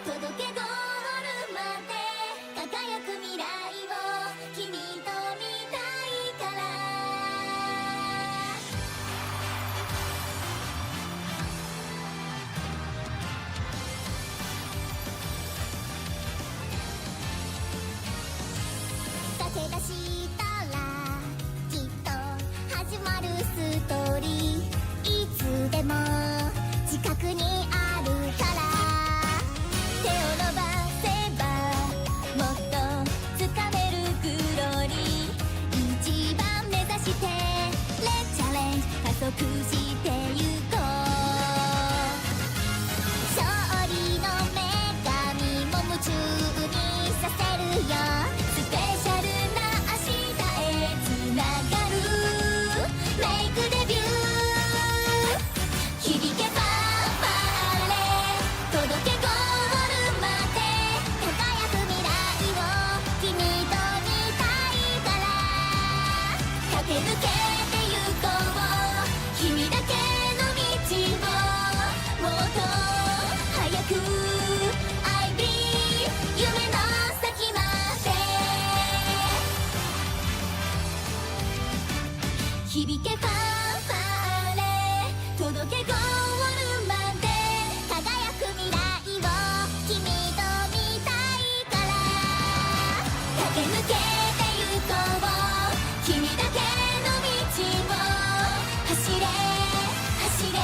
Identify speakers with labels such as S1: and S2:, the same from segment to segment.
S1: 届けゴールまで輝く未来を君と見たいから駆け出したらきっと始まるストーリーいつでも近くにあるから手を伸ばせばもっとつかめるグローリー一番目指してレッチャレンジ加速してゆこう勝利の女神も夢中にさせるよスペシャルな明日へつながるメイクデビュー響けファンファーレ届けゴールまで輝く未来を君と見たいから駆け抜けてゆこう君だけの道をもっと早く I believe 夢の先まで響けファンファーレ届けゴールまで輝く未来を君と見たいから駆け抜けてゆこう君だけの道を走れ走れ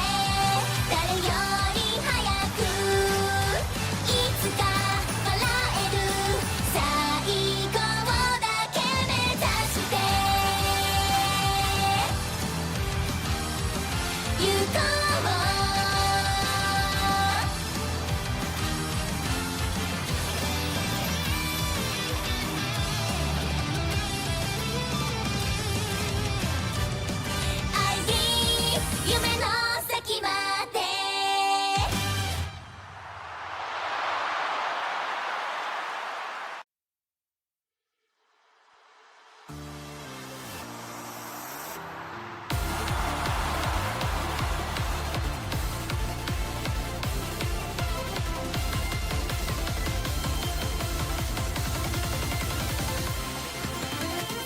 S1: 誰より早くいつか笑える最高だけ目指してゆこうI believe 夢の先まで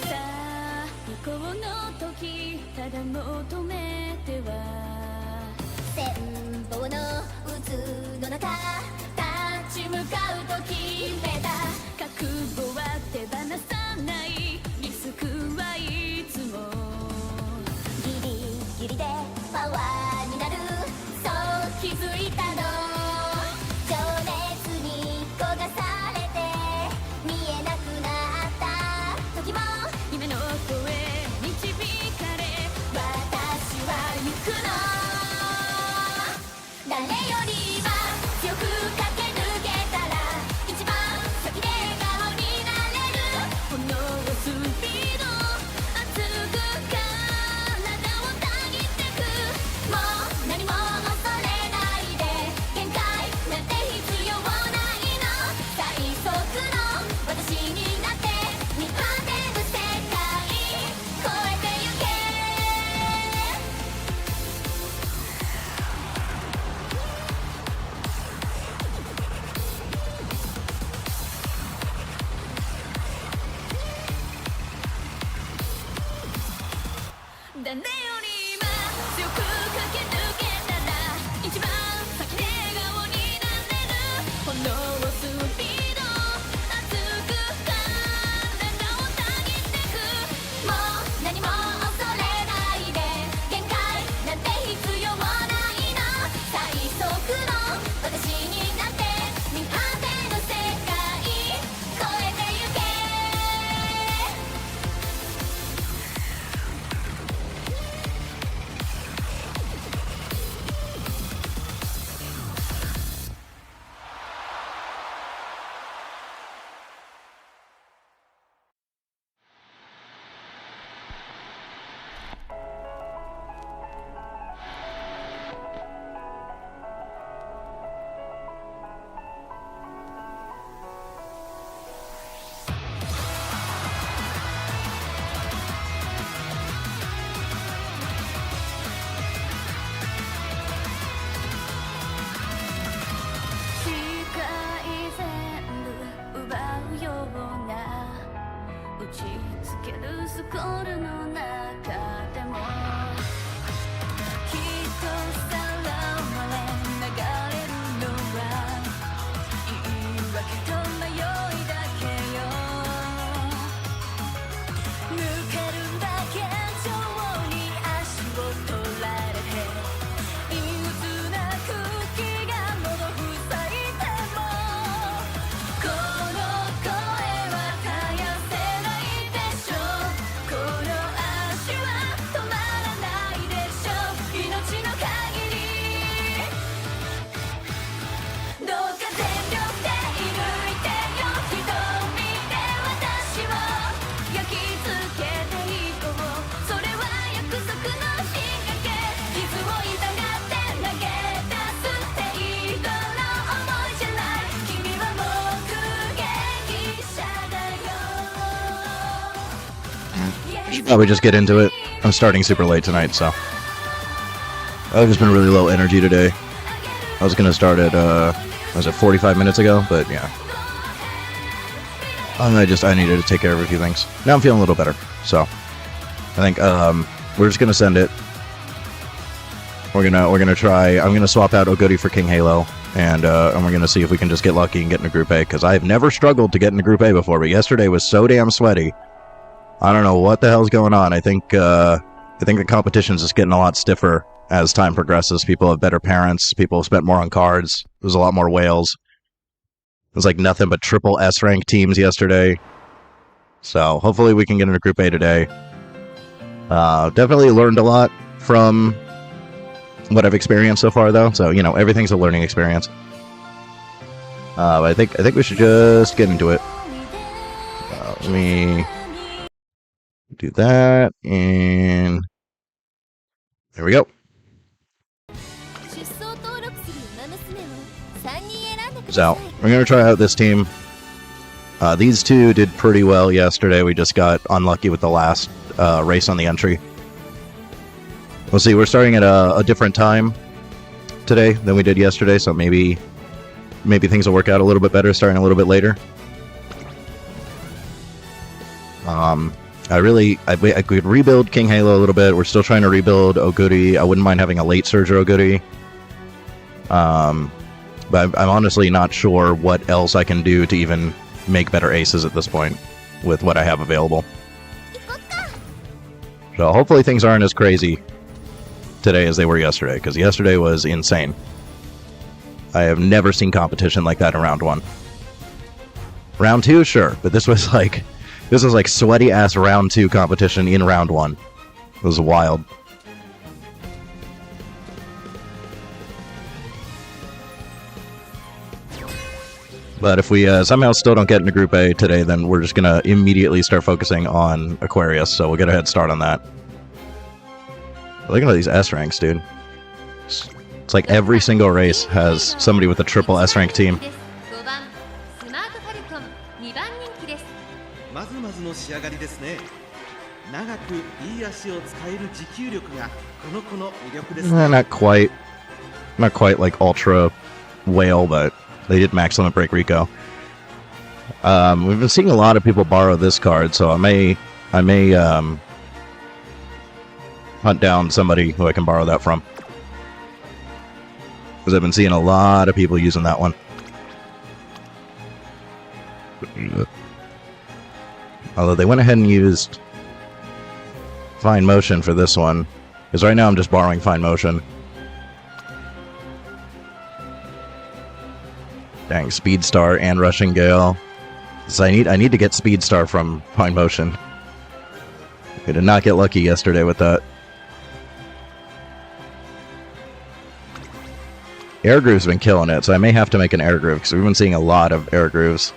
S1: さあ行こうの時ただ求めては羨望の渦の中立ち向かうと決めた覚悟は手放さないリスクはいつもギリギリでパワーになるそう気づいたの情熱に焦がされて見えなくなった時も夢の声導かれ私は行くの誰よりは強く駆け抜けたら一番先で笑顔になれるこのスピード熱く体をたぎってくもう何も恐れないで限界なんて必要ないの最速の私になって見果てる世界超えてゆけけるスコールの中でもきっとさらわれ流れるのは言い訳と迷いだけよ抜けるだけ上に足を取られて憂鬱な空気が喉塞いでもこの声は絶やせないでしょこの足は止まらないでしょ命の限りどうか全力で射抜いてよ瞳で私を焼き付けていこうそれは約束の火がけ傷を痛がって投げ出す程度の想いじゃない君は目撃者だよ
S2: Should probably just get into it. I'm starting super late tonight, so I've just been really low energy today. I was gonna start at was it 45 minutes ago, but yeah. I needed to take care of a few things. Now I'm feeling a little better, so I think we're just gonna send it. We're gonna try. I'm gonna swap out Oguri for King Halo, and we're gonna see if we can just get lucky and get into Group A because I've never struggled to get into Group A before, but yesterday was so damn sweaty. I don't know what the hell's going on. I think the competition's just getting a lot stiffer as time progresses. People have better parents. People have spent more on cards. There's a lot more whales. It was like nothing but triple S rank teams yesterday. So hopefully we can get into Group A today. Definitely learned a lot from what I've experienced so far, though. So, you know, everything's a learning experience. But I think we should just get into it. Let me do that, and there we go. So, we're going to try out this team. These two did pretty well yesterday. We just got unlucky with the last race on the entry. We'll see, we're starting at a different time today than we did yesterday, so maybe things will work out a little bit better starting a little bit later. I could rebuild King Halo a little bit. We're still trying to rebuild Oguri. I wouldn't mind having a late Surger Oguri. But I'm honestly not sure what else I can do to even make better aces at this point with what I have available. So hopefully things aren't as crazy today as they were yesterday, because yesterday was insane. I have never seen competition like that in round 1. Round 2, sure, but this was like sweaty ass round 2 competition in round 1. It was wild. But if we somehow still don't get into Group A today, then we're just gonna immediately start focusing on Aquarius, so we'll get a head start on that. Look at all these S ranks, dude. It's like every single race has somebody with a triple S rank team. Not quite like Ultra Whale, but they did max limit break Rico. We've been seeing a lot of people borrow this card, so I may hunt down somebody who I can borrow that from, because I've been seeing a lot of people using that one. Although they went ahead and used Fine Motion for this one, because right now I'm just borrowing Fine Motion. Dang, Speed Star and Rushing Gale. So I need to get Speed Star from Fine Motion. I did not get lucky yesterday with that. Air Groove's been killing it, so I may have to make an Air Groove, because we've been seeing a lot of Air Grooves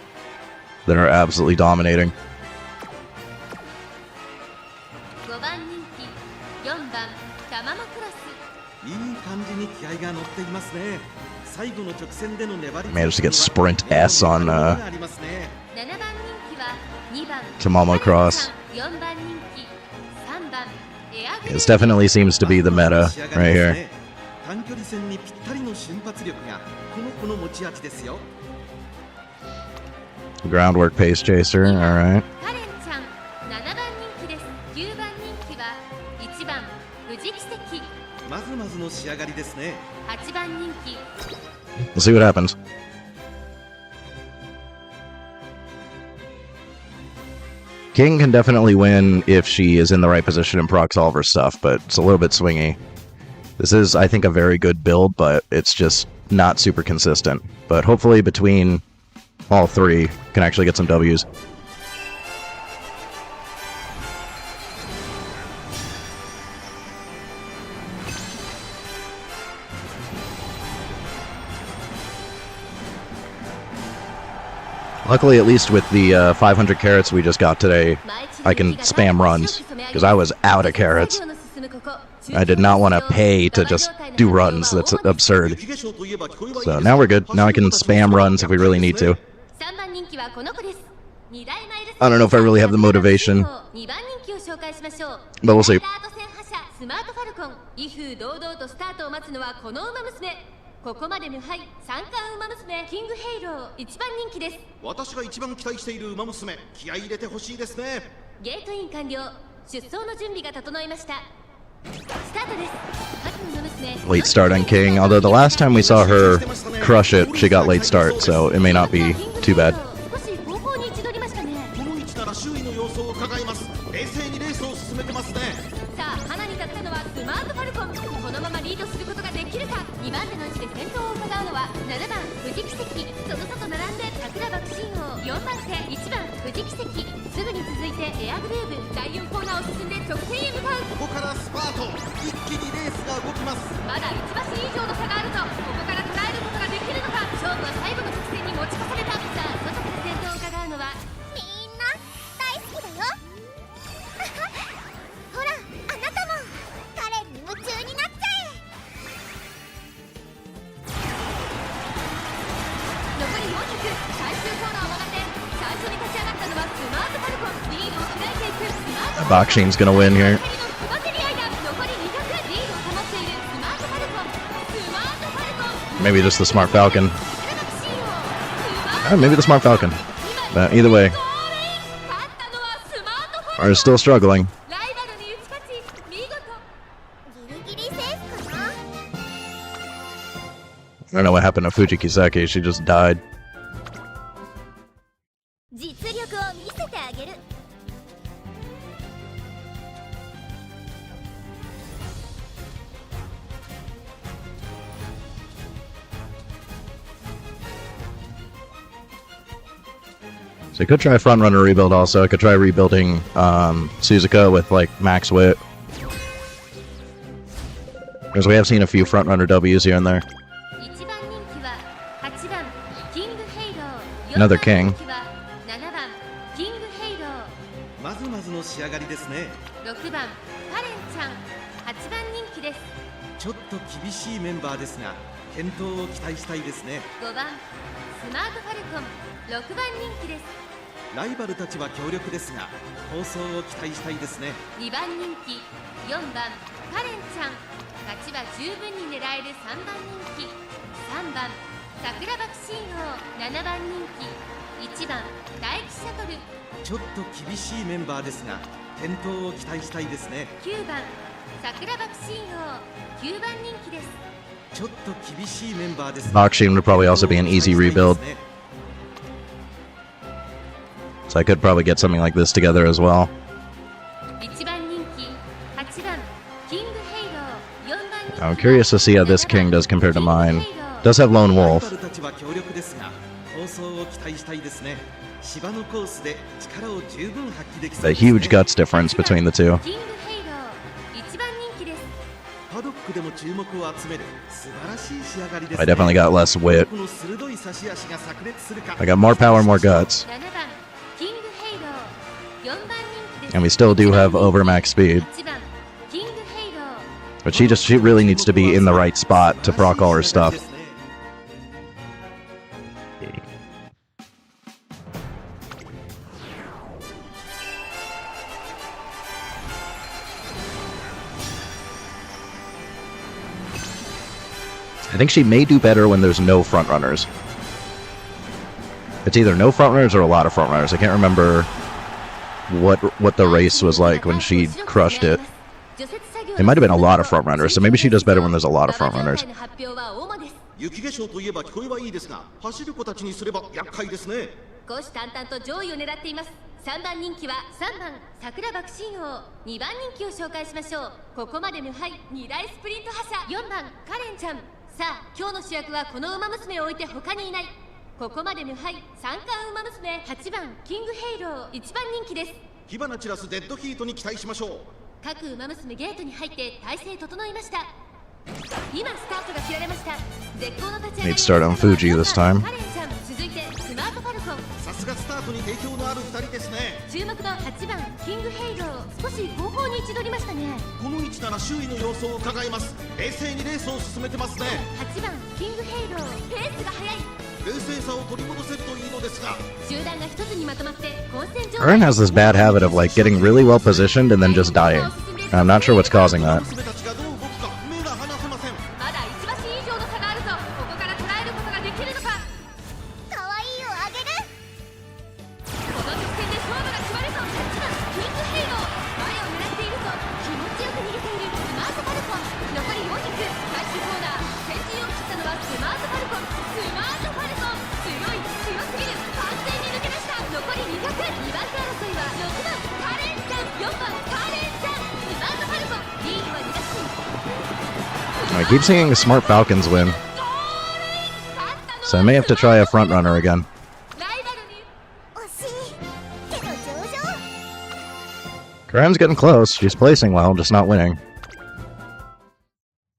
S2: that are absolutely dominating. Managed to get Sprint S on Tamamo Cross. This definitely seems to be the meta right here. Groundwork Pace Chaser, alright.
S1: 8番人気
S2: We'll see what happens. King can definitely win if she is in the right position and procs all of her stuff, but it's a little bit swingy. This is, I think, a very good build, but it's just not super consistent. But hopefully between all three, can actually get some W's. Luckily, at least with the 500 carrots we just got today, I can spam runs, because I was out of carrots. I did not want to pay to just do runs. That's absurd. So now we're good. Now I can spam runs if we really need to. I don't know if I really have the motivation, but we'll see.
S1: ここまで無敗三冠馬娘キングヘイロー一番人気です。
S3: 私が一番期待している馬娘、気合い入れてほしいですね。
S1: ゲートイン完了。出走の準備が整いました。スタートです。各馬娘
S2: Late start on King, although the last time we saw her crush it, she got late start, so it may not be too bad.
S1: 少し後方に位置取りましたね。
S3: この位置なら周囲の様子を伺います。冷静にレースを進めてますね。
S1: さあ、花に立ったのはスマートファルコン。このままリードすることができるか。2番手の位置で先頭を伺うのは7番富士奇跡。その外並んで桜爆心王。4番手1番富士奇跡。すぐに続いてエアグレーブ。第4コーナーを進んで直線へ向かう。
S3: ここからスパート。一気にレースが動きます。
S1: まだ1馬身以上の差があると。ここから捉えることができるのか。勝負は最後の直線に持ち越された。さあ、外から先頭を伺うのはみんな大好きだよ。ほら、あなたも彼に夢中になっちゃえ。残り400、最終コーナーを曲がって最初に立ち上がったのはスマートファルコン。リードを開いていくスマートファルコン。
S2: Bakshin's gonna win here.
S1: 残り200、リードを保っているスマートファルコン。スマートファルコン。
S2: Maybe just the Smart Falcon. Maybe the Smart Falcon. But either way, are still struggling. I don't know what happened to Fuji Kiseki. She just died. So I could try front runner rebuild also. I could try rebuilding Suzuka with like max wit. Because we have seen a few front runner W's here and there. Another king.
S3: まずまずの仕上がりですね。
S1: 6番カレンちゃん8番人気です。
S3: ちょっと厳しいメンバーですが健闘を期待したいですね。
S1: 5番スマートファルコン6番人気です。
S3: ライバルたちは強力ですが構想を期待したいですね。
S1: 2番人気4番カレンちゃん勝ちは十分に狙える3番人気3番桜爆心王7番人気1番大気シャトル。
S3: ちょっと厳しいメンバーですが健闘を期待したいですね。
S1: 9番桜爆心王9番人気です。
S3: ちょっと厳しいメンバーです。
S2: Bakshin would probably also be an easy rebuild. So I could probably get something like this together as well.
S1: 1番人気8番キングヘイロー4番人気
S2: I'm curious to see how this king does compared to mine. Does have Lone
S3: ライ
S2: Wolf.
S3: バルたちは強力ですが構想を期待したいですね。芝のコースで力を十分発揮できそう
S2: The
S3: ですね。
S2: huge guts difference between the two.
S1: キングヘイロー1番人気です。
S3: パドックでも注目を集める素晴らしい仕上がりです、
S2: I definitely got less wit.
S3: この鋭い差し足が炸裂するか。
S2: I got more power, more guts.
S1: 7番キングヘイロー4番人気です。
S2: And we still do have overmax speed.
S1: 8番キングヘイロー
S2: But she really needs to be in the right spot to proc all her stuff. I think she may do better when there's no front runners. It's either no front runners or a lot of front runners. I can't remember what the race was like when she crushed it.
S1: 除雪作業
S2: It might have been a lot of front runners, so maybe she does better when there's a lot of front runners.
S3: 雪化粧といえば聞こえはいいですが、走る子たちにすれば厄介ですね。
S1: 虎視眈々と上位を狙っています。3番人気は3番桜爆心王、2番人気を紹介しましょう。ここまで無敗2大スプリント覇者、4番カレンちゃん。さあ今日の主役はこの馬娘を置いて他にいない。ここまで無敗三冠馬娘、8番キングヘイロー、1番人気です。
S3: 火花散らすデッドヒートに期待しましょう。
S1: 各馬娘ゲートに入って体勢整いました。今スタートが切られました。絶好の立ち上がり。
S2: Need to start on Fuji this time.
S1: カレンちゃん、続いてスマートファルコン。
S3: さすがスタートに定評のある2人ですね。
S1: 注目の8番キングヘイロー、少し後方に位置取りましたね。
S3: この位置なら周囲の様子を伺います。冷静にレースを進めてますね。
S1: 8番キングヘイロー、ペースが速い。
S3: 冷静さを取り戻せるといいのですが、
S1: 集団が一つにまとまって混戦状態。
S2: Ern has this bad habit of like getting really well positioned and then just dying. I'm not sure what's causing that.
S3: 娘たちがどう動くか目が離せません。
S1: まだ1馬身以上の差があるぞ。ここから捉えることができるのか。可愛いをあげる。この直線で勝負が決まるぞ。8番キングヘイロー、前を狙っているぞ。気持ちよく逃げているスマートファルコン。残り400、最終コーナー。先陣を切ったのはスマートファルコン。スマートファルコン、強い、強すぎる。完全に抜け出した。残り200、2番手争いは6番カレンちゃん、4番カレンちゃん。スマートファルコン、リードは2打進。
S2: I keep seeing the Smart Falcons win, so I may have to try a front runner again.
S1: ライバルに惜しいけど上々。
S2: Karen's getting close. She's placing well, just not winning.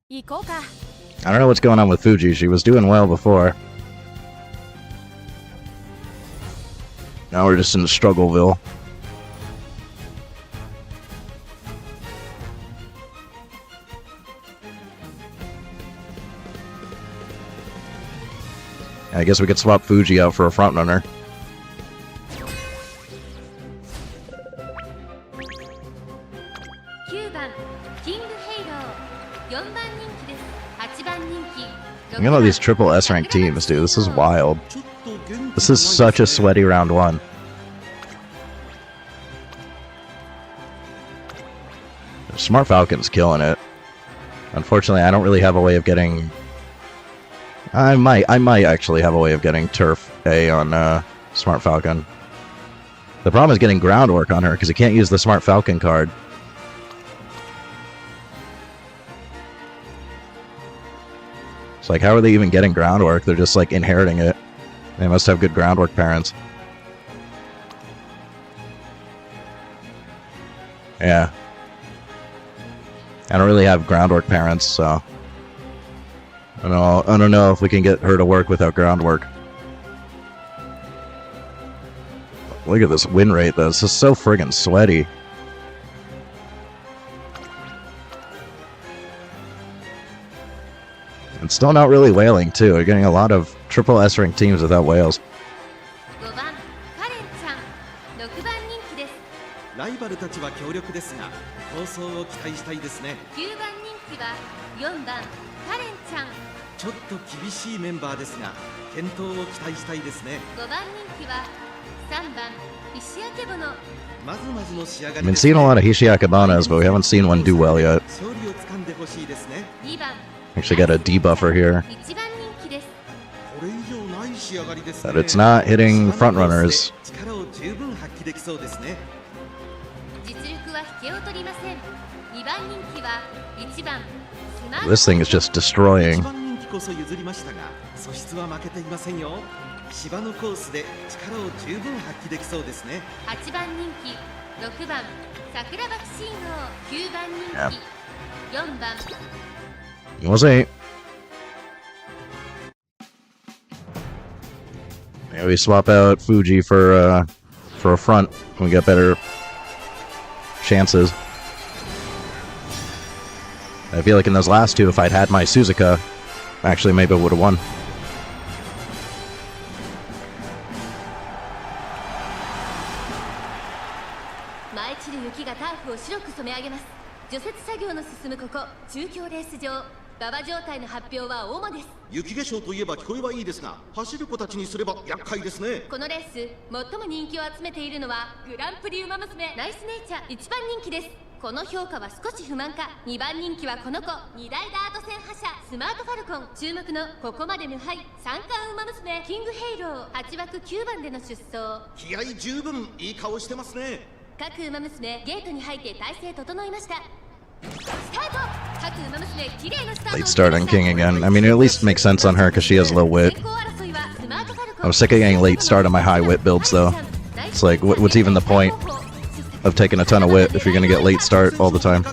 S1: 行こうか。
S2: I don't know what's going on with Fuji. She was doing well before. Now we're just in Struggleville. I guess we could swap Fuji out for a front runner.
S1: 9番キングヘイロー、4番人気です。8番人気。
S2: You know these triple S rank teams, dude. This is wild.
S3: ちょっと元気
S2: This is such a sweaty round one. Smart Falcon's killing it. Unfortunately, I don't really have a way of getting... I might actually have a way of getting Turf A on Smart Falcon. The problem is getting groundwork on her, because you can't use the Smart Falcon card. It's like, how are they even getting groundwork? They're just, like, inheriting it. They must have good groundwork parents. Yeah. I don't really have groundwork parents, so... I don't know if we can get her to work without groundwork. Look at this win rate, though. This is so friggin' sweaty. And still not really whaling, too. We're getting a lot of triple S rank teams without whales.
S1: 5番カレンちゃん、6番人気です。
S3: ライバルたちは強力ですが、構想を期待したいですね。
S1: 9番人気は4番カレンちゃん。
S3: ちょっと厳しいメンバーですが、健闘を期待したいですね。
S1: 5番人気は3番石焼ぼの。
S3: まずまずの仕上が
S2: I've
S3: り
S2: been
S3: です
S2: seeing
S3: ね。
S2: a lot of Hishiakabanas, but we haven't seen one do well yet.
S3: 勝利をつかんでほしいですね。
S1: 2番
S2: Actually got a debuffer here.
S1: 1番人気です。
S3: これ以上ない仕上がりですね。
S2: But it's not hitting front runners.
S3: 力を十分発揮できそうですね。
S1: 実力は引けを取りません。2番人気は1番スマート。
S2: This thing is just
S3: 一
S2: destroying.
S3: 番人気こそ譲りましたが、素質は負けていませんよ。芝のコースで力を十分発揮できそうですね。
S1: 8番人気、6番桜爆心王、9番人気、4番
S2: We'll see. Maybe we swap out Fuji for a front. We get better chances. I feel like in those last two, if I'd had my Suzuka, actually maybe I would have won.
S1: 舞い散る雪がターフを白く染め上げます。除雪作業の進むここ中京レース場、馬場状態の発表は主です。
S3: 雪化粧といえば聞こえはいいですが、走る子たちにすれば厄介ですね。
S1: このレース最も人気を集めているのはグランプリウマ娘ナイスネイチャー1番人気です。この評価は少し不満か。2番人気はこの子、2大ダート戦覇者スマートファルコン。注目のここまで無敗三冠ウマ娘キングヘイロー、8枠9番での出走。
S3: 気合十分いい顔してますね。
S1: 各ウマ娘ゲートに入って体勢整いました。スタート。各ウマ娘綺麗なスタート。
S2: Late start on King again. I mean, it at least makes sense on her because she has low wit.
S1: 先行争いはスマートファルコン。
S2: I was sick of getting late start on my high wit builds though. It's like, what's even the point of taking a ton of wit if you're gonna get late start all the time?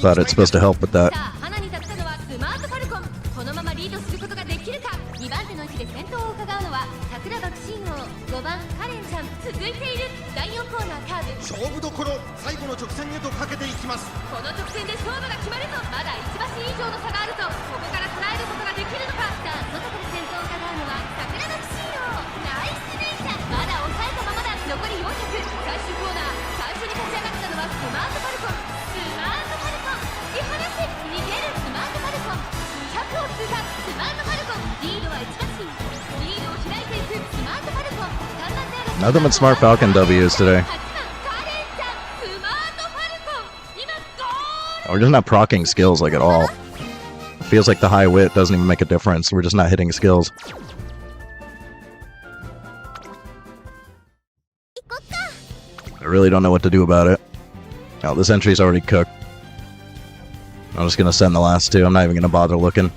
S2: Thought it's supposed to help with that.
S1: さあ花に立ったのはスマートファルコン。このままリードすることができるか。2番手の位置で先頭を伺うのは桜爆心王5番カレンちゃん。続いている第4コーナーカーブ。
S3: 勝負どころ、最後の直線へとかけていきます。
S1: この直線で勝負が決まるぞ。まだ1馬身以上の差があるぞ。ここから捉えることができるのか。さあ外から先頭を伺うのは桜爆心王ナイスネイチャー。まだ抑えたままだ。残り400。最終コーナー、最初に立ち上がったのはスマートファルコン。スマートファルコン突き放す。逃げるスマートファルコン。200を通過スマートファルコン。リードは1馬身。リードを開いていくスマートファルコン。3番手争い。
S2: Nothing but smart Falcon W's today.
S1: 8番カレンちゃんスマートファルコン。今ゴール。
S2: We're just not proccing skills like at all. It feels like the high wit doesn't even make a difference. We're just not hitting skills. I really don't know what to do about it. Oh, this entry's already cooked. I'm just gonna send the last two. I'm not even gonna bother looking.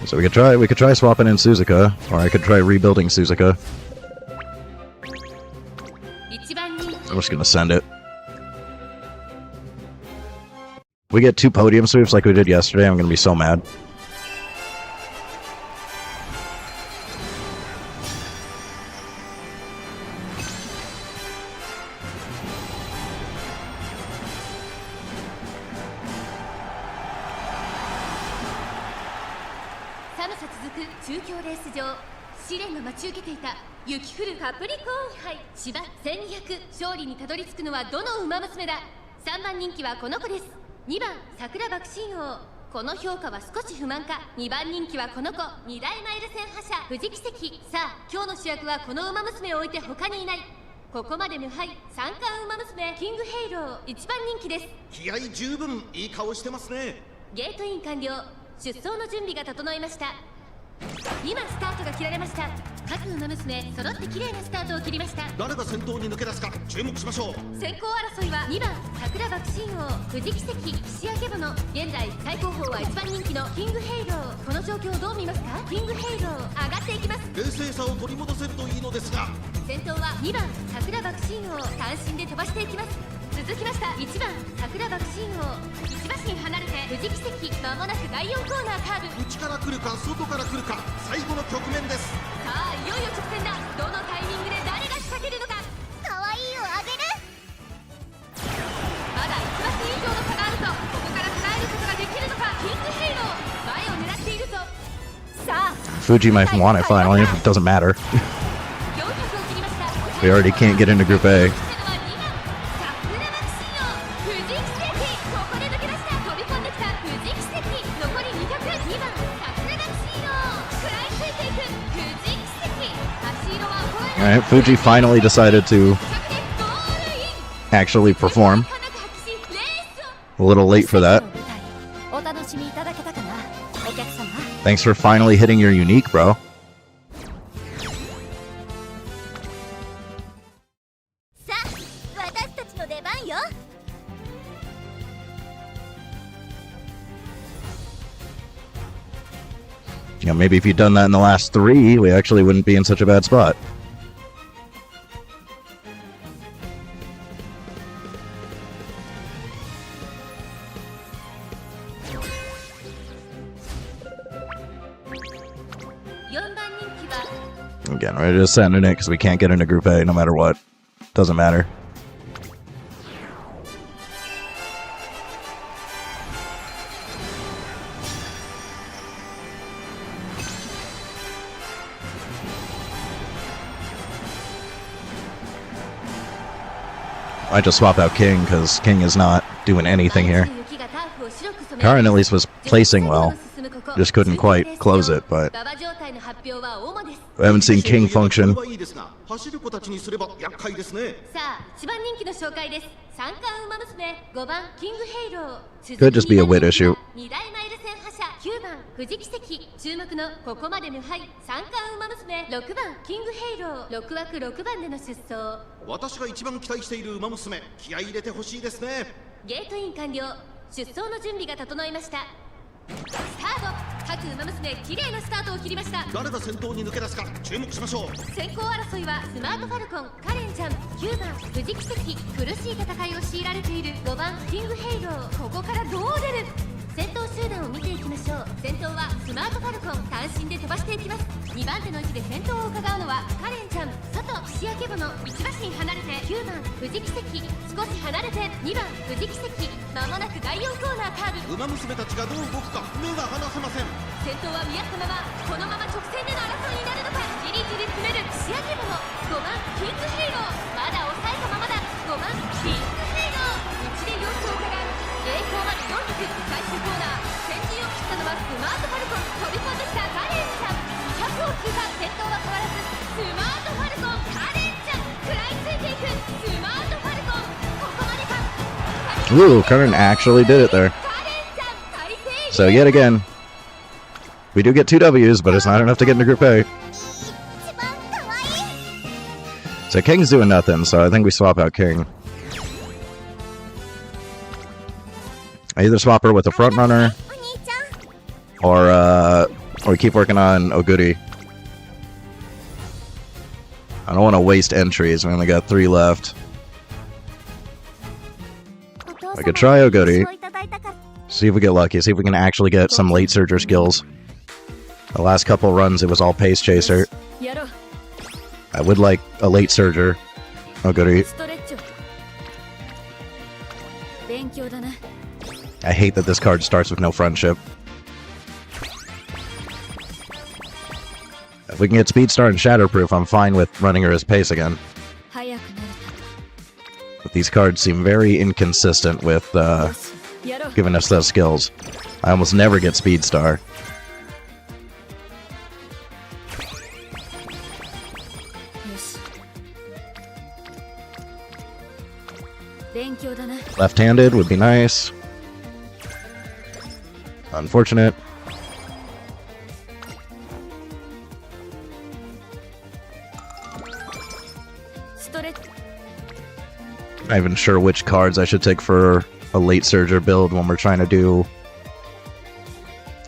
S2: So we could try swapping in Suzuka, or I could try rebuilding Suzuka.
S1: 1番人気
S2: I'm just gonna send it. We get 2 podium sweeps like we did yesterday, I'm gonna be so mad.
S1: 出場、試練が待ち受けていた雪降るカプリコーン杯芝1200、勝利にたどり着くのはどの馬娘だ。3番人気はこの子です。2番桜爆心王、この評価は少し不満か。2番人気はこの子、2大マイル戦覇者富士奇跡。さあ今日の主役はこの馬娘を置いて他にいない。ここまで無敗三冠馬娘キングヘイロー1番人気です。
S3: 気合十分いい顔してますね。
S1: ゲートイン完了、出走の準備が整いました。今スタートが切られました。各馬娘揃って綺麗なスタートを切りました。
S3: 誰が先頭に抜け出すか注目しましょう。
S1: 先行争いは2番桜爆心王富士奇跡岸明物。現在最高峰は1番人気のキングヘイロー。この状況をどう見ますか。キングヘイロー上がっていきます。
S3: 冷静さを取り戻せるといいのですが、
S1: 先頭は2番桜爆心王、単身で飛ばしていきます。続きました1番桜爆心王、1馬身離れて富士奇跡。まもなく第4コーナーカーブ。
S3: 内から来るか外から来るか、最後の局面です。
S1: さあいよいよ直線だ。どのタイミングで誰が仕掛けるのか。
S4: かわいいをあげる。
S1: まだ1馬身以上の差があるぞ。ここから捉えることができるのか。キングヘイロー前を狙っているぞ。さあ
S2: Fuji might want it finally, it doesn't matter.
S1: 400を切りました。
S2: We already can't get into Group A. All right, Fuji finally decided to actually perform. A little late for that. Thanks for finally hitting your unique, bro. You know, maybe if you'd done that in the last 3, we actually wouldn't be in such a bad spot. Again, we're just sending it because we can't get into Group A no matter what. Doesn't matter. I just swap out King because King is not doing anything here. Karin at least was placing well. Just couldn't quite close it, but I haven't seen King function.
S3: 走る子たちにすれば厄介ですね。
S1: さあ、一番人気の紹介です。三冠馬娘5番キングヘイロー。
S2: Could just be a wit issue.
S1: 2大マイル戦覇者9番富士奇跡。注目のここまで無敗三冠馬娘6番キングヘイロー。6枠6番での出走。
S3: 私が一番期待している馬娘、気合い入れてほしいですね。
S1: ゲートイン完了。出走の準備が整いました。スタート。各馬娘綺麗なスタートを切りました。
S3: 誰が先頭に抜け出すか注目しましょう。
S1: 先行争いはスマートファルコンカレンちゃん9番富士奇跡。苦しい戦いを強いられている5番キングヘイロー。ここからどう出る。先頭集団を見ていきましょう。先頭はスマートファルコン。単身で飛ばしていきます。2番手の位置で先頭を伺うのはカレンちゃん。外串焼けぼの1馬身離れて9番富士奇跡。少し離れて2番富士奇跡。まもなく第4コーナーカーブ。
S3: 馬娘たちがどう動くか目が離せません。
S1: 先頭は見合ったままこのまま直線での争いになるのか。じりじり詰める串焼けぼの5番キングヘイロー。まだ抑えたままだ5番キングヘイロー。内で様子を伺う。栄光まで4区最終コーナー。先陣を切ったのはスマートファルコン。飛び込んできたカレンちゃん。200を通過。先頭は変わらずスマートファルコンカレンちゃん。食らいついていくスマートファルコン。ここまでか。
S2: Ooh, Karin actually did it there. So yet again, we do get 2 W's, but it's not enough to get into Group A. So King's doing nothing, so I think we swap out King. I either swap her with a front runner, or we keep working on Oguri. I don't want to waste entries. We only got 3 left. I could try Oguri. See if we get lucky. See if we can actually get some late surger skills. The last couple runs, it was all pace chaser. I would like a late surger. Oguri. I hate that this card starts with no friendship. If we can get Speed Star and Shatterproof, I'm fine with running her as pace again. But these cards seem very inconsistent with giving us those skills. I almost never get Speed Star. Left-handed would be nice. Unfortunate. Not even sure which cards I should take for a late surger build when we're trying to do...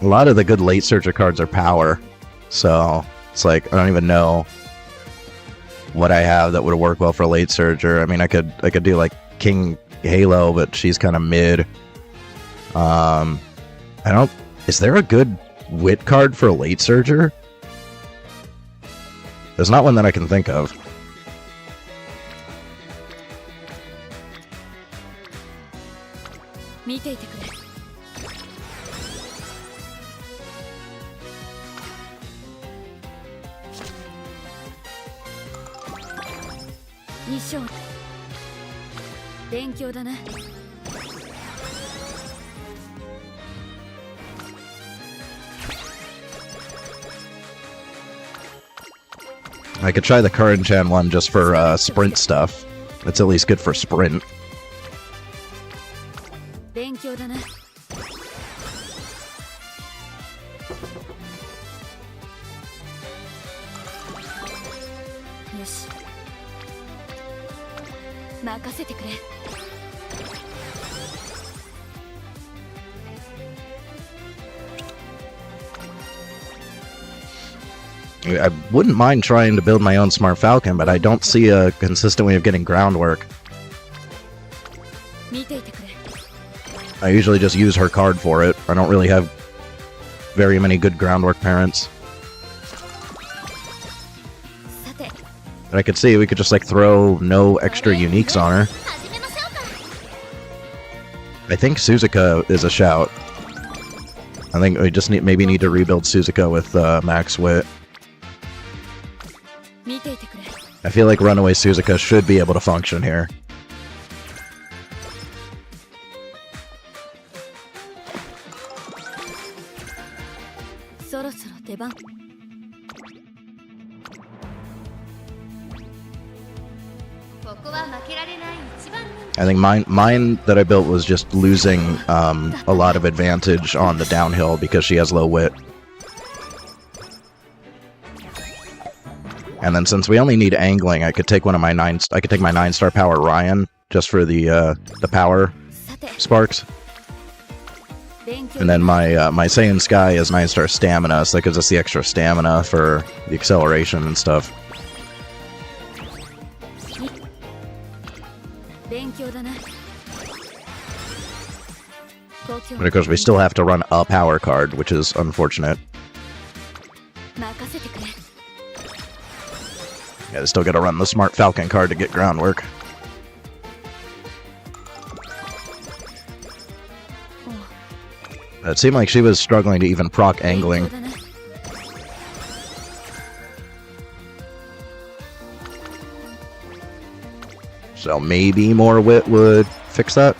S2: A lot of the good late surger cards are power, so it's like I don't even know what I have that would work well for a late surger. I mean, I could do like King Halo, but she's kind of mid. I don't... Is there a good wit card for a late surger? There's not one that I can think of. I could try the Karin-chan one just for sprint stuff. It's at least good for sprint. I wouldn't mind trying to build my own Smart Falcon, but I don't see a consistent way of getting groundwork. I usually just use her card for it. I don't really have very many good groundwork parents. But I could see we could just like throw no extra uniques on her. I think Suzuka is a shout. I think we just maybe need to rebuild Suzuka with Max Wit. I feel like Runaway Suzuka should be able to function here.
S1: そろそろ出番。ここは負けられない一番人気。
S2: I think mine that I built was just losing a lot of advantage on the downhill because she has low wit. And then since we only need angling, I could take one of my I could take my 9-star power Ryan just for the power sparks. And then my my Saiyan Sky is 9-star stamina, so that gives us the extra stamina for the acceleration and stuff.
S1: 勉強だな。
S2: But of course, we still have to run a power card, which is unfortunate.
S1: 任せてくれ。
S2: Yeah, they still gotta run the Smart Falcon card to get groundwork. It seemed like she was struggling to even proc angling. So maybe more wit would fix that?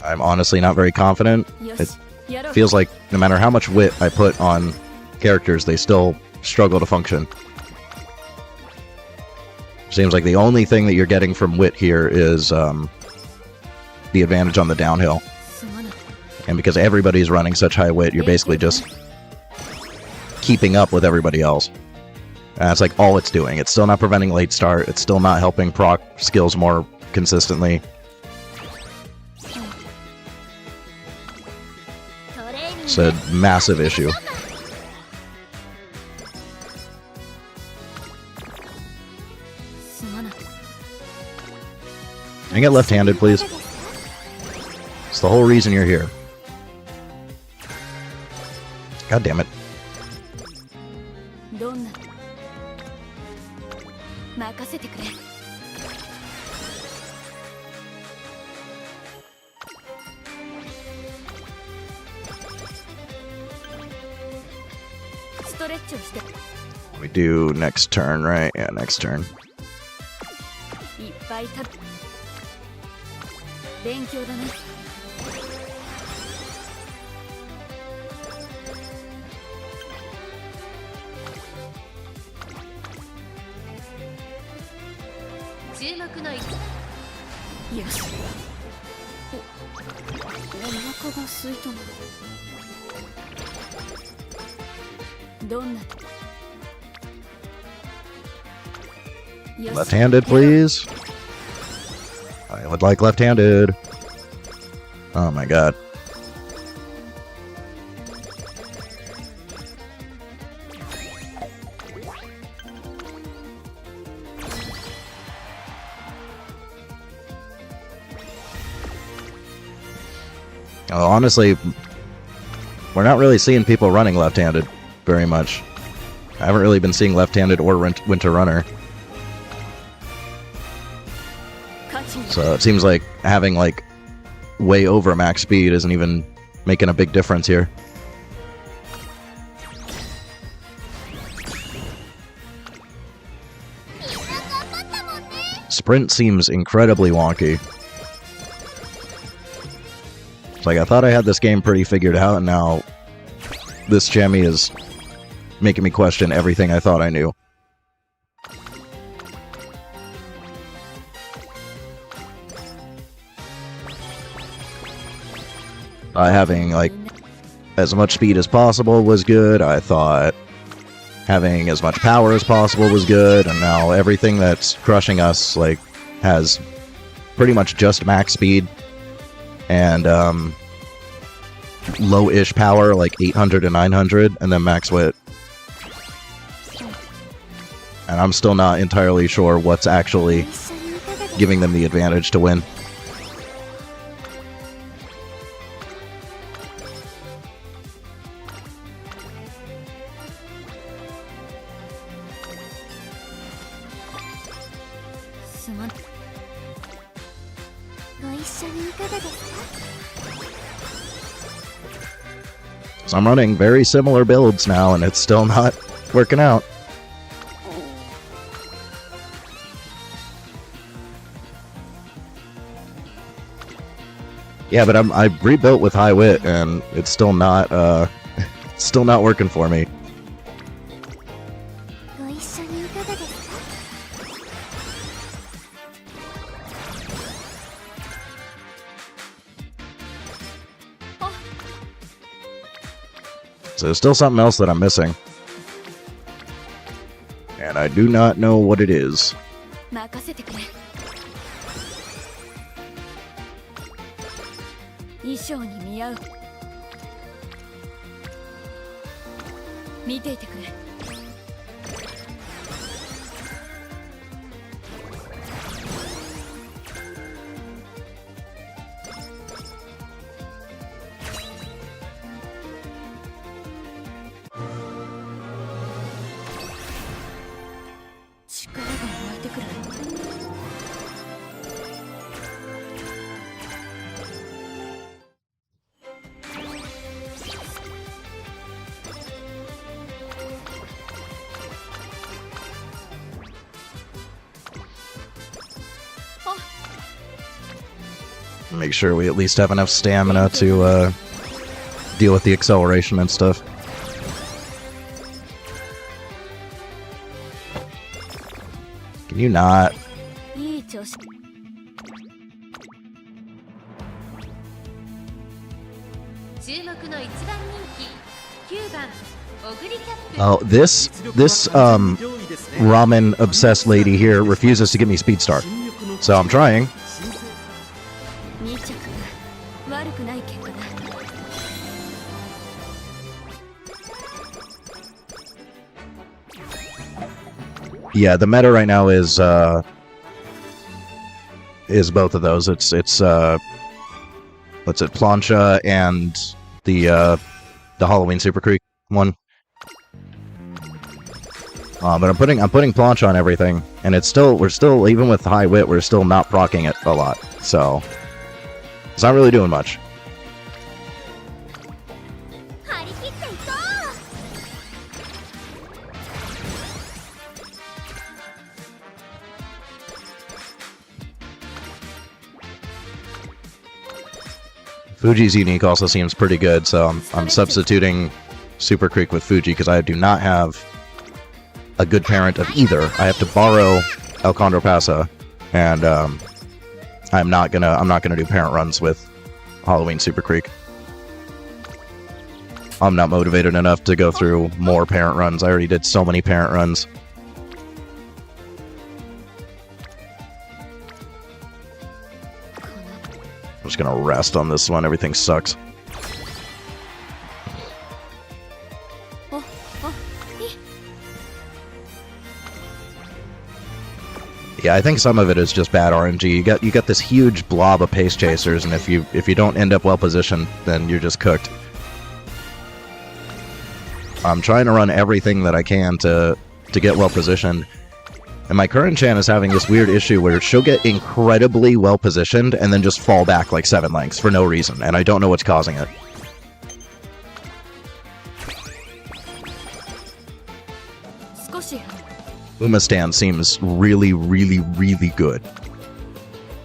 S2: I'm honestly not very confident. It feels like no matter how much wit I put on characters, they still struggle to function. Seems like the only thing that you're getting from wit here is the advantage on the downhill. And because everybody's running such high wit, you're basically just keeping up with everybody else. And that's like all it's doing. It's still not preventing late start. It's still not helping proc skills more consistently. It's a massive issue. Can I get left-handed, please? It's the whole reason you're here. God damn it.
S1: どんな任せてくれ。ストレッチをして。
S2: We do next turn, right? Yeah, next turn.
S1: いっぱい食べ。勉強だな。 注目の一番。よし。お腹が空いたな。どんな。
S2: Left-handed, please. I would like left-handed. Oh my god. Honestly, we're not really seeing people running left-handed very much. I haven't really been seeing left-handed or Winter Runner. So it seems like having like way over max speed isn't even making a big difference here. Sprint seems incredibly wonky. It's like I thought I had this game pretty figured out, and now this jammy is making me question everything I thought I knew. Having like as much speed as possible was good. I thought having as much power as possible was good, and now everything that's crushing us like has pretty much just max speed and low-ish power, like 800 to 900, and then max wit. And I'm still not entirely sure what's actually giving them the advantage to win. So I'm running very similar builds now, and it's still not working out. Yeah, but I rebuilt with high wit, and it's still not working for me.
S4: ご一緒にいかがですか？
S2: So there's still something else that I'm missing. And I do not know what it is.
S1: 任せてくれ。衣装に見合う。見ていてくれ。力が湧いてくる。
S2: Make sure we at least have enough stamina to deal with the acceleration and stuff. Can you not?
S1: いい調子。
S5: 注目の一番人気9番オグリキャップ。
S2: Oh, this ramen obsessed lady here refuses to give me Speed Star. So I'm trying.
S1: 2着が悪くない結果だ。
S2: Yeah, the meta right now is both of those. It's what's it, Plancha and the Halloween Super Creek one. But I'm putting Plancha on everything, and we're still even with high wit, we're still not proccing it a lot. So it's not really doing much.
S4: 張り切っていこう！
S2: Fuji's unique also seems pretty good, so I'm substituting Super Creek with Fuji because I do not have a good parent of either. I have to borrow El Condor Pasa, and I'm not gonna do parent runs with Halloween Super Creek. I'm not motivated enough to go through more parent runs. I already did so many parent runs. I'm just gonna rest on this one. Everything sucks. Yeah, I think some of it is just bad RNG. You got this huge blob of pace chasers, and if you don't end up well positioned, then you're just cooked. I'm trying to run everything that I can to get well positioned. And my current Chan is having this weird issue where she'll get incredibly well positioned and then just fall back like 7 lengths for no reason, and I don't know what's causing it. Uma stand seems really, really, really good.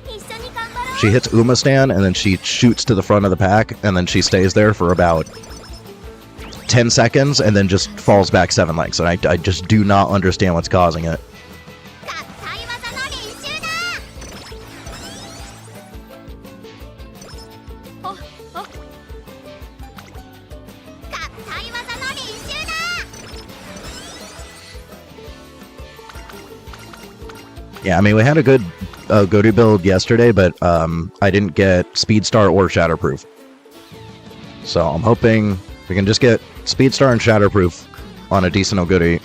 S4: 一緒に頑張ろう！
S2: She hits Uma stand and then she shoots to the front of the pack and then she stays there for about 10 seconds and then just falls back 7 lengths, and I just do not understand what's causing it.
S4: 合体技の練習だ！ 合体技の練習だ！
S2: Yeah, I mean, we had a good go-to build yesterday, but I didn't get Speed Star or Shatterproof. So I'm hoping we can just get Speed Star and Shatterproof on a decent Oguri.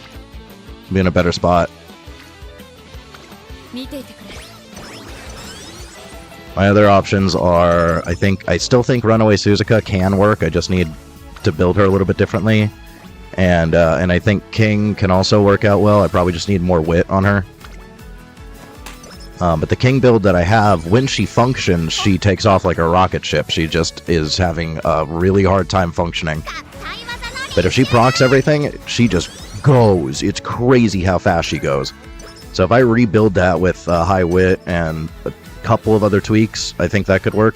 S2: Be in a better spot.
S1: 見ていてくれ。
S2: My other options are, I still think Runaway Suzuka can work. I just need to build her a little bit differently. And I think King can also work out well. I probably just need more wit on her. But the King build that I have, when she functions, she takes off like a rocket ship. She just is having a really hard time functioning.
S4: 合体技の練習
S2: But if she procs everything, she just goes. It's crazy how fast she goes. So if I rebuild that with high wit and a couple of other tweaks, I think that could work.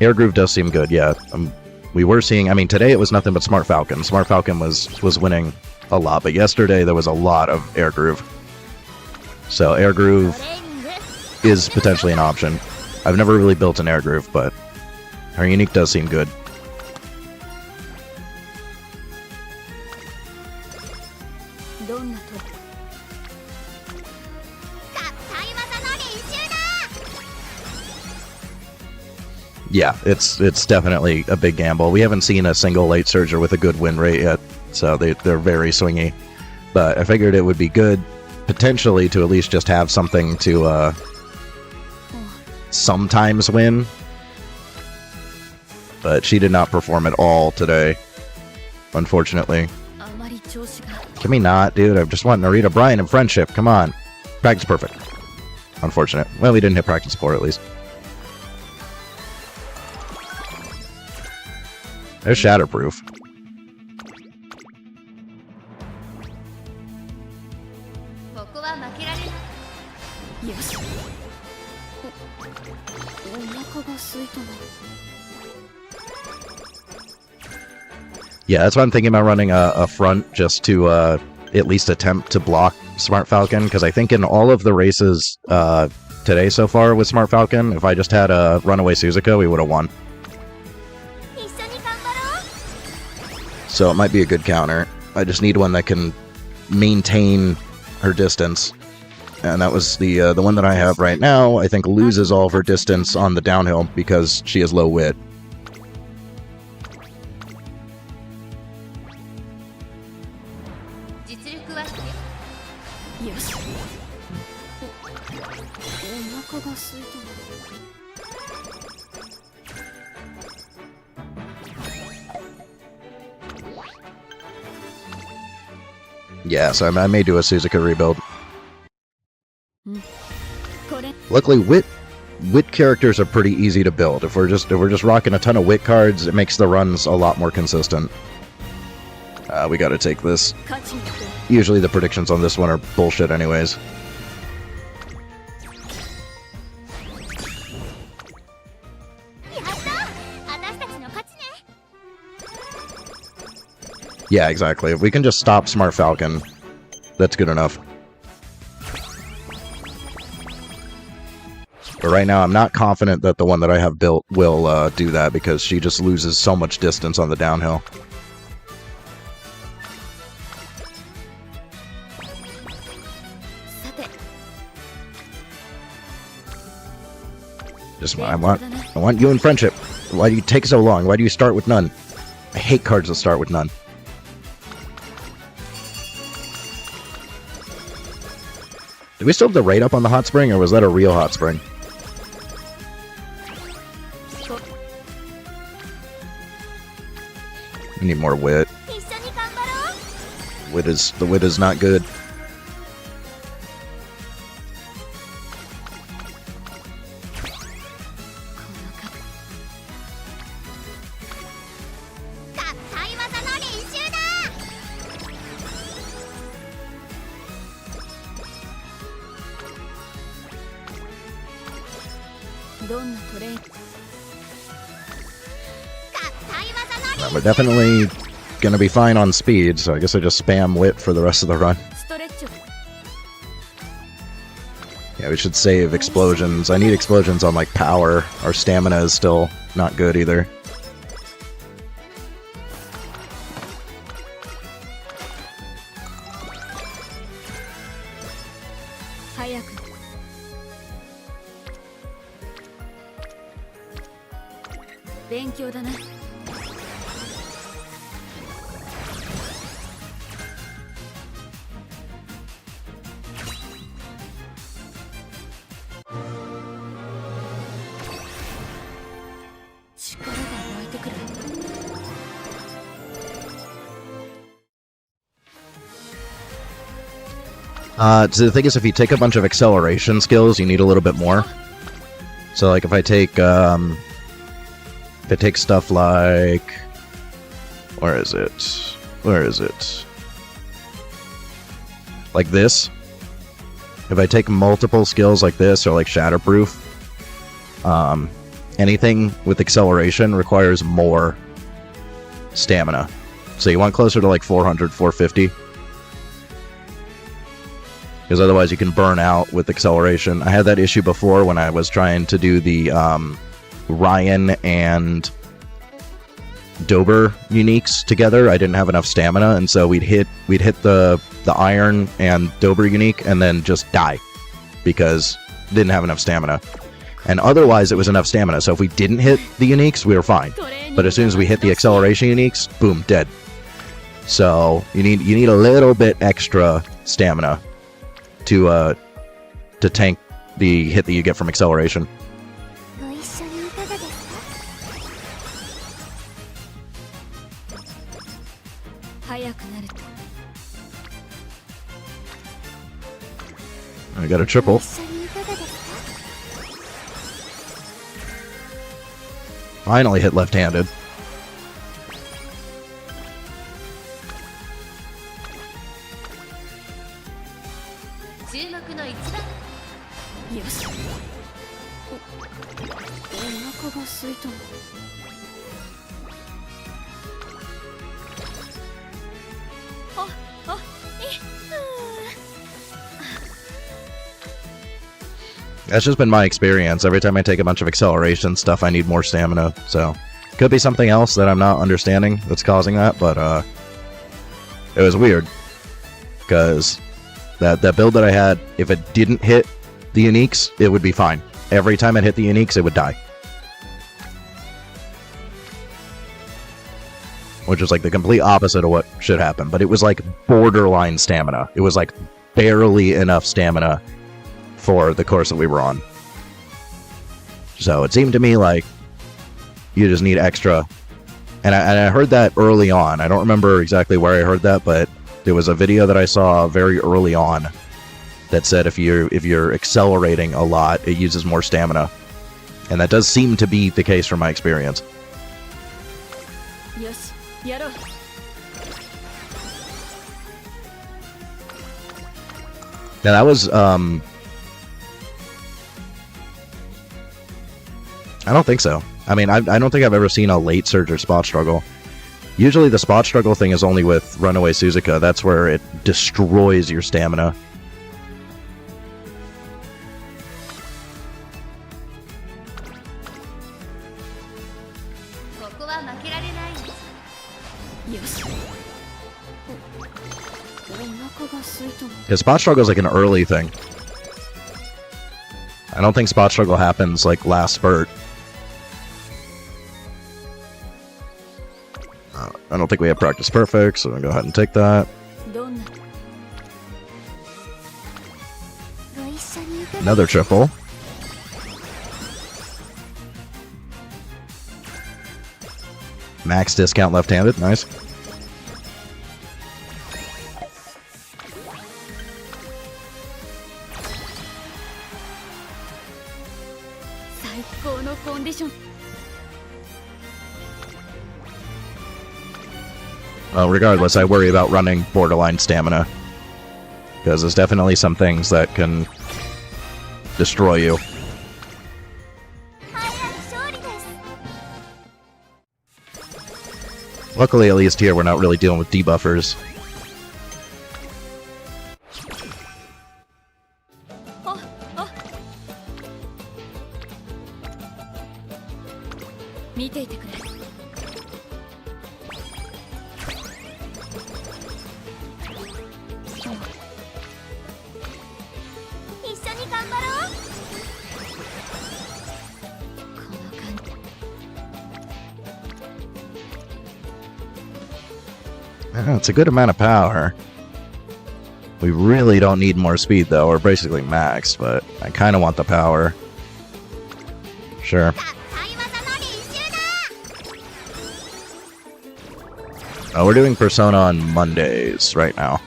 S2: Air Groove does seem good, yeah. We were seeing, I mean, today it was nothing but Smart Falcon. Smart Falcon was winning a lot, but yesterday there was a lot of Air Groove. So Air Groove is potentially an option. I've never really built an Air Groove, but her unique does seem good.
S1: どんなと
S4: 合体技の練習だ。
S2: Yeah, it's definitely a big gamble. We haven't seen a single late surger with a good win rate yet, so they're very swingy. But I figured it would be good, potentially, to at least just have something to sometimes win. But she did not perform at all today, unfortunately.
S1: あまり調子が
S2: Can we not, dude? I just want Narita Bryan in friendship. Come on. Practice perfect. Unfortunate. Well, we didn't hit practice 4 at least. There's Shatterproof.
S5: ここは負けられない。
S1: よしお腹が空いたな
S2: Yeah, that's why I'm thinking about running a front just to at least attempt to block Smart Falcon, because I think in all of the races today so far with Smart Falcon, if I just had a Runaway Suzuka, we would have won.
S4: 一緒に頑張ろう。
S2: So it might be a good counter. I just need one that can maintain her distance. And that was the one that I have right now, I think loses all of her distance on the downhill because she has low wit.
S5: 実力は
S1: よしお腹が空いたな
S2: Yeah, so I may do a Suzuka rebuild.
S1: これ
S2: Luckily, wit characters are pretty easy to build. If we're just rocking a ton of wit cards, it makes the runs a lot more consistent. We gotta take this.
S1: 勝ちに行こ
S2: Usually the predictions on this one are bullshit anyways.
S4: やった。私たちの勝ちね。
S2: Yeah, exactly. If we can just stop Smart Falcon, that's good enough. But right now, I'm not confident that the one that I have built will do that because she just loses so much distance on the downhill.
S1: うさて
S2: Just I want you in friendship. Why do you take so long? Why do you start with none? I hate cards that start with none. Do we still have the rate up on the hot spring, or was that a real hot spring? We need more wit.
S4: 一緒に頑張ろう。
S2: The wit is not good.
S4: 合体技の練習だ。
S1: どんなトレイン
S4: 合体技の
S2: We're definitely gonna be fine on speed, so I guess I just spam wit for the rest of the run.
S1: ストレッチを
S2: Yeah, we should save explosions. I need explosions on, like, power. Our stamina is still not good either.
S1: 早く勉強だな 力が湧いてくる
S2: So the thing is, if you take a bunch of acceleration skills, you need a little bit more. So, like, if I take stuff like... Where is it? Where is it? Like this. If I take multiple skills like this, or like Shatterproof, anything with acceleration requires more stamina. So you want closer to like 400, 450. Because otherwise you can burn out with acceleration. I had that issue before when I was trying to do the Ryan and Dober uniques together. I didn't have enough stamina, and so we'd hit the Iron and Dober unique and then just die because didn't have enough stamina. And otherwise it was enough stamina, so if we didn't hit the uniques, we were fine. But as soon as we hit the acceleration uniques, boom, dead. So you need a little bit extra stamina to tank the hit that you get from acceleration.
S4: ご一緒にいかがですか？
S1: 早くなると
S2: I got a triple.
S4: 一緒にいかがですか？
S2: Finally hit left-handed.
S5: 注目の一番。
S1: よし。お腹が空いたの。
S2: That's just been my experience. Every time I take a bunch of acceleration stuff, I need more stamina. So, could be something else that I'm not understanding that's causing that, but it was weird. Because that build that I had, if it didn't hit the uniques, it would be fine. Every time it hit the uniques, it would die. Which is like the complete opposite of what should happen. But it was like borderline stamina. It was like barely enough stamina for the course that we were on. So it seemed to me like you just need extra. And I heard that early on. I don't remember exactly where I heard that, but there was a video that I saw very early on that said if you're accelerating a lot, it uses more stamina. And that does seem to be the case from my experience.
S1: よし、やろう。
S2: Now that was I don't think so. I mean, I don't think I've ever seen a late surge or spot struggle. Usually the spot struggle thing is only with Runaway Suzuka. That's where it destroys your stamina. Yeah, spot struggle is like an early thing. I don't think spot struggle happens like last spurt. I don't think we have practice perfect, so I'm gonna go ahead and take that. Another triple. Max discount left-handed, nice. Well, regardless, I worry about running borderline stamina. Because there's definitely some things that can destroy you. Luckily, at least here, we're not really dealing with debuffers. It's a good amount of power. We really don't need more speed, though. We're basically maxed, but I kind of want the power. Sure. Oh, we're doing Persona on Mondays right now.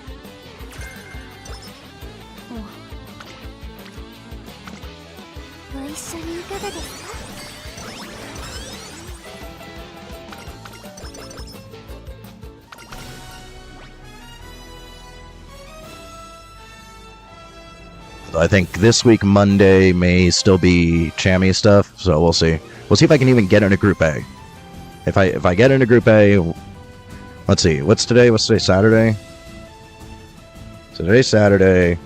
S2: I think this week, Monday, may still be Chammy stuff, so we'll see. We'll see if I can even get into Group A. If I get into Group A, let's see. What's today? What's today? Saturday. So today's Saturday.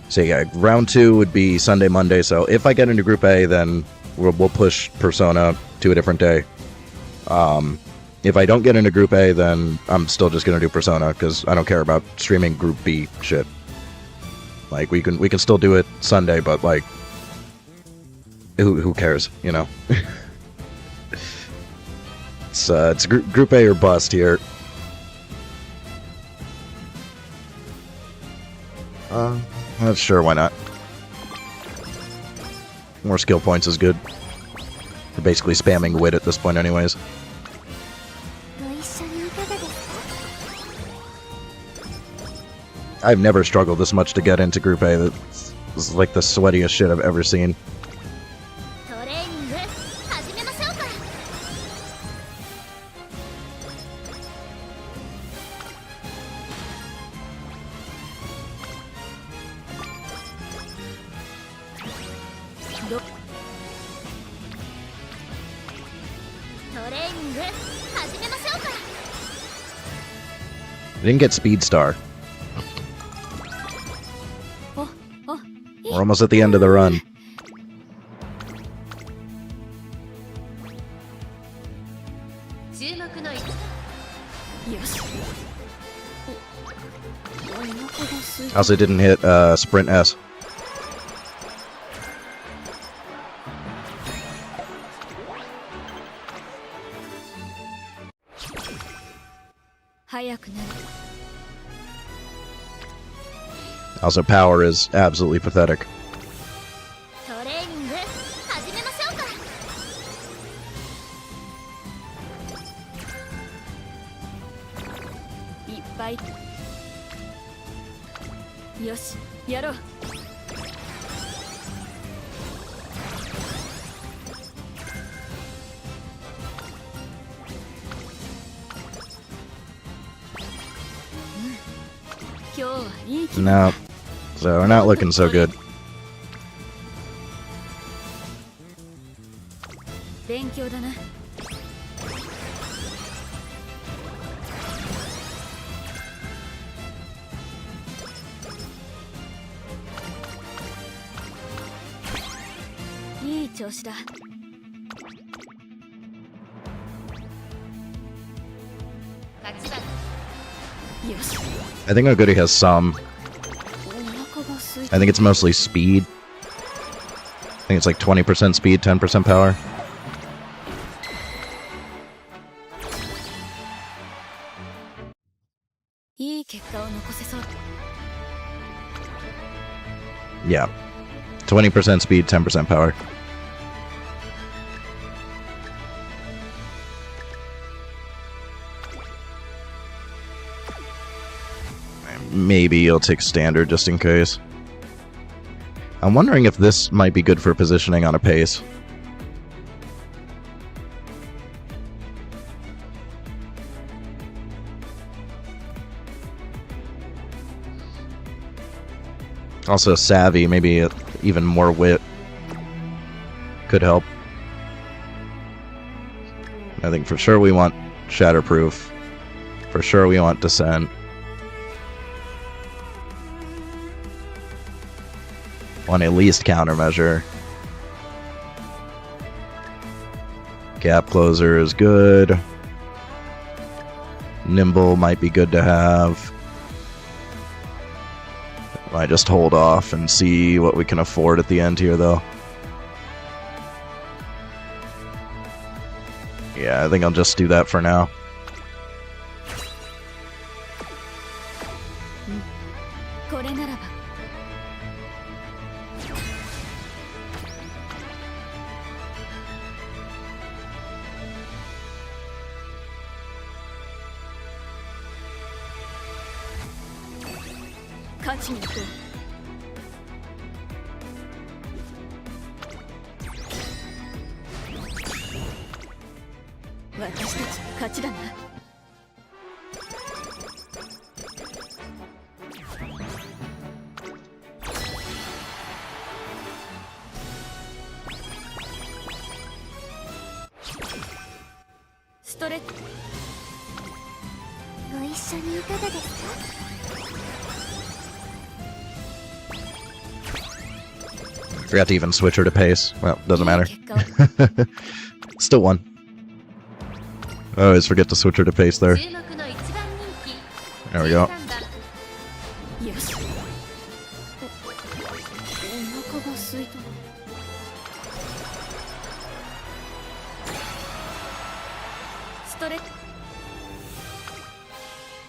S2: So yeah, round 2 would be Sunday, Monday. So if I get into Group A, then we'll push Persona to a different day. If I don't get into Group A, then I'm still just gonna do Persona because I don't care about streaming Group B shit. Like we can still do it Sunday, but like, who cares, you know? It's Group A or bust here. Sure, why not? More skill points is good. We're basically spamming wit at this point anyways.
S4: ご一緒にいかがですか？
S2: I've never struggled this much to get into Group A. This is like the sweatiest shit I've ever seen.
S4: トレーニング始めましょうか。トレーニング始めましょうか。
S2: I didn't get Speed Star.
S1: おお
S2: We're almost at the end of the run.
S5: 注目の1、
S1: よしお腹が空い
S2: I also didn't hit Sprint S.
S1: 早くなる
S2: Also, power is absolutely pathetic.
S4: トレーニング始めましょうか。
S1: いっぱいよしやろう今日はいい気分
S2: No. So we're not looking so good.
S1: 勉強だな いい調子だ
S5: 8番、
S1: よし
S2: I think Oguri has some.
S1: お腹が空い
S2: I think it's mostly speed. I think it's like 20% speed, 10% power.
S1: いい結果を残せそう
S2: Yeah. 20% speed, 10% power. Maybe you'll take standard just in case. I'm wondering if this might be good for positioning on a pace. Also savvy, maybe even more wit could help. I think for sure we want Shatterproof. For sure we want Descent. Want at least Countermeasure. Gap Closer is good. Nimble might be good to have. Might just hold off and see what we can afford at the end here, though. Yeah, I think I'll just do that for now.
S1: これならば 勝ちに行こう私たちの勝ちだな
S2: I
S1: レ
S4: ご一緒にいかがですか？
S2: Forgot to even switch her to pace. Well, doesn't matter.
S1: いい結果を
S2: Still won. I always forget to switch her to pace there.
S5: 注目の一番人気
S2: There we go.
S5: 13番
S1: よしお腹が空いたなストレッ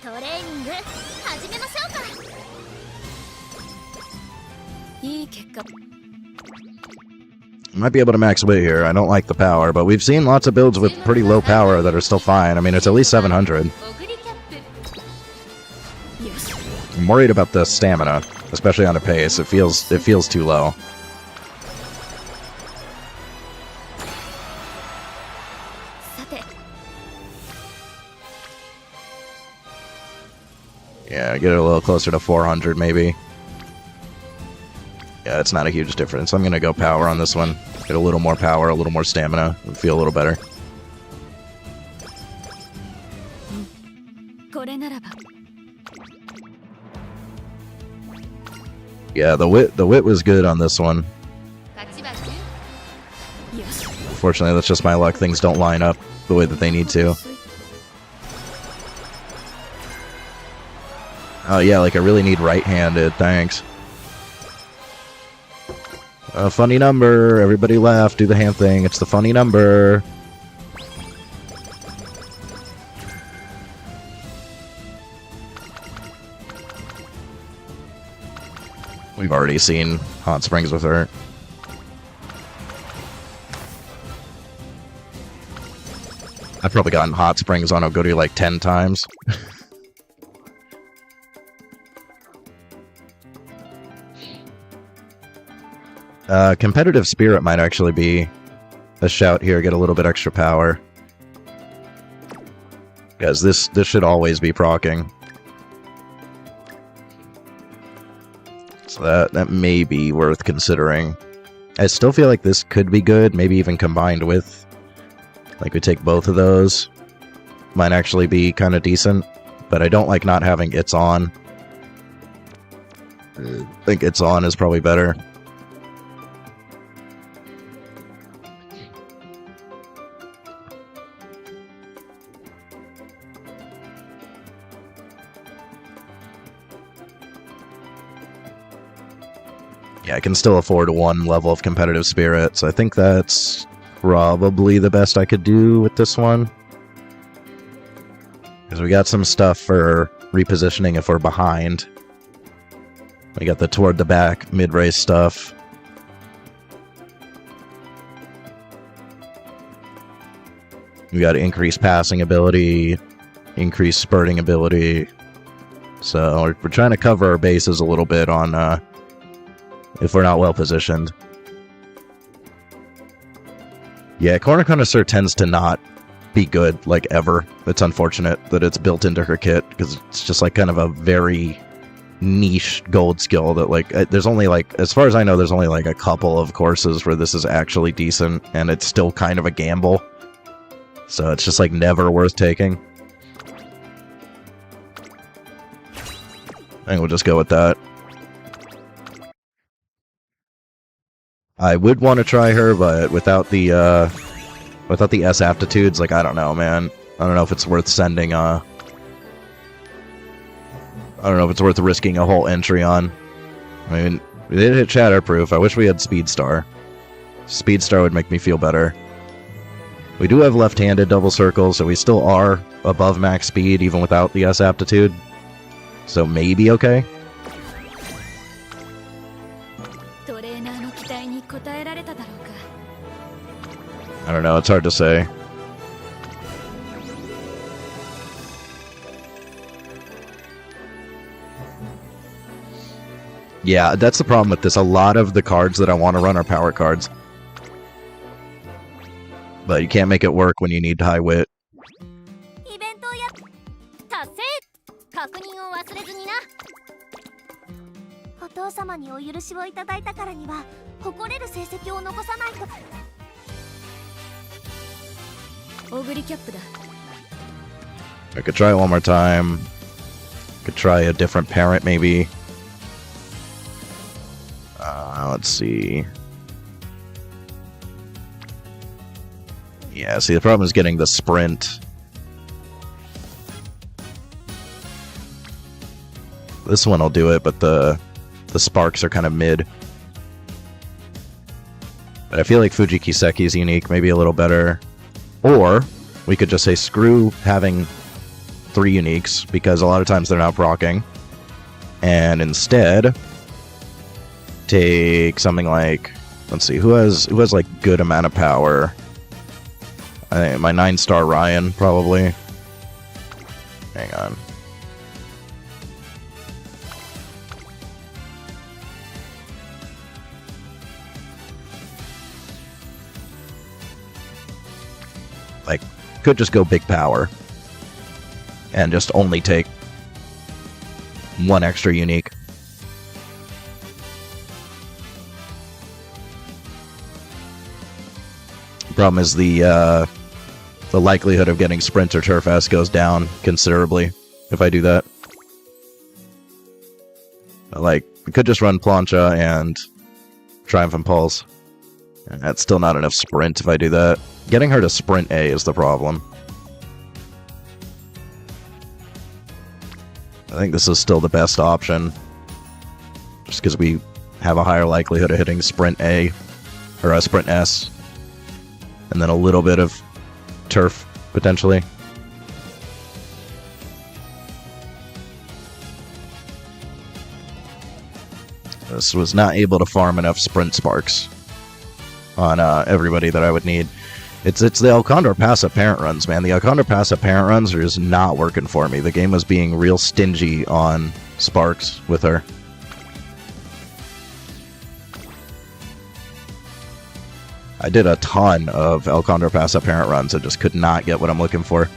S4: トレーニング始めましょうか。
S1: いい結果
S2: Might be able to max wit here. I don't like the power, but we've seen lots of builds with pretty low power that are still fine. I mean, it's at least 700.
S5: オグリキャップ
S1: よし
S2: I'm worried about the stamina, especially on a pace. It feels too low.
S1: さて
S2: Yeah, get it a little closer to 400 maybe. Yeah, it's not a huge difference. I'm gonna go power on this one. Get a little more power, a little more stamina. Feel a little better.
S1: これならば
S2: Yeah, the wit was good on this one.
S5: 勝ちは10
S1: よし
S2: Fortunately, that's just my luck. Things don't line up the way that they need to. Oh yeah, like I really need right-handed. Thanks. A funny number. Everybody laugh. Do the hand thing. It's the funny number. We've already seen hot springs with her. I've probably gotten hot springs on Oguri like 10 times. Competitive spirit might actually be a shout here. Get a little bit extra power. Guys, this should always be proccing. So that may be worth considering. I still feel like this could be good, maybe even combined with, like, we take both of those. Might actually be kind of decent, but I don't like not having It's On. I think It's On is probably better. Yeah, I can still afford one level of competitive spirit, so I think that's probably the best I could do with this one. Because we got some stuff for repositioning if we're behind. We got the toward the back mid-race stuff. We got increased passing ability, increased spurting ability. So we're trying to cover our bases a little bit on if we're not well positioned. Yeah, Corner Connoisseur tends to not be good, like, ever. It's unfortunate that it's built into her kit, because it's just, like, kind of a very niche gold skill that, like, there's only, like, as far as I know, there's only, like, a couple of courses where this is actually decent, and it's still kind of a gamble. So it's just, like, never worth taking. I think we'll just go with that. I would want to try her, but without the S aptitudes, like, I don't know, man. I don't know if it's worth sending, I don't know if it's worth risking a whole entry on. I mean, we did hit Shatterproof. I wish we had Speed Star. Speed Star would make me feel better. We do have left-handed double circle, so we still are above max speed, even without the S aptitude. So maybe okay?
S1: トレーナーの期待に応えられただろうか
S2: I don't know, it's hard to say. Yeah, that's the problem with this. A lot of the cards that I want to run are power cards. But you can't make it work when you need high wit.
S4: イベントをや達成。確認を忘れずにな。お父様にお許しをいただいたからには誇れる成績を残さないと。
S1: オグリキャップだ
S2: I could try it one more time. Could try a different parent, maybe. Let's see. Yeah, see, the problem is getting the sprint. This one will do it, but the sparks are kind of mid. But I feel like Fuji Kiseki is unique, maybe a little better. Or we could just say screw having 3 uniques, because a lot of times they're not proccing. And instead take something like, let's see, who has like good amount of power? I think my 9-star Ryan, probably. Hang on. Like, could just go big power. And just only take 1 extra unique. The problem is the likelihood of getting Sprint or Turf S goes down considerably if I do that. Like, we could just run Plancha and Triumph Impulse. And that's still not enough Sprint if I do that. Getting her to Sprint A is the problem. I think this is still the best option. Just because we have a higher likelihood of hitting Sprint A, or Sprint S. And then a little bit of Turf, potentially. This was not able to farm enough Sprint Sparks on everybody that I would need. It's the Alcondor passive parent runs, man. The Alcondor passive parent runs are just not working for me. The game was being real stingy on Sparks with her. I did a ton of Alcondor passive parent runs and just could not get what I'm looking for.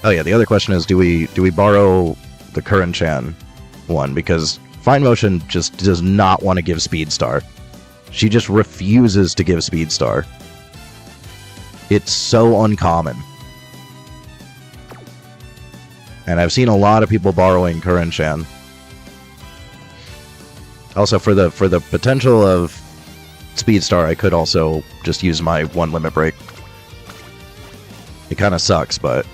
S2: Oh yeah, the other question is, do we borrow the Curran-chan one? Because Fine Motion just does not want to give Speed Star. She just refuses to give Speed Star. It's so uncommon. And I've seen a lot of people borrowing Curran-chan. Also, for the potential of Speed Star, I could also just use my 1 limit break. It kind of sucks, but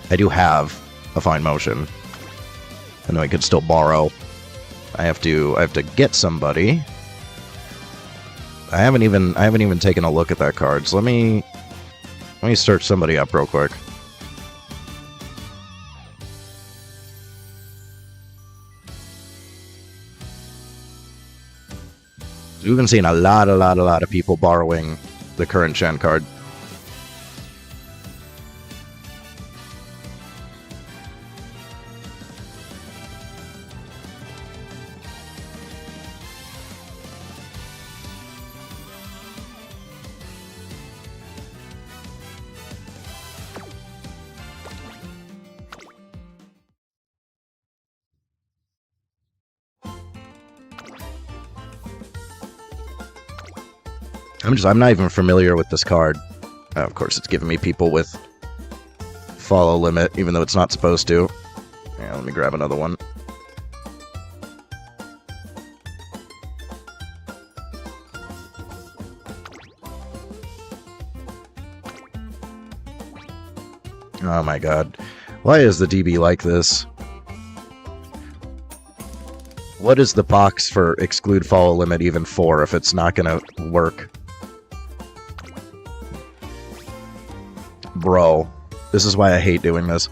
S2: I do have a Fine Motion. And then I could still borrow. I have to get somebody. I haven't even taken a look at that card. So let me search somebody up real quick. We've been seeing a lot of people borrowing the Curran-chan card. I'm not even familiar with this card. Of course, it's giving me people with follow limit, even though it's not supposed to. Yeah, let me grab another one. Oh my god. Why is the DB like this? What is the box for exclude follow limit even for if it's not gonna work? Bro, this is why I hate doing this.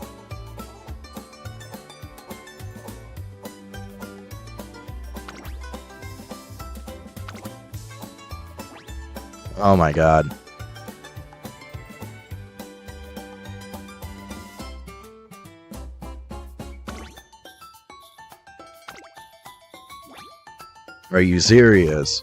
S2: Oh my god. Are you serious?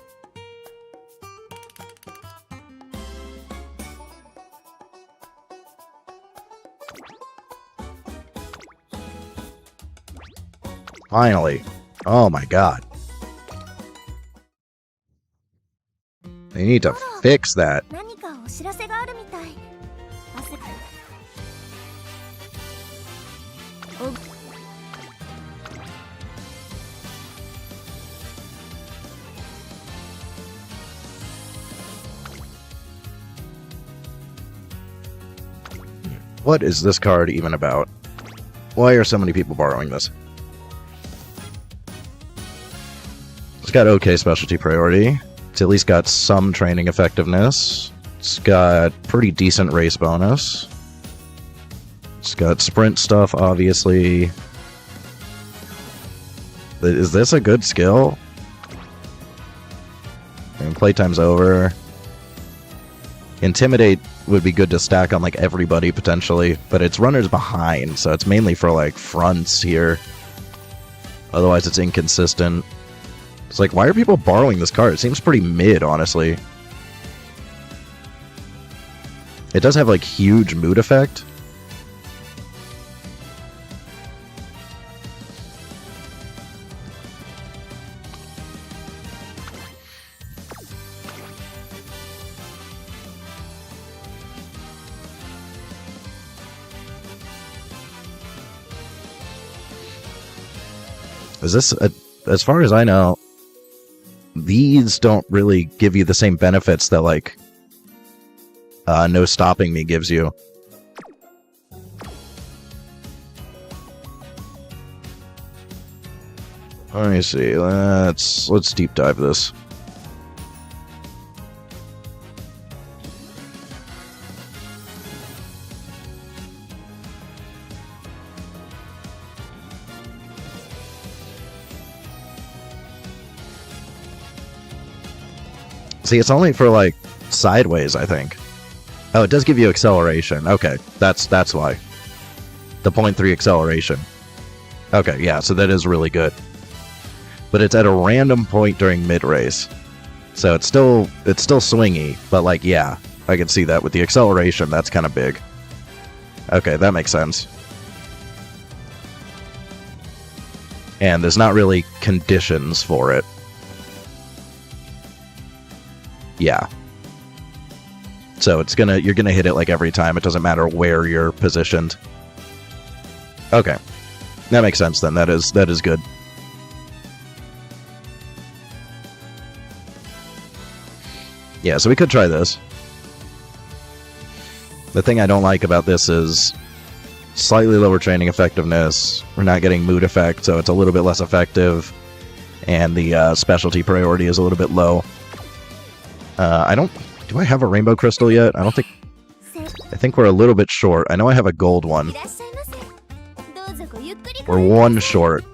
S2: Finally. Oh my god. They need to fix that. What is this card even about? Why are so many people borrowing this? It's got okay specialty priority. It's at least got some training effectiveness. It's got pretty decent race bonus. It's got sprint stuff, obviously. Is this a good skill? And playtime's over. Intimidate would be good to stack on like everybody potentially, but it's runners behind, so it's mainly for like fronts here. Otherwise it's inconsistent. It's like, why are people borrowing this card? It seems pretty mid, honestly. It does have like huge mood effect. Is this, as far as I know, these don't really give you the same benefits that, like, no stopping me gives you. Let me see, let's deep dive this. See, it's only for, like, sideways, I think. Oh, it does give you acceleration. Okay, that's why. The 0.3 acceleration. Okay, yeah, so that is really good. But it's at a random point during mid-race. So it's still swingy, but, like, yeah, I can see that with the acceleration. That's kind of big. Okay, that makes sense. And there's not really conditions for it. Yeah. So you're gonna hit it like every time. It doesn't matter where you're positioned. Okay. That makes sense then. That is good. Yeah, so we could try this. The thing I don't like about this is slightly lower training effectiveness. We're not getting mood effect, so it's a little bit less effective. And the specialty priority is a little bit low. Do I have a rainbow crystal yet? I think we're a little bit short. I know I have a gold one. We're one short.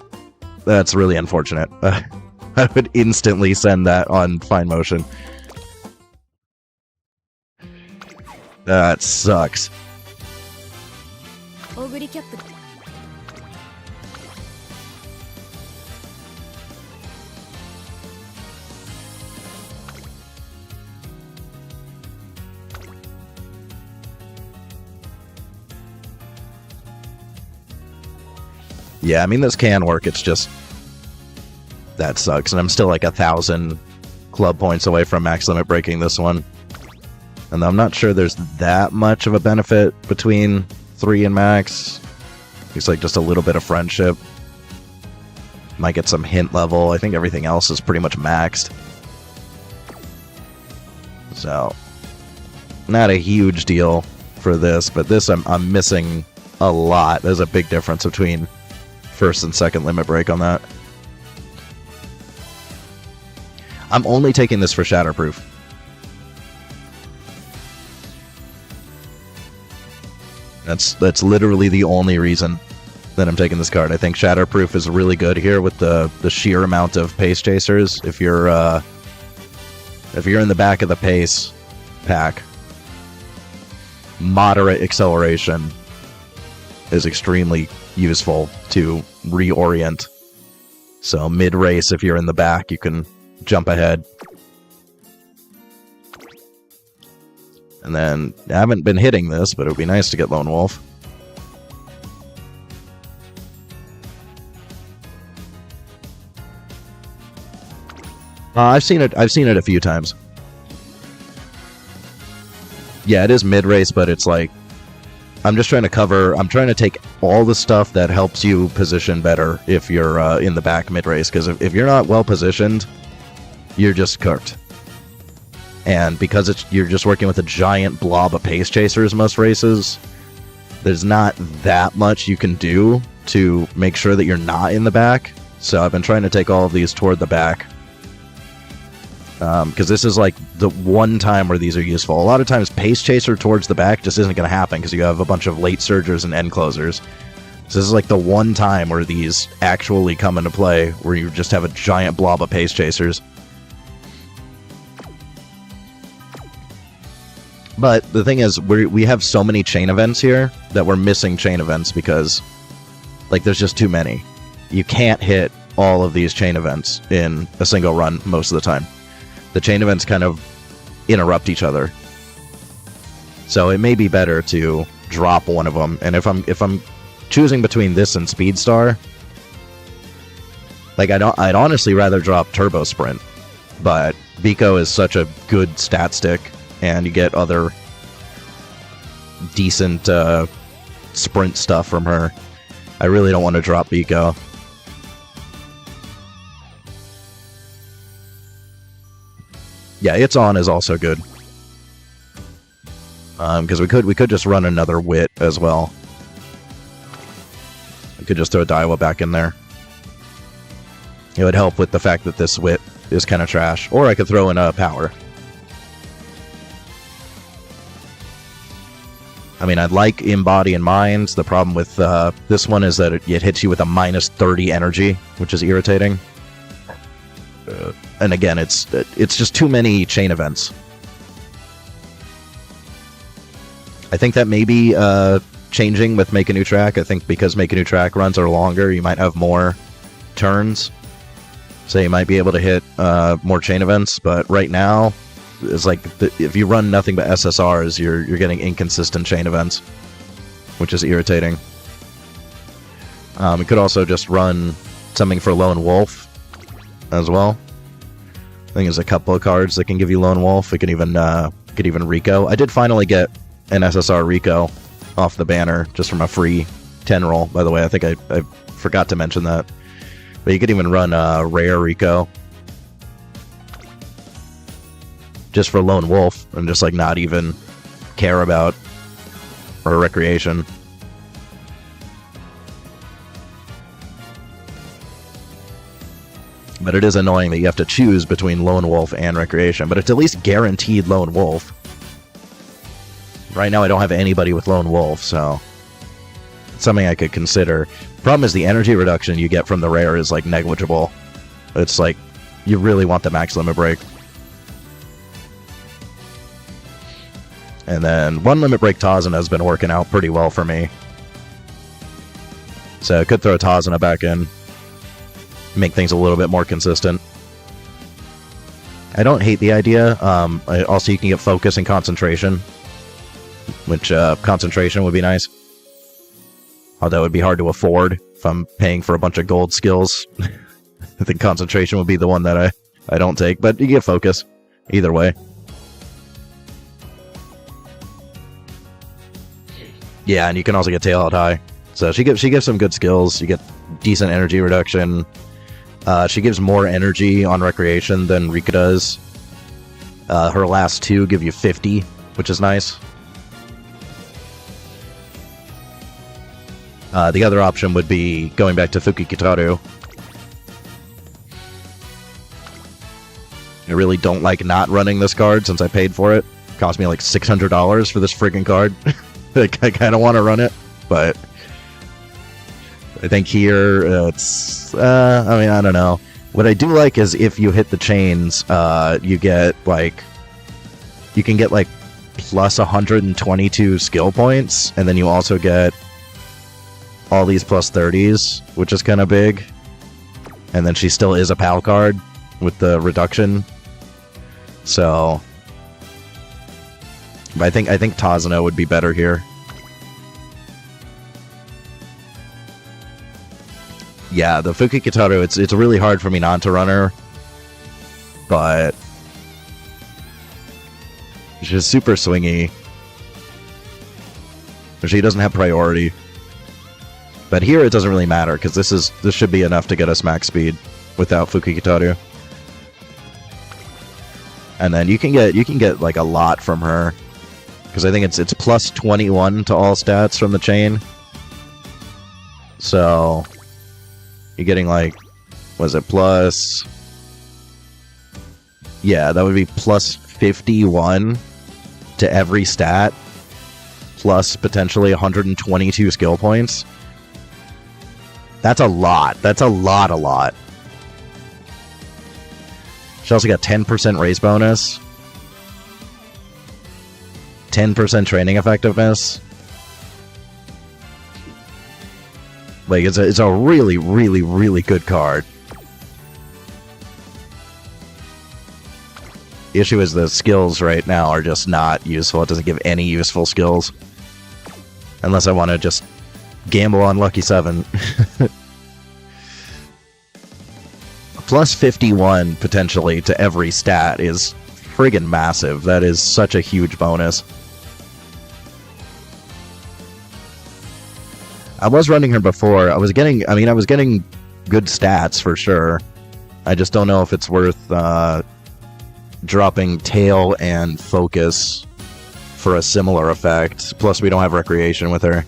S2: That's really unfortunate. I would instantly send that on fine motion. That sucks. Yeah, I mean, this can work, it's just... that sucks, and I'm still like 1,000 club points away from max limit breaking this one. And I'm not sure there's that much of a benefit between 3 and max. It's like just a little bit of friendship. Might get some hint level. I think everything else is pretty much maxed. So, not a huge deal for this, but this I'm missing a lot. There's a big difference between first and second limit break on that. I'm only taking this for Shatterproof. That's literally the only reason that I'm taking this card. I think Shatterproof is really good here with the sheer amount of pace chasers. If you're in the back of the pace pack, moderate acceleration is extremely useful to reorient. So mid-race, if you're in the back, you can jump ahead. And then, I haven't been hitting this, but it would be nice to get Lone Wolf. I've seen it a few times. Yeah, it is mid-race, but it's like I'm just trying to cover. I'm trying to take all the stuff that helps you position better if you're in the back mid race. Because if you're not well positioned, you're just cooked. And because you're just working with a giant blob of pace chasers most races, there's not that much you can do to make sure that you're not in the back. So I've been trying to take all of these toward the back. Because this is like the one time where these are useful. A lot of times pace chaser towards the back just isn't going to happen because you have a bunch of late surgers and end closers. So this is like the one time where these actually come into play, where you just have a giant blob of pace chasers. But the thing is, we have so many chain events here that we're missing chain events because, like, there's just too many. You can't hit all of these chain events in a single run most of the time. The chain events kind of interrupt each other. So it may be better to drop one of them. And if I'm choosing between this and Speedstar, like, I'd honestly rather drop Turbo Sprint. But Biko is such a good stat stick, and you get other decent sprint stuff from her. I really don't want to drop Biko. Yeah, It's On is also good. Because we could just run another Wit as well. We could just throw Daiwa back in there. It would help with the fact that this Wit is kind of trash. Or I could throw in a Power. I mean, I'd like Embody and Minds. The problem with this one is that it hits you with a minus 30 energy, which is irritating. And again, it's just too many chain events. I think that may be changing with Make a New Track. I think because Make a New Track runs are longer, you might have more turns. So you might be able to hit more chain events. But right now, it's like if you run nothing but SSRs, you're getting inconsistent chain events, which is irritating. You could also just run something for Lone Wolf as well. I think there's a couple of cards that can give you Lone Wolf. We can even Rico. I did finally get an SSR Rico off the banner just from a free 10 roll. By the way, I think I forgot to mention that. But you could even run Rare Rico just for Lone Wolf and just like not even care about or recreation. But it is annoying that you have to choose between Lone Wolf and Recreation. But it's at least guaranteed Lone Wolf. Right now I don't have anybody with Lone Wolf, so it's something I could consider. Problem is the energy reduction you get from the rare is like negligible. It's like you really want the max limit break. And then one limit break Tazuna has been working out pretty well for me. So I could throw Tazuna back in. Make things a little bit more consistent. I don't hate the idea. Also, you can get focus and concentration, which concentration would be nice. Although it would be hard to afford if I'm paying for a bunch of gold skills. I think concentration would be the one that I don't take, but you get focus either way. Yeah, and you can also get tail out high. So she gives some good skills. You get decent energy reduction. She gives more energy on recreation than Rika does. Her last two give you 50, which is nice. The other option would be going back to Fuki Kitaru. I really don't like not running this card since I paid for it. It cost me like $600 for this friggin' card. I kind of want to run it, but I think here it's, I mean, I don't know. What I do like is if you hit the chains, you get like, you can get like plus 122 skill points, and then you also get all these plus 30s, which is kind of big. And then she still is a PAL card with the reduction. So, but I think Tazuna would be better here. Yeah, the Fuki Kitaru, it's really hard for me not to run her, but she's super swingy. She doesn't have priority. But here it doesn't really matter, because this should be enough to get us max speed without Fukikitaru. And then you can get like a lot from her. Because I think it's plus 21 to all stats from the chain. So you're getting like, was it plus? Yeah, that would be plus 51 to every stat, plus potentially 122 skill points. That's a lot. That's a lot. She also got 10% race bonus, 10% training effectiveness. Like, it's a really good card. The issue is the skills right now are just not useful. It doesn't give any useful skills. Unless I want to just gamble on Lucky 7. Plus 51 potentially to every stat is friggin' massive. That is such a huge bonus. I was running her before. I was getting good stats for sure. I just don't know if it's worth dropping Tail and Focus for a similar effect. Plus, we don't have Recreation with her.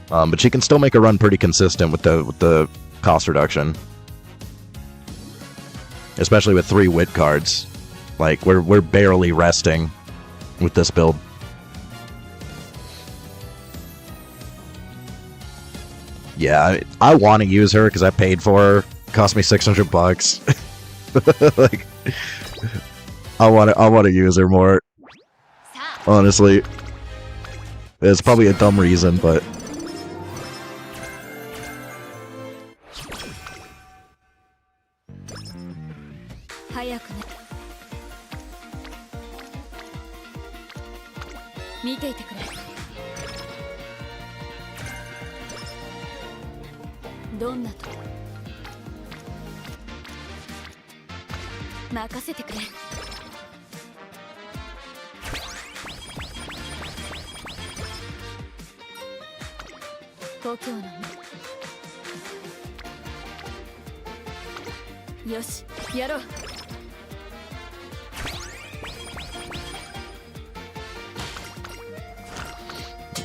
S2: But she can still make a run pretty consistent with the cost reduction. Especially with 3 Wit cards. Like, we're barely resting with this build. Yeah, I want to use her because I paid for her. It cost me $600. Like, I want to use her more. Honestly, it's probably a dumb reason, but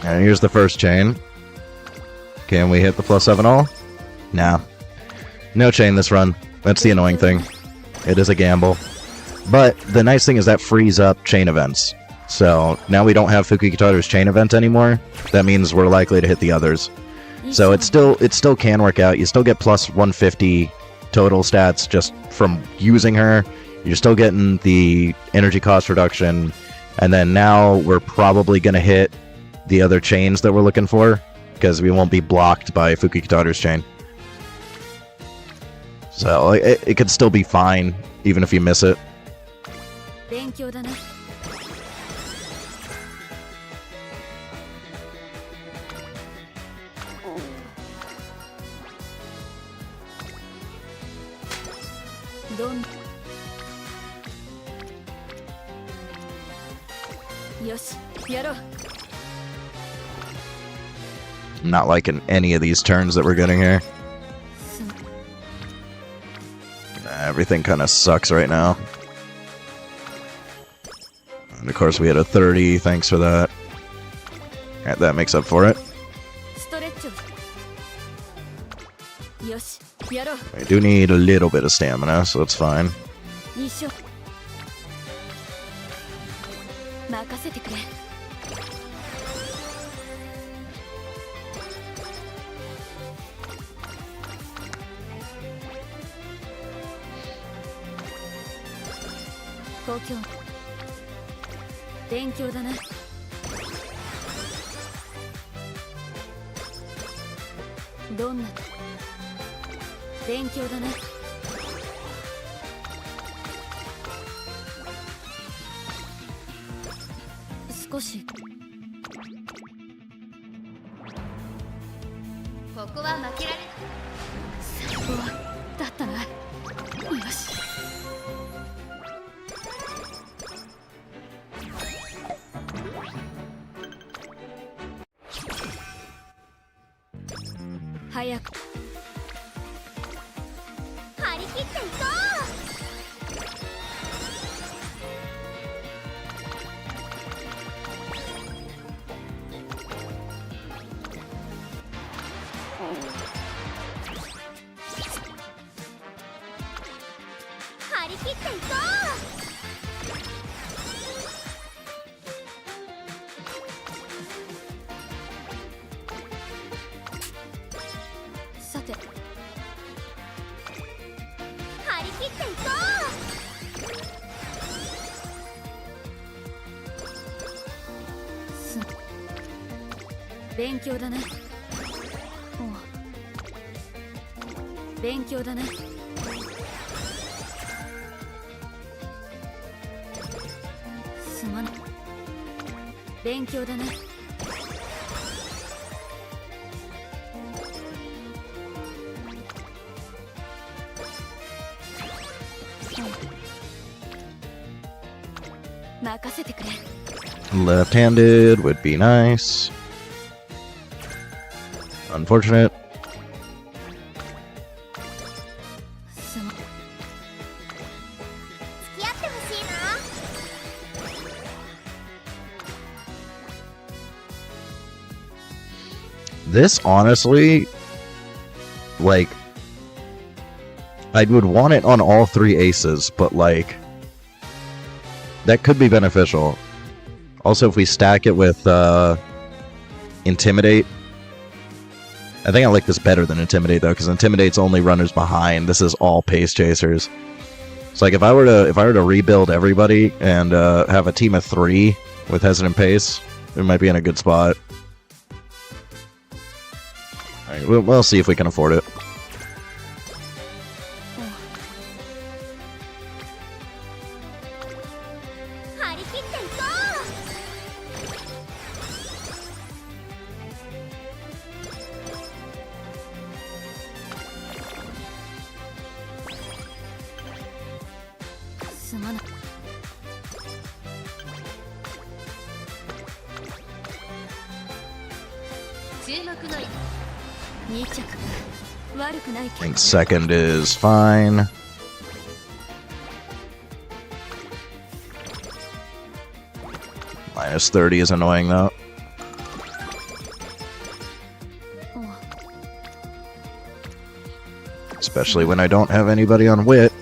S2: and here's the first chain. Can we hit the plus 7 all? No. No chain this run. That's the annoying thing. It is a gamble. But the nice thing is that frees up chain events. So now we don't have Fukikitaru's chain event anymore. That means we're likely to hit the others. So it still can work out. You still get plus 150 total stats just from using her. You're still getting the energy cost reduction. And then now we're probably going to hit the other chains that we're looking for, because we won't be blocked by Fukikitaru's chain. So it could still be fine, even if you miss it. I'm not liking any of these turns that we're getting here. Everything kind of sucks right now. And of course we had a 30, thanks for that. Alright, that makes up for it. I do need a little bit of stamina, so that's fine.
S1: 早く
S4: 張り切っていこう張り切っていこ
S1: さて
S4: う張り切っていこ
S1: 勉強だね。勉強だね。すまない。勉強だね。任せてくれ。
S2: Left-handed would be nice. Unfortunate.
S1: すま
S4: う付き合ってほしいな
S2: This honestly, like, I would want it on all three aces, but like, that could be beneficial. Also, if we stack it with Intimidate, I think I like this better than Intimidate though, because Intimidate's only runners behind. This is all pace chasers. So like, if I were to rebuild everybody and have a team of 3 with Hesitant Pace, it might be in a good spot. All right, we'll see if we can afford it. I think second is fine. Minus 30 is annoying though. Especially when I don't have anybody on wit.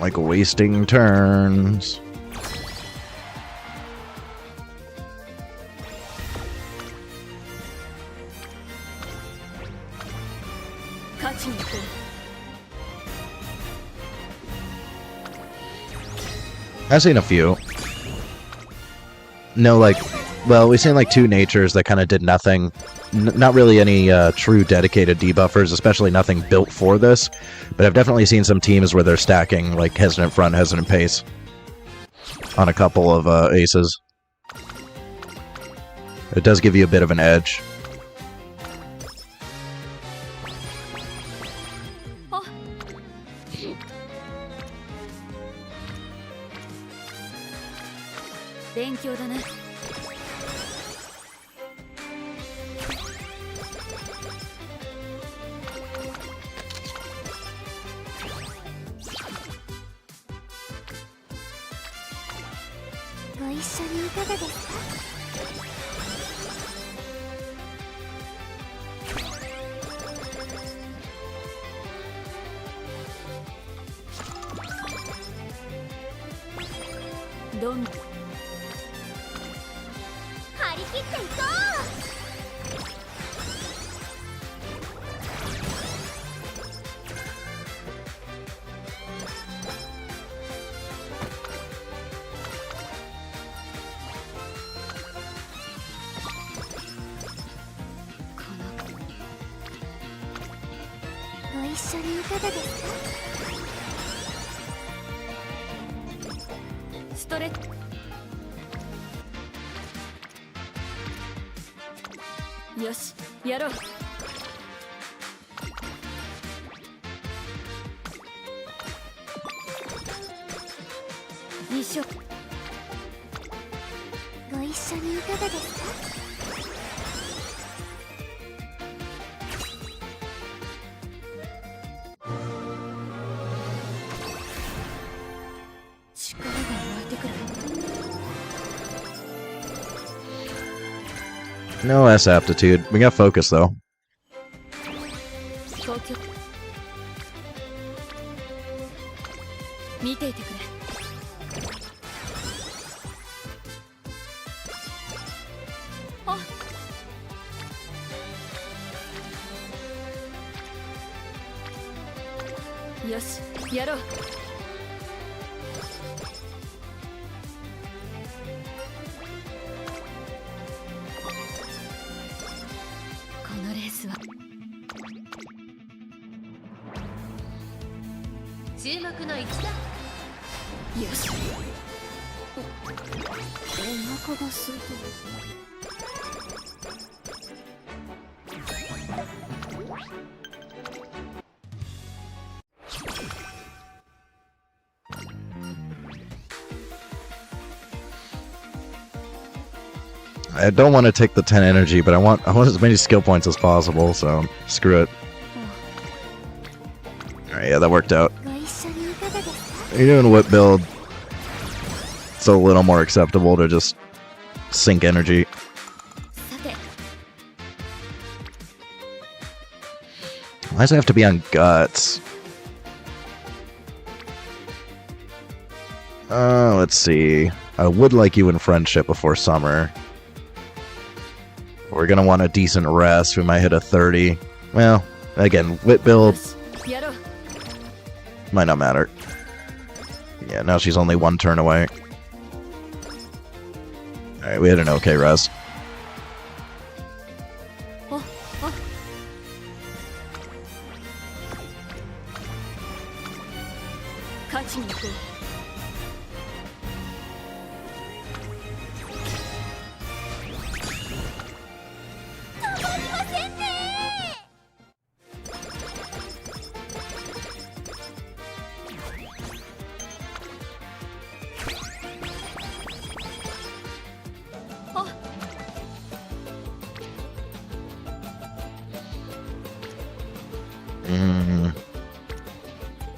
S2: Like wasting turns. I've seen a few. No, like, well, we've seen like 2 natures that kind of did nothing. Not really any true dedicated debuffers, especially nothing built for this. But I've definitely seen some teams where they're stacking like Hesitant Front, Hesitant Pace on a couple of aces. It does give you a bit of an edge.
S4: ご一緒にいかがですか
S2: No S aptitude. We got focus though.
S1: 東京見ていてくれあよしやろうこのレースは
S5: 注目の一打。
S1: よしお腹がすい
S2: I don't want to take the 10 energy, but I want as many skill points as possible, so screw it. Alright, yeah, that worked out.
S4: ご一緒にいかがですか？
S2: You're doing whip build. It's a little more acceptable to just sink energy.
S1: さて
S2: Why does it have to be on guts? Let's see. I would like you in friendship before summer. We're gonna want a decent rest. We might hit a 30. Well, again, whip build
S1: やろう
S2: might not matter. Yeah, now she's only one turn away. Alright, we had an okay rest.
S1: ああ勝ちに行こう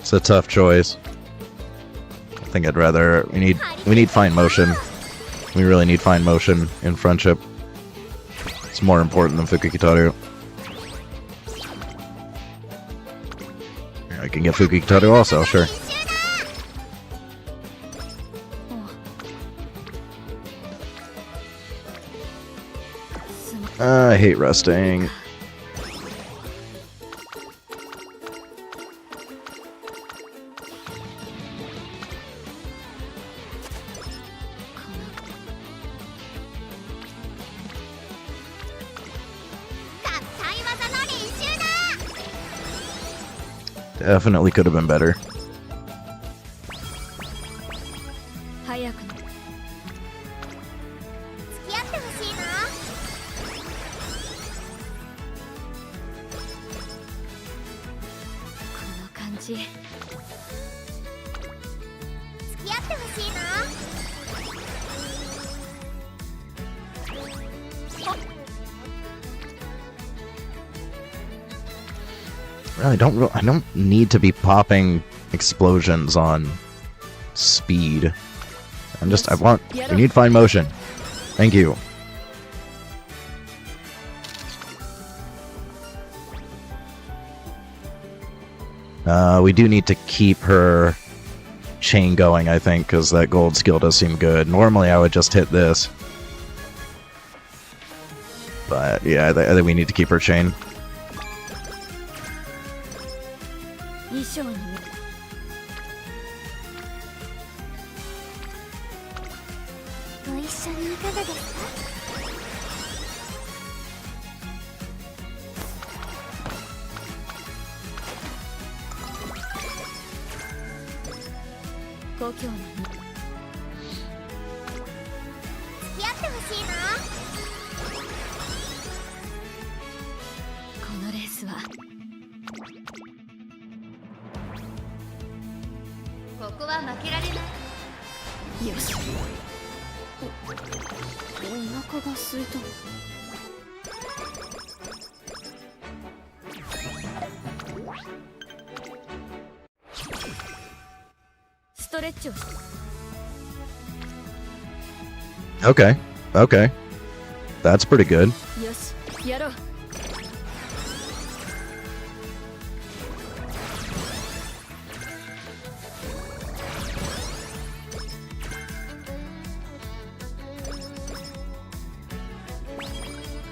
S2: It's a tough choice. I think I'd rather we need fine motion. We really need fine motion in friendship. It's more important than Fukikitaru. I can get Fukikitaru also, sure. I hate resting. Definitely could have been better.
S1: 早くな
S4: 付き合ってほしいな。
S1: この感じ
S4: 付き合ってほしいな。
S2: Really, I don't need to be popping explosions on speed. We need fine motion. Thank you. We do need to keep her chain going, I think, because that gold skill does seem good. Normally, I would just hit this. But, yeah, I think we need to keep her chain.
S1: 衣装にね
S4: ご一緒にいかがですか？
S1: 故郷の
S4: 付き合ってほしいな。
S1: このレースは
S5: ここは負けられない。
S1: よしお腹が空いたストレッチを
S2: Okay. Okay. That's pretty good.
S1: よしやろう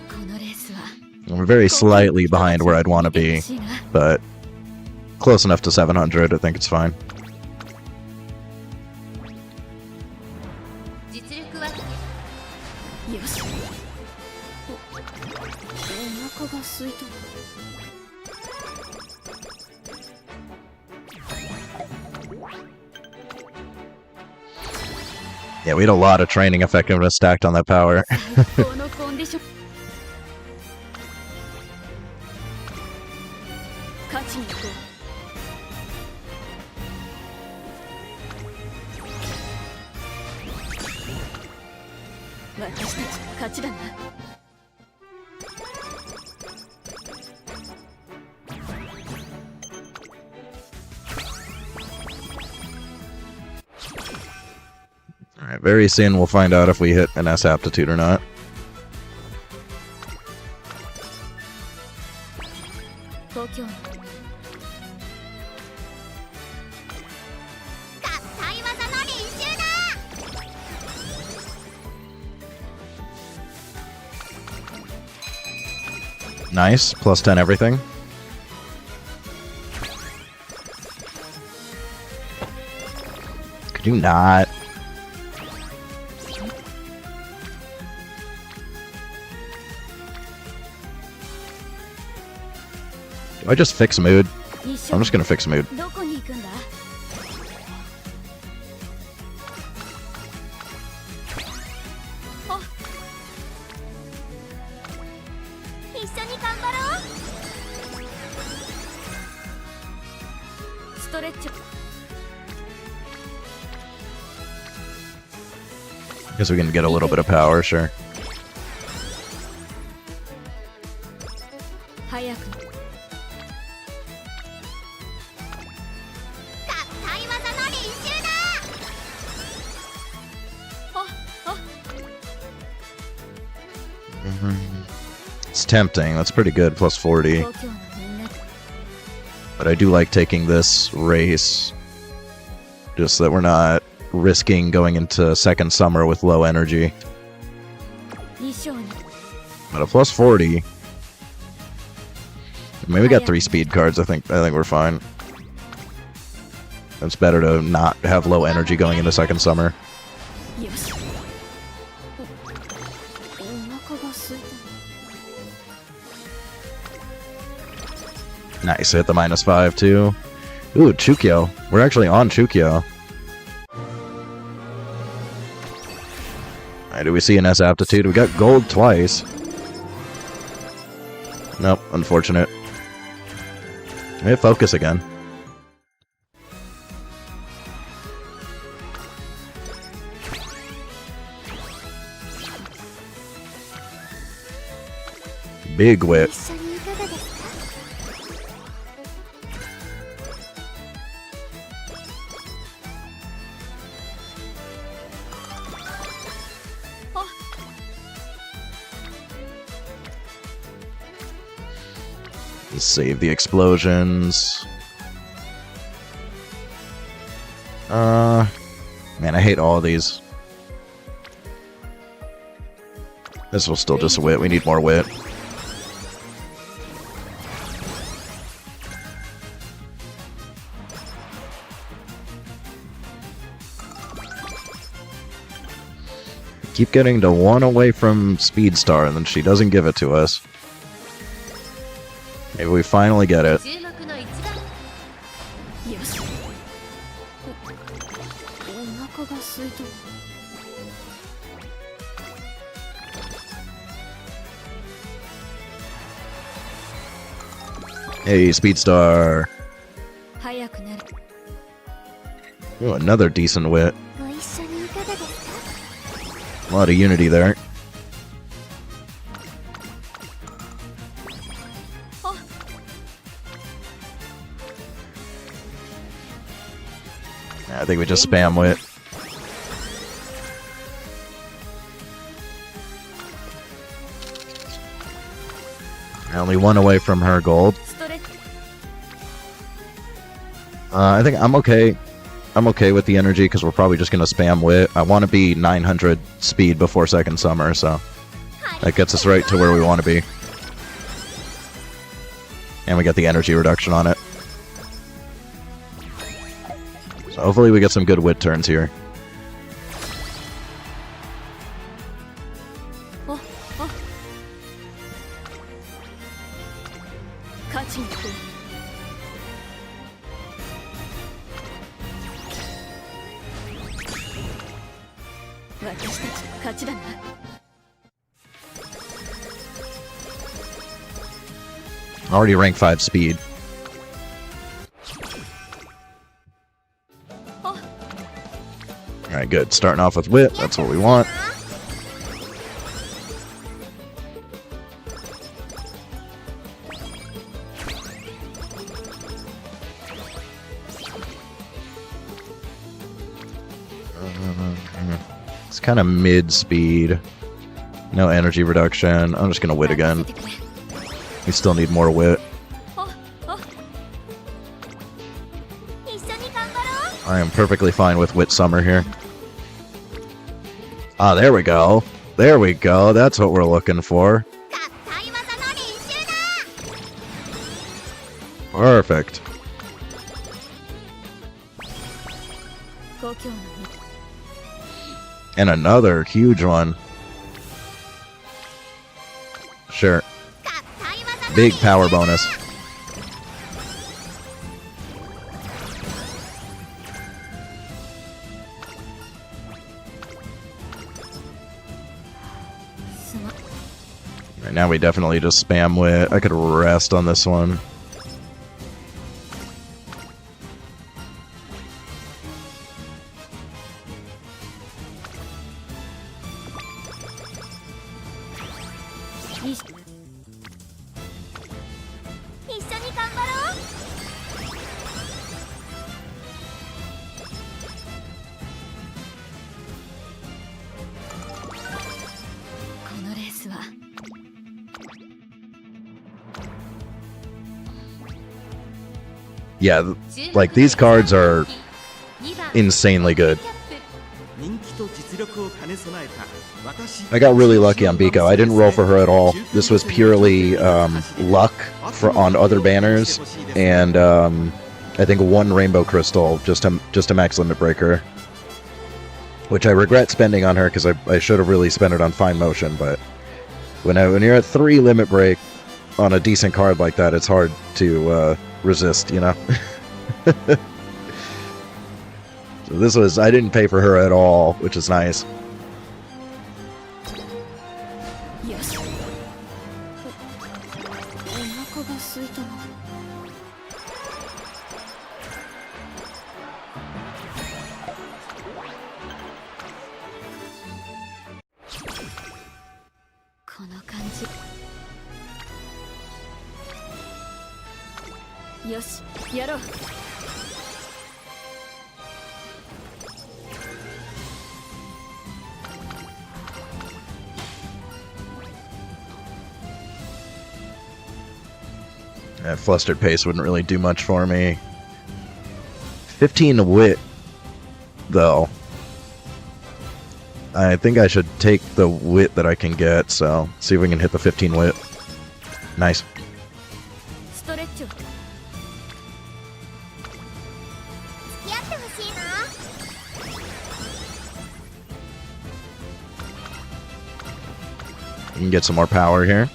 S1: このレースは
S2: I'm very slightly behind where I'd want to be, but close enough to 700. I think it's fine.
S5: 実力は
S1: よしお腹が空いた
S2: Yeah, we had a lot of training effectiveness stacked on that power.
S1: このコンディション勝ちに行こう私たち勝ちだな
S2: Alright, very soon we'll find out if we hit an S aptitude or not.
S1: 東京
S4: 合体技の練習だ
S2: Nice. Plus 10 everything. Could you not? Do I just fix mood?
S1: 一緒
S2: I'm just gonna fix mood.
S1: どこに行くんだ
S4: 一緒に頑張ろう
S1: ストレッチ
S2: Guess we can get a little bit of power, sure.
S1: 早く
S4: 合体技の練習だ
S2: It's tempting. That's pretty good. Plus 40.
S1: 東京のみんな
S2: But I do like taking this race. Just that we're not risking going into second summer with low energy.
S1: 衣装に
S2: But a plus 40. Maybe we got 3 speed cards. I think we're fine. It's better to not have low energy going into second summer.
S1: よしお腹が空いた
S2: Nice. Hit the minus 5 too. Ooh, Chukyo. We're actually on Chukyo. Alright, do we see an S aptitude? We got gold twice. Nope, unfortunate. Hey, focus again. Big whip.
S4: 一緒にいかがですか
S2: Let's save the explosions. Man, I hate all of these. This will still just wit. We need more wit. Keep getting to 1 away from Speed Star, and then she doesn't give it to us. Maybe we finally get it.
S5: 注目の一番
S1: よしお腹が空いた
S2: Hey, Speed Star.
S1: 早くなる
S2: Ooh, another decent wit.
S4: ご一緒にいかがですか
S2: A lot of unity there. I think we just spam wit. Only one away from her gold.
S4: ストレッチ
S2: I think I'm okay. I'm okay with the energy because we're probably just going to spam wit. I want to be 900 speed before second summer, so that gets us right to where we want to be. And we get the energy reduction on it. So hopefully we get some good wit turns here.
S4: おお勝ちに行こう私たちの勝ちだな
S2: Already rank 5 speed. Alright, good. Starting off with wit. That's what we want. It's kind of mid speed. No energy reduction. I'm just going to wit again. We still need more wit.
S4: 一緒に頑張ろう
S2: I am perfectly fine with wit summer here. Ah, there we go. There we go. That's what we're looking for.
S4: 合体技の練習だ
S2: Perfect.
S4: 故郷の
S2: And another huge one. Sure.
S4: 合体技の
S2: Big power bonus. Right now we definitely just spam wit. I could rest on this one.
S4: Is- 一緒に頑張ろう このレースは
S2: Yeah, like these cards are insanely good.
S3: 人気と実力を兼ね備えた私
S2: I got really lucky on Biko. I didn't roll for her at all. This was purely luck on other banners, and I think one rainbow crystal just to max limit breaker, which I regret spending on her because I should have really spent it on fine motion. But when you're at 3 limit break on a decent card like that, it's hard to resist, you know. So this was, I didn't pay for her at all, which is nice.
S4: よしお腹が空いたな この感じよしやろう
S2: That flustered pace wouldn't really do much for me. 15 wit, though. I think I should take the wit that I can get, so see if we can hit the 15 wit. Nice.
S4: ストレッチを付き合ってほしいな
S2: We can get some more power here.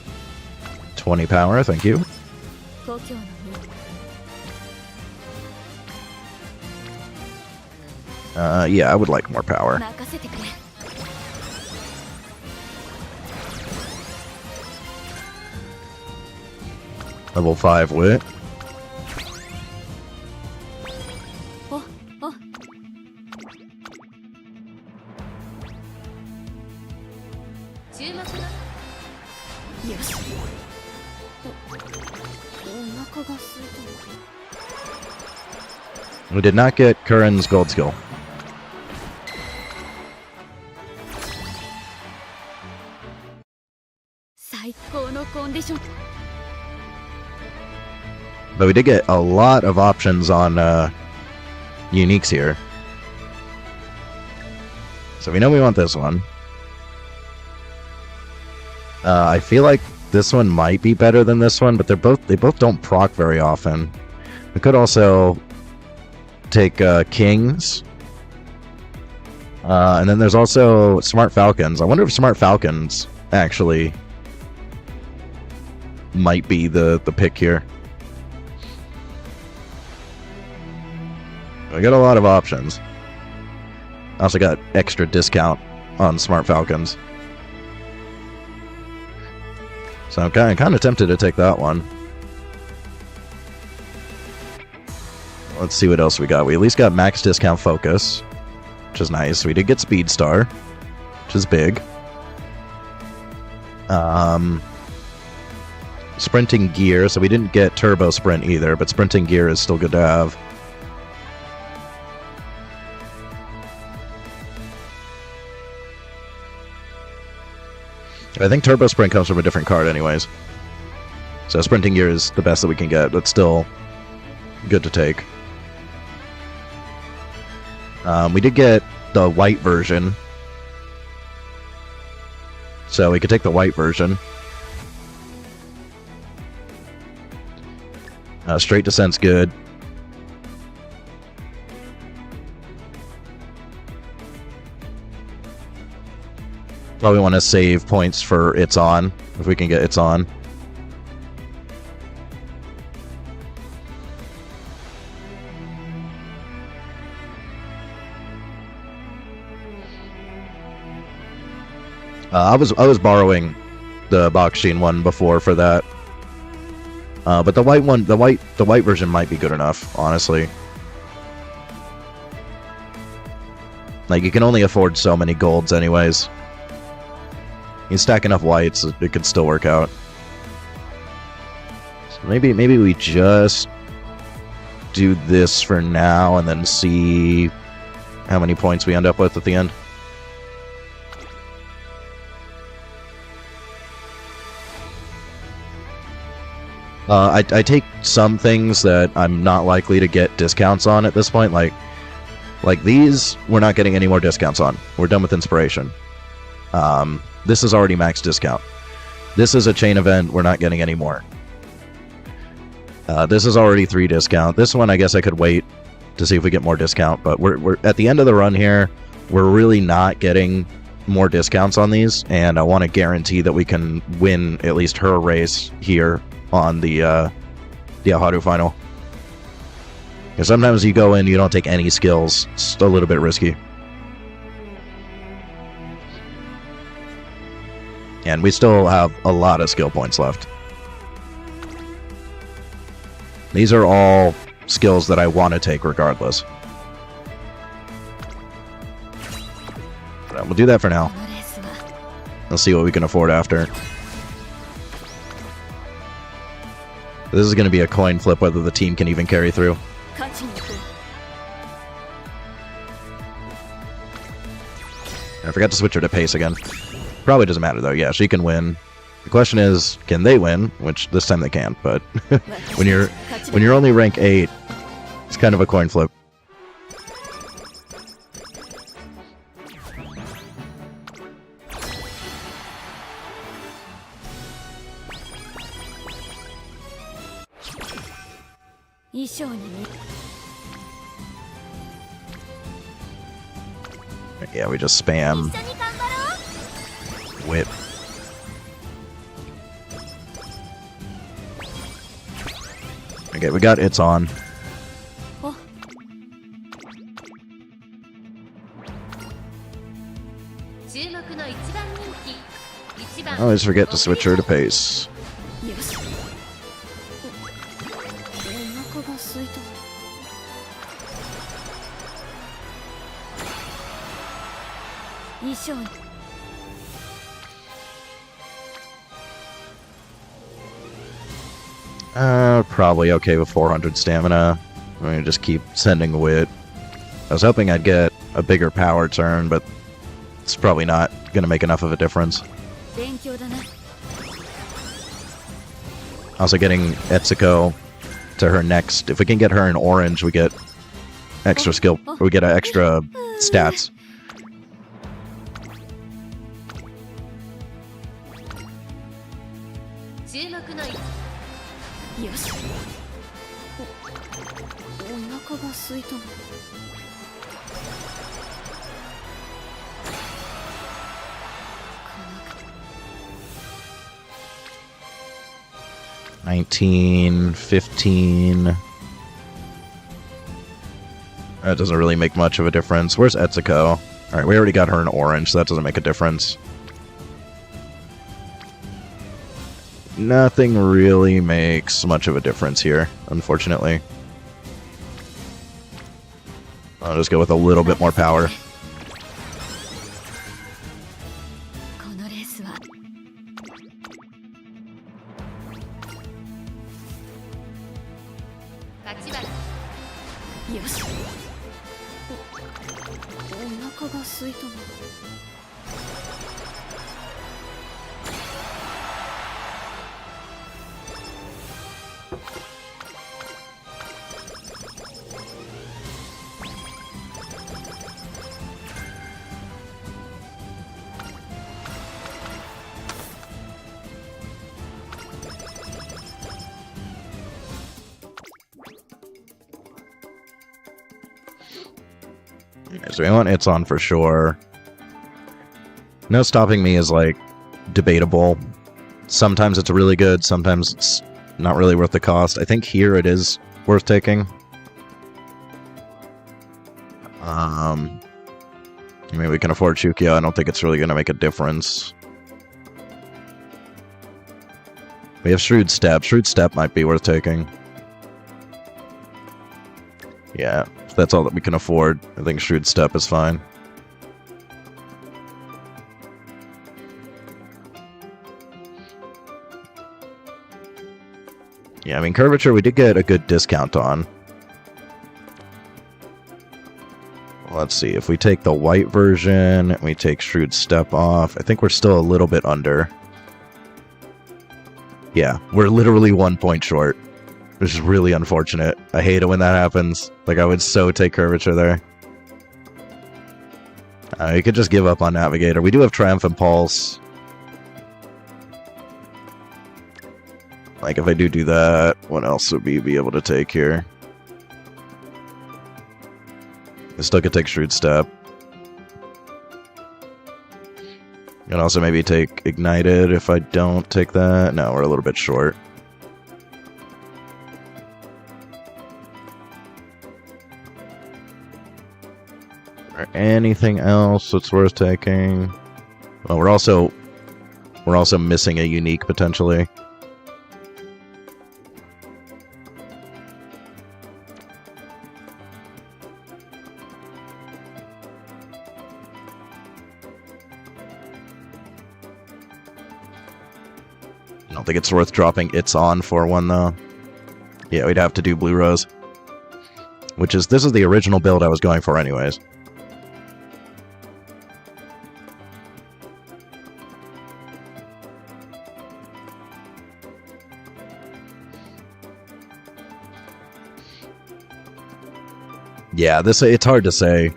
S2: 20 power, thank you.
S4: 故郷の身
S2: Yeah, I would like more power.
S4: 任せてくれ
S2: Level 5 wit.
S4: おお
S5: 注目の
S4: よしお腹が空いた
S2: We did not get Curran's gold skill.
S4: 最高のコンディション
S2: But we did get a lot of options on uniques here. So we know we want this one. I feel like this one might be better than this one, but they both don't proc very often. We could also take Kings. And then there's also Smart Falcons. I wonder if Smart Falcons actually might be the pick here. I got a lot of options. I also got extra discount on Smart Falcons. So I'm kind of tempted to take that one. Let's see what else we got. We at least got max discount focus, which is nice. We did get Speed Star, which is big. Sprinting Gear, so we didn't get Turbo Sprint either, but Sprinting Gear is still good to have. I think Turbo Sprint comes from a different card anyways. So Sprinting Gear is the best that we can get, but still good to take. We did get the white version. So we could take the white version. Straight Descent's good. Probably want to save points for It's On, if we can get It's On. I was borrowing the Bakishin one before for that, but the white one, the white version might be good enough, honestly. Like, you can only afford so many golds, anyways. You stack enough whites, it could still work out. So maybe we just do this for now, and then see how many points we end up with at the end. I take some things that I'm not likely to get discounts on at this point, like these, we're not getting any more discounts on. We're done with Inspiration. This is already max discount. This is a chain event, we're not getting any more. This is already 3 discount. This one, I guess I could wait to see if we get more discount, but we're at the end of the run here. We're really not getting more discounts on these, and I want to guarantee that we can win at least her race here on the Aharu final. Because sometimes you go in, you don't take any skills. It's a little bit risky. And we still have a lot of skill points left. These are all skills that I want to take regardless. But we'll do that for now. Let's see what we can afford after. This is going to be a coin flip whether the team can even carry through. I forgot to switch her to pace again. Probably doesn't matter though. Yeah, she can win. The question is, can they win? Which this time they can't, but when you're only rank 8, it's kind of a coin flip. Yeah, we just spam whip. Okay, we got It's On. I always forget to switch her to pace. Probably okay with 400 stamina. I'm gonna just keep sending wit. I was hoping I'd get a bigger power turn, but it's probably not gonna make enough of a difference. Also getting Etsuko to her next. If we can get her in orange, we get extra skill. We get extra stats.
S1: よしお腹が空いたの
S2: 19, 15. That doesn't really make much of a difference. Where's Etsuko? Alright, we already got her in orange, so that doesn't make a difference. Nothing really makes much of a difference here, unfortunately. I'll just go with a little bit more power.
S1: このレースは よしお腹が空いたの
S2: So we want it's on for sure. No stopping me is like debatable. Sometimes it's really good, sometimes it's not really worth the cost. I think here it is worth taking. I mean, we can afford Chukya. I don't think it's really going to make a difference. We have Shrewd Step. Shrewd Step might be worth taking. Yeah, if that's all that we can afford, I think Shrewd Step is fine. Yeah, I mean, Curvature we did get a good discount on. Let's see, if we take the white version, and we take Shrewd Step off, I think we're still a little bit under. Yeah, we're literally 1 point short, which is really unfortunate. I hate it when that happens. Like, I would so take Curvature there. You could just give up on Navigator. We do have Triumphant Pulse. Like, if I do that, what else would we be able to take here? I still could take Shrewd Step. You can also maybe take Ignited if I don't take that. No, we're a little bit short. Or anything else that's worth taking? Well, we're also missing a unique potentially. I don't think it's worth dropping It's On for one, though. Yeah, we'd have to do Blue Rose. This is the original build I was going for anyways. Yeah, it's hard to say.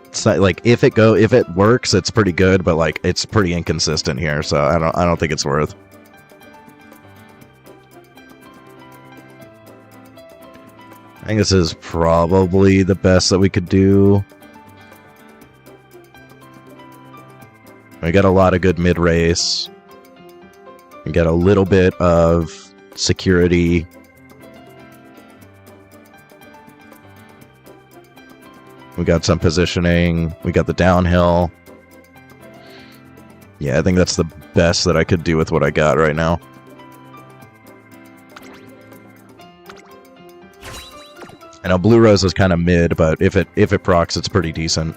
S2: It's not, like, if it works, it's pretty good, but like it's pretty inconsistent here, so I don't think it's worth. I think this is probably the best that we could do. We got a lot of good mid-race. We get a little bit of security. We got some positioning. We got the downhill. Yeah, I think that's the best that I could do with what I got right now. I know Blue Rose is kind of mid, but if it procs, it's pretty decent.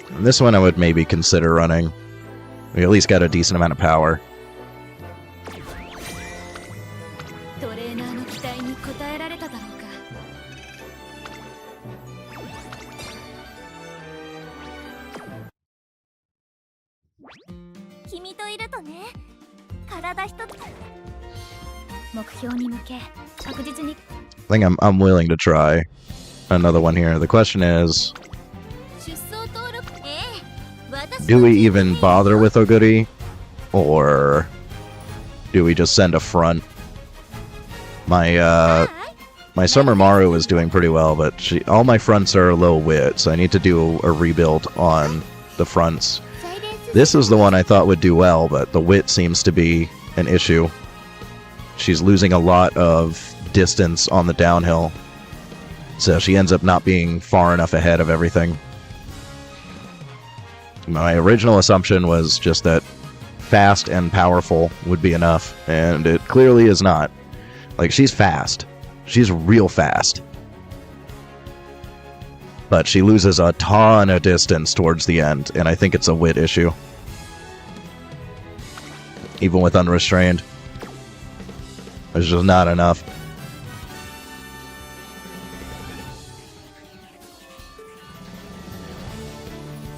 S2: And this one I would maybe consider running. We at least got a decent amount of power.
S1: トレーナーの期待に
S4: ね。体一つ。目標に向け着実に。
S2: I think I'm willing to try another one here. The question is,
S4: 出走登録。私
S2: do we even bother with Oguri? Or do we just send a front? My Summer Maru is doing pretty well, but all my fronts are low wit, so I need to do a rebuild on the fronts. This is the one I thought would do well, but the wit seems to be an issue. She's losing a lot of distance on the downhill, so she ends up not being far enough ahead of everything. My original assumption was just that fast and powerful would be enough, and it clearly is not. Like, she's fast. She's real fast. But she loses a ton of distance towards the end, and I think it's a wit issue. Even with unrestrained. There's just not enough.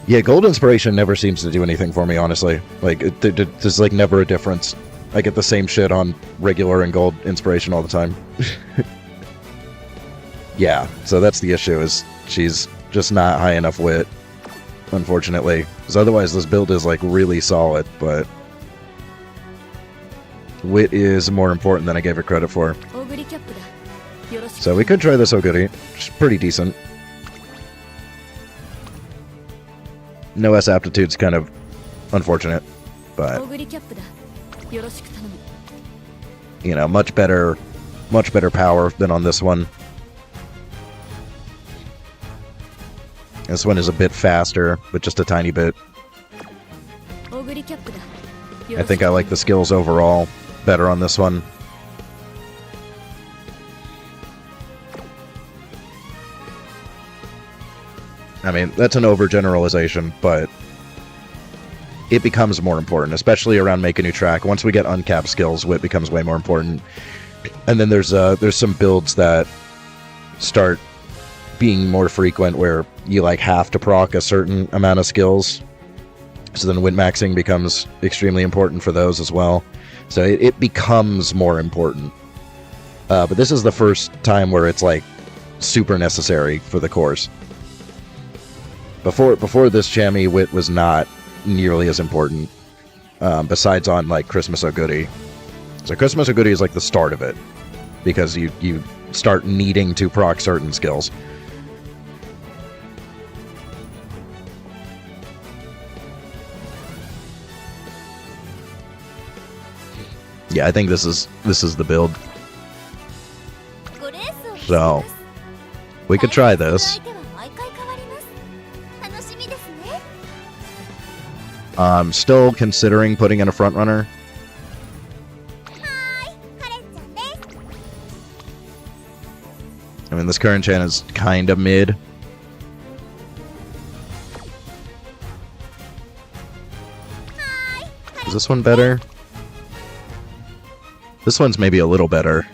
S2: Yeah, Gold Inspiration never seems to do anything for me, honestly. Like, there's like never a difference. I get the same shit on regular and Gold Inspiration all the time. Yeah, so that's the issue, is she's just not high enough wit, unfortunately. Because otherwise this build is like really solid, but wit is more important than I gave it credit for. So we could try this Oguri. She's pretty decent. No S aptitude's kind of unfortunate, but you know, much better power than on this one. This one is a bit faster, but just a tiny bit. I think I like the skills overall better on this one. I mean, that's an overgeneralization, but it becomes more important, especially around Make a New Track. Once we get uncapped skills, wit becomes way more important. And then there's some builds that start being more frequent where you like have to proc a certain amount of skills. So then wit maxing becomes extremely important for those as well. So it becomes more important. But this is the first time where it's like super necessary for the course. Before this Chami, wit was not nearly as important. Besides on like Christmas Oguri. So Christmas Oguri is like the start of it, because you start needing to proc certain skills. Yeah, I think this is the build. So we could try this. I'm still considering putting in a front runner. I mean, this current chan is kind of mid. Is this one better? This one's maybe a little better.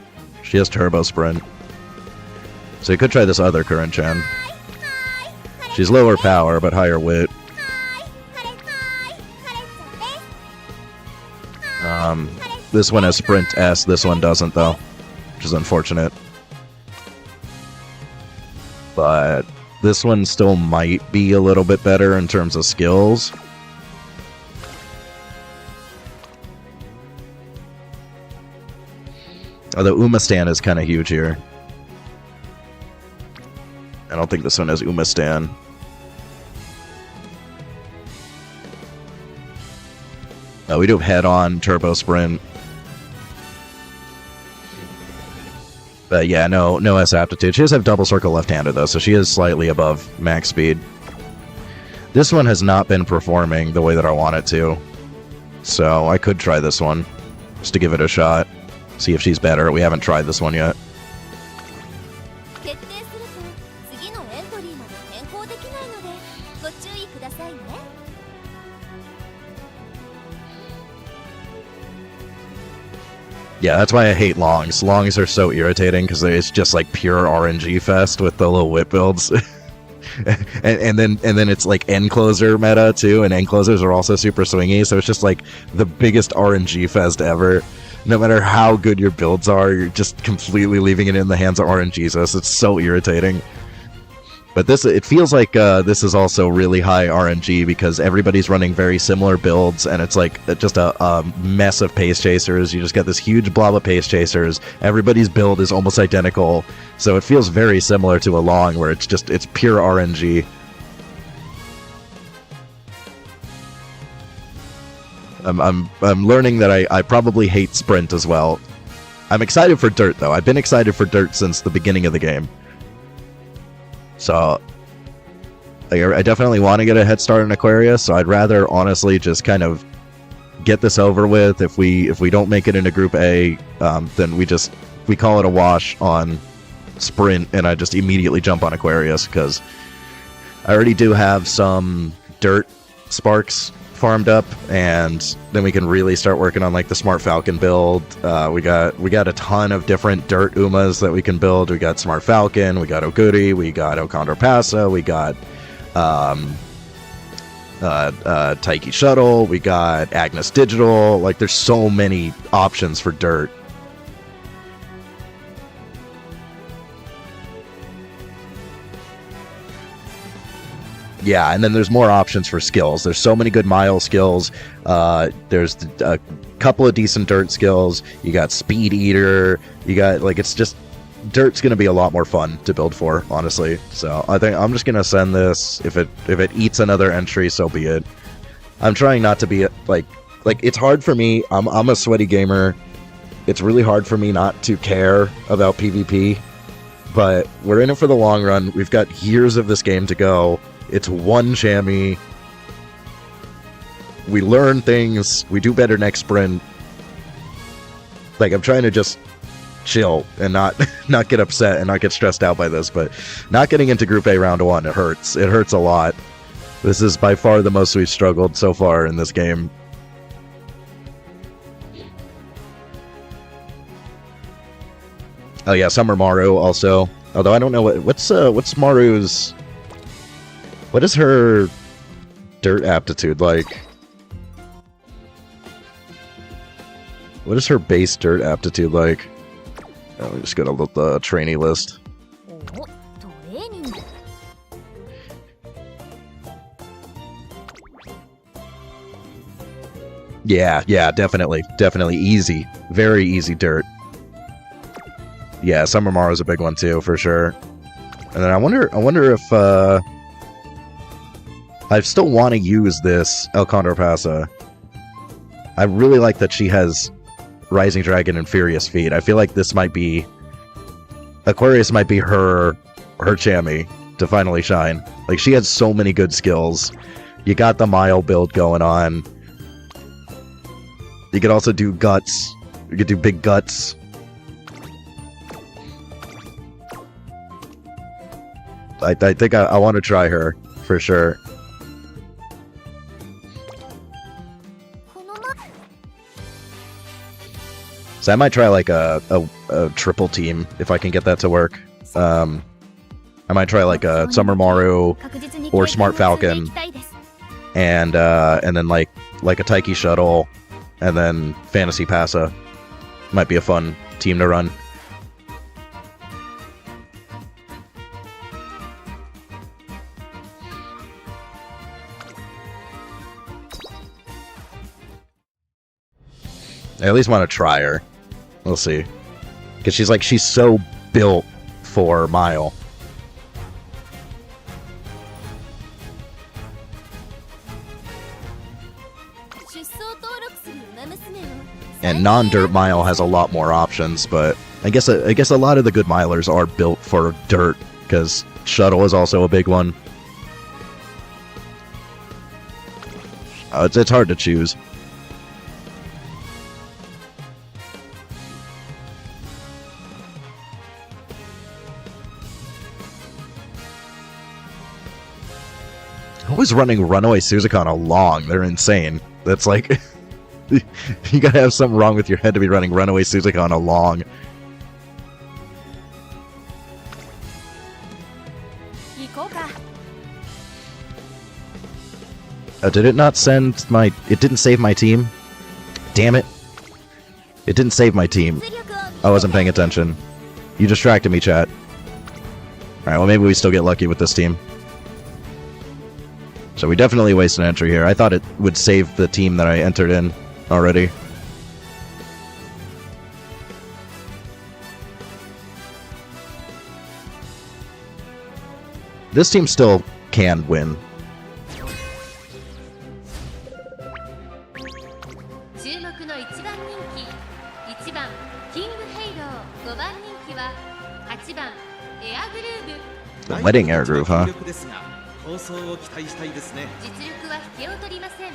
S2: She has turbo sprint. So you could try this other current chan. She's lower power, but higher wit. This one has Sprint S, this one doesn't though, which is unfortunate. But this one still might be a little bit better in terms of skills. Although Umastan is kind of huge here. I don't think this one has Umastan. No, we do have head-on, turbo sprint. But yeah, no S aptitude. She does have double circle left-handed though, so she is slightly above max speed. This one has not been performing the way that I want it to. So I could try this one, just to give it a shot. See if she's better. We haven't tried this one yet. Yeah, that's why I hate longs. Longs are so irritating because it's just like pure RNG fest with the little whip builds. and then it's like end closer meta too, and end closers are also super swingy, so it's just like the biggest RNG fest ever. No matter how good your builds are, you're just completely leaving it in the hands of RNGs. It's so irritating. But it feels like this is also really high RNG because everybody's running very similar builds, and it's like just a mess of pace chasers. You just got this huge blob of pace chasers. Everybody's build is almost identical, so it feels very similar to a long, where it's pure RNG. I'm learning that I probably hate Sprint as well. I'm excited for Dirt though. I've been excited for Dirt since the beginning of the game. So, I definitely want to get a head start in Aquarius, so I'd rather honestly just kind of get this over with. If we don't make it into Group A, then we call it a wash on Sprint, and I just immediately jump on Aquarius, because I already do have some Dirt Sparks farmed up, and then we can really start working on like the Smart Falcon build. We got a ton of different Dirt Umas that we can build. We got Smart Falcon, we got Oguri, we got Okandor Pasa, we got Taiki Shuttle, we got Agnes Digital. Like, there's so many options for Dirt. Yeah, and then there's more options for skills. There's so many good mile skills. There's a couple of decent Dirt skills. You got Speed Eater. You got, like, it's just... Dirt's going to be a lot more fun to build for, honestly. So I think I'm just going to send this. If it eats another entry, so be it. I'm trying not to be, like it's hard for me. I'm a sweaty gamer. It's really hard for me not to care about PvP. But we're in it for the long run. We've got years of this game to go. It's one chamois. We learn things. We do better next sprint. Like, I'm trying to just chill and not get upset and not get stressed out by this, but not getting into Group A round 1, it hurts. It hurts a lot. This is by far the most we've struggled so far in this game. Oh yeah, Summer Maru also. Although I don't know what's Maru's... What is her Dirt aptitude like? What is her base Dirt aptitude like? Oh, let me just go to the trainee list. Yeah, definitely easy, very easy Dirt. Yeah, Summermaro is a big one too, for sure. And then I wonder if I still want to use this El Condor Pasa. I really like that she has Rising Dragon and Furious Feet. I feel like this might be... Aquarius might be her chamois to finally shine. Like, she has so many good skills. You got the Mile build going on. You could also do Guts. You could do Big Guts. I think I want to try her, for sure. So I might try like a triple team if I can get that to work. I might try like a Summer Maru or Smart Falcon, and then like a Taiki Shuttle, and then Fantasy Pasa. Might be a fun team to run. I at least want to try her. We'll see. Because she's so built for Mile. And non-Dirt Mile has a lot more options, but I guess a lot of the good Milers are built for Dirt, because Shuttle is also a big one. It's hard to choose. Who's running Runaway Suzukon along? They're insane. That's like... you gotta have something wrong with your head to be running Runaway Suzukon along. Oh, did it not send my... It didn't save my team? Damn it. It didn't save my team. I wasn't paying attention. You distracted me, chat. Alright, well maybe we still get lucky with this team. So we definitely wasted an entry here. I thought it would save the team that I entered in already. This team still can win.
S5: 注目の1番人気1番キングヘイロー5番人気は8番エアグルーヴ
S2: The wedding air groove, huh?
S3: 放送を期待したいですね。
S5: 実力は引けを取りません。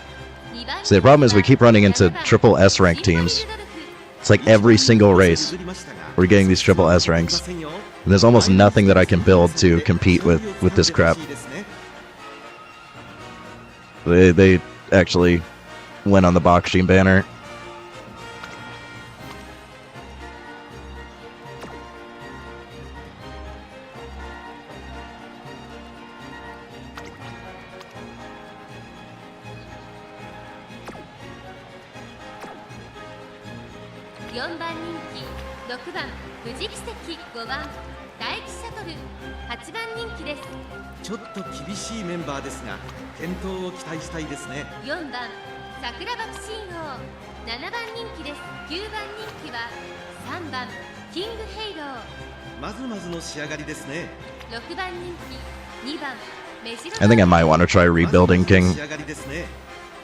S5: 2番
S2: See, the problem is we keep running into triple S rank teams. It's like every single race we're getting these triple S ranks. And there's almost nothing that I can build to compete with this crap. They actually went on the Bakshin banner.
S5: .4 番人気6番富士奇跡5番大気シャトル8番人気です。
S3: ちょっと厳しいメンバーですが、健闘を期待したいですね。
S5: 4番桜爆心王7番人気です。9番人気は3番キングヘイロー
S3: まずまずの仕上がりですね。
S5: 6番人気2番メジロ
S2: I think I might want to try rebuilding King.
S3: 仕上がりですね。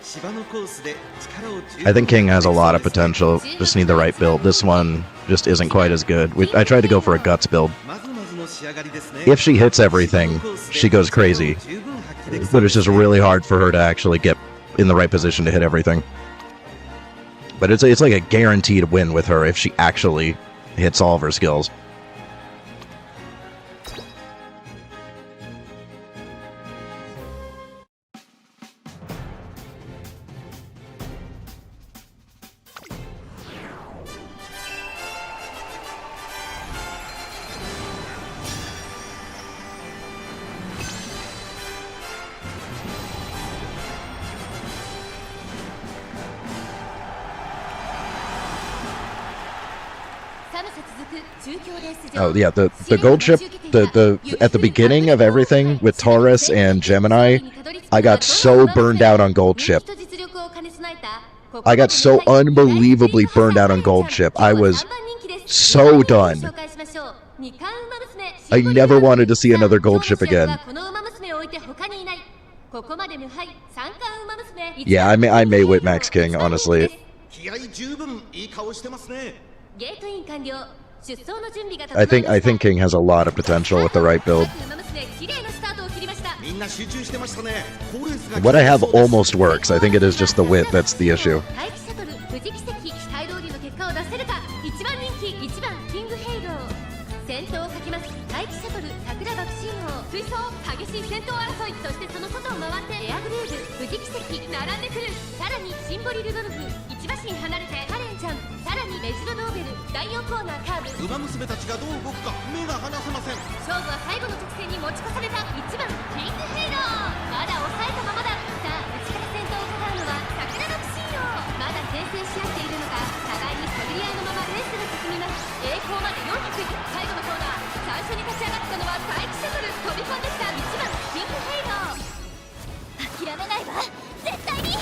S3: 芝のコースで力を
S2: I think King has a lot of potential. Just need the right build. This one just isn't quite as good. I tried to go for a guts build.
S3: まずまずの仕上がりですね。
S2: If she hits everything, she goes crazy. But it's just really hard for her to actually get in the right position to hit everything. But it's like a guaranteed win with her if she actually hits all of her skills. Oh yeah, the gold ship, the at the beginning of everything with Taurus and Gemini, I got so burned out on gold ship. I got so unbelievably burned out on gold ship. I was so done. I never wanted to see another gold ship again. Yeah, I may wait Max King, honestly.
S3: 気合十分いい顔してますね。
S2: I think King has a lot of potential with the right build.
S3: みんな集中してましたね。コーレンスが
S2: What I have almost works. I think it is just the wit that's the issue.
S5: 大気シャトル富士奇跡期待通りの結果を出せるか。1番人気1番キングヘイロー先頭をかけます。大気シャトル桜爆心王追走激しい先頭争い。そしてその外を回ってエアグルーヴ富士奇跡並んでくる。さらにシンボリルドルフ1馬身離れてカレンちゃん。さらにメジロドーベル第4コーナーカーブ。
S3: ウマ娘たちがどう動くか目が離せません。
S5: 勝負は最後の直線に持ち越された。1番キングヘイローまだ抑えたままだ。さあ内から先頭を伺うのは桜爆心王。まだ牽制し合っているのか互いに探り合いのままレースが進みます。栄光まで400。最後のコーナー最初に立ち上がったのは大気シャトル。飛び込んできた1番キングヘイロー。
S4: 諦めないわ絶対に。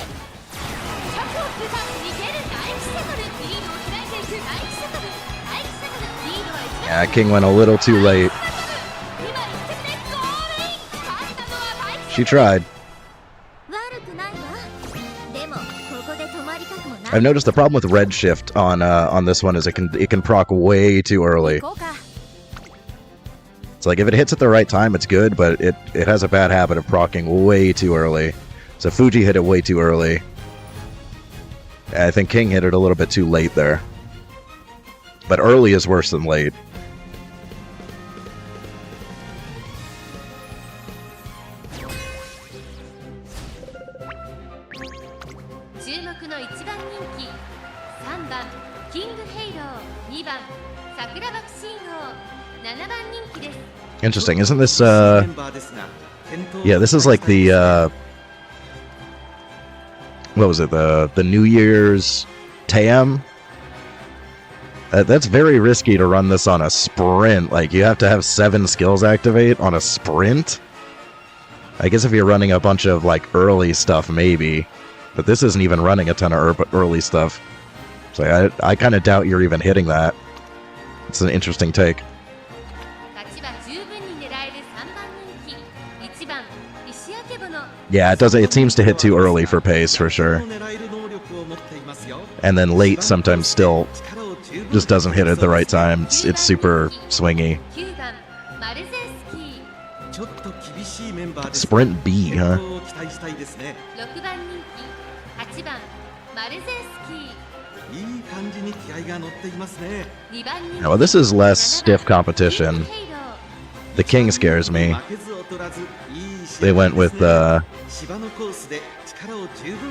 S5: 100を通過逃げる大気シャトル。リードを開いていく大気シャトル。大気シャトルリードは1番
S2: Yeah, King went a little too late.
S5: 今一着でゴールイン。勝ったのは大気
S2: She tried.
S4: 悪くないわ。でもここで止まりたくもない。
S2: I've noticed the problem with red shift on this one is it can proc way too early.
S4: 行こうか。
S2: It's like if it hits at the right time, it's good, but it has a bad habit of proccing way too early. So Fuji hit it way too early. I think King hit it a little bit too late there. But early is worse than late.
S5: 注目の1番人気3番キングヘイロー2番桜爆心王7番人気です。
S2: Interesting, isn't this,
S3: メンバーですが健闘
S2: yeah, this is like the what was it, the New Year's TAM? That's very risky to run this on a sprint. Like, you have to have 7 skills activate on a sprint? I guess if you're running a bunch of, like, early stuff, maybe. But this isn't even running a ton of early stuff. So I kind of doubt you're even hitting that. It's an interesting take. Yeah, it seems to hit too early for pace, for sure. And then late sometimes still just doesn't hit at the right time. It's super swingy. Sprint B, huh? Yeah, well, this is less stiff competition. The King scares me. They went with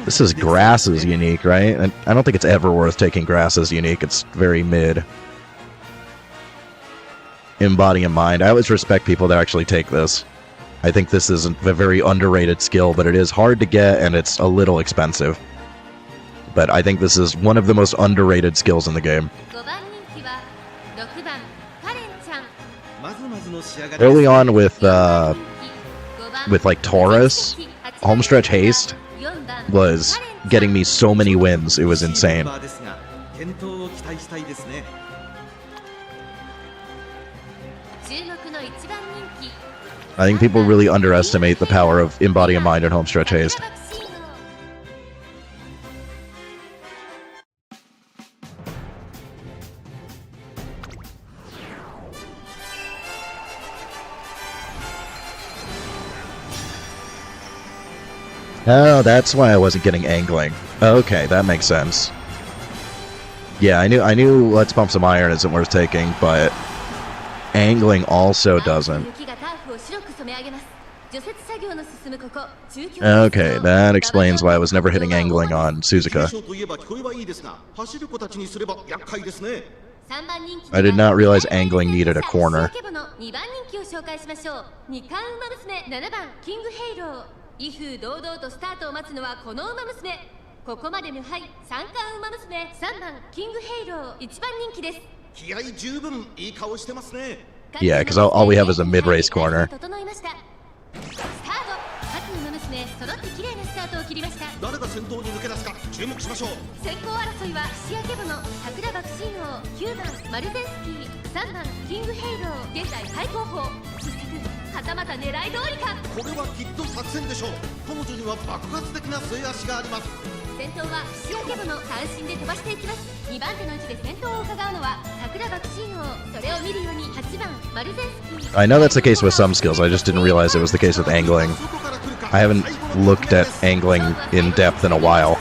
S2: this is Grass's unique, right? And I don't think it's ever worth taking Grass's unique. It's very mid. In Body and Mind. I always respect people that actually take this. I think this is a very underrated skill, but it is hard to get and it's a little expensive. But I think this is one of the most underrated skills in the game. Early on with like Taurus, Homestretch Haste was getting me so many wins, it was insane. I think people really underestimate the power of In Body and Mind and Homestretch Haste. Oh, that's why I wasn't getting angling. Okay, that makes sense. Yeah, I knew Let's Pump Some Iron isn't worth taking, but angling also doesn't. Okay, that explains why I was never hitting angling on Suzuka. I did not realize angling needed a corner. Yeah, because all we have is a mid-race corner. I know that's the case with some skills, I just didn't realize it was the case with angling. I haven't looked at angling in depth in a while.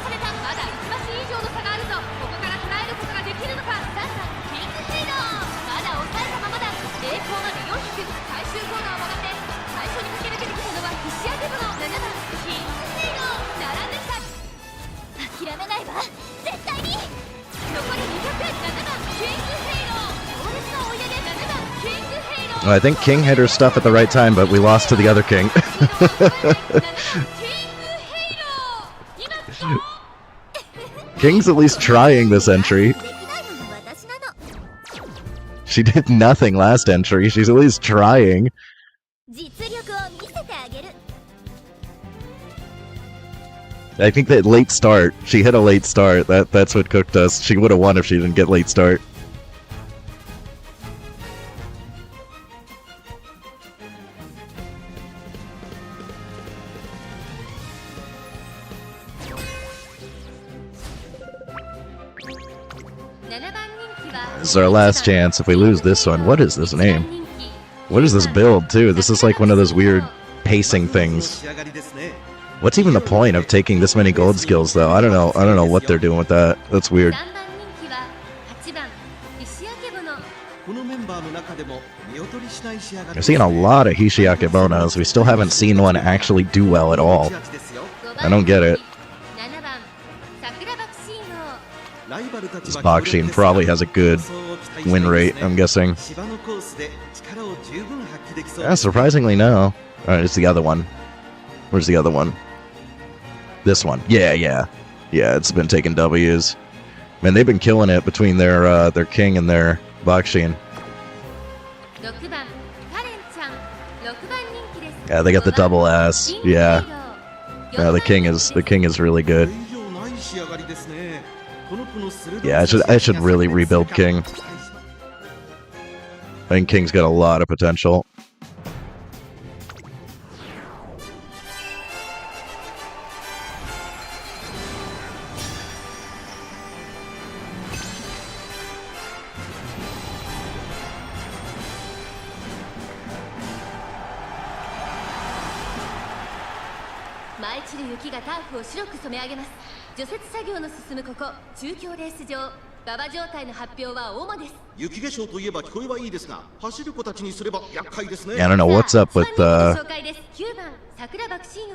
S2: I think King hit her stuff at the right time, but we lost to the other King. King's at least trying this entry. She did nothing last entry. She's at least trying. I think that late start, she hit a late start. That's what cooked us. She would have won if she didn't get late start. This is our last chance. If we lose this one, what is this name? What is this build, too? This is like one of those weird pacing things. What's even the point of taking this many gold skills, though? I don't know what they're doing with that. That's weird. I've seen a lot of Hishiake Bonos. We still haven't seen one actually do well at all. I don't get it. This Bakshin probably has a good win rate, I'm guessing. Yeah, surprisingly, no. Alright, it's the other one. Where's the other one? This one. Yeah. Yeah, it's been taking W's. Man, they've been killing it between their king and their Bakshin.
S5: 6番カレンちゃん6番人気です
S2: Yeah, they got the double S. Yeah. Yeah, the king is really good.
S3: 以上ない仕上がりですね。この子の鋭い
S2: Yeah, I should really rebuild King. I think King's got a lot of potential. Yeah, I don't know what's up with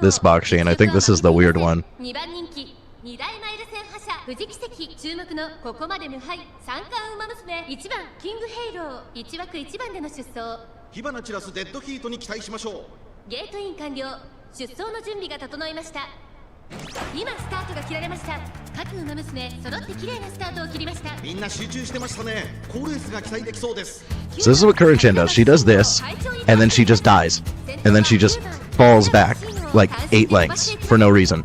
S2: this Bakshin. I think this is the weird one.
S5: 2大マイル戦覇者富士奇跡注目のここまで無敗三冠馬娘1番キングヘイロー1枠1番での出走
S3: 火花散らすデッドヒートに期待しましょう。
S5: ゲートイン完了出走の準備が整いました。今スタートが切られました。各馬娘揃って綺麗なスタートを切りました。
S3: みんな集中してましたね。好レースが期待できそうです。
S2: So this is what Current Chan does. She does this, and then she just dies. And then she just falls back like 8 lengths for no reason.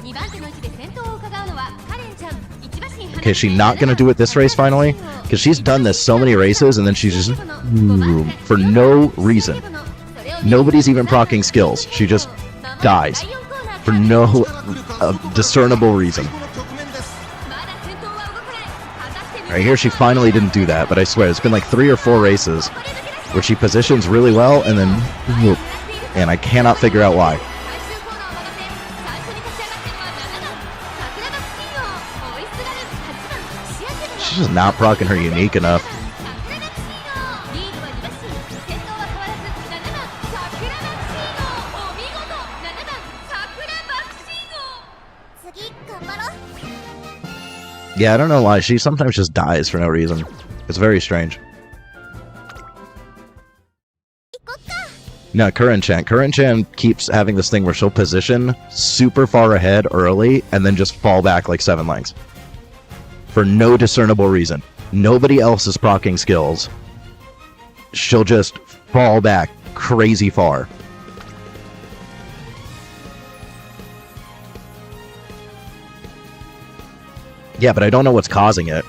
S2: Okay, is she not going to do it this race finally? Because she's done this so many races, and then she's just... for no reason. Nobody's even proccing skills. She just dies. For no discernible reason. Right here, she finally didn't do that, but I swear, it's been like 3 or 4 races where she positions really well, and then... and I cannot figure out why. She's just not proccing her unique enough. Yeah, I don't know why. She sometimes just dies for no reason. It's very strange. No, Current Chan. Current Chan keeps having this thing where she'll position super far ahead early and then just fall back like 7 lengths. For no discernible reason. Nobody else is proccing skills. She'll just fall back crazy far. Yeah, but I don't know what's causing it.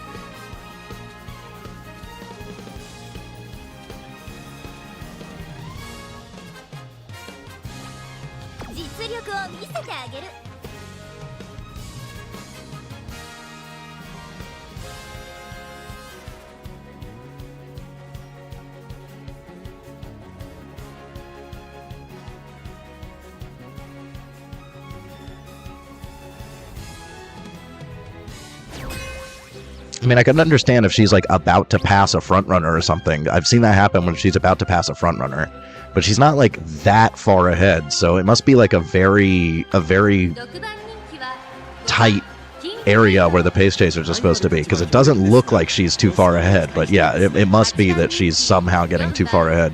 S2: I mean, I can understand if she's like about to pass a front runner or something. I've seen that happen when she's about to pass a front runner, but she's not like that far ahead. So it must be like a very tight area where the pace chasers are supposed to be, because it doesn't look like she's too far ahead. But yeah, it must be that she's somehow getting too far ahead.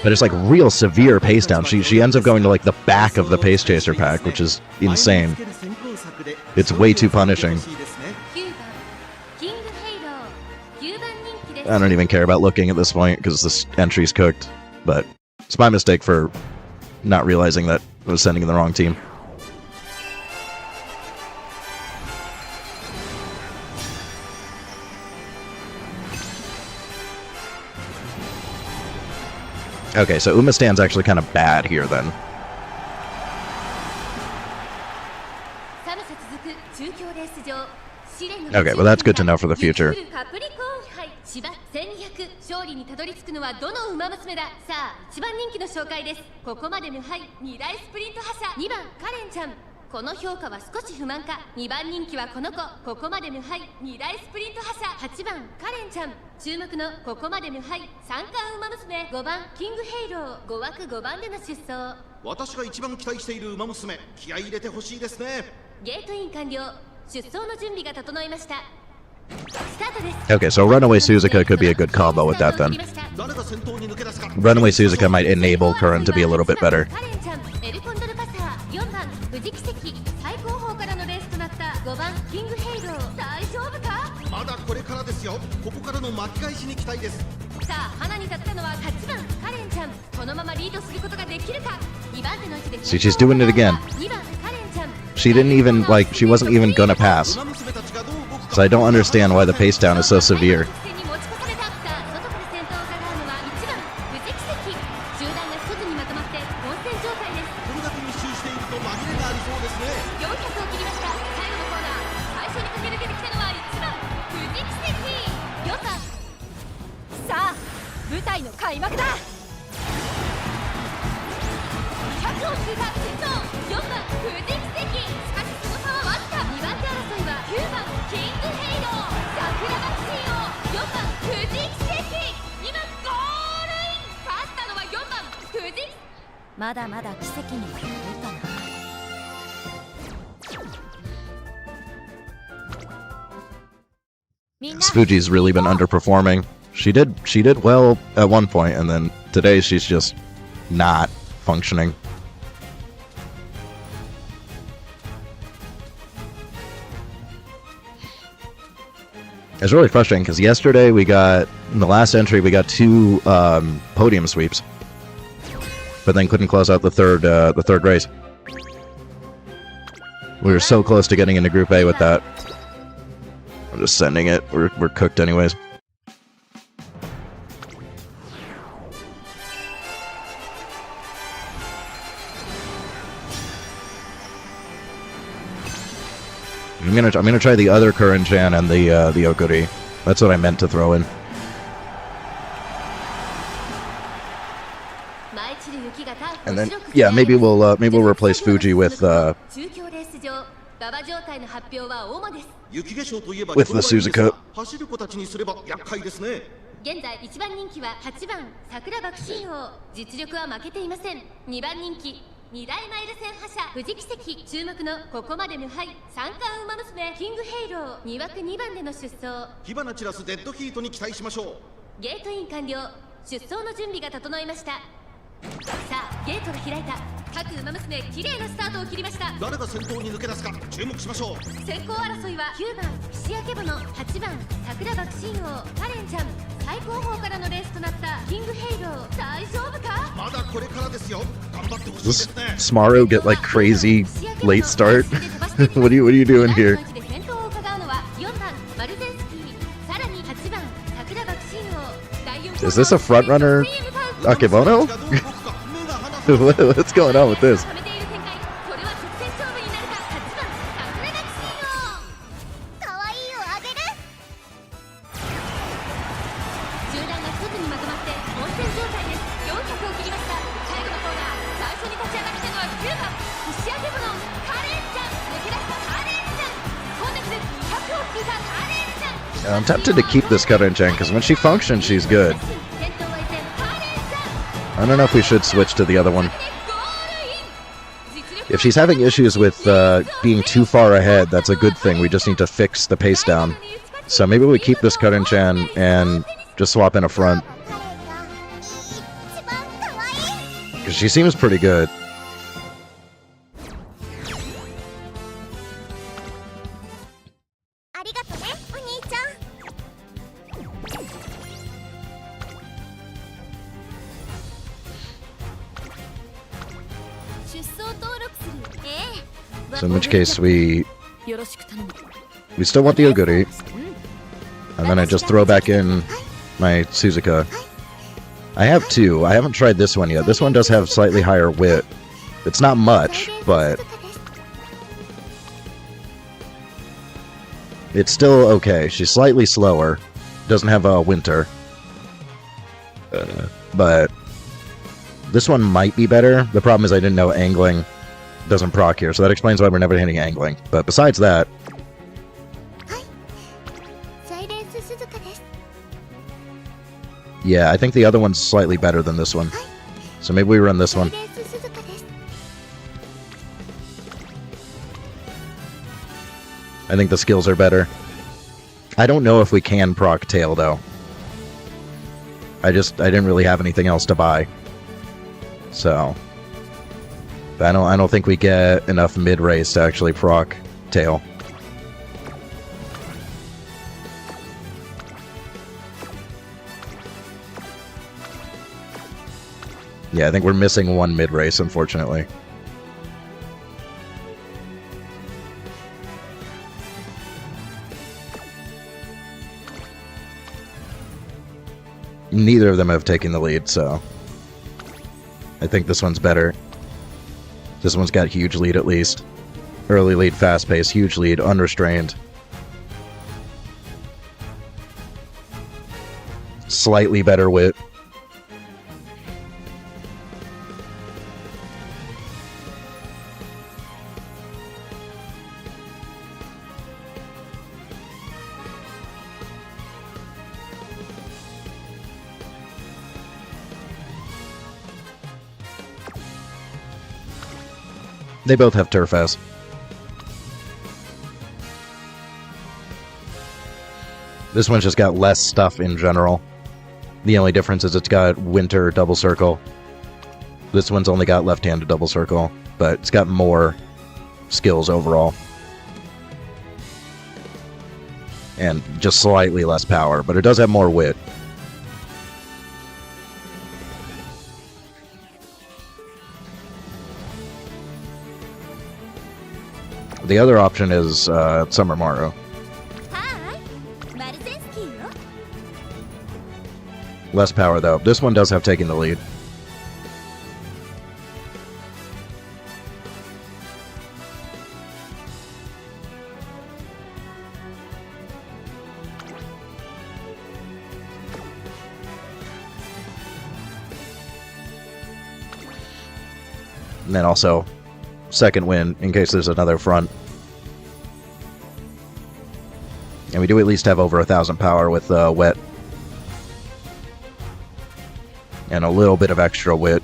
S2: But it's like real severe pace down. She ends up going to like the back of the pace chaser pack, which is insane. It's way too punishing. I don't even care about looking at this point because this entry's cooked. But it's my mistake for not realizing that I was sending in the wrong team. Okay, so Uma Stan's actually kind of bad here then. Okay, well that's good to know for the future.
S5: この評価は少し不満か。2番人気はこの子、ここまで無敗2大スプリント覇者。8番カレンちゃん、注目のここまで無敗三冠馬娘。5番キングヘイロー、5枠5番での出走。
S3: 私が一番期待している馬娘、気合い入れてほしいですね。
S5: ゲートイン完了、出走の準備が整いました。
S2: Okay, so Runaway Suzuka could be a good combo with that then.
S3: 誰が先頭に抜け出すか
S2: Runaway Suzuka might enable Curran to be a little bit better.
S5: カレンちゃんエルコンドルパサー4番富士奇跡最高峰からのレースとなった5番キングヘイロー大丈夫か
S3: まだこれからですよここからの巻き返しに期待です
S5: さあ花に立ったのは8番カレンちゃんこのままリードすることができるか2番手の位置で
S2: See, she's doing it again.
S5: 2番カレンちゃん
S2: She didn't even, like, she wasn't even gonna pass.
S3: 馬娘たちがどう動くか
S2: So I don't understand why the pace down is so severe.
S5: 戦に持ち越されたさあ外から先頭を伺うのは1番富士奇跡集団が一つにまとまって混戦状態です
S3: これだけ密集していると紛れがありそうですね
S5: 400を切りました最後のコーナー最初に駆け抜けてきたのは1番富士奇跡4番さあ舞台の開幕だ100を通過先頭4番富士奇跡しかしその差はわずか2番手争いは9番キングヘイロー桜バクシー王4番富士奇跡今ゴールイン勝ったのは4番富士まだまだ奇跡には遠いかな
S2: This Fuji's really been underperforming. She did well at one point, and then today she's just not functioning. It's really frustrating because yesterday we got, in the last entry, we got 2 podium sweeps, but then couldn't close out the third race. We were so close to getting into Group A with that. I'm just sending it. We're cooked anyways. I'm gonna try the other Curran-chan and the Oguri. That's what I meant to throw in. And then yeah, maybe we'll replace Fuji with the Suzuka.
S3: 走る子たちにすれば厄介ですね
S5: 現在1番人気は8番桜爆心王実力は負けていません2番人気2大マイル戦覇者富士奇跡注目のここまで無敗三冠馬娘キングヘイロー2枠2番での出走
S3: 火花散らすデッドヒートに期待しましょう
S5: ゲートイン完了出走の準備が整いましたさあゲートが開いた各馬娘綺麗なスタートを切りました
S3: 誰が先頭に抜け出すか注目しましょう
S5: 先行争いは9番菱谷ケボの8番桜爆心王カレンちゃん最高峰からのレースとなったキングヘイロー大丈夫か
S3: まだこれからですよ頑張ってほしいで
S2: Does
S3: すね
S2: Smaru get like crazy late start? what are you doing here?
S5: 先頭を伺うのは4番マルゼンスキーさらに8番桜爆心王第4
S2: Is this a front runner Akebono? What's going on with this?
S5: 止めている展開これは直線勝負になるか8番桜爆心王
S4: かわいいをあげる
S5: 集団が一つにまとまって混戦状態です400を切りました最後のコーナー最初に立ち上がってきたのは9番菱谷ケボのカレンちゃん抜け出したカレンちゃん今月100を通過カレンちゃん
S2: I'm tempted to keep this Curran-chan because when she functions, she's good.
S5: 先頭は依然カレンちゃん
S2: I don't know if we should switch to the other one.
S5: ゴールイン実力
S2: If she's having issues with being too far ahead, that's a good thing. We just need to fix the pace down. So maybe we keep this Curran-chan and just swap in a front.
S4: 一番かわいい
S2: Because she seems pretty good.
S4: ありがとねお兄ちゃん出走登録するええ
S2: So in which case we
S4: よろしく頼む
S2: still want the Oguri. And then I just throw back in my Suzuka. I have 2. I haven't tried this one yet. This one does have slightly higher wit. It's not much, but it's still okay. She's slightly slower. Doesn't have a winter. But this one might be better. The problem is I didn't know angling doesn't proc here, so that explains why we're never hitting angling. But besides that,
S4: サイレンス鈴鹿です
S2: yeah, I think the other one's slightly better than this one. So maybe we run this
S4: サイ
S2: one.
S4: レンス鈴鹿です
S2: I think the skills are better. I don't know if we can proc tail, though. I didn't really have anything else to buy. So... I don't think we get enough mid-race to actually proc tail. Yeah, I think we're missing one mid-race, unfortunately. Neither of them have taken the lead, so... I think this one's better. This one's got huge lead, at least. Early lead, fast pace, huge lead, unrestrained. Slightly better wit. They both have turf S. This one's just got less stuff in general. The only difference is it's got winter double circle. This one's only got left-handed double circle, but it's got more skills overall. And just slightly less power, but it does have more wit. The other option is Summer Maru. Less power, though. This one does have taking the lead. And then also, second win in case there's another front. And we do at least have over 1,000 power with wet. And a little bit of extra wit.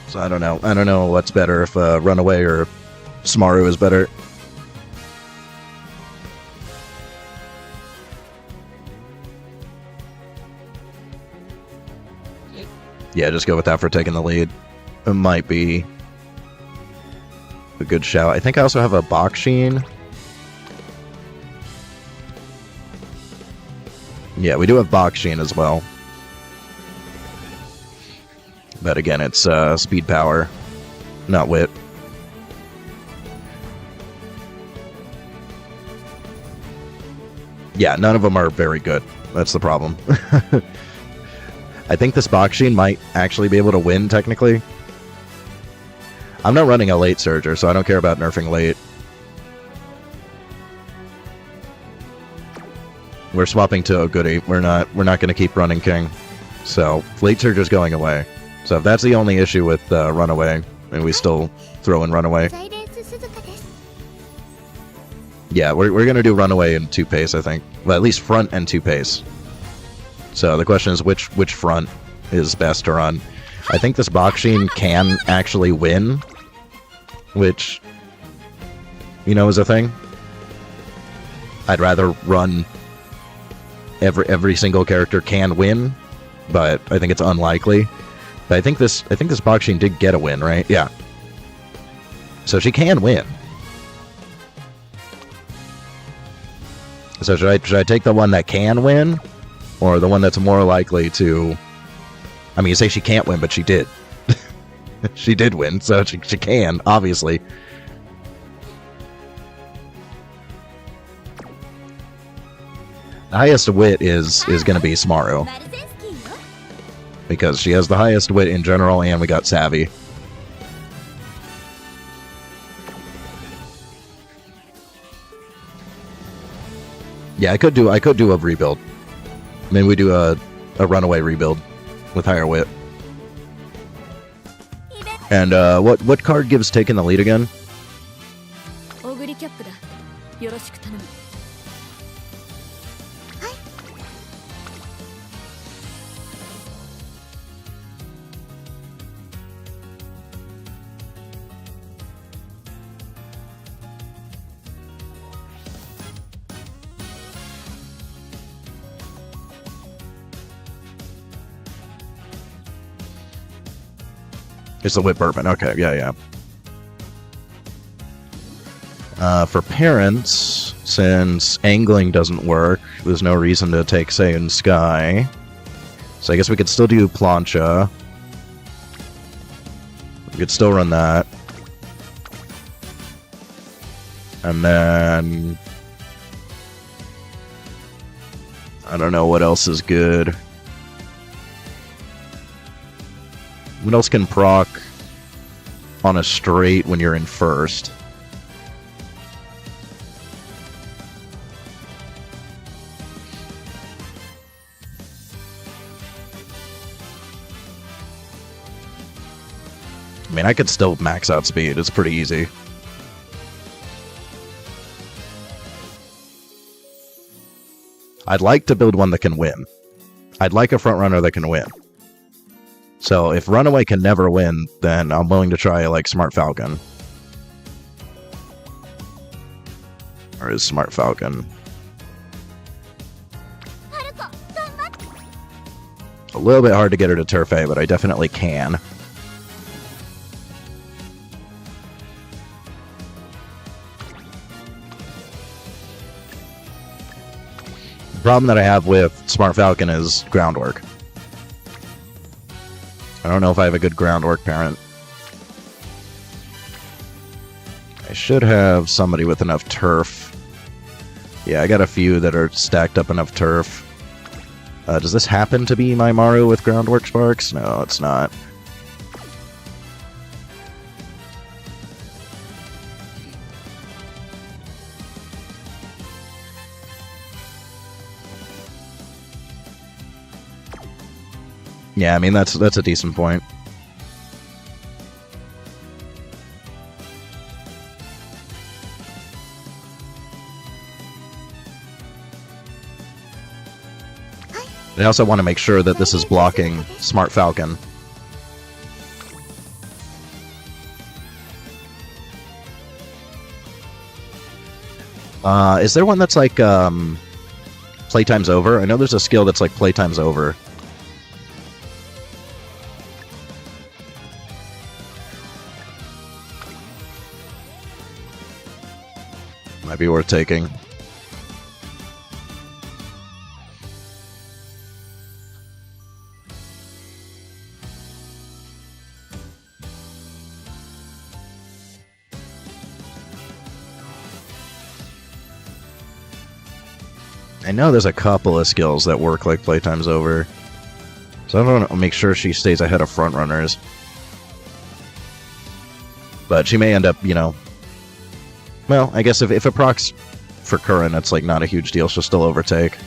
S2: So I don't know. I don't know what's better, if Runaway or Smaru is better. Yeah, just go with that for taking the lead. It might be a good shout. I think I also have a Bakshin. Yeah, we do have Bakshin as well. But again, it's speed power, not wit. Yeah, none of them are very good. That's the problem. I think this Bakshin might actually be able to win, technically. I'm not running a late Surger, so I don't care about nerfing late. We're swapping to Oguri. We're not going to keep running King. So, late Surger's going away. So if that's the only issue with Runaway, and we still throw in Runaway. Yeah, we're going to do Runaway in 2 pace, I think. Well, at least front and 2 pace. So the question is which front is best to run. I think this Bakshin can actually win, which, you know, is a thing. I'd rather run every single character can win, but I think it's unlikely. But I think this Bakshin did get a win, right? Yeah. So she can win. So should I take the one that can win? Or the one that's more likely to... I mean, you say she can't win, but she did. She did win, so she can, obviously. The highest wit is going to be Smaru. Because she has the highest wit in general, and we got Savvy. Yeah, I could do a rebuild. Maybe we do a Runaway rebuild with higher wit. And what card gives taking the lead again?
S1: オグリキャップだ。よろしく頼む。
S2: It's the whip bourbon. Okay, yeah. For parents, since angling doesn't work, there's no reason to take Saiyan Sky. So I guess we could still do Plancha. We could still run that. And then... I don't know what else is good. What else can proc on a straight when you're in first? I mean, I could still max out speed. It's pretty easy. I'd like to build one that can win. I'd like a front runner that can win. So if Runaway can never win, then I'm willing to try like Smart Falcon. Or is Smart Falcon? A little bit hard to get her to Turf A, but I definitely can. The problem that I have with Smart Falcon is groundwork. I don't know if I have a good groundwork parent. I should have somebody with enough turf. Yeah, I got a few that are stacked up enough turf. Does this happen to be my Maru with groundwork sparks? No, it's not. Yeah, I mean, that's a decent point. I also want to make sure that this is blocking Smart Falcon. Is there one that's like, playtime's over? I know there's a skill that's like playtime's over. Might be worth taking. I know there's a couple of skills that work like playtime's over. So I want to make sure she stays ahead of front runners. But she may end up, you know... Well, I guess if it procs for Curran, it's like not a huge deal. She'll still overtake.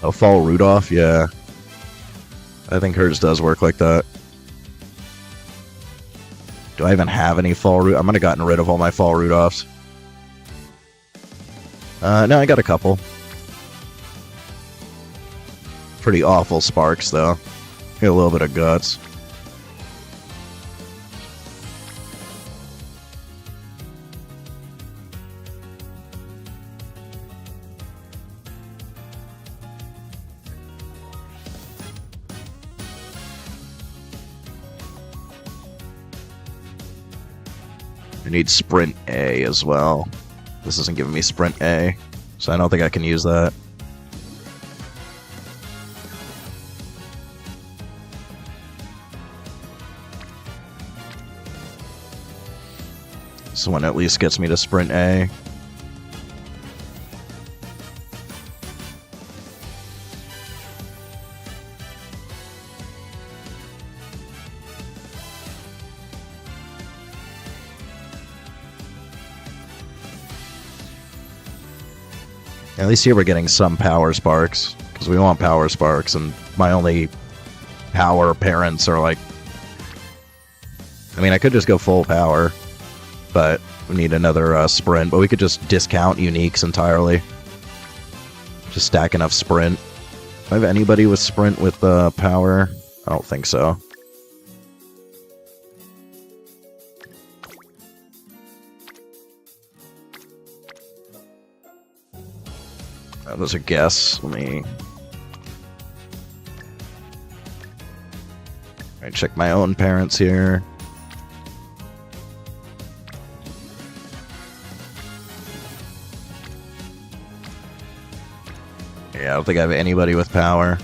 S2: Oh, Fall Rudolph? Yeah. I think hers does work like that. Do I even have any Fall Rudolph? I might have gotten rid of all my Fall Rudolphs. No, I got a couple. Pretty awful sparks, though. Get a little bit of guts. I need Sprint A as well. This isn't giving me Sprint A, so I don't think I can use that. This one at least gets me to Sprint A. At least here we're getting some power sparks, because Because we want power sparks, and my only power parents are like... I mean, I could just go full power, but we need another sprint. But we could just discount uniques entirely. Just stack enough sprint. Do I have anybody with sprint with power? I don't think so. That was a guess. Let me... check my own parents here. Yeah, I don't think I have anybody with power.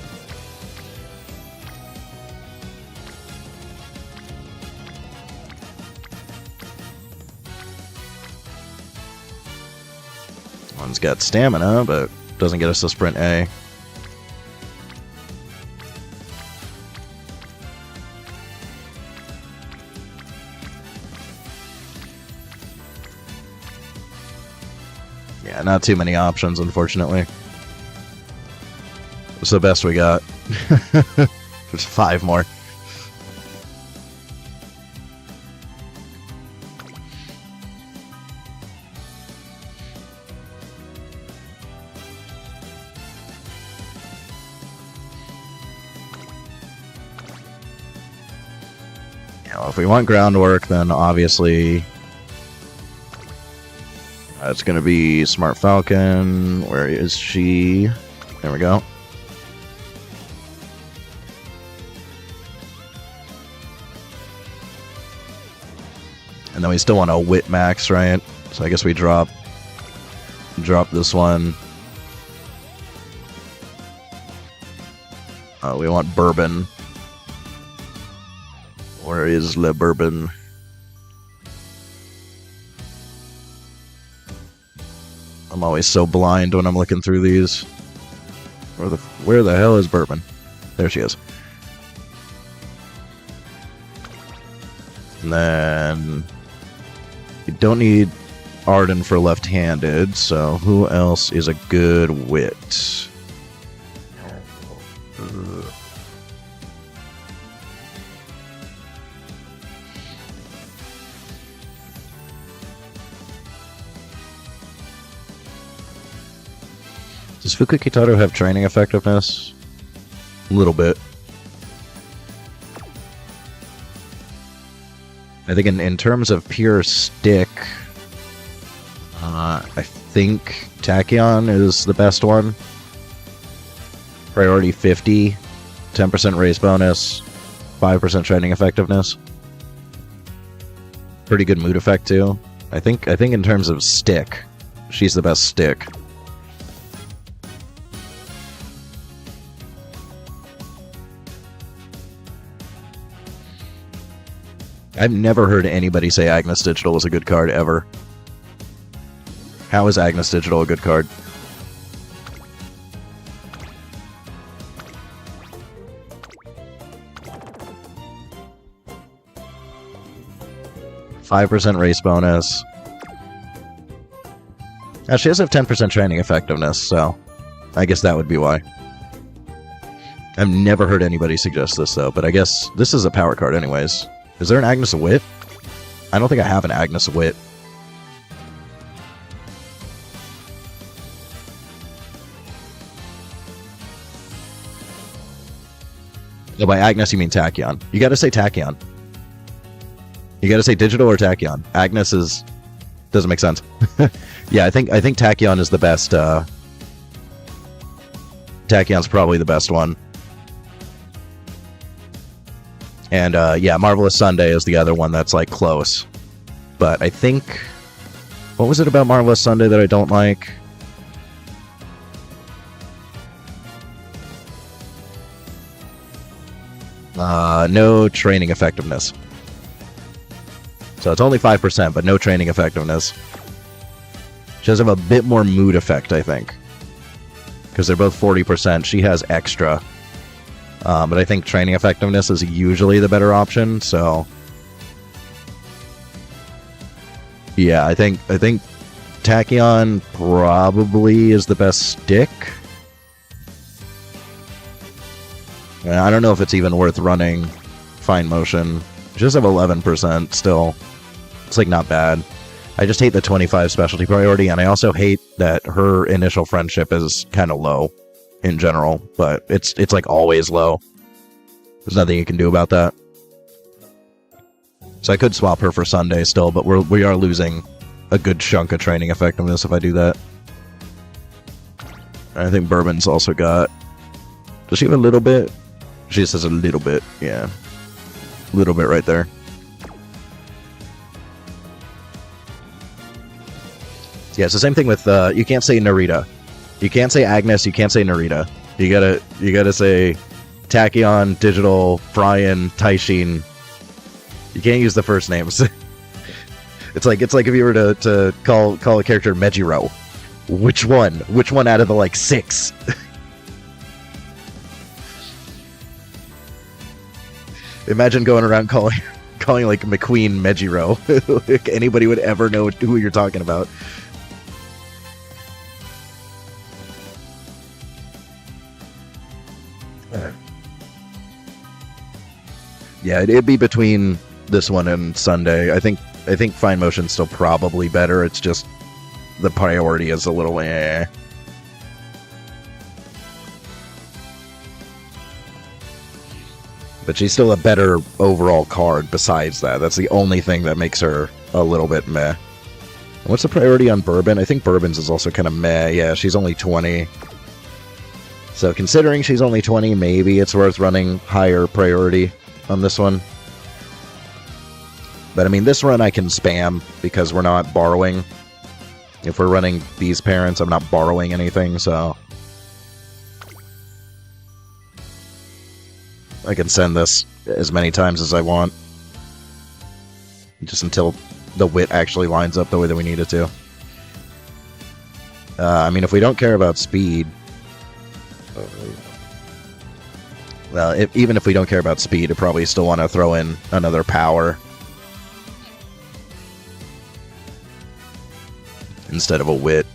S2: One's got stamina, but doesn't get us to sprint A. Yeah, not too many options, unfortunately. It's the best we got. There's 5 more. If we want groundwork, then obviously it's going to be Smart Falcon. Where is she? There we go. And then we still want a Wit Max, right? So I guess we drop this one. We want Bourbon. Where is Le Bourbon? I'm always so blind when I'm looking through these. Where the hell is Bourbon? There she is. And then you don't need Arden for left-handed, so who else is a good wit? Does Fuku Kitaro have training effectiveness? A little bit. I think in terms of pure stick, I think Tachyon is the best one. Priority 50, 10% raise bonus, 5% training effectiveness. Pretty good mood effect too. I think in terms of stick, she's the best stick. I've never heard anybody say Agnes Digital is a good card, ever. How is Agnes Digital a good card? %5 race bonus. Now, she does have 10% training effectiveness, so I guess that would be why. I've never heard anybody suggest this, though, but I guess this is a power card anyways. Is there an Agnes of Wit? I don't think I have an Agnes of Wit. No, by Agnes you mean Tachyon. You gotta say Tachyon. You gotta say digital or Tachyon. Agnes is... doesn't make sense. Yeah, I think Tachyon is the best, Tachyon's probably the best one. And, yeah, Marvelous Sunday is the other one that's, like, close. But I think... what was it about Marvelous Sunday that I don't like? No training effectiveness. So it's only 5%, but no training effectiveness. She does have a bit more mood effect, I think. Because they're both 40%. She has extra. But I think training effectiveness is usually the better option, so... yeah, I think Tachyon probably is the best stick. I don't know if it's even worth running Fine Motion. Just have 11% still. It's like not bad. I just hate the 25 specialty priority, and I also hate that her initial friendship is kind of low in general, but it's like always low. There's nothing you can do about that. So I could swap her for Sunday still, but we are losing a good chunk of training effectiveness if I do that. I think Bourbon's also got... Does she have a little bit? She just has a little bit, yeah. A little bit right there. Yeah, it's the same thing with, you can't say Narita. You can't say Agnes, you can't say Narita. You gotta say Tachyon, Digital, Brian, Taishin. You can't use the first names. It's like if you were to call a character Mejiro. Which one? Which one out of the, like, 6? Imagine going around calling like McQueen Mejiro. Like anybody would ever know who you're talking about. Yeah, it'd be between this one and Sunday. I think Fine Motion's still probably better. It's just the priority is a little eh. But she's still a better overall card besides that. That's the only thing that makes her a little bit meh. What's the priority on Bourbon? I think Bourbon's is also kind of meh. Yeah, she's only 20. So considering she's only 20, maybe it's worth running higher priority on this one. But I mean, this run I can spam because we're not borrowing. If we're running these parents, I'm not borrowing anything, so... I can send this as many times as I want. Just until the wit actually lines up the way that we need it to. I mean, if we don't care about speed... Well, even if we don't care about speed, I probably still want to throw in another power. Instead of a wit.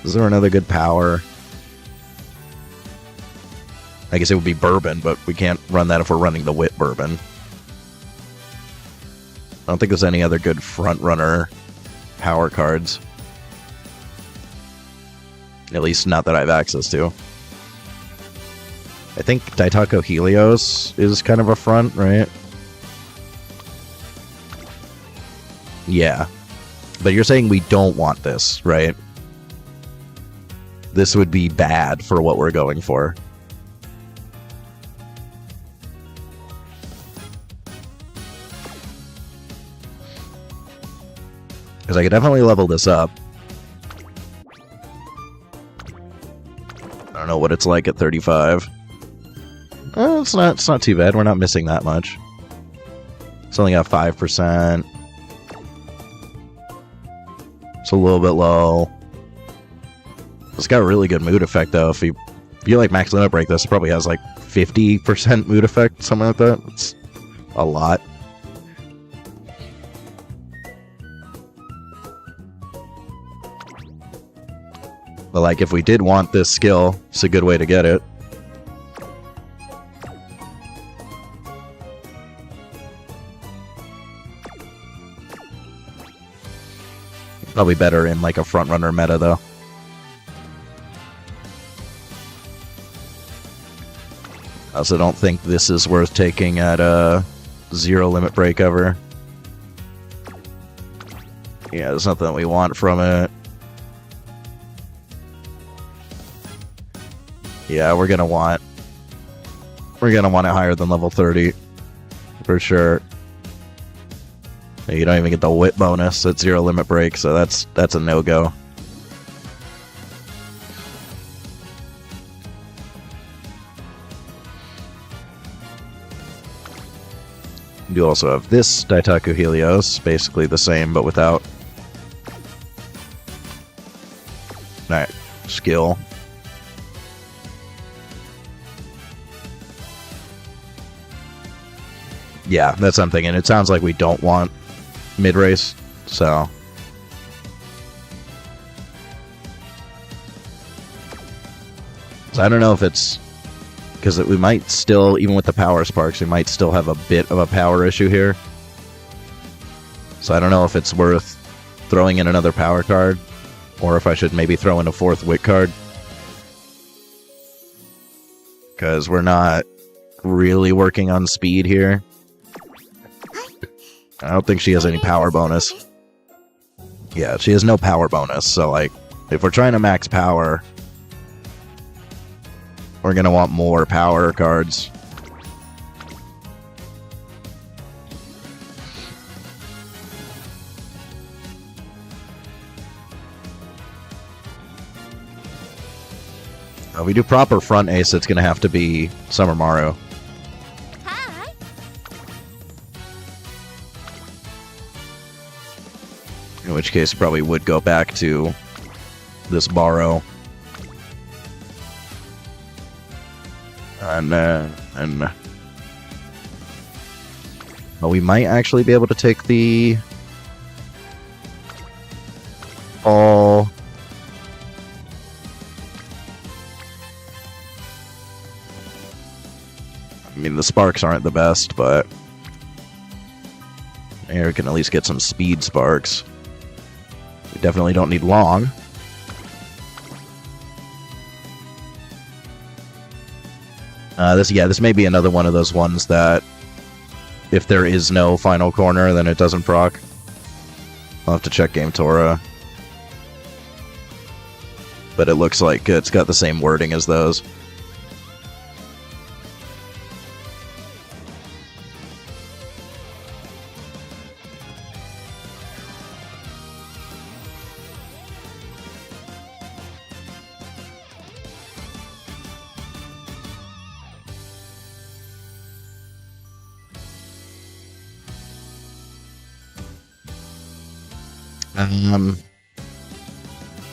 S2: Is there another good power? I guess it would be Bourbon, but we can't run that if we're running the wit Bourbon. I don't think there's any other good front-runner power cards. At least not that I have access to. I think Daitako Helios is kind of a front, right? Yeah. But you're saying we don't want this, right? This would be bad for what we're going for. Because I could definitely level this up. I don't know what it's like at 35. Oh, it's not too bad. We're not missing that much. It's only got 5%. It's a little bit low. It's got a really good mood effect, though. If you like max limit break this, it probably has like 50% mood effect, something like that. It's a lot. But like, if we did want this skill, it's a good way to get it. Probably better in like a front-runner meta, though. I also don't think this is worth taking at a 0 limit break ever. Yeah, there's nothing that we want from it. Yeah, we're gonna want it higher than level 30 for sure. You don't even get the wit bonus at 0 limit break, so that's a no-go. You also have this Daitaku Helios, basically the same but without that skill. Yeah, that's what I'm thinking. It sounds like we don't want mid-race, so... So I don't know if it's... Because we might still, even with the power sparks, we might still have a bit of a power issue here. So I don't know if it's worth throwing in another power card, or if I should maybe throw in a 4th wit card. Because we're not really working on speed here. I don't think she has any power bonus. Yeah, she has no power bonus, so like, if we're trying to max power, we're gonna want more power cards. If we do proper front ace, it's gonna have to be Summer Maru.
S4: Hi.
S2: In which case, probably would go back to this borrow. But we might actually be able to take the all. I mean, the sparks aren't the best, but here we can at least get some speed sparks. We definitely don't need long. This may be another one of those ones that if there is no final corner, then it doesn't proc. I'll have to check Game Tora. But it looks like it's got the same wording as those.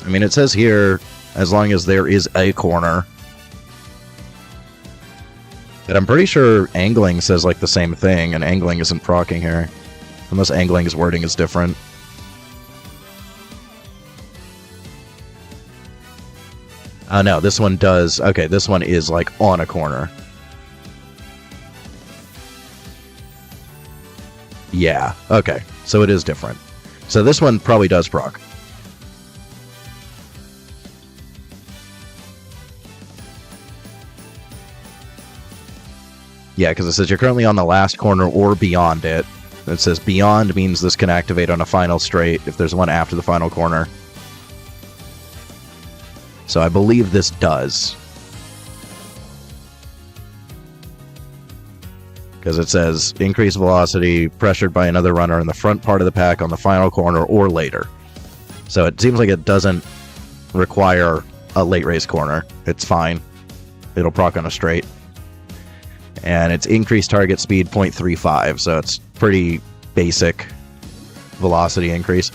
S2: I mean, it says here, as long as there is a corner. But I'm pretty sure angling says, like, the same thing, and angling isn't procking here. Unless angling's wording is different. Oh, no, this one does... Okay, this one is, like, on a corner. Yeah, okay. So it is different. So this one probably does proc. Yeah, because it says you're currently on the last corner or beyond it. It says beyond means this can activate on a final straight if there's one after the final corner. So I believe this does. Because it says increased velocity pressured by another runner in the front part of the pack on the final corner or later. So it seems like it doesn't require a late race corner. It's fine. It'll proc on a straight. And it's increased target speed 0.35, so it's pretty basic velocity increase.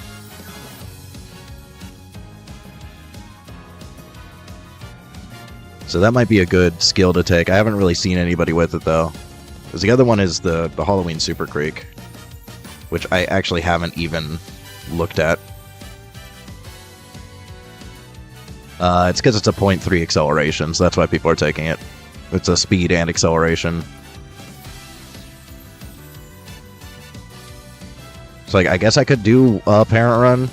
S2: So that might be a good skill to take. I haven't really seen anybody with it, though. Because the other one is the Halloween Super Creek, which I actually haven't even looked at. It's because it's a 0.3 acceleration, so that's why people are taking it. It's a speed and acceleration. So like, I guess I could do a parent run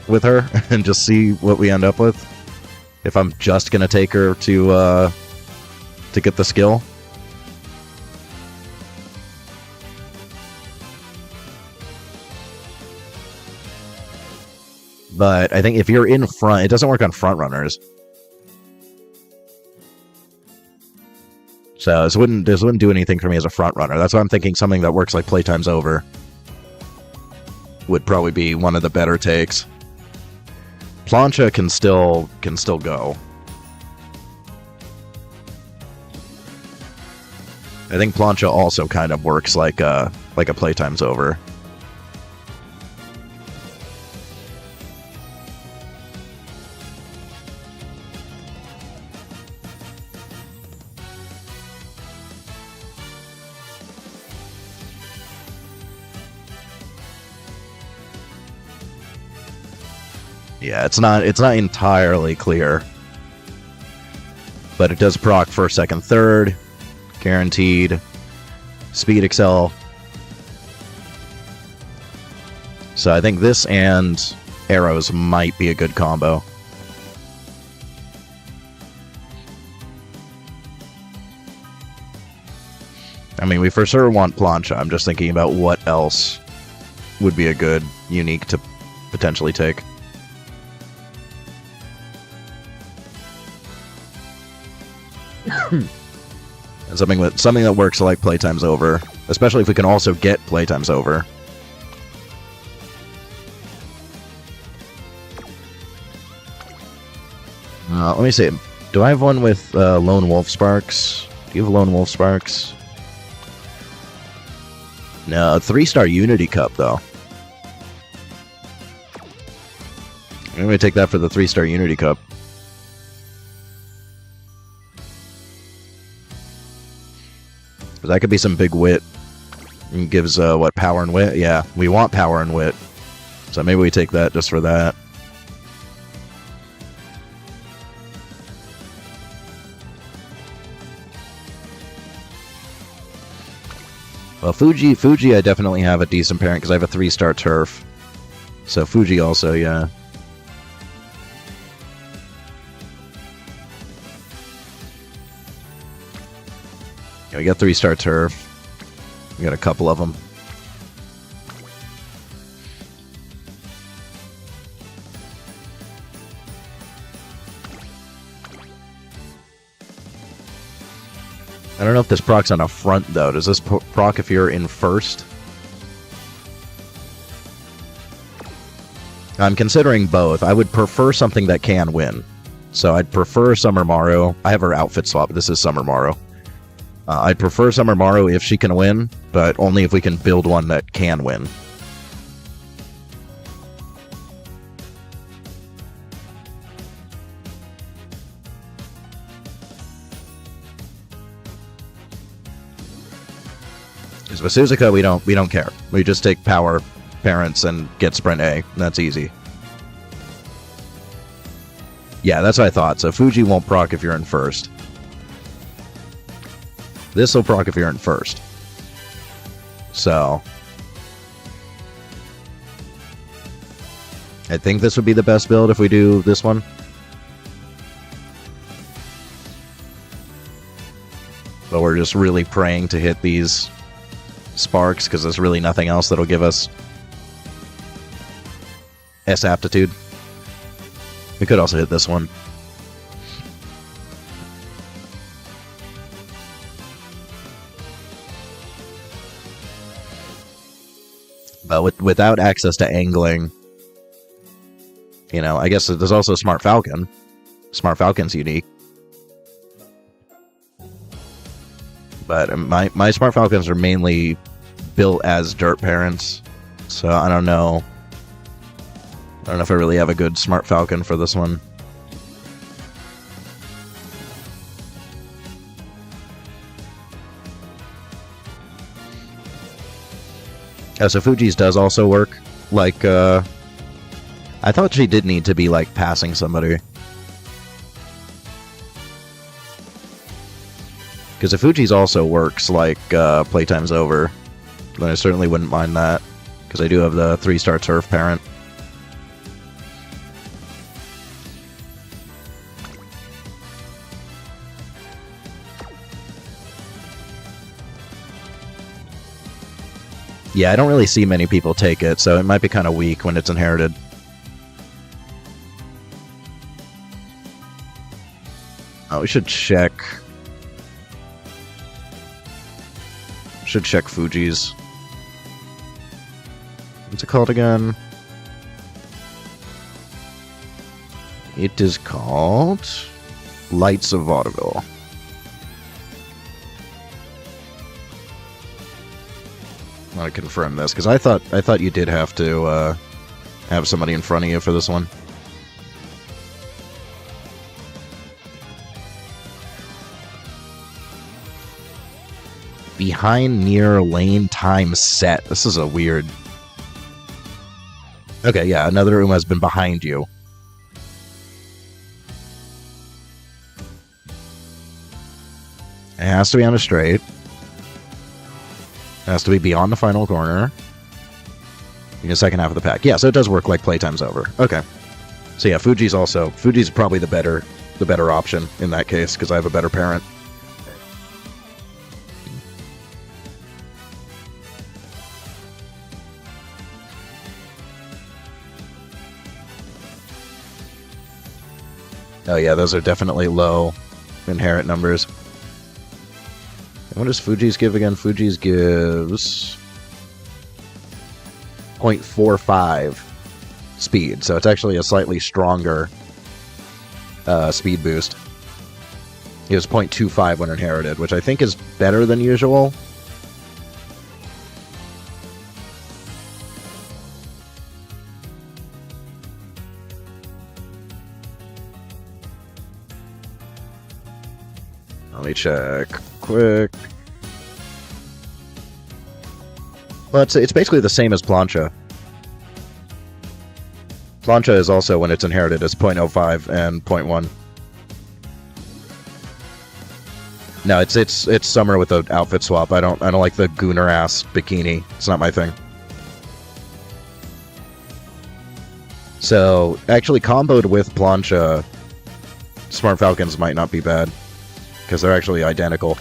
S2: with her and just see what we end up with. If I'm just gonna take her to get the skill. But I think if you're in front, it doesn't work on front runners. So this wouldn't do anything for me as a front runner. That's why I'm thinking something that works like Playtime's Over would probably be one of the better takes. Plancha can still go. I think Plancha also kind of works like a Playtime's Over. Yeah, it's not entirely clear. but it does proc first, second, third. Guaranteed. Speed excel. So I think this and arrows might be a good combo. I mean, we for sure want plancha. I'm just thinking about what else would be a good unique to potentially take. And something that works like playtime's over, especially if we can also get playtime's over. Let me see. Do I have one with Lone Wolf Sparks? Do you have Lone Wolf Sparks? No, 3-star Unity Cup, though. I'm going to take that for the 3-star Unity Cup. That could be some big wit. It gives, what, power and wit? Yeah, we want power and wit. So maybe we take that just for that. Well, Fuji, I definitely have a decent parent because I have a 3-star turf. So Fuji also, yeah. Yeah, we got 3-star turf. We got a couple of them. I don't know if this proc's on a front, though. Does this proc if you're in first? I'm considering both. I would prefer something that can win. So I'd prefer Summer Maru. I have her outfit swap. This is Summer Maru. I'd prefer Summer Maru if she can win, but only if we can build one that can win. Because with Suzuka, we don't care. We just take power parents and get sprint A. That's easy. Yeah, that's what I thought. So Fuji won't proc if you're in first. This will proc if you're in first. So I think this would be the best build if we do this one. But we're just really praying to hit these sparks because there's really nothing else that'll give us S aptitude. We could also hit this one. But without access to angling, you know, I guess there's also Smart Falcon. Smart Falcon's unique. But my Smart Falcons are mainly built as dirt parents, so I don't know. I don't know if I really have a good Smart Falcon for this one. Oh, so Fuji's does also work. Like, I thought she did need to be, like, passing somebody. Because if Fuji's also works like playtime's over, then I certainly wouldn't mind that. Because I do have the 3-star turf parent. Yeah, I don't really see many people take it, so it might be kind of weak when it's inherited. Oh, we should check. Should check Fuji's. What's it called again? It is called Lights of Vaudeville. I want to confirm this because I thought you did have to have somebody in front of you for this one. Behind near lane time set. This is a weird... Okay, yeah, another room has been behind you. has to be on a straight. It has to be beyond the final corner. In the second half of the pack. Yeah, so it does work like playtime's over. Okay. So yeah, Fuji's probably the better option in that case, because I have a better parent. Oh yeah, those are definitely low inherit numbers. And what does Fuji's give again? Fuji's gives 0.45 speed, so it's actually a slightly stronger speed boost. It was 0.25 when inherited, which I think is better than usual. Let me check quick. Well, it's basically the same as Plancha. Plancha is also, when it's inherited, is 0.05 and 0.1. No, it's summer with the outfit swap. I don't like the Gooner ass bikini. It's not my thing. So actually, comboed with Plancha, Smart Falcons might not be bad because they're actually identical.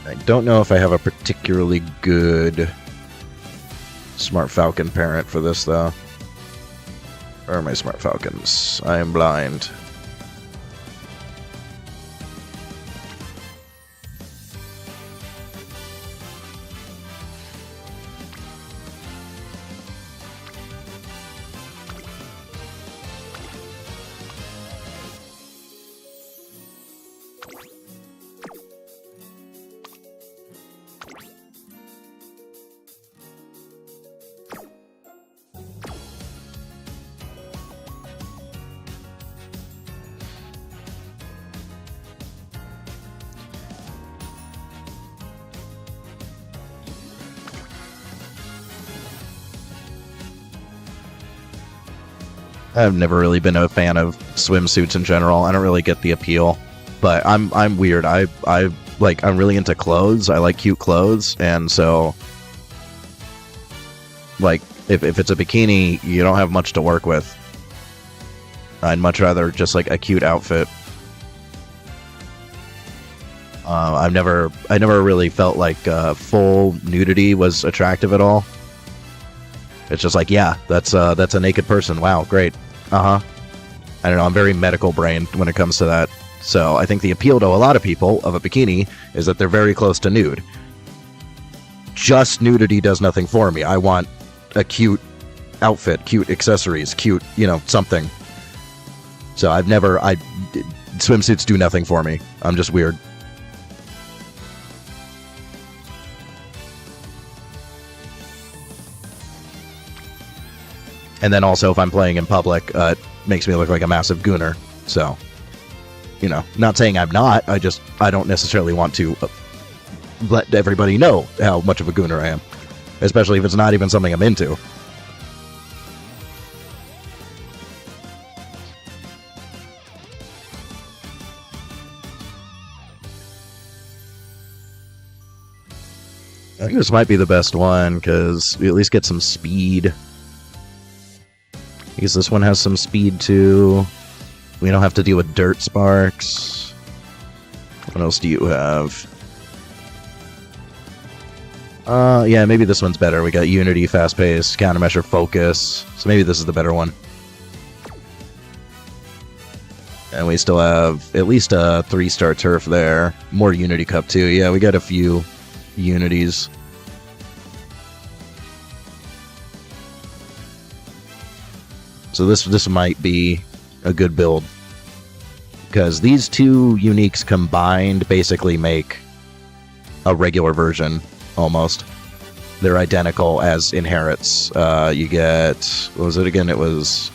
S2: I don't know if I have a particularly good Smart Falcon parent for this, though. Where are my Smart Falcons? I am blind. I've never really been a fan of swimsuits in general. I don't really get the appeal, but I'm weird. I'm really into clothes. I like cute clothes, and so like if it's a bikini, you don't have much to work with. I'd much rather just like a cute outfit. I never really felt like full nudity was attractive at all. It's just like, yeah, that's a naked person. Wow, great. I don't know, I'm very medical brained when it comes to that. So I think the appeal to a lot of people of a bikini is that they're very close to nude. Just nudity does nothing for me. I want a cute outfit, cute accessories, cute, something. So swimsuits do nothing for me. I'm just weird. And then also, if I'm playing in public, it makes me look like a massive gooner. So, not saying I'm not. I don't necessarily want to let everybody know how much of a gooner I am. Especially if it's not even something I'm into. I think this might be the best one, because we at least get some speed. Because this one has some speed too. We don't have to deal with dirt sparks. What else do you have? Yeah, maybe this one's better. We got Unity, Fast Pace, Countermeasure, Focus. So maybe this is the better one. And we still have at least a 3-star Turf there. More Unity Cup too. Yeah, we got a few Unities. So this might be a good build, because these two uniques combined basically make a regular version, almost. They're identical as inherits. You get, what was it again? It was,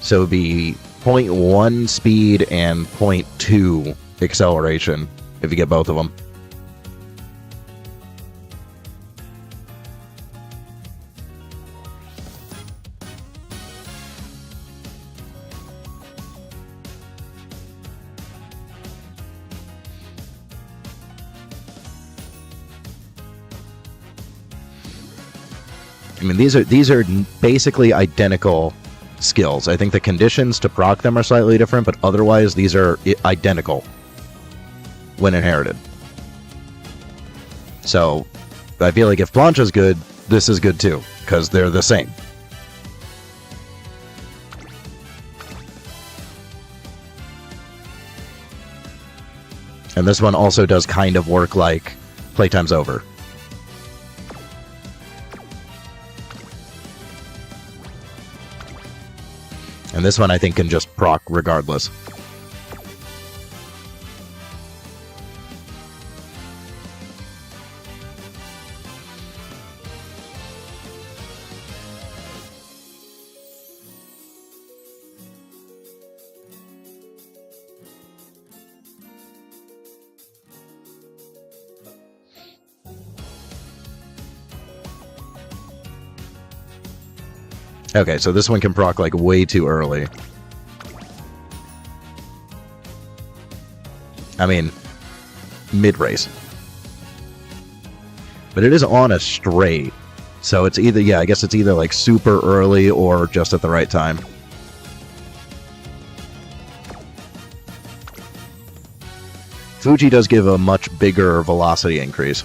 S2: so it would be 0.1 speed and 0.2 acceleration if you get both of them. I mean, these are basically identical skills. I think the conditions to proc them are slightly different, but otherwise these are identical when inherited. So I feel like if Plancha's good, this is good too, because they're the same. And this one also does kind of work like playtime's over. And this one I think can just proc regardless. Okay, so this one can proc like way too early. I mean, mid-race. But it is on a straight. So it's either, yeah, I guess it's either like super early or just at the right time. Fuji does give a much bigger velocity increase.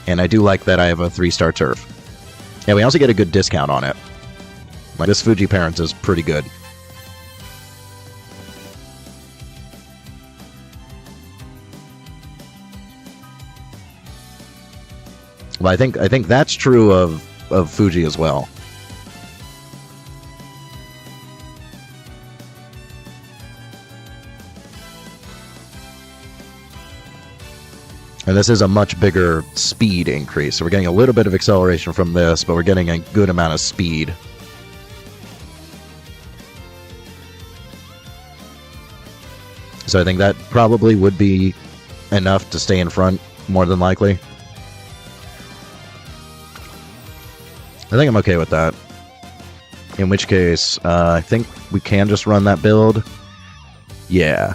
S2: And I do like that I have a 3-star turf. Yeah, we also get a good discount on it. Like, this Fuji Parents is pretty good. Well, I think that's true of Fuji as well. And this is a much bigger speed increase. So we're getting a little bit of acceleration from this, but we're getting a good amount of speed. So I think that probably would be enough to stay in front, more than likely. I think I'm okay with that. In which case, I think we can just run that build. Yeah.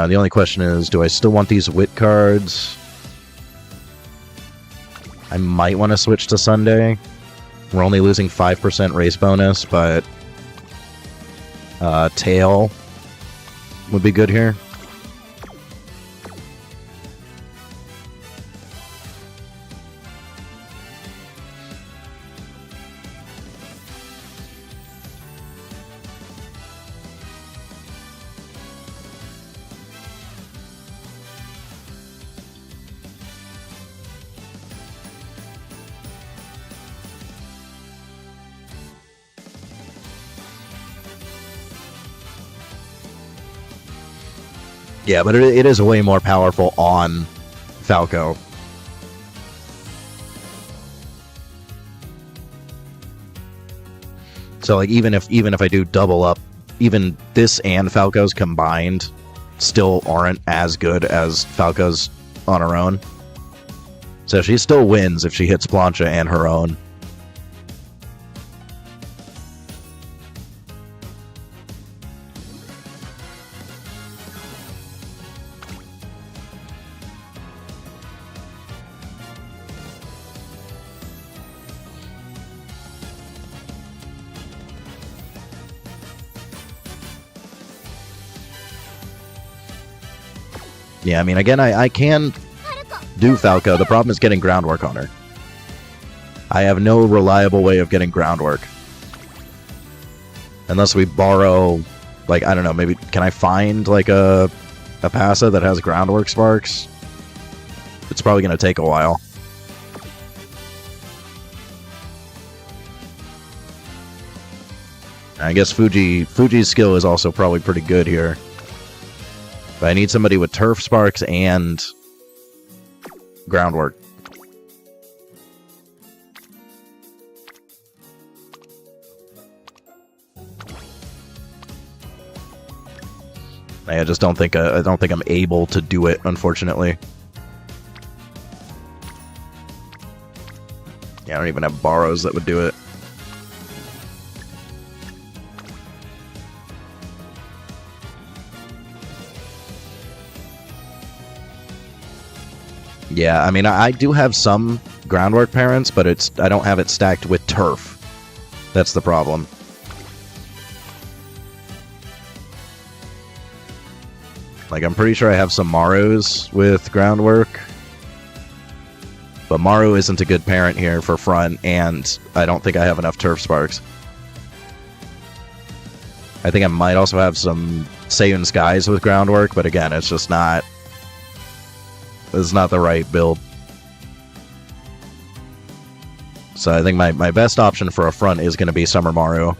S2: The only question is, do I still want these wit cards? I might want to switch to Sunday. We're only losing 5% race bonus, but tail would be good here. Yeah, but it is way more powerful on Falco. So like even if I do double up, even this and Falco's combined still aren't as good as Falco's on her own. So she still wins if she hits Plancha and her own. Yeah, I mean, again, I can do Falco. The problem is getting groundwork on her. I have no reliable way of getting groundwork. Unless we borrow, like, I don't know, maybe, can I find, like, a Passa that has groundwork sparks? It's probably going to take a while. I guess Fuji's skill is also probably pretty good here. But I need somebody with turf sparks and groundwork. I just don't think I'm able to do it, unfortunately. don't even have borrows that would do it. Yeah, I mean, I do have some groundwork parents, but I don't have it stacked with turf. That's the problem. Like, I'm pretty sure I have some Marus with groundwork. But Maru isn't a good parent here for front, and I don't think I have enough turf sparks. I think I might also have some Seiyun Skies with groundwork, but again, it's just not... It's not the right build. So I think my best option for a front is going to be Summer Maru.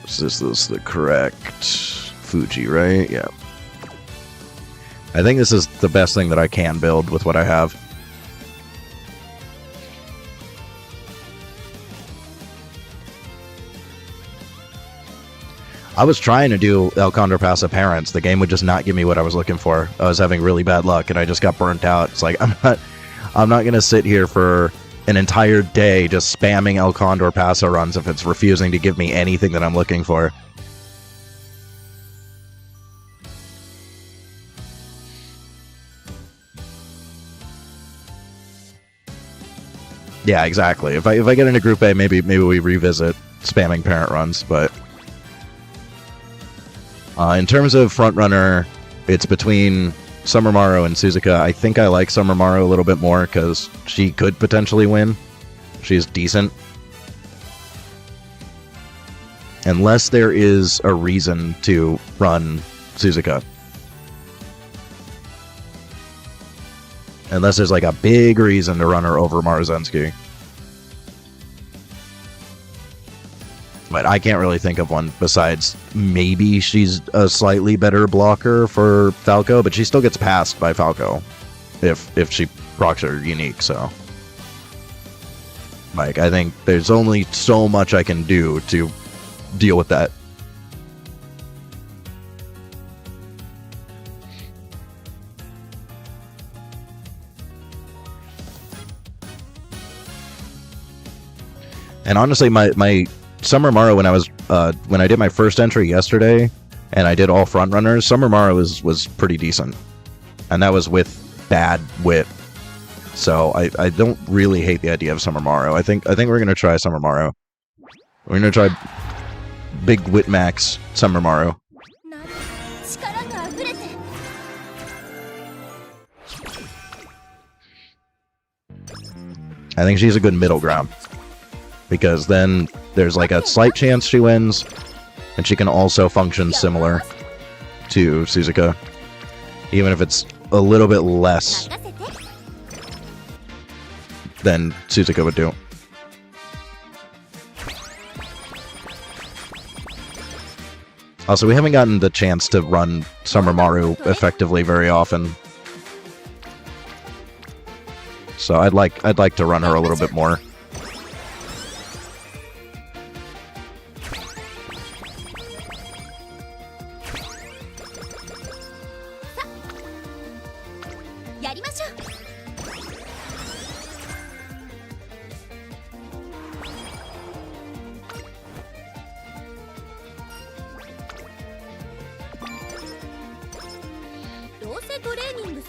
S2: Is this the correct Fuji, right? Yeah. I think this is the best thing that I can build with what I have. I was trying to do El Condor Pasa Parents. The game would just not give me what I was looking for. I was having really bad luck, and I just got burnt out. It's like, I'm not going to sit here for an entire day just spamming El Condor Pasa runs if it's refusing to give me anything that I'm looking for. Yeah, exactly. If I get into Group A, maybe we revisit spamming parent runs, but... in terms of frontrunner, it's between Summer Maru and Suzuka. I think I like Summer Maru a little bit more because she could potentially win. She's decent. Unless there is a reason to run Suzuka. Unless there's like a big reason to run her over Maruzensky. But I can't really think of one besides maybe she's a slightly better blocker for Falco, but she still gets passed by Falco if she procs her unique, so. Like, I think there's only so much I can do to deal with that. And honestly, my Summer Maru, when I did my first entry yesterday, and I did all front runners, Summer Maru was pretty decent, and that was with bad wit. So I don't really hate the idea of Summer Maru. I think we're gonna try Summer Maru. We're gonna try big wit max Summer Maru. I think she's a good middle ground. Because then there's like a slight chance she wins, and she can also function similar to Suzuka, even if it's a little bit less than Suzuka would do. Also, we haven't gotten the chance to run Summer Maru effectively very often, so I'd like to run her a little bit more.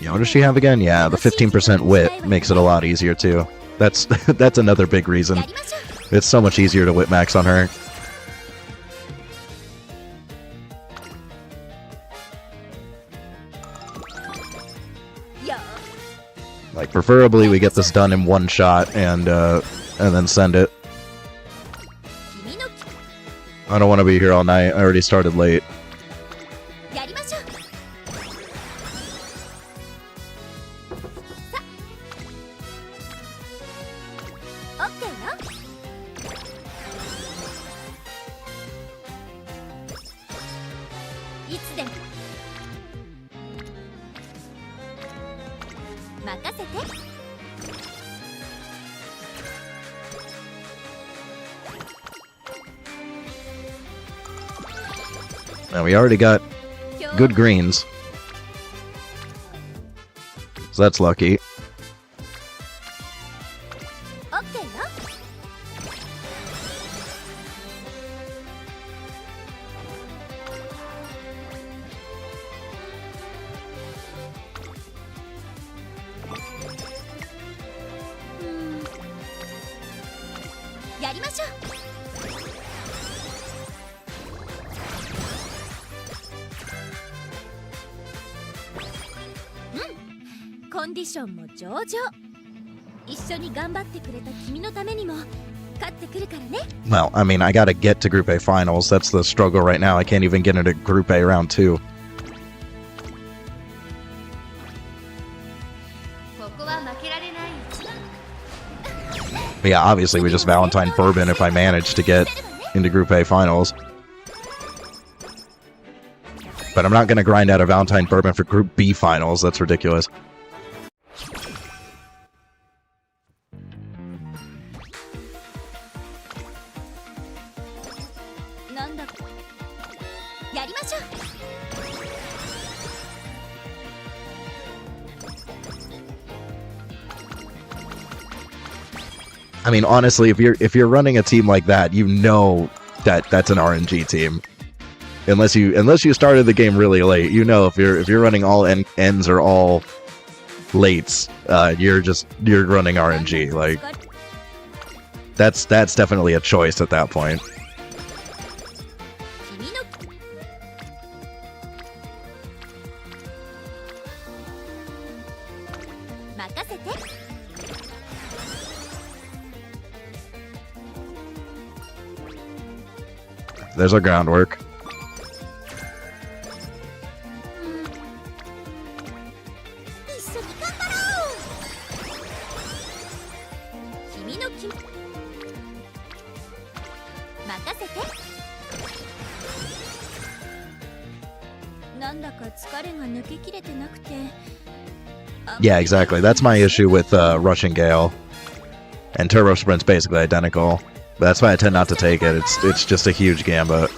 S2: Yeah, what does she have again? Yeah, the 15% wit makes it a lot easier too. That's another big reason. It's so much easier to wit max on her. Like, preferably we get this done in one shot and then send it. I don't want to be here all night. I already started late. Now we already got good greens. so that's lucky.
S4: オッケーよ。やりましょう。コンディションも上々。一緒に頑張ってくれた君のためにも勝ってくるからね。
S2: Well, I mean, I gotta get to Group A finals. That's the struggle right now. I can't even get into Group A round 2.
S5: ここは負けられない一番。
S2: But yeah, obviously we just Valentine Bourbon if I manage to get into Group A finals. But I'm not gonna grind out a Valentine Bourbon for Group B finals. That's ridiculous.
S4: なんだやりましょう。
S2: I mean, honestly, if you're running a team like that, you know that that's an RNG team. Unless you started the game really late, you know if you're running all ends or all lates, you're running RNG. Like that's definitely a choice at that point.
S4: 君の任せて。
S2: There's our groundwork.
S4: 一緒に頑張ろう。君の任せて。なんだか疲れが抜けきれてなくて。
S2: Yeah, exactly. That's my issue with Russian Gale. And Turbo Sprint's basically identical. But that's why I tend not to take it. It's just a huge gambit.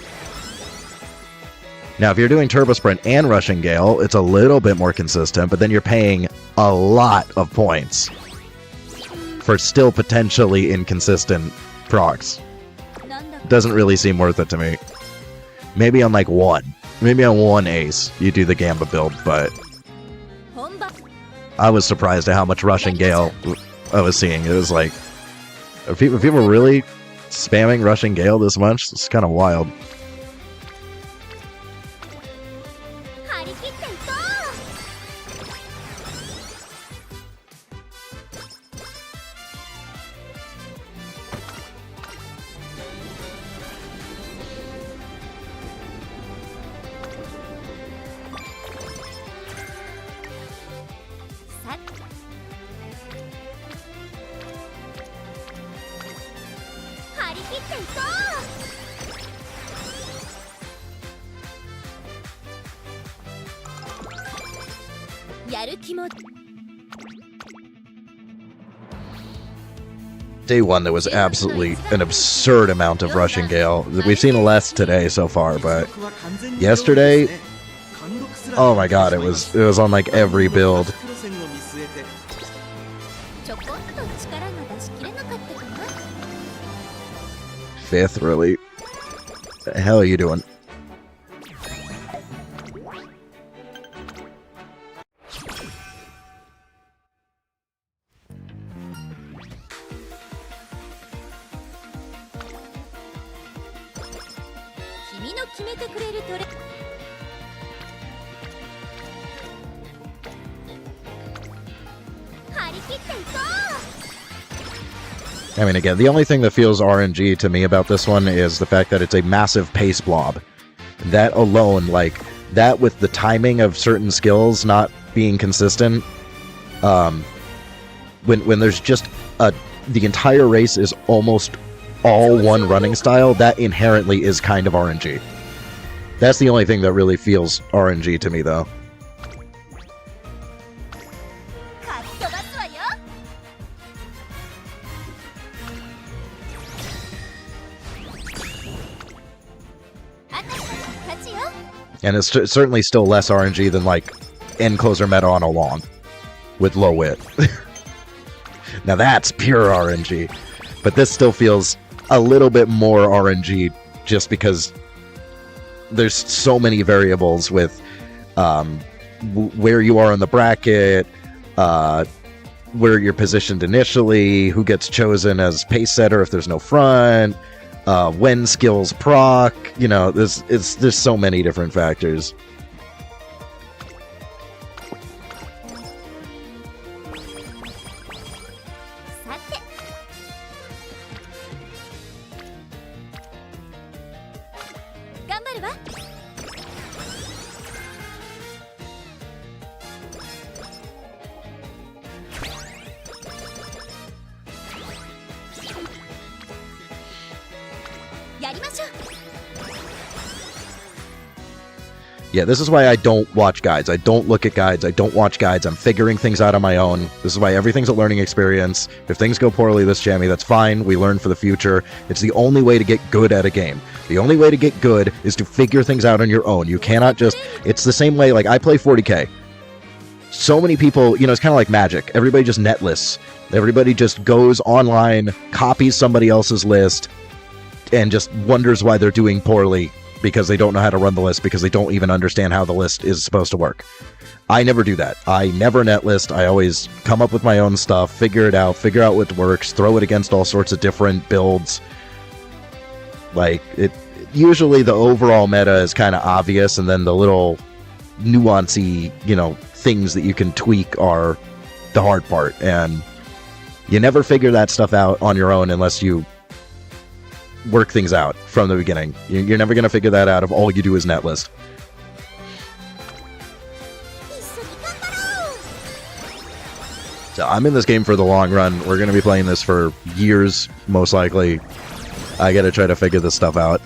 S2: Now, if you're doing Turbo Sprint and Russian Gale, it's a little bit more consistent, but then you're paying a lot of points for still potentially inconsistent procs. Doesn't really seem worth it to me. Maybe on like one. Maybe on one ace, you do the Gamba build, but I was surprised at how much Russian Gale I was seeing. It was like, are people really spamming Russian Gale this much? It's kind of wild.
S4: 張り切っていこう。さっ張り切っていこう。やる気も
S2: Day one, there was absolutely an absurd amount of Russian Gale. We've seen less today so far, but yesterday, oh my god, it was on like every build.
S4: ちょこっと力が出し切れなかったかな。
S2: Fifth, really? The hell are you doing? I mean, again, the only thing that feels RNG to me about this one is the fact that it's a massive pace blob. That alone, like, that with the timing of certain skills not being consistent, when there's just the entire race is almost all one running style, that inherently is kind of RNG. That's the only thing that really feels RNG to me, though. And it's certainly still less RNG than, like, end closer meta on a long. with low wit. Now that's pure RNG. But this still feels a little bit more RNG just because there's so many variables with where you are in the bracket, where you're positioned initially, who gets chosen as pace setter if there's no front, when skills proc, you know, there's so many different factors. Yeah, this is why I don't watch guides. I don't look at guides. I don't watch guides. I'm figuring things out on my own. This is why everything's a learning experience. If things go poorly this jammy, that's fine. We learn for the future. It's the only way to get good at a game. The only way to get good is to figure things out on your own. You cannot just... It's the same way, like, I play 40k. So many people, you know, it's kind of like Magic. Everybody just net lists. Everybody just goes online, copies somebody else's list, and just wonders why they're doing poorly. Because they don't know how to run the list, because they don't even understand how the list is supposed to work. I never do that. I never net list. I always come up with my own stuff, figure it out, figure out what works, throw it against all sorts of different builds. Like, usually the overall meta is kind of obvious, and then the little nuancy, you know, things that you can tweak are the hard part. And you never figure that stuff out on your own unless you work things out from the beginning. You're never going to figure that out if all you do is net list. So I'm in this game for the long run. We're going to be playing this for years, most likely. I got to try to figure this stuff out.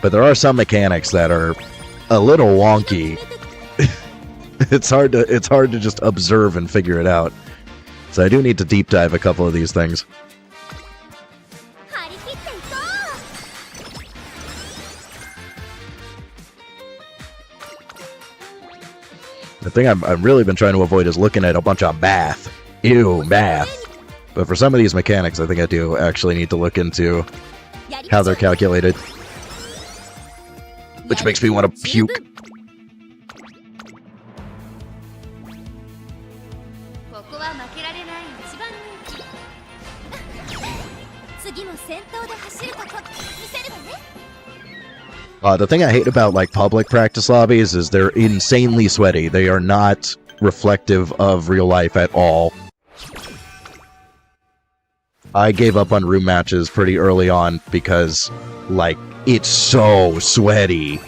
S2: But there are some mechanics that are a little wonky. It's hard to just observe and figure it out. So I do need to deep dive a couple of these things. The thing I've really been trying to avoid is looking at a bunch of math. Ew, math. But for some of these mechanics, I think I do actually need to look into how they're calculated. Which makes me want to puke. The thing I hate about, like, public practice lobbies is they're insanely sweaty. They are not reflective of real life at all. I gave up on room matches pretty early on because, like, it's so sweaty.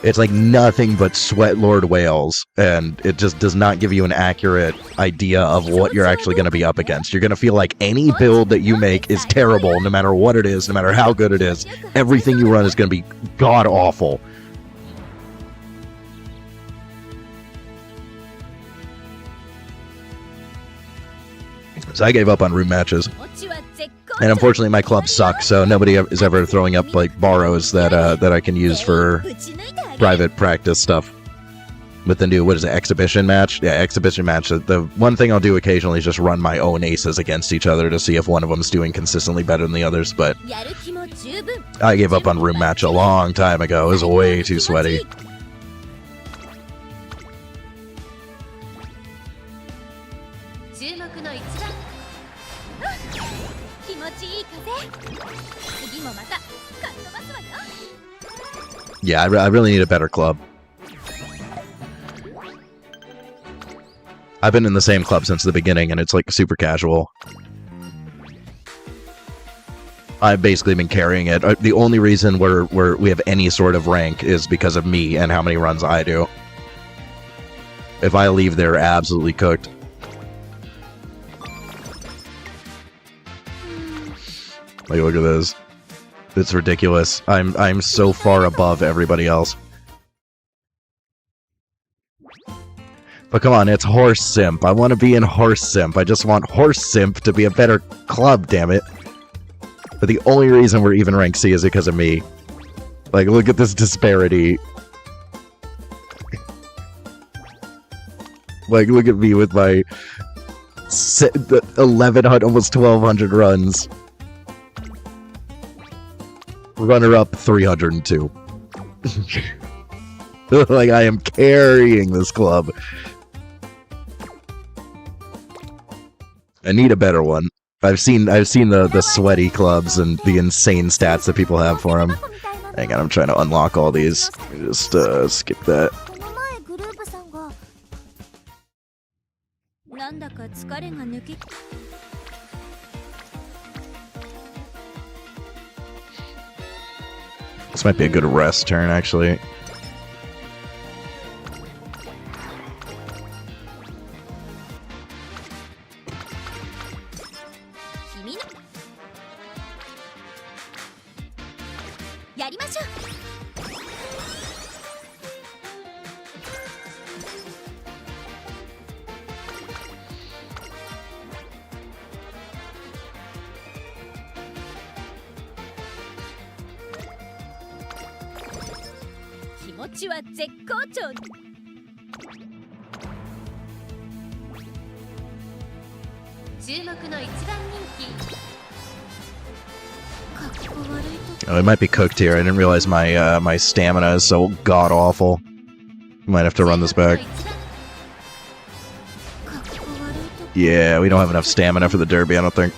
S2: It's like nothing but sweat lord whales, and it just does not give you an accurate idea of what you're actually going to be up against. You're going to feel like any build that you make is terrible, no matter what it is, no matter how good it is. Everything you run is going to be god-awful. So I gave up on room matches. And unfortunately my club sucks, so nobody is ever throwing up, like, borrows that I can use for private practice stuff. With the new, what is it, exhibition match? Yeah, exhibition match. The one thing I'll do occasionally is just run my own aces against each other to see if one of them's doing consistently better than the others, but I gave up on room match a long time ago. It was way too sweaty. Yeah, I really need a better club. I've been in the same club since the beginning, and it's like super casual. I've basically been carrying it. The only reason we have any sort of rank is because of me and how many runs I do. If I leave, they're absolutely cooked. Like, look at this. It's ridiculous. I'm so far above everybody else. But come on, it's Horse Simp. I want to be in Horse Simp. I just want Horse Simp to be a better club, damn it. But the only reason we're even rank C is because of me. Like, look at this disparity. Like, look at me with my 1,100, almost 1,200 runs. Runner up 302. Like, I am carrying this club. I need a better one. I've seen the sweaty clubs and the insane stats that people have for them. Hang on, I'm trying to unlock all these. Just skip that.
S4: グループさんがなんだか疲れが抜け
S2: This might be a good rest turn, actually.
S4: 君のやりましょう 気持ちは絶好調
S5: 注目の一番人気
S4: かっこ悪いと
S2: Oh, it might be cooked here. I didn't realize my my stamina is so god awful. Might have to run this back.
S4: かっこ悪いと
S2: Yeah, we don't have enough stamina for the derby, I don't think.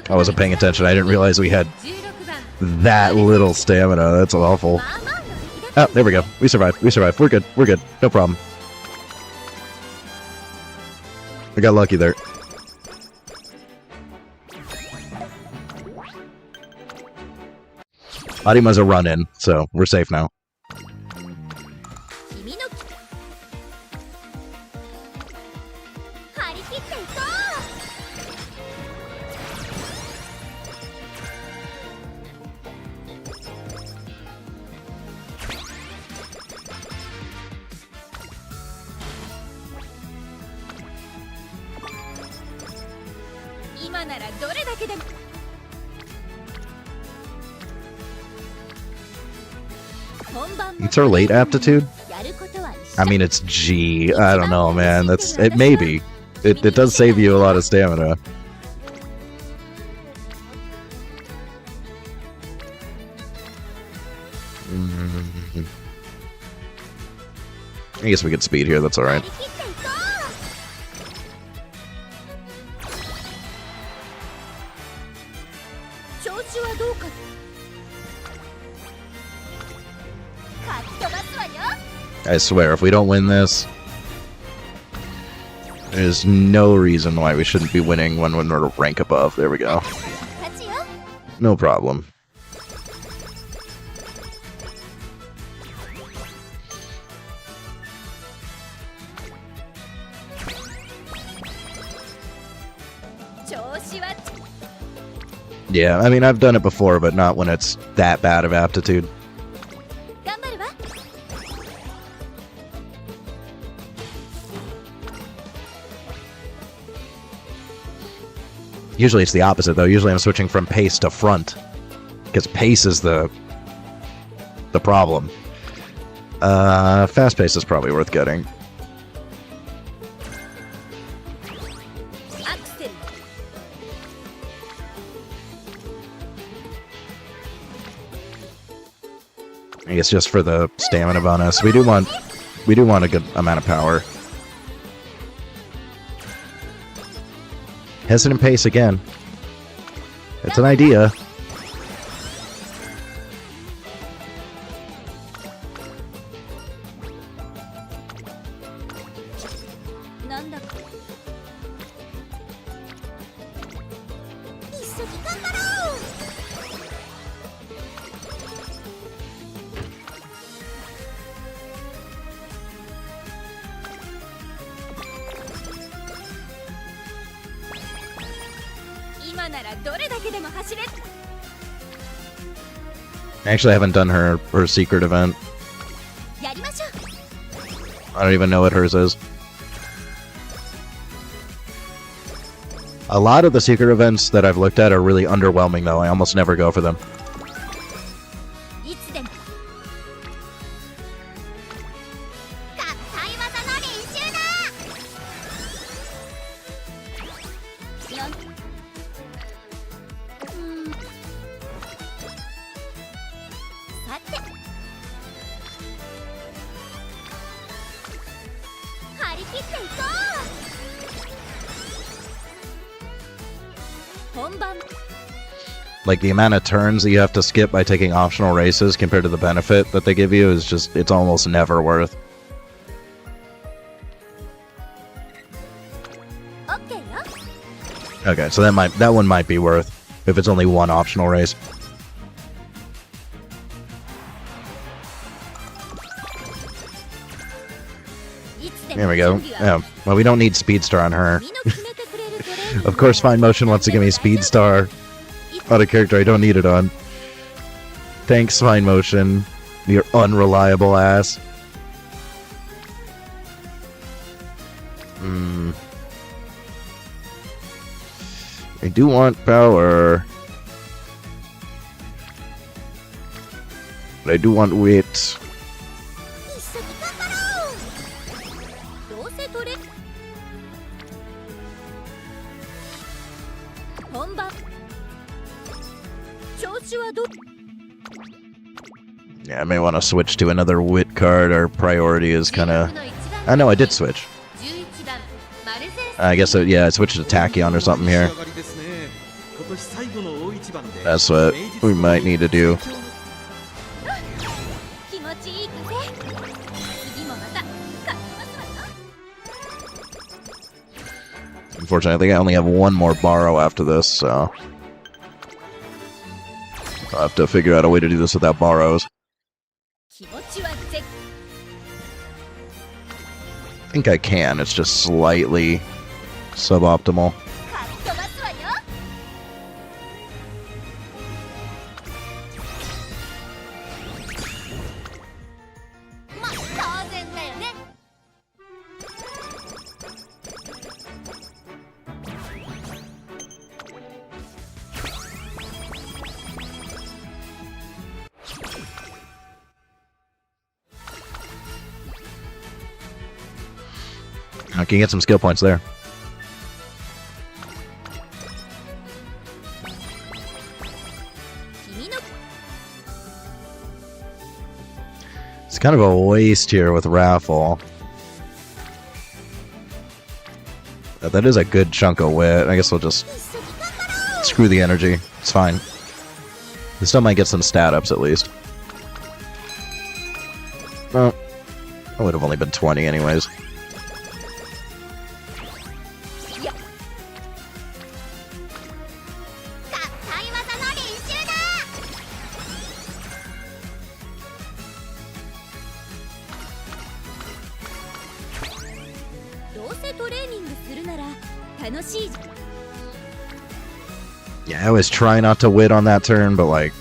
S2: I wasn't paying attention. I didn't realize we had
S5: 16番
S2: that little stamina. That's awful.
S4: まあまあの出来だ
S2: Oh, there we go. We survived. We survived. We're good. We're good. No problem. I got lucky there. Arima's a run-in, so we're safe now.
S4: 君の張り切っていこう今ならどれだけでも
S2: It's our late aptitude?
S4: やることは一緒
S2: I mean, it's G. I don't know, man. That's it. Maybe it does save you a lot of stamina. I guess we could speed here. That's all right.
S4: 張り切っていこう調子はどうかかっ飛ばすわよ
S2: I swear, if we don't win this, there's no reason why we shouldn't be winning when we're rank above. There we go.
S4: 勝ちよ
S2: No problem. Yeah, I mean, I've done it before, but not when it's that bad of aptitude.
S4: 頑張るわ
S2: Usually it's the opposite, though. Usually I'm switching from pace to front. Because pace is the problem. Fast pace is probably worth getting.
S4: アクセル
S2: I guess just for the stamina bonus. We do want a good amount of power. Hesitant pace again. It's an idea. I actually haven't done her secret event. I don't even know what hers is. A lot of the secret events that I've looked at are really underwhelming, though. I almost never go for them.
S4: っていこう。本番。
S2: Like, the amount of turns that you have to skip by taking optional races compared to the benefit that they give you is just, it's almost never worth.
S4: オッケーよ。
S2: Okay, so that one might be worth if it's only one optional race.
S4: いつで
S2: There
S4: も
S2: we go.
S4: 準備は
S2: Yeah. Well, we don't need Speedstar on her.
S4: 君の決めてくれるトレーニング
S2: Of course, Fine Motion wants to give me Speedstar on a character I don't need it on. Thanks, Fine Motion. Your unreliable ass. I do want power. But I do want wit.
S4: 一緒に頑張ろう。どうせトレ本番。調子はど
S2: Yeah, I may want to switch to another wit card. Our priority is kind of... I know, I did switch.
S5: 11番マルゼン
S2: I guess, yeah, I switched to Tachyon or something here.
S3: 仕上がりですね。今年最後の大一番で
S2: That's what we might need to do.
S4: 気持ちいい風。次もまた勝ちますわよ。
S2: Unfortunately, I think I only have one more borrow after this, so... I'll have to figure out a way to do this without borrows.
S4: 気持ちは絶
S2: I think I can, it's just slightly suboptimal.
S4: かっ飛ばすわよ。まあ当然だよね。
S2: I can get some skill points there. It's kind of a waste here with Raffle. But that is a good chunk of wit. I guess we'll just screw the energy. It's fine. We still might get some stat ups at least. Well, that would have only been 20 anyways.
S4: 対技の練習だ。どうせトレーニングするなら楽しいじゃん。
S2: Yeah, I always try not to wit on that turn, but like,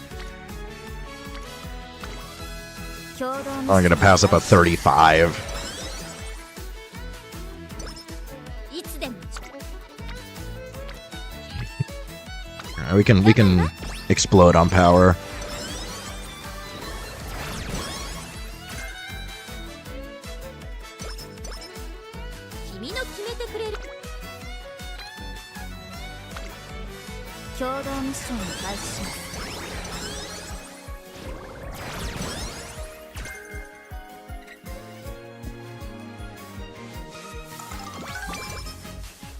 S2: I'm gonna pass up a 35.
S4: いつでも
S2: We can explode on power.
S4: 君の決めてくれる。共同ミッションを開始します。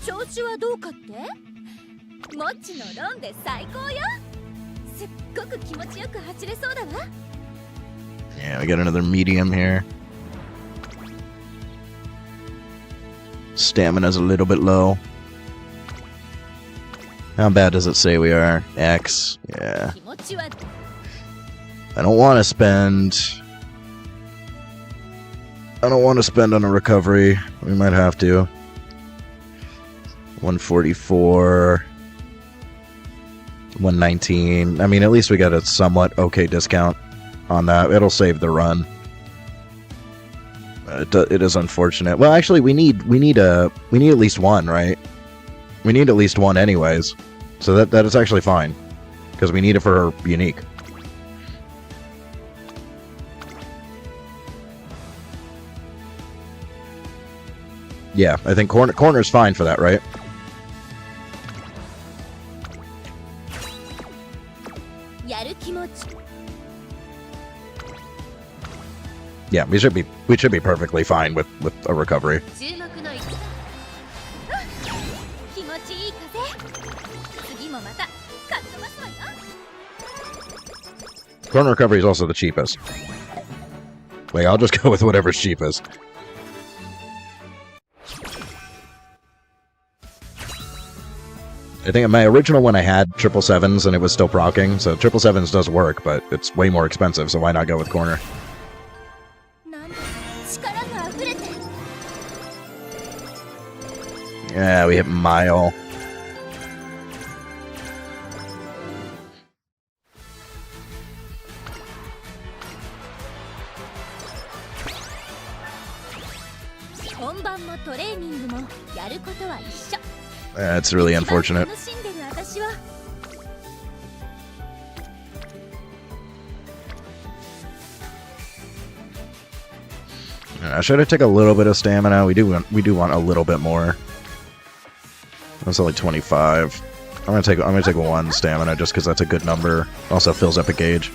S4: 調子はどうかって？もっちのロンで最高よ。すっごく気持ちよく走れそうだわ。
S2: Yeah, we got another medium here. Stamina's a little bit low. How bad does it say we are? X. Yeah.
S4: 気持ちは
S2: I don't want to spend... I don't want to spend on a recovery. We might have to. 144... 119. I mean, at least we got a somewhat okay discount on that. It'll save the run. It is unfortunate. Well, actually, we need at least one, right? We need at least one, anyways. So that is actually fine, because we need it for her unique. Yeah, I think corner's fine for that, right?
S4: やる気持ち。
S2: Yeah, we should be perfectly fine with a recovery.
S5: 注目の一打
S4: 気持ちいい風次もまたかっ飛ばすわよ
S2: Corner recovery is also the cheapest. Like, I'll just go with whatever's cheapest. I think in my original one I had 777s and it was still proccing, so 777s does work, but it's way more expensive, so why not go with corner?
S4: なんだ力が溢れて
S2: Yeah, we hit mile. That's really unfortunate. Should I take a little bit of stamina? We do want a little bit more. That's only 25. I'm gonna take 1 stamina just because that's a good number. Also fills up a gauge.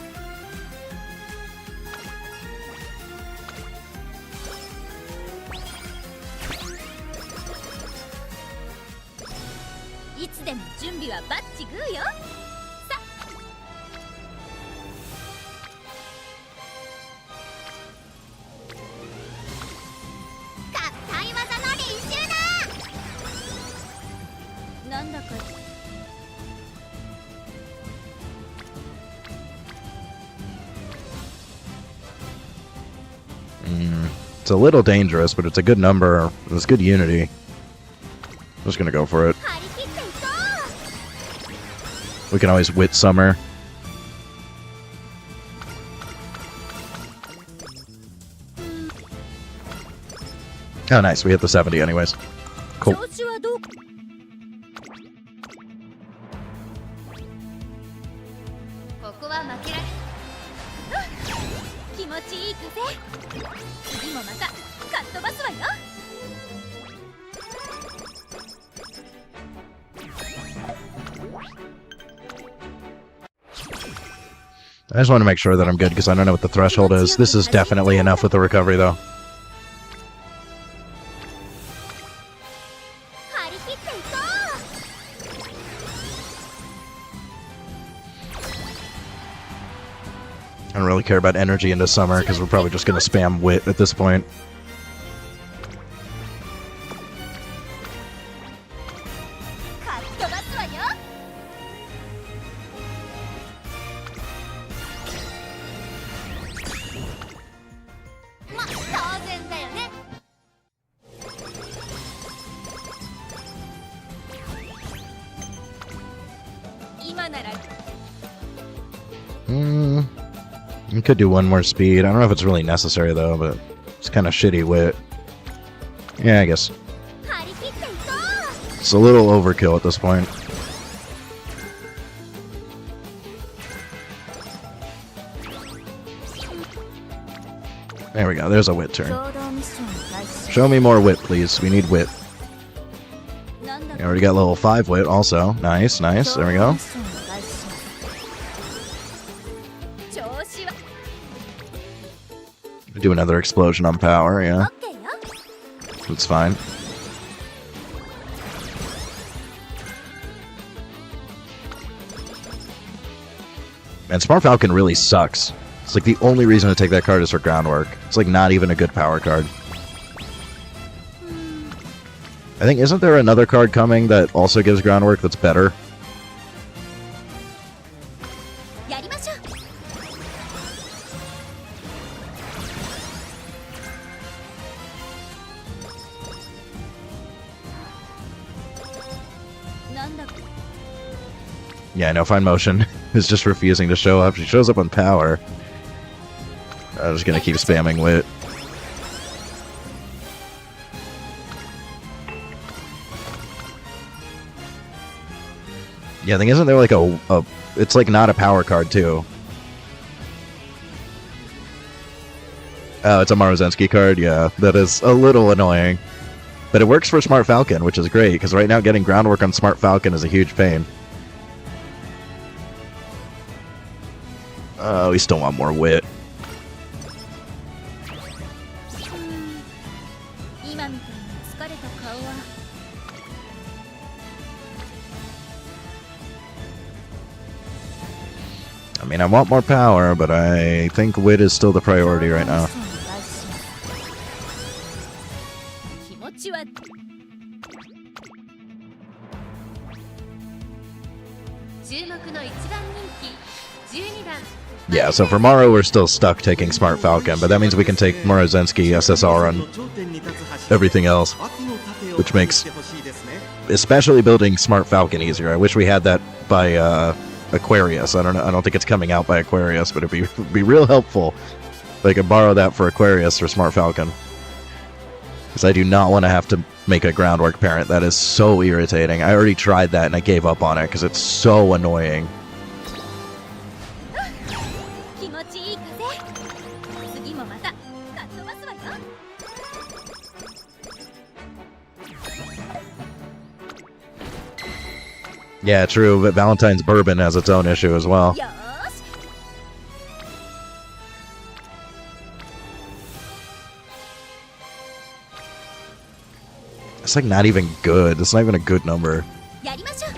S2: It's a little dangerous, but it's a good number. It's good unity. I'm just gonna go for it. We can always wit summer. Oh, nice. We hit the 70 anyways. Cool.
S5: ここは負けられ
S4: 気持ちいい風次もまたかっ飛ばすわよ
S2: I just want to make sure that I'm good because I don't know what the threshold is. This is definitely enough with the recovery though. I don't really care about energy into summer because we're probably just going to spam wit at this point. You could do 1 more speed. I don't know if it's really necessary though, but it's kind of shitty wit. Yeah, I guess. It's a little overkill at this point. There we go. There's a wit turn. Show me more wit, please. We need wit. We already got level 5 wit also. Nice, nice. There we go. Do another explosion on power, yeah. That's fine. Man, Smart Falcon really sucks. It's like the only reason to take that card is for groundwork. It's like not even a good power card. I think, isn't there another card coming that also gives groundwork that's better? Yeah, no, Fine Motion is just refusing to show up. She shows up on power. I'm just gonna keep spamming wit. Yeah, I think isn't there like a it's like not a power card too. Oh, it's a Marozensky card? Yeah, that is a little annoying. But it works for Smart Falcon, which is great, because right now getting groundwork on Smart Falcon is a huge pain. We still want more wit.
S4: 今みたいに疲れた顔は
S2: I mean, I want more power, but I think wit is still the priority right now.
S4: 気持ちは
S5: 注目の一番人気12番
S2: Yeah, so for Maro, we're still stuck taking Smart Falcon, but that means we can take Morozensky, SSR, and everything else, which makes especially building Smart Falcon easier. I wish we had that by Aquarius. I don't know. I don't think it's coming out by Aquarius, but it'd be real helpful if I could borrow that for Aquarius for Smart Falcon. Because I do not want to have to make a groundwork parent. That is so irritating. I already tried that and I gave up on it because it's so annoying.
S4: 気持ちいい風次もまたかっ飛ばすわよ
S2: Yeah, true, but Valentine's Bourbon has its own issue as well.
S4: よーし
S2: It's like not even good. It's not even a good number.
S4: やりましょう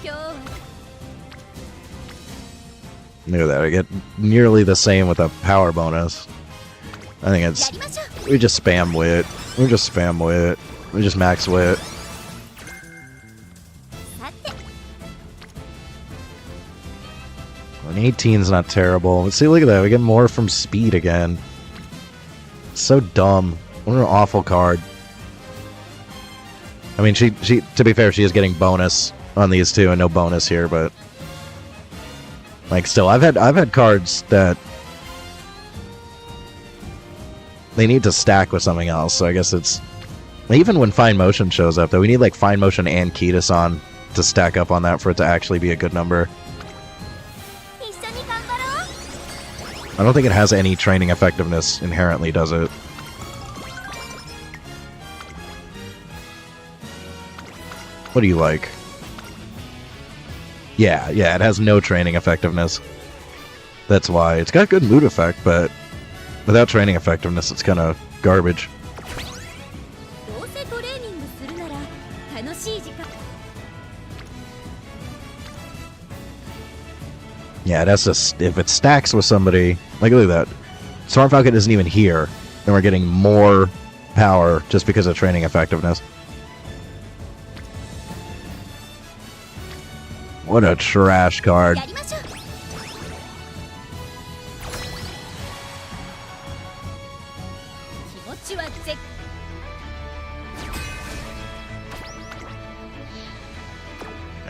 S4: 今日は
S2: Look at that. I get nearly the same with a power bonus. I think
S4: や
S2: it's...
S4: りましょう
S2: We just spam wit. We just spam wit. We just max wit.
S4: さて
S2: An 18's not terrible. But see, look at that. We get more from speed again. So dumb. What an awful card. I mean, she to be fair, she is getting bonus on these two and no bonus here, but like still, I've had cards that they need to stack with something else. So I guess it's even when Fine Motion shows up, though, we need like Fine Motion and Kitasan to stack up on that for it to actually be a good number.
S4: 一緒に頑張ろう
S2: I don't think it has any training effectiveness inherently, does it? What do you like? Yeah, it has no training effectiveness. That's why. It's got good mood effect, but without training effectiveness, it's kind of garbage.
S4: どうせトレーニングするなら楽しい時間
S2: Yeah, it has to... If it stacks with somebody... Like, look at that. Storm Falcon isn't even here, and we're getting more power just because of training effectiveness. What a trash card.
S4: やりましょう 気持ちは絶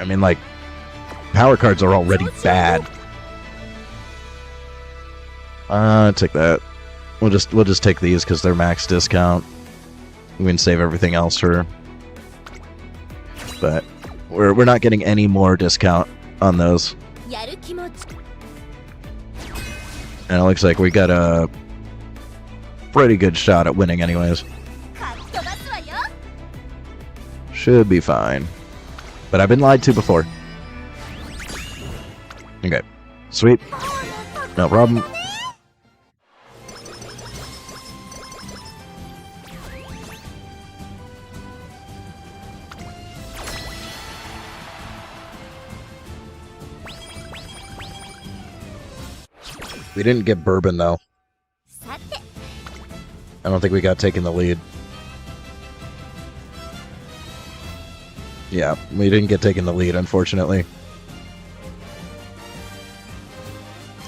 S2: I mean, like, power cards are already bad. Take that. We'll just take these because they're max discount. We can save everything else for... But we're not getting any more discount on those.
S4: やる気持ち
S2: And it looks like we got a pretty good shot at winning anyways.
S4: かっ飛ばすわよ
S2: Should be fine. But I've been lied to before. Okay. Sweet. No problem. We didn't get Bourbon, though.
S4: さて
S2: I don't think we got taking the lead. Yeah, we didn't get taking the lead, unfortunately.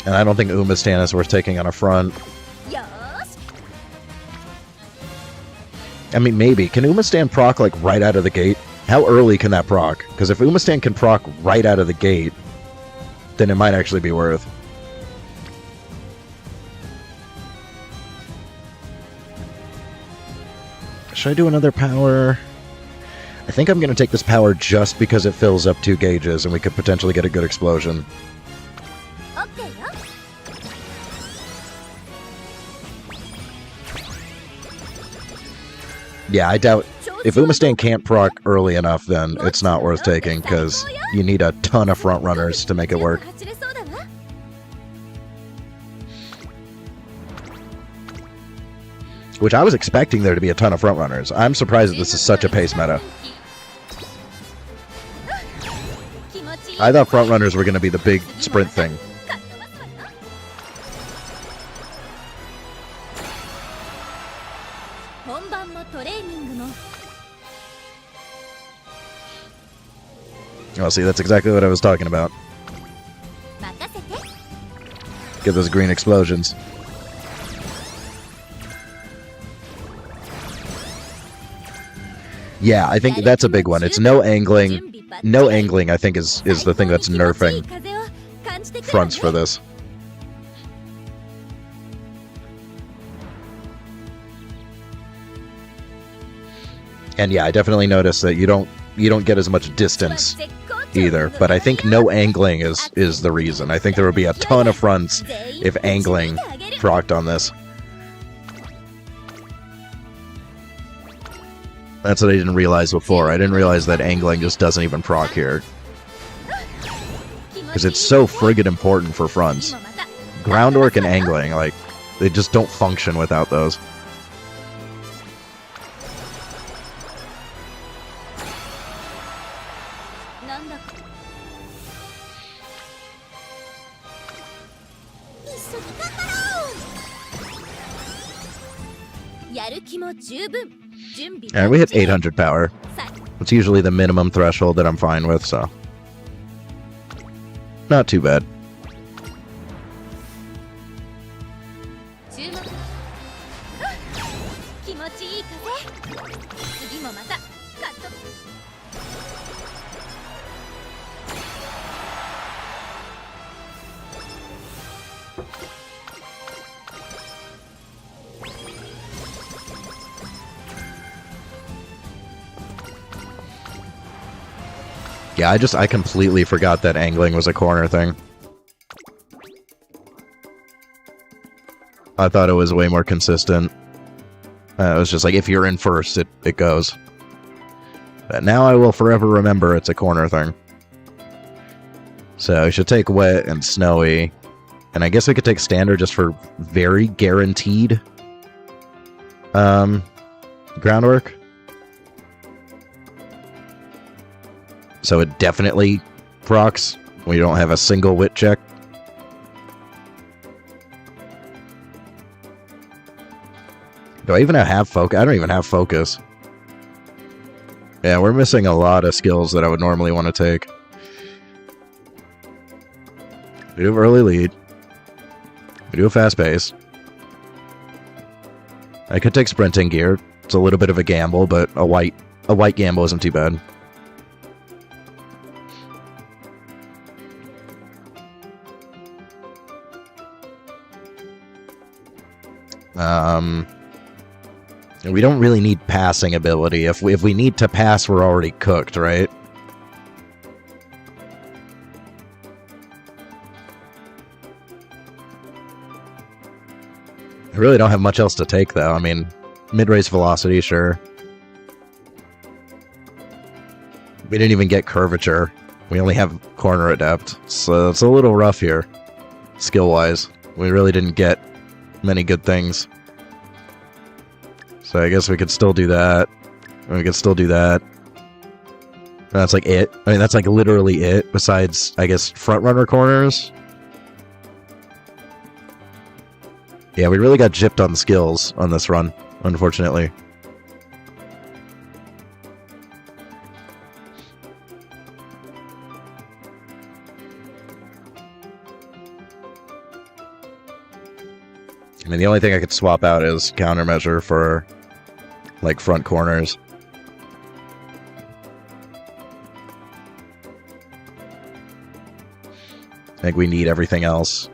S2: And I don't think Umastan is worth taking on a front.
S4: よーし
S2: I mean, maybe. Can Umastan proc, like, right out of the gate? How early can that proc? Because if Umastan can proc right out of the gate, then it might actually be worth. Should I do another power? I think I'm going to take this power just because it fills up 2 gauges and we could potentially get a good explosion.
S4: オッケーよ
S2: Yeah, I doubt...
S4: 調
S2: if Umastang can't proc early enough, then it's not worth taking, because you need a ton of front runners to make it work. Which I was expecting there to be a ton of front runners. I'm surprised that this is such a pace meta. I thought front runners were going to be the big sprint thing. Oh, see, that's exactly what I was talking about. Get those green explosions. Yeah, I think that's a big one. It's no angling. No angling, I think, is the thing that's nerfing fronts for this. And yeah, I definitely noticed that you don't get as much distance either, but I think no angling is the reason. I think there would be a ton of fronts if angling procced on this. That's what I didn't realize before. I didn't realize that angling just doesn't even proc here. Because it's so friggin' important for fronts. Groundwork and angling, like, they just don't function without those. And we hit 800 power. It's usually the minimum threshold that I'm fine with, so not too bad. Yeah, I completely forgot that angling was a corner thing. I thought it was way more consistent. It was just like, if you're in first, it goes. But now I will forever remember it's a corner thing. So I should take wet and snowy. And I guess we could take standard just for very guaranteed groundwork. So it definitely procs when you don't have a single wit check. Do I even have focus? I don't even have focus. Yeah, we're missing a lot of skills that I would normally want to take. We do have early lead. We do have fast pace. I could take sprinting gear. It's a little bit of a gamble, but a white gamble isn't too bad. We don't really need passing ability. If we need to pass, we're already cooked, right? I really don't have much else to take, though. I mean, mid-race velocity, sure. We didn't even get curvature. We only have corner adept, so it's a little rough here, skill-wise. We really didn't get many good things. So I guess we could still do that. We could still do that. That's like it. I mean, that's like literally it, besides, I guess, front-runner corners. Yeah, we really got gypped on skills on this run, unfortunately. I mean, the only thing I could swap out is countermeasure for, like, front corners. I think we need everything else.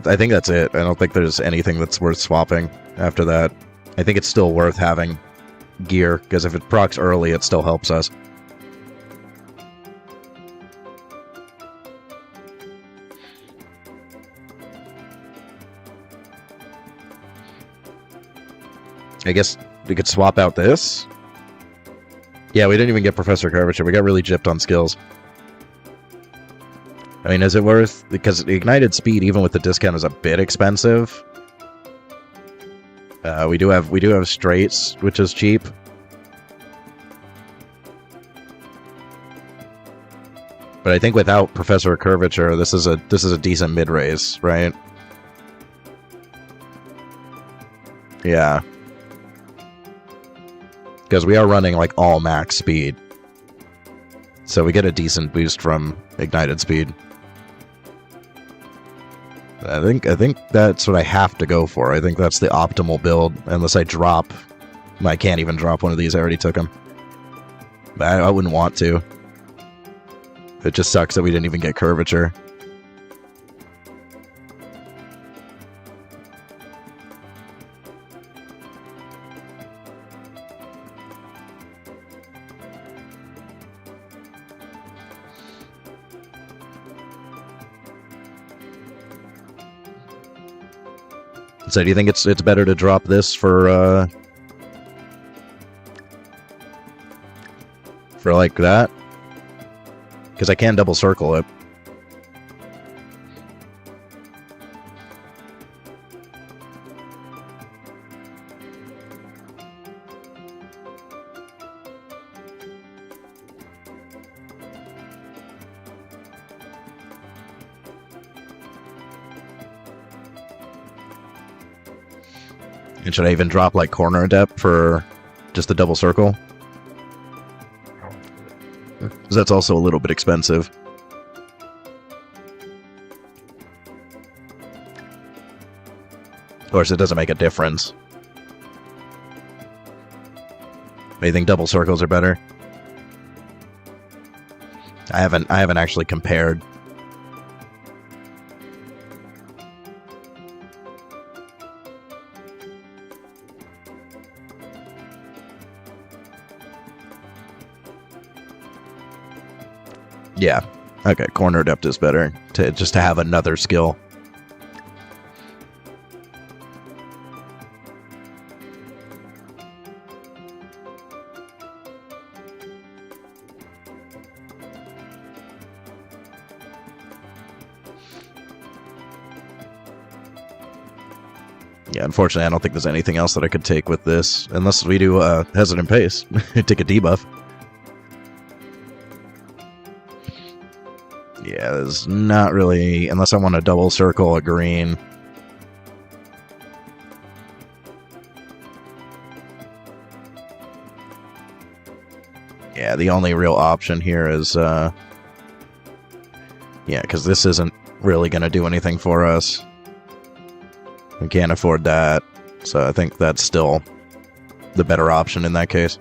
S2: I think that's it. I don't think there's anything that's worth swapping after that. I think it's still worth having gear, because if it procs early, it still helps us. I guess we could swap out this. Yeah, we didn't even get Professor Curvature. We got really gypped on skills. I mean, is it worth... Because the Ignited Speed, even with the discount, is a bit expensive. We do have Straights, which is cheap. But I think without Professor Curvature, this is a decent mid-raise, right? Yeah. Because we are running like all max speed. So we get a decent boost from Ignited Speed. I think that's what I have to go for. I think that's the optimal build, unless I drop. I can't even drop one of these, I already took them. But I wouldn't want to. It just sucks that we didn't even get Curvature. So do you think it's better to drop this for like that? Because I can double circle it. And should I even drop like Corner Adept for just the double circle? Because that's also a little bit expensive. Of course, it doesn't make a difference. But you think double circles are better? I haven't actually compared. Yeah. Okay, Corner Adept is better just to have another skill. Yeah, unfortunately, I don't think there's anything else that I could take with this, unless we do Hesitant Pace. Take a debuff. Yeah, there's not really... Unless I want to double circle a green. Yeah, the only real option here is... Yeah, because this isn't really going to do anything for us. We can't afford that. So I think that's still the better option in that case.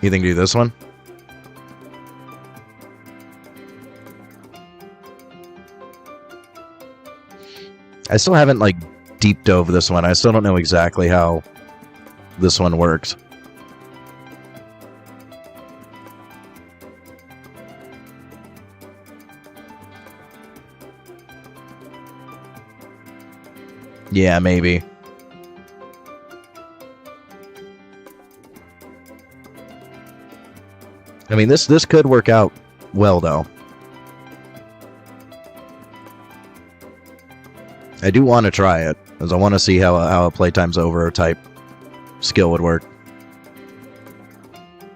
S2: You think do this one? I still haven't, like, deep dove this one. I still don't know exactly how this one works. Yeah, maybe. I mean, this could work out well, though. I do want to try it, because I want to see how a playtime's over type skill would work.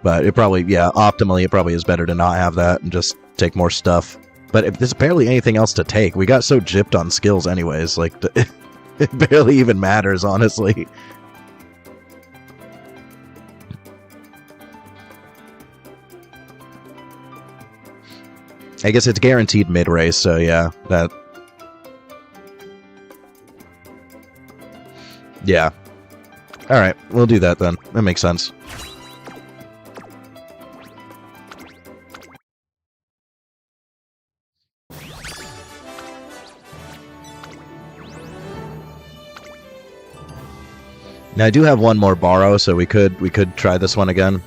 S2: But it probably, yeah, optimally, it probably is better to not have that and just take more stuff. But if there's barely anything else to take, we got so gypped on skills anyways, like, it barely even matters, honestly. I guess it's guaranteed mid-race, so yeah, that... Yeah. Alright, we'll do that then. That makes sense. Now I do have one more borrow, so we could try this one again.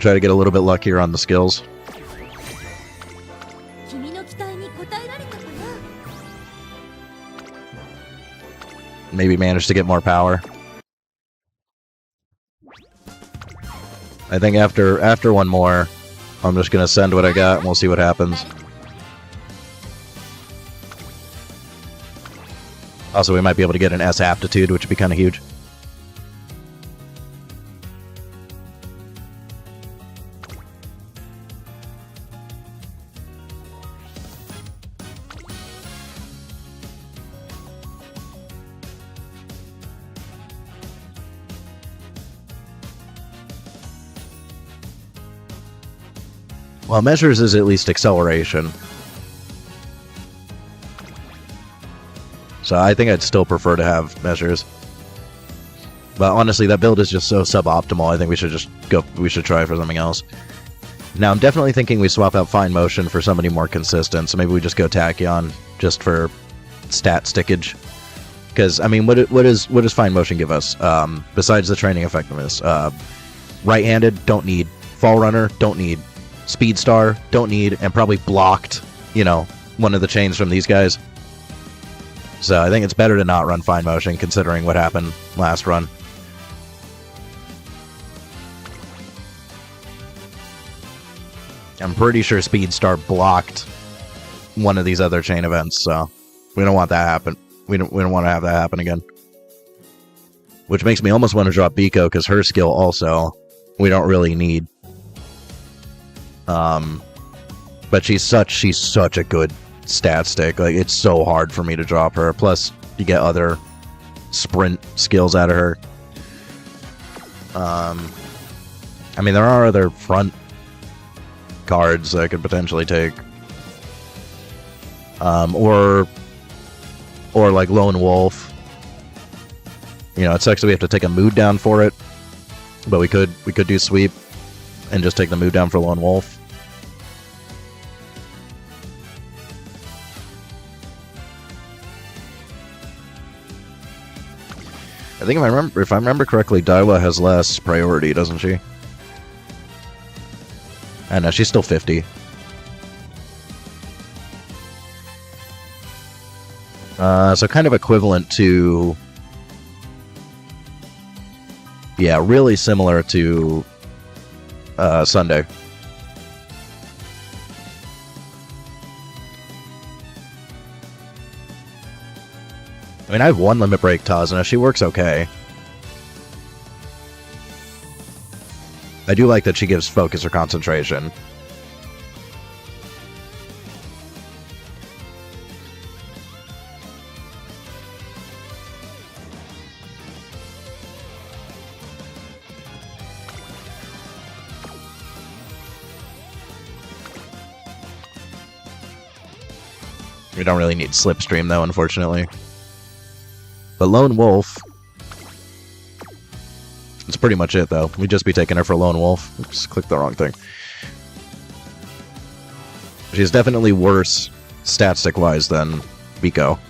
S2: Try to get a little bit luckier on the skills.
S4: 君の期待に応えられたかな。
S2: Maybe manage to get more power. I think after one more, I'm just gonna send what I got and we'll see what happens. Also, we might be able to get an S aptitude, which would be kind of huge. Well, measures is at least acceleration. So I think I'd still prefer to have measures. But honestly, that build is just so suboptimal. I think we should just go. We should try for something else. Now, I'm definitely thinking we swap out Fine Motion for somebody more consistent. So maybe we just go Tachyon just for stat stickage. Because I mean, what does Fine Motion give us besides the training effectiveness? Right-handed, don't need. Fall Runner, don't need. Speed Star, don't need. And probably blocked, you know, one of the chains from these guys. So I think it's better to not run Fine Motion, considering what happened last run. I'm pretty sure Speed Star blocked one of these other chain events, so we don't want that to happen. We don't want to have that happen again. Which makes me almost want to drop Biko, because her skill also we don't really need. But she's such a good stat stick. Like, it's so hard for me to drop her. Plus, you get other sprint skills out of her. I mean, there are other front cards that I could potentially take. Or like Lone Wolf. You know, it sucks that we have to take a mood down for it. But we could do sweep and just take the mood down for Lone Wolf. I think if I remember correctly, Daiwa has less priority, doesn't she? I know, she's still 50. So kind of equivalent to... Yeah, really similar to Sunday. I mean, I have one limit break Tazuna. She works okay. I do like that she gives focus or concentration. We don't really need Slipstream, though, unfortunately. But Lone Wolf... That's pretty much it, though. We'd just be taking her for Lone Wolf. Oops, clicked the wrong thing. She's definitely worse stat-stick-wise than Biko.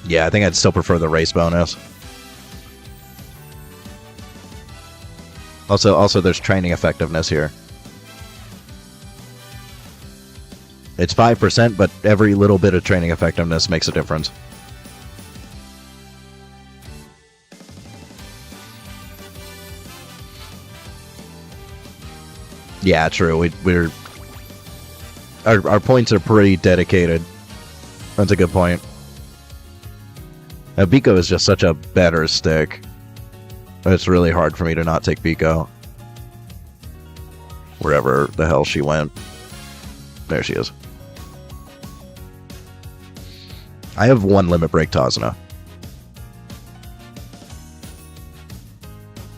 S2: Yeah, I think I'd still prefer the race bonus. Also, there's training effectiveness here. It's 5%, but every little bit of training effectiveness makes a difference. Yeah, true. Our points are pretty dedicated. That's a good point. Biko is just such a better stick. It's really hard for me to not take Biko. Wherever the hell she went. There she is. I have one limit break Tazuna.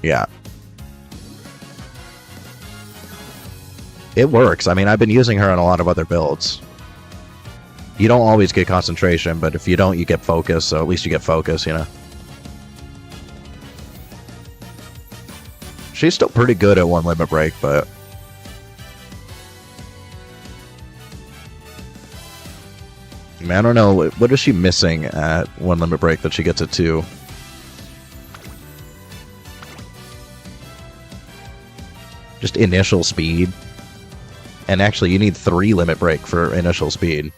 S2: Yeah. It works. I mean, I've been using her on a lot of other builds. You don't always get concentration, but if you don't, you get focus, so at least you get focus, you know? She's still pretty good at one limit break, but I don't know. What is she missing at 1 limit break that she gets at 2? Just initial speed. And actually, you need 3 limit break for initial speed.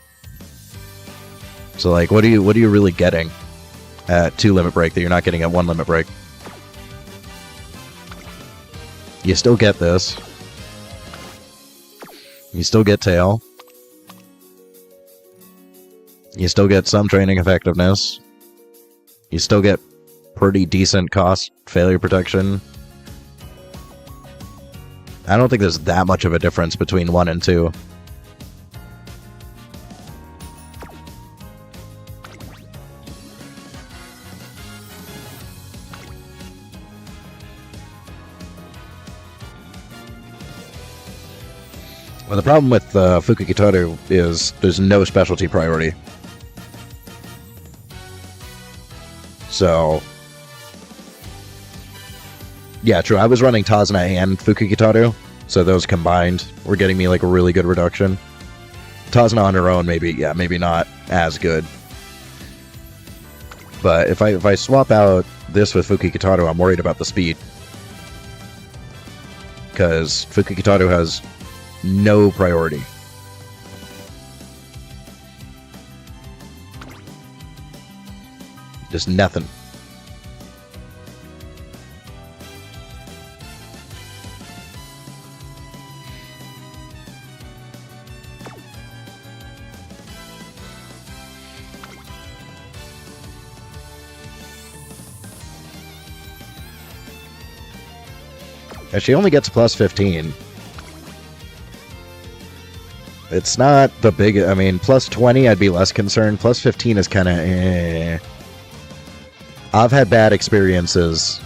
S2: So, like, what are you really getting at 2 limit break that you're not getting at 1 limit break? You still get this. You still get tail. You still get some training effectiveness. You still get pretty decent cost failure protection. I don't think there's that much of a difference between 1 and 2. Well, the problem with Fukukitaru is there's no specialty priority. So, yeah, true. I was running Tazuna and Fukukitaru, so those combined were getting me like a really good reduction. Tazuna on her own, maybe not as good. But if I swap out this with Fukukitaru, I'm worried about the speed. Because Fukukitaru has no priority. Just nothing. And she only gets plus 15. It's not the big... I mean, plus 20, I'd be less concerned. Plus 15 is kind of eh. I've had bad experiences.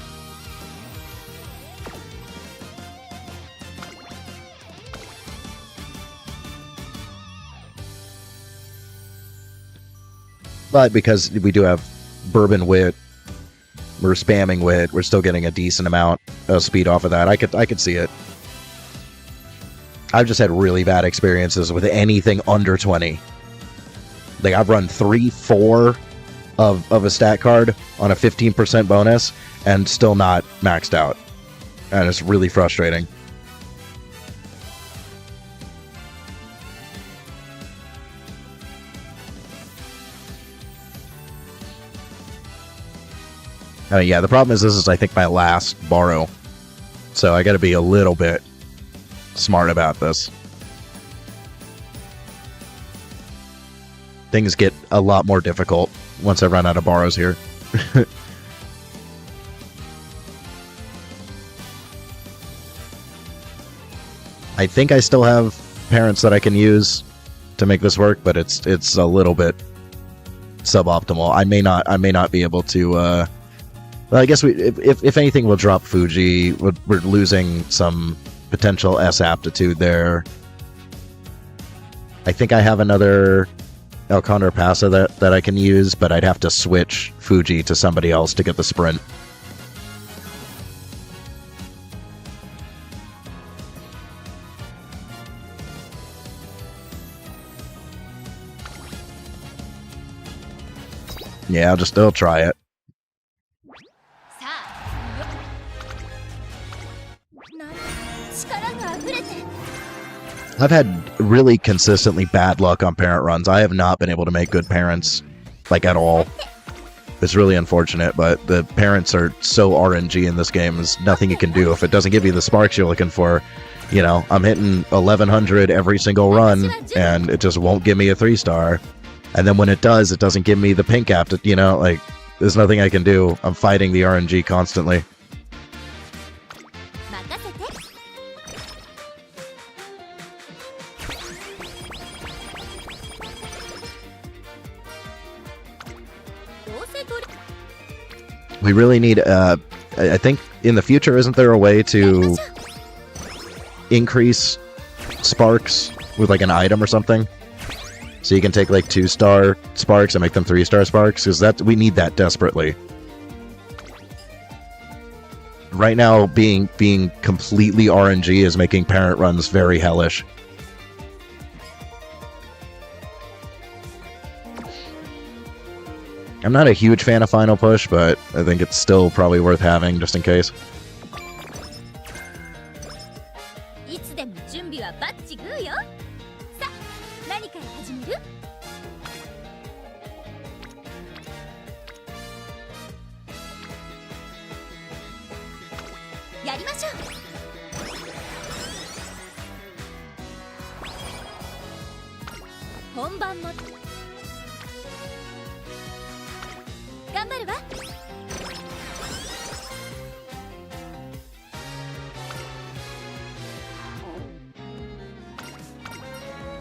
S2: But because we do have Bourbon Wit, we're spamming Wit, we're still getting a decent amount of speed off of that. I could see it. I've just had really bad experiences with anything under 20. Like, I've run 3, 4 of a stat card on a 15% bonus and still not maxed out. And it's really frustrating. Yeah, the problem is this is, I think, my last borrow. So I gotta be a little bit smart about this. Things get a lot more difficult once I run out of borrows here. I think I still have parents that I can use to make this work, but it's a little bit suboptimal. I may not be able to. Well, I guess if anything, we'll drop Fuji. We're losing some potential S aptitude there. I think I have another El Condor Pasa that I can use, but I'd have to switch Fuji to somebody else to get the sprint. Yeah, I'll try it. I've had really consistently bad luck on parent runs. I have not been able to make good parents, like, at all. It's really unfortunate, but the parents are so RNG in this game, there's nothing you can do. If it doesn't give you the sparks you're looking for, you know, I'm hitting 1100 every single run, and it just won't give me a 3-star. And then when it does, it doesn't give me the pink app, you know, like, there's nothing I can do. I'm fighting the RNG constantly. We really need, I think in the future, isn't there a way to increase sparks with like an item or something? So you can take like 2-star sparks and make them 3-star sparks? Because we need that desperately. Right now, being completely RNG is making parent runs very hellish. I'm not a huge fan of Final Push, but I think it's still probably worth having just in case.
S4: いつでも準備はバッチグーよ。さあ、何から始める？やりましょう。本番も頑張るわ。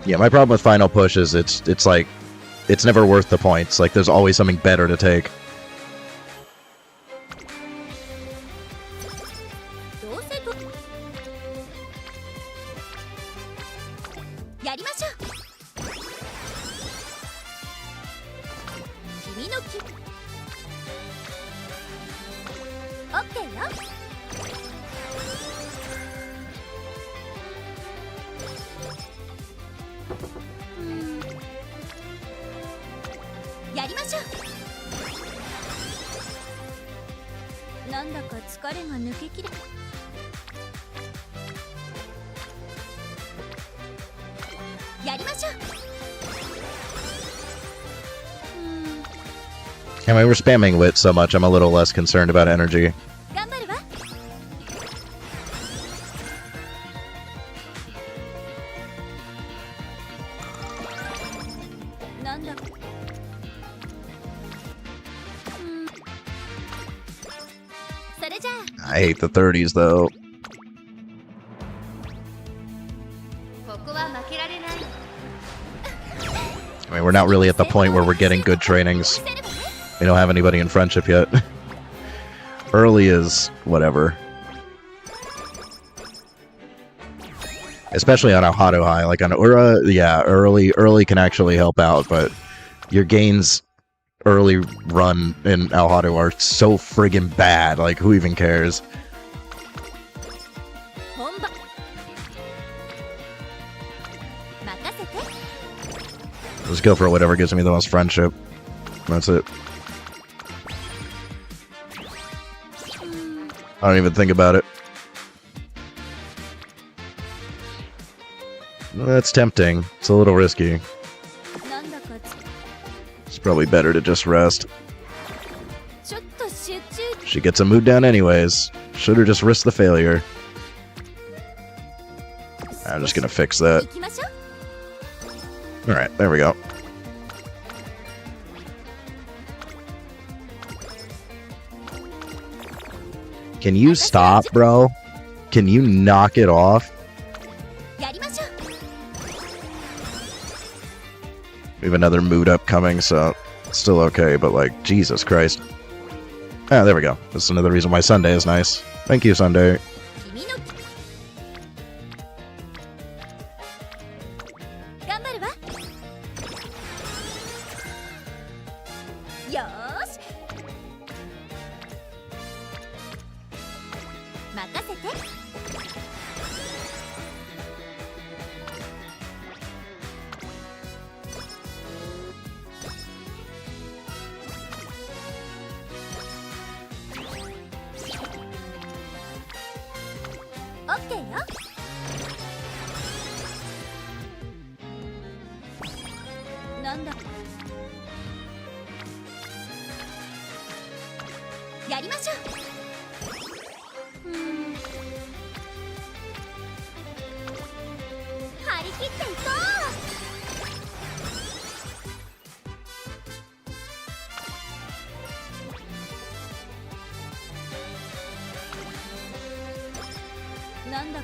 S2: Yeah, my problem with Final Push is it's like it's never worth the points. Like there's always something better to take.
S4: どうせとやりましょう。君の気オッケーよ。やりましょう。なんだか疲れが抜けきれ。やりましょう。
S2: I mean, we're spamming Wit so much, I'm a little less concerned about energy.
S4: 頑張るわ。なんだ。それじゃあ。
S2: I hate the 30s though.
S5: ここは負けられない。
S2: I mean, we're not really at the point where we're getting good trainings. We don't have anybody in friendship yet. Early is whatever. Especially on Alhado High. Like on Ura, yeah, early can actually help out, but your gains early run in Alhado are so friggin' bad. Like, who even cares?
S4: 本番任せて。
S2: Just go for whatever gives me the most friendship. That's it. I don't even think about it. That's tempting. It's a little risky.
S4: なんだか
S2: It's probably better to just rest.
S4: ちょっと集中。
S2: She gets a mood down anyways. Should've just risked the failure. I'm just gonna fix that.
S4: 行きましょう。
S2: Alright, there we go. Can you stop, bro? Can you knock it off?
S4: やりましょう。
S2: We have another mood up coming, so it's still okay, but like, Jesus Christ. Ah, there we go. That's another reason why Sunday is nice. Thank you, Sunday.
S4: 君の頑張るわ。よーし。任せて。 オッケーよ。なんだ。やりましょう。張り切っていこう。なんだ。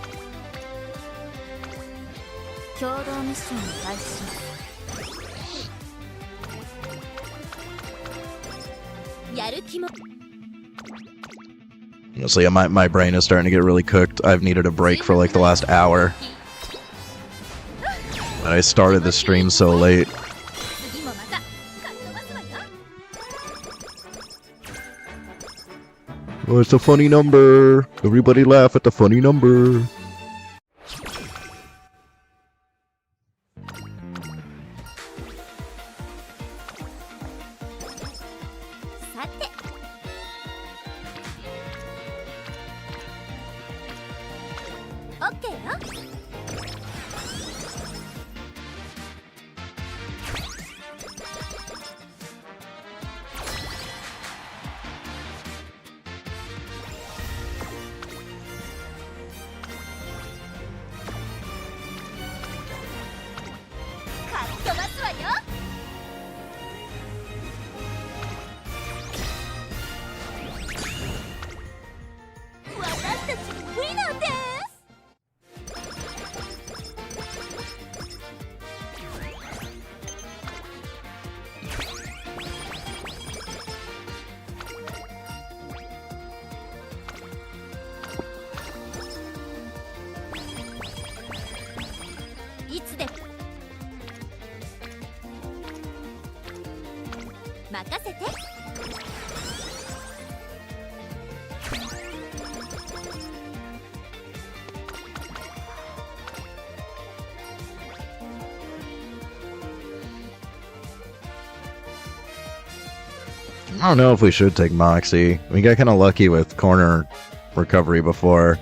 S4: 共同ミッションを開始します。やる気も。
S2: So yeah, my brain is starting to get really cooked. I've needed a break for like the last hour. And I started the stream so late.
S4: 次もまたかっ飛ばすわよ。
S2: Oh, it's a funny number. Everybody laugh at the funny number.
S4: さてオッケーよ。かっ飛ばすわよ。私たちウィナーです。いつでも任せて。
S2: I don't know if we should take Moxie. We got kind of lucky with corner recovery before.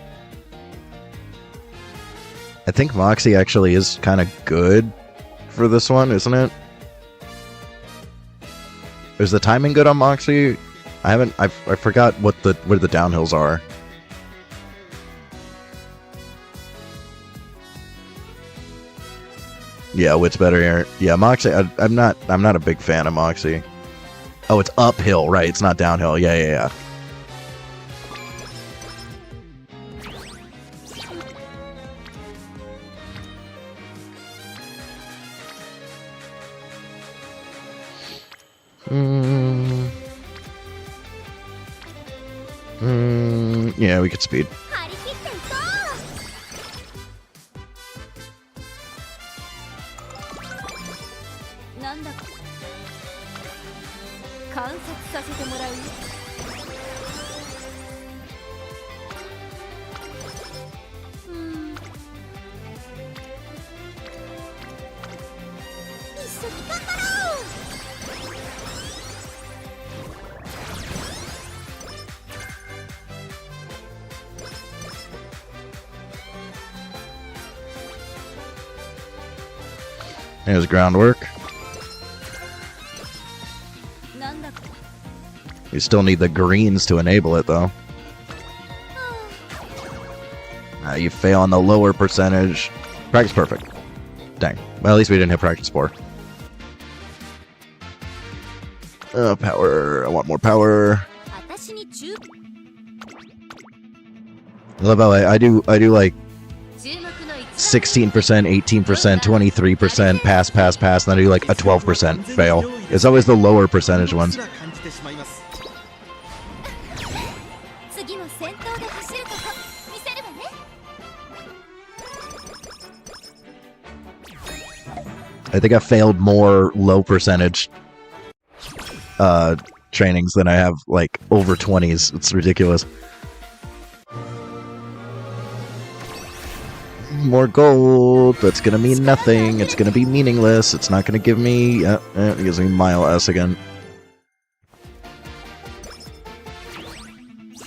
S2: I think Moxie actually is kind of good for this one, isn't it? Is the timing good on Moxie? I forgot where the downhills are. Yeah, what's better here? Yeah, Moxie. I'm not a big fan of Moxie. Oh, it's uphill, right? It's not downhill. Yeah. Yeah, we could speed.
S4: 張り切っていこう。なんだか観察させてもらうよ。一緒に頑張ろう。
S2: There's groundwork.
S4: なんだか
S2: You still need the greens to enable it, though. You fail on the lower percentage. Practice perfect. Dang. Well, at least we didn't hit practice 4. Power. I want more power.
S4: 私に注
S2: I love how I do like
S5: 注目の一
S2: 16%, 18%, 23%, pass, and then I do like a 12% fail. It's always the lower percentage ones.
S3: 感じてしまいます。
S4: 次も先頭で走るとこ見せるわね。
S2: I think I failed more low percentage trainings than I have like over 20s. It's ridiculous. More gold. That's gonna mean nothing. It's gonna be meaningless. It's not gonna give me. It gives me mile S again.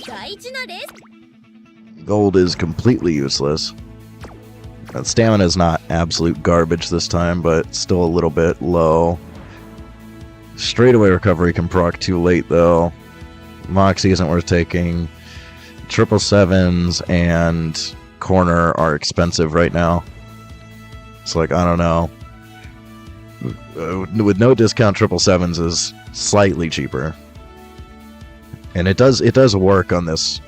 S4: 大事なレース。
S2: Gold is completely useless. Stamina is not absolute garbage this time, but still a little bit low. Straightaway recovery can proc too late though. Moxie isn't worth taking. 777s and corner are expensive right now. It's like, I don't know. With no discount, 777s is slightly cheaper. And it does work on this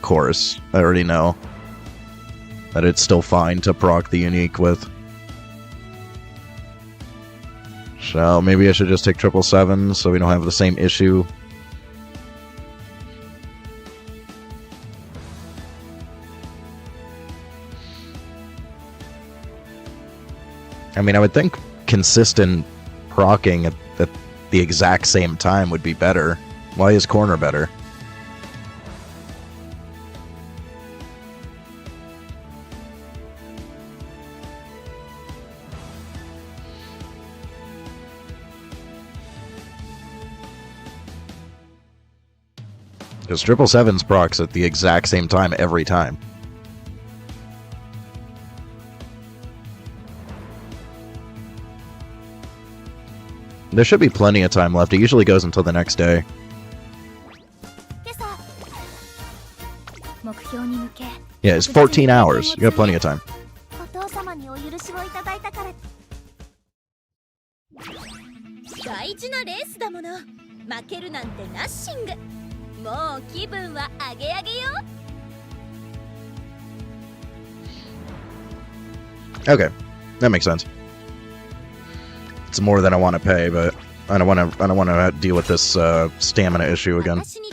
S2: course. I already know that it's still fine to proc the unique with. So maybe I should just take 777s so we don't have the same issue. I mean, I would think consistent procking at the exact same time would be better. Why is corner better? Because 777's procs at the exact same time every time. There should be plenty of time left. It usually goes until the next day.
S4: 今朝目標に向け
S2: Yeah, it's 14 hours. You got plenty of time.
S4: お父様にお許しをいただいたから大事なレースだもの負けるなんてナッシングもう気分はアゲアゲよ
S2: Okay, that makes sense. It's more than I want to pay, but I don't want to deal with this stamina issue again.
S4: 私に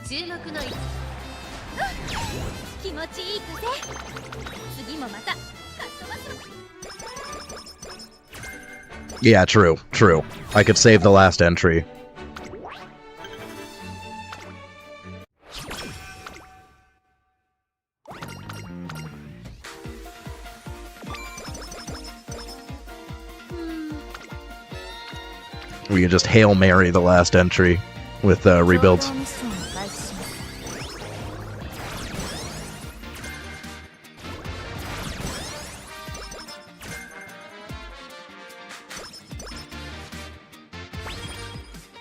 S5: 注目の
S4: 気持ちいい風次もまたかっ飛ばす
S2: Yeah, true. I could save the last entry. We can just Hail Mary the last entry with rebuilds.
S4: ミッションを開始します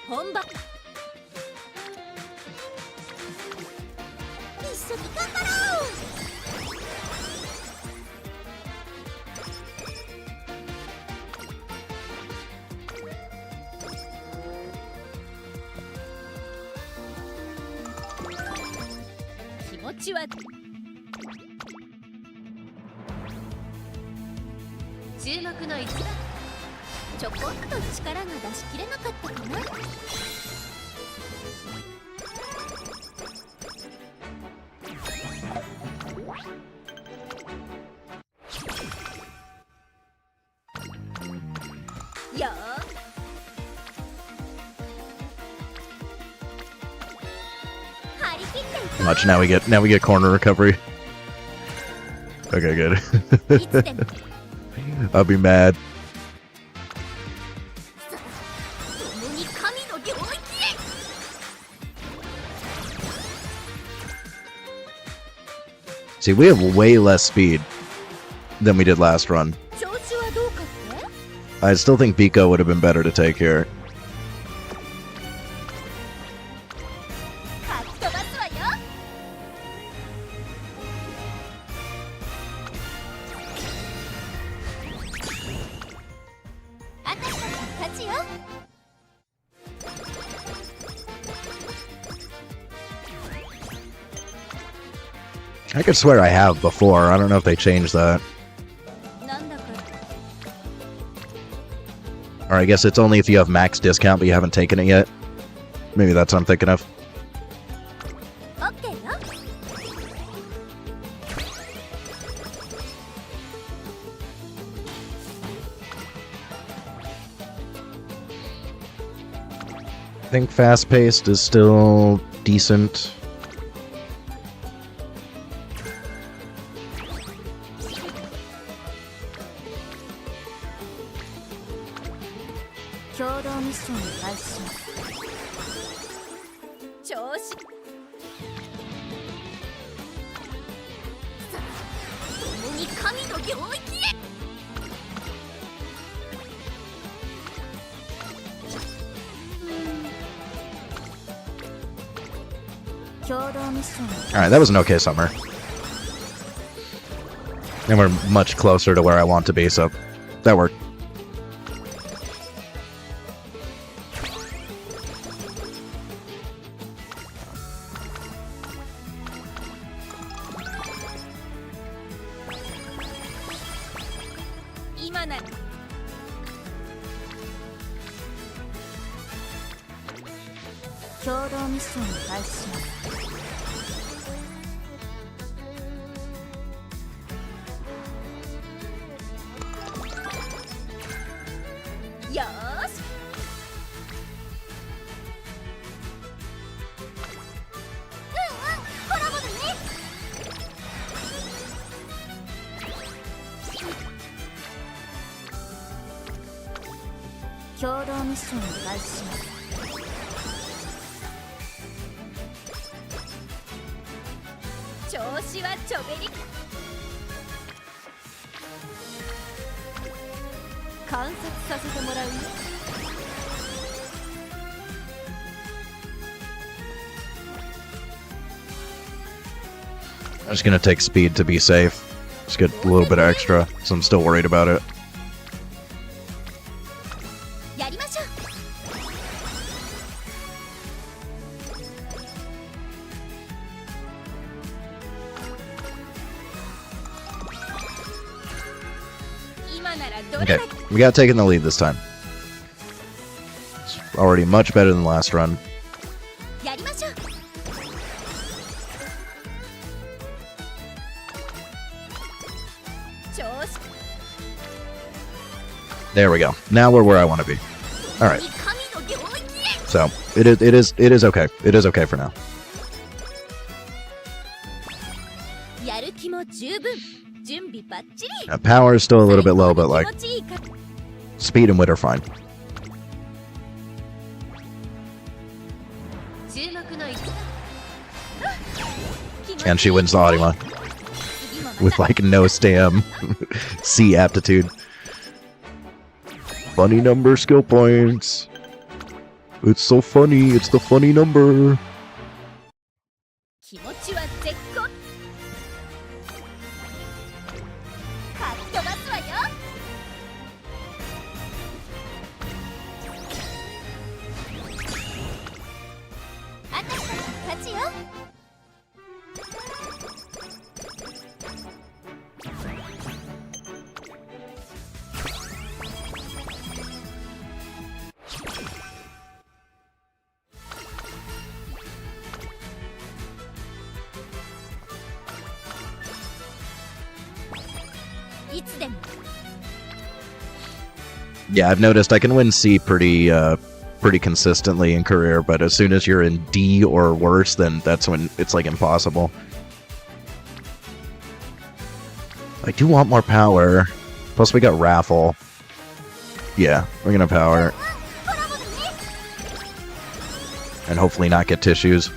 S4: 本番一緒に頑張ろう気持ちは
S5: 注目の一番
S4: ちょこっと力が出しきれなかったかなよー張り切って
S2: Much now we get corner recovery. Okay, good.
S4: いつでも
S2: I'll be mad.
S4: 共に神の領域へ
S2: See, we have way less speed than we did last run.
S4: 調子はどうかって
S2: I still think Biko would have been better to take here.
S4: かっ飛ばすわよあたしたちの勝ちよ
S2: I could swear I have before. I don't know if they changed that.
S4: なんだか
S2: Or I guess it's only if you have max discount but you haven't taken it yet. Maybe that's what I'm thinking of.
S4: オッケーよ
S2: I think fast-paced is still decent. Alright, that was an okay summer. And we're much closer to where I want to be, so that worked.
S1: 共同ミッションを開始します。
S4: 調子はちょべり。観察させてもらうよ。
S2: I'm just gonna take speed to be safe. Just get a little bit extra, so I'm still worried about it.
S4: やりましょう。今ならどれ
S2: Okay,
S4: だけ
S2: we got taken the lead this time. It's already much better than the last run.
S4: やりましょう。調子
S2: There we go. Now we're where I want to be. All right.
S4: に神の領域へ。
S2: So it is okay. It is okay for now.
S4: やる気も十分。準備バッチリ。
S2: Power is still a little bit low, but like
S4: 気持ちいいか
S2: speed and wit are fine.
S5: 注目の一番
S2: And she wins the Headywon
S4: 次もまた
S2: with like no stam, C aptitude. Funny number skill points. It's so funny. It's the funny number.
S4: 気持ちは絶好。かき飛ばすわよ。あたしたち勝ちよ。いつでも
S2: Yeah, I've noticed I can win C pretty consistently in career, but as soon as you're in D or worse, then that's when it's like impossible. I do want more power. Plus we got raffle. Yeah, we're gonna power. And hopefully not get tissues.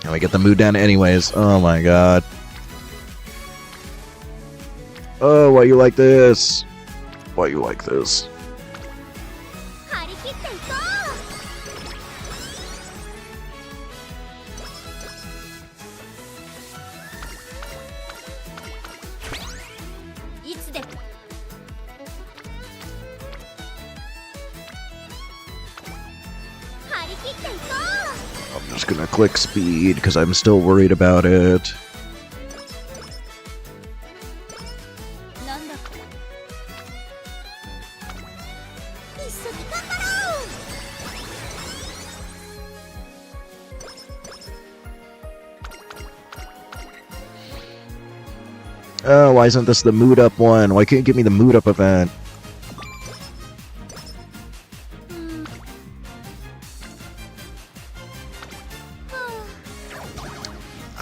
S2: And we get the mood down anyways. Oh my god. Oh, why you like this? Why you like this?
S4: 張り切っていこう。いつでも張り切っていこ
S2: I'm just gonna click speed because I'm still worried about it.
S4: う。なんだか一緒に頑張ろう。
S2: Oh, why isn't this the mood up one? Why can't you give me the mood up event?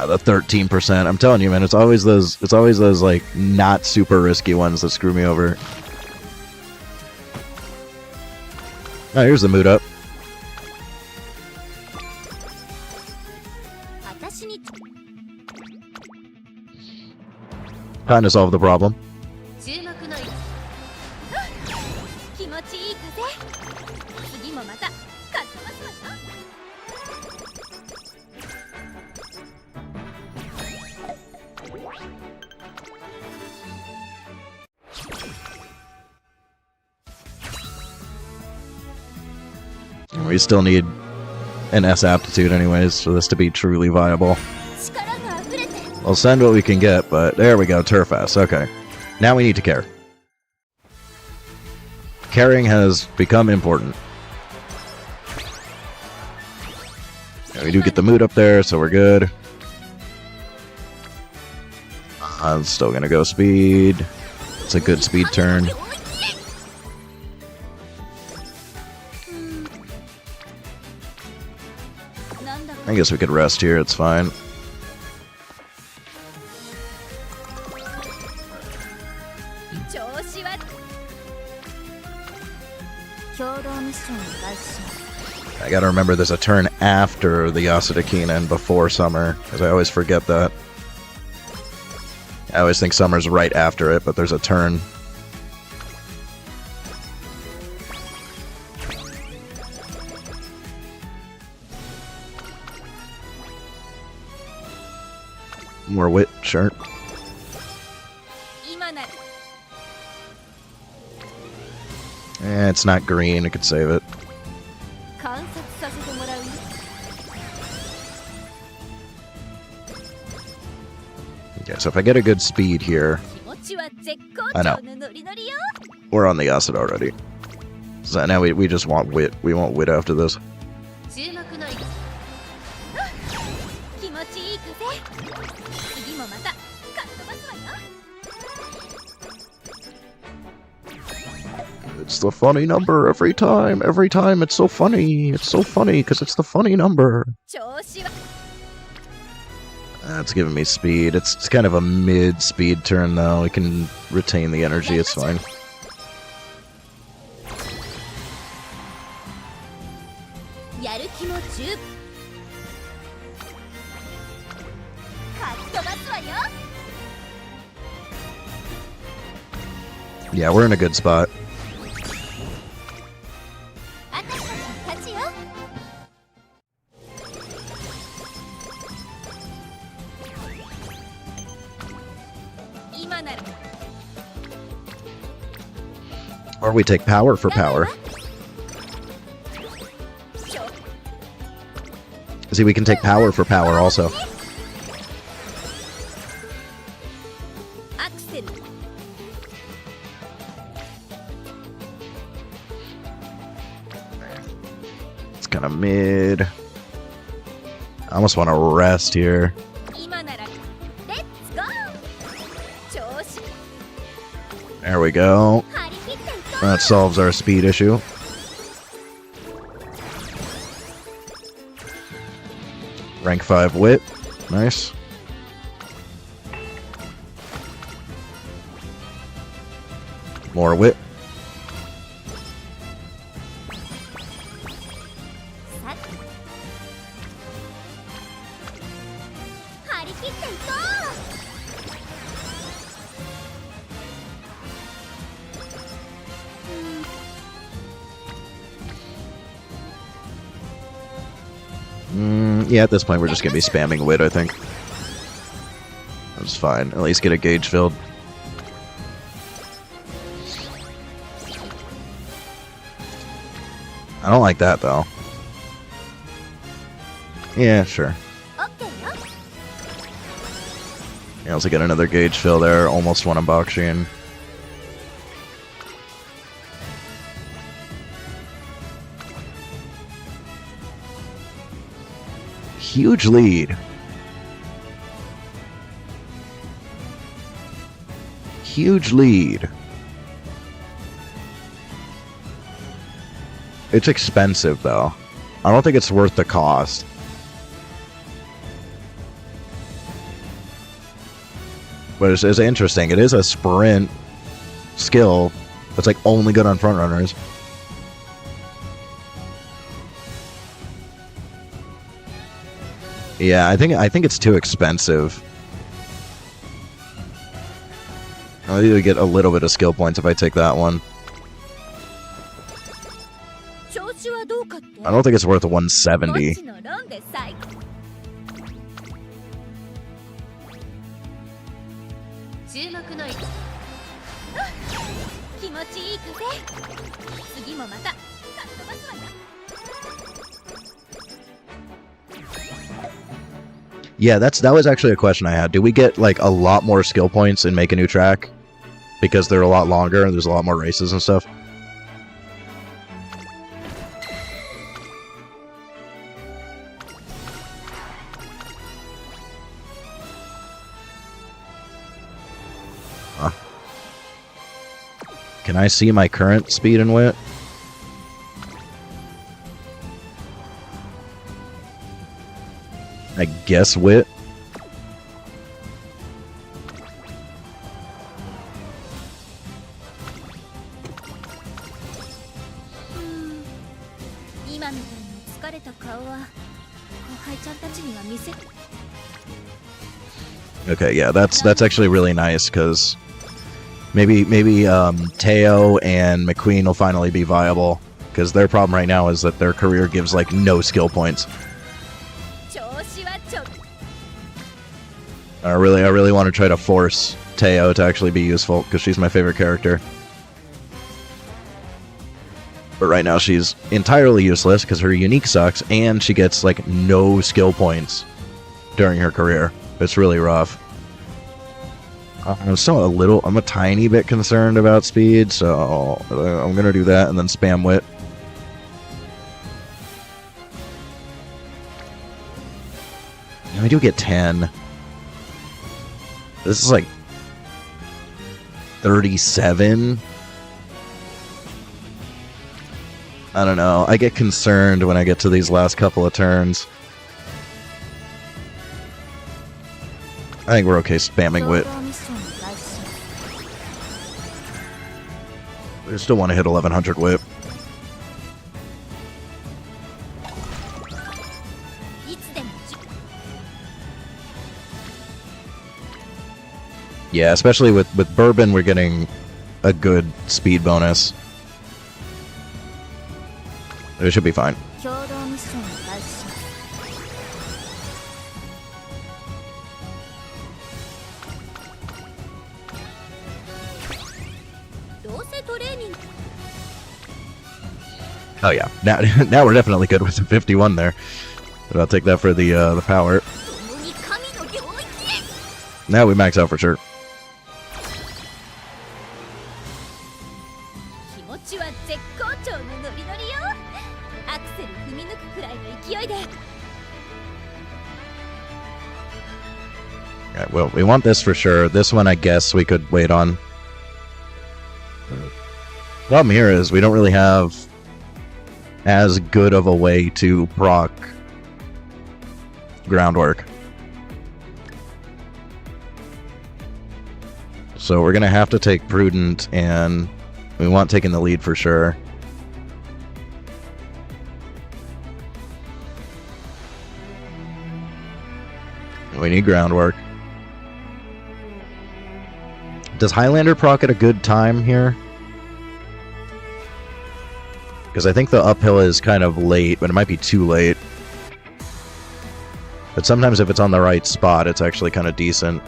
S2: The 13%. I'm telling you, man, it's always those like not super risky ones that screw me over. Oh, here's the mood up.
S4: 私に
S2: Kinda solved the problem.
S5: 注目の一
S4: 気持ちいい風。次もまたかっ飛ばすわよ。
S2: We still need an S aptitude anyways for this to be truly viable.
S4: 力が溢れて
S2: We'll send what we can get, but there we go, Turf S. Okay. Now we need to care. Caring has become important. Yeah, we do get the mood up there, so we're good. I'm still gonna go speed. It's a good speed turn.
S4: ななんだか
S2: I guess we could rest here, it's fine.
S4: 調子は
S1: 共同ミッションを開始します
S2: I gotta remember there's a turn after the Yasudakina and before summer, because I always forget that. I always think summer's right after it, but there's a turn. More wit, sure.
S4: 今なら
S2: It's not green, I could save it.
S4: 観察させてもらうよ
S2: Okay, so if I get a good speed here,
S4: 気持ちは絶好
S2: I know.
S4: 調のノリノリよ
S2: we're on the Yasud already. So now we just want wit. We want wit after this.
S5: 注目の一
S4: 気持ちいい風次もまたかっ飛ばすわよ
S2: It's the funny number every time. Every time it's so funny. It's so funny because it's the funny number.
S4: 調子は
S2: That's giving me speed. It's kind of a mid-speed turn though. We can retain the energy. It's fine.
S4: やる気も十分かっ飛ばすわよ
S2: Yeah, we're in a good spot.
S4: あたしたちの勝ちよ 今なら
S2: Or we take power for power.
S4: ちょ
S2: See, we can take power for power also.
S4: アクセル
S2: It's kind of mid. I almost want to rest here.
S4: 今ならレッツゴー調子
S2: There we go.
S4: 張り切っていこう
S2: That solves our speed issue. Rank 5 wit. Nice. More wit.
S4: さて張り切っていこ
S2: Yeah, at this point we're just gonna be spamming wit, I think. That's fine. At least get a gauge filled. I don't like that though. Yeah, sure.
S4: う OK よ
S2: Yeah, let's get another gauge fill there. Almost one unboxing. Huge lead. Huge lead. It's expensive though. I don't think it's worth the cost. But it's interesting. It is a sprint skill that's like only good on front runners. Yeah, I think it's too expensive. I'll either get a little bit of skill points if I take that one.
S4: 調子はどうかって
S2: I don't think it's worth
S4: こっ
S2: 170.
S4: ちのロンで最高
S5: 注目の一
S4: 気持ちいい風次もまたかっ飛ばすわよ
S2: Yeah, that was actually a question I had. Do we get like a lot more skill points in Make a New Track? Because they're a lot longer and there's a lot more races and stuff? Huh. Can I see my current speed and wit? I guess wit.
S4: 今みたいに疲れた顔は後輩ちゃんたちには見せ
S2: Okay, yeah, that's actually really nice because maybe Teo and McQueen will finally be viable because their problem right now is that their career gives like no skill points.
S4: 調子はちょっ
S2: I really want to try to force Teo to actually be useful because she's my favorite character. But right now she's entirely useless because her unique sucks and she gets like no skill points during her career. It's really rough. I'm still I'm a tiny bit concerned about speed, so I'm gonna do that and then spam wit. I do get 10. This is like 37. I don't know. I get concerned when I get to these last couple of turns. I think we're okay spamming wit. We still want to hit 1100 whip. Yeah, especially with Bourbon, we're getting a good speed bonus. It should be fine. Oh yeah, now we're definitely good with the 51 there. But I'll take that for the power. Now we max out for sure. Alright, well, we want this for sure. This one, I guess, we could wait on. Problem here is we don't really have as good of a way to proc groundwork. So we're going to have to take Prudent, and we want taking the lead for sure. We need groundwork. Does Highlander proc at a good time here? Because I think the uphill is kind of late, but it might be too late. But sometimes if it's on the right spot, it's actually kind of decent.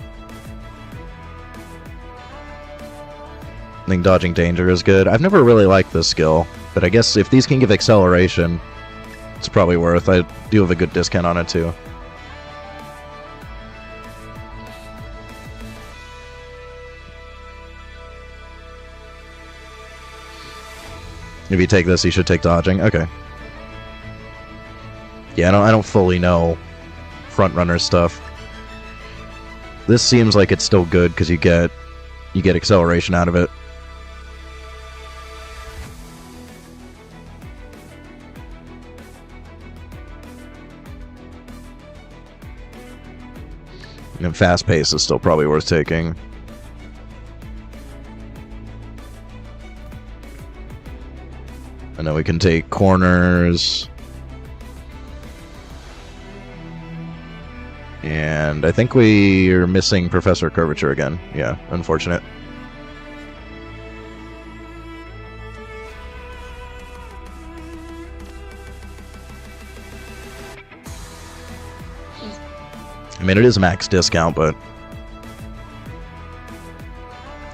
S2: I think dodging danger is good. I've never really liked this skill, but I guess if these can give acceleration, it's probably worth. I do have a good discount on it too. If you take this, you should take dodging. Okay. Yeah, I don't fully know frontrunner stuff. This seems like it's still good because you get acceleration out of it. And fast pace is still probably worth taking. And then we can take corners. And I think we are missing Professor Curvature again. Yeah, unfortunate. I mean, it is max discount, but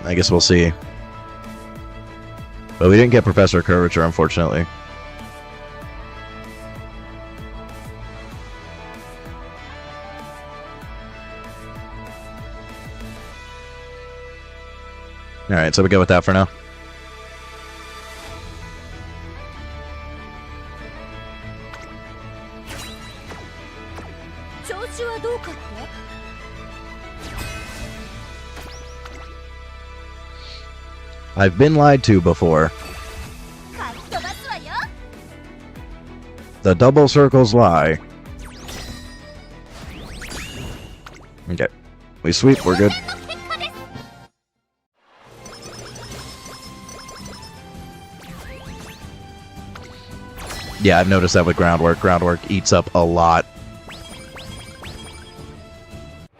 S2: I guess we'll see. But we didn't get Professor Curvature, unfortunately. Alright, so we go with that for now. I've been lied to before. The double circles lie. We sweep, we're good. Yeah, I've noticed that with groundwork. Groundwork eats up a lot.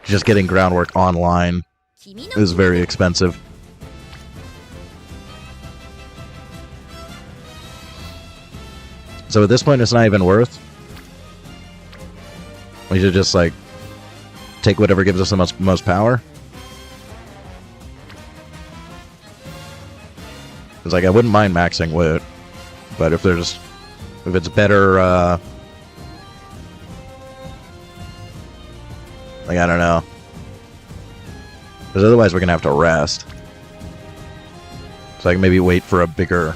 S2: Just getting groundwork online is very expensive. So at this point, it's not even worth. We should just, like, take whatever gives us the most power. It's like, I wouldn't mind maxing wit, but if it's better, like, I don't know. Because otherwise we're gonna have to rest. So I can maybe wait for a bigger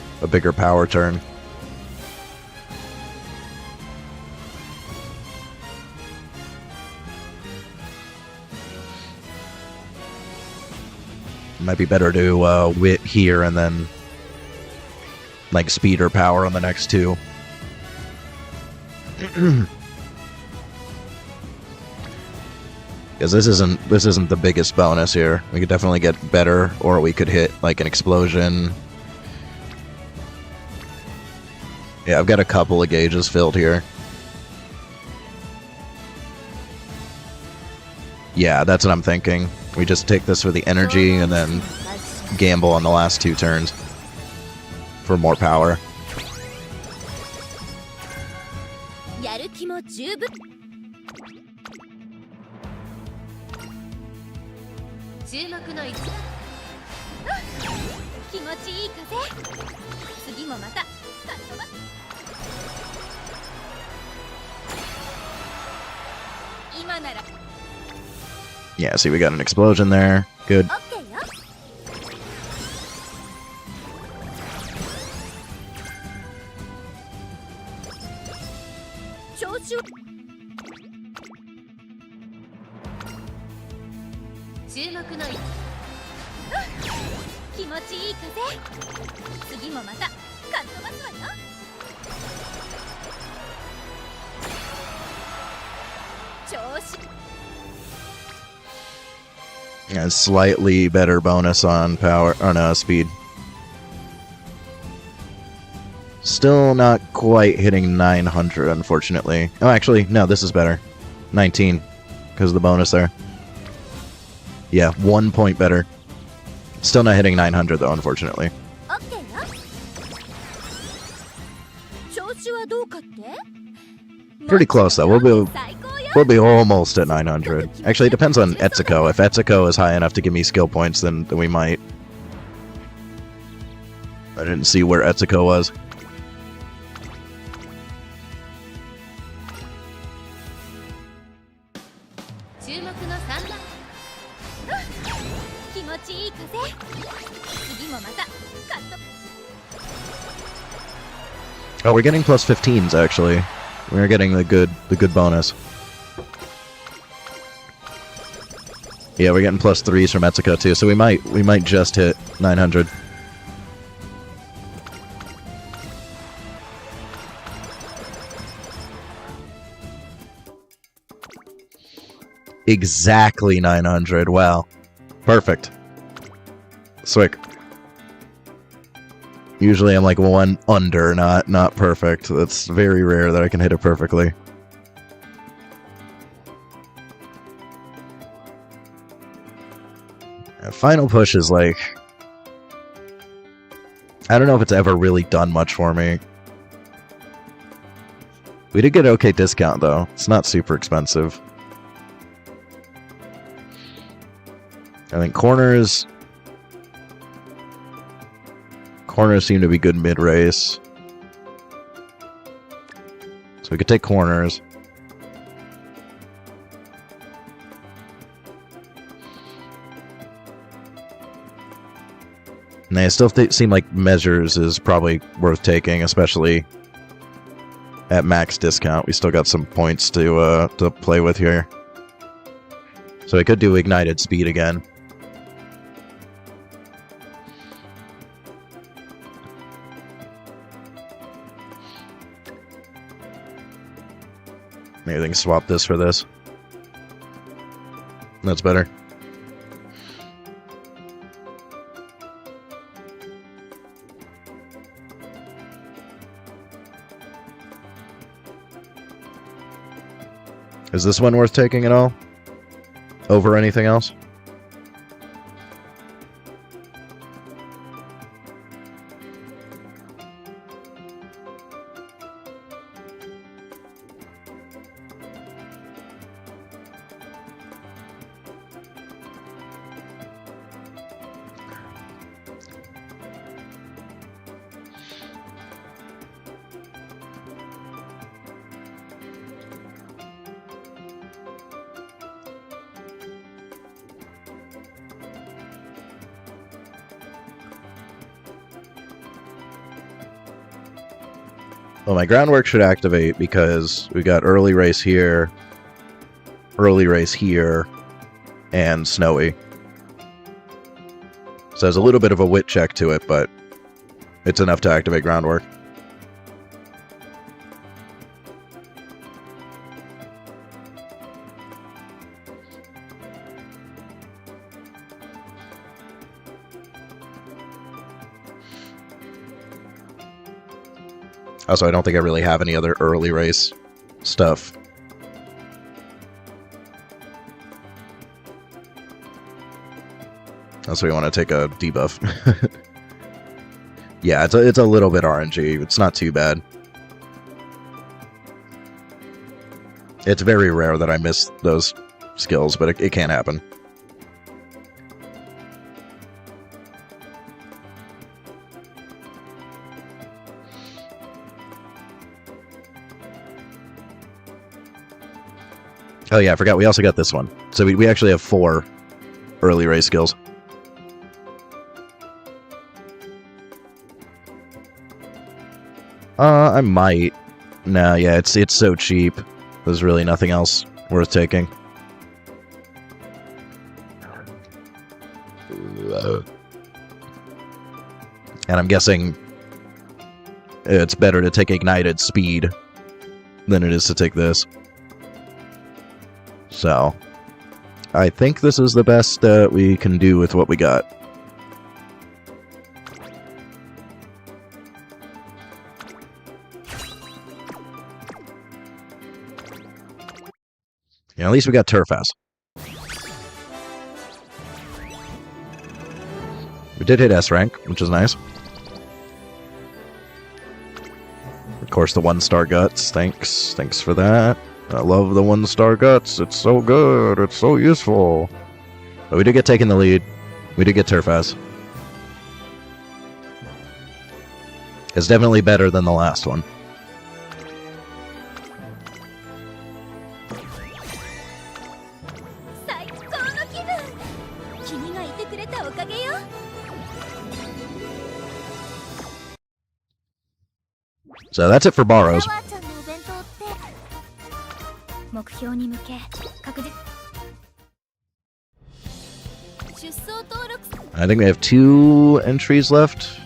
S2: power turn. Might be better to wit here and then like speed or power on the next two. Because this isn't the biggest bonus here. We could definitely get better, or we could hit like an explosion. Yeah, I've got a couple of gauges filled here. Yeah, that's what I'm thinking. We just take this for the energy and then gamble on the last two turns for more power.
S4: やる気も十分。
S5: 注目の一打。
S4: 気持ちいい風。次もまた。かっ飛ばす。今なら。
S2: Yeah, see, we got an explosion there. Good.
S4: オッケーよ。調子を。
S5: 注目の一
S4: 気持ちいい風。次もまた。かっ飛ばすわよ。調子。
S2: Yeah, slightly better bonus on power, or no, speed. Still not quite hitting 900, unfortunately. Oh, actually, no, this is better. 19, because of the bonus there. Yeah, 1 point better. Still not hitting 900, though, unfortunately.
S4: オッケーよ。調子はどうかって？
S2: Pretty close, though.
S4: 最高よ。
S2: We'll be almost at 900. Actually, it depends on Etsuko. If Etsuko is high enough to give me skill points, then we might. I didn't see where Etsuko was.
S5: 注目の三打。
S4: 気持ちいい風。次もまた。カット。
S2: Oh, we're getting plus 15s, actually. We're getting the good bonus. Yeah, we're getting plus 3s from Etsuko too, so we might just hit 900. Exactly 900. Wow. Perfect. Swick. Usually I'm like one under, not perfect. That's very rare that I can hit it perfectly. Final push is like... I don't know if it's ever really done much for me. We did get an okay discount, though. It's not super expensive. I think corners... Corners seem to be good mid-race. So we could take corners. And they still seem like measures is probably worth taking, especially at max discount. We still got some points to play with here. So I could do ignited speed again. Maybe I can swap this for this. That's better. Is this one worth taking at all? Over anything else? Well, my groundwork should activate because we got early race here, and snowy. So there's a little bit of a wit check to it, but it's enough to activate groundwork. Also, I don't think I really have any other early race stuff. That's why you want to take a debuff. Yeah, it's a little bit RNG. It's not too bad. It's very rare that I miss those skills, but it can happen. Oh yeah, I forgot we also got this one. So we actually have 4 early race skills. I might. No, yeah, it's so cheap. There's really nothing else worth taking. And I'm guessing it's better to take ignited speed than it is to take this. So, I think this is the best we can do with what we got. Yeah, at least we got Turf House. We did hit S rank, which is nice. Of course, the 1-star guts. Thanks for that. I love the 1-star guts. It's so good. It's so useful. But we did get taken the lead. We did get Turf House. It's definitely better than the last one. So that's it for Borrows. I think we have 2 entries left.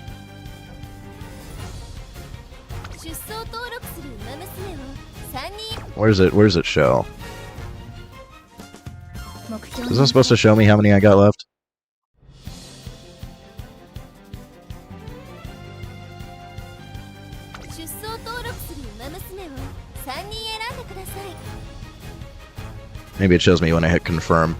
S2: Where's it show? Is this supposed to show me how many I got left? Maybe it shows me when I hit confirm.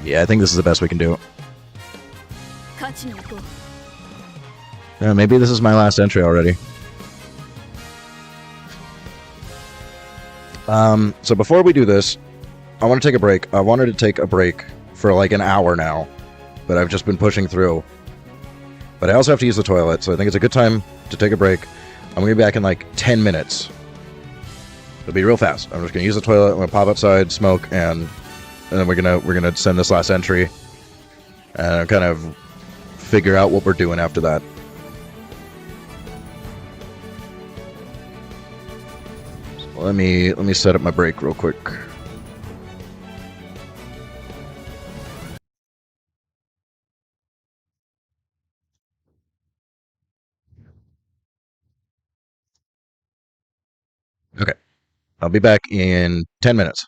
S2: Yeah, I think this is the best we can do. Maybe this is my last entry already. So before we do this, I want to take a break. I wanted to take a break for like an hour now, but I've just been pushing through. But I also have to use the toilet, so I think it's a good time to take a break. I'm going to be back in like 10 minutes. It'll be real fast. I'm just going to use the toilet, I'm going to pop outside, smoke, and then we're gonna send this last entry and kind of figure out what we're doing after that. So let me set up my break real quick. Okay. I'll be back in 10 minutes.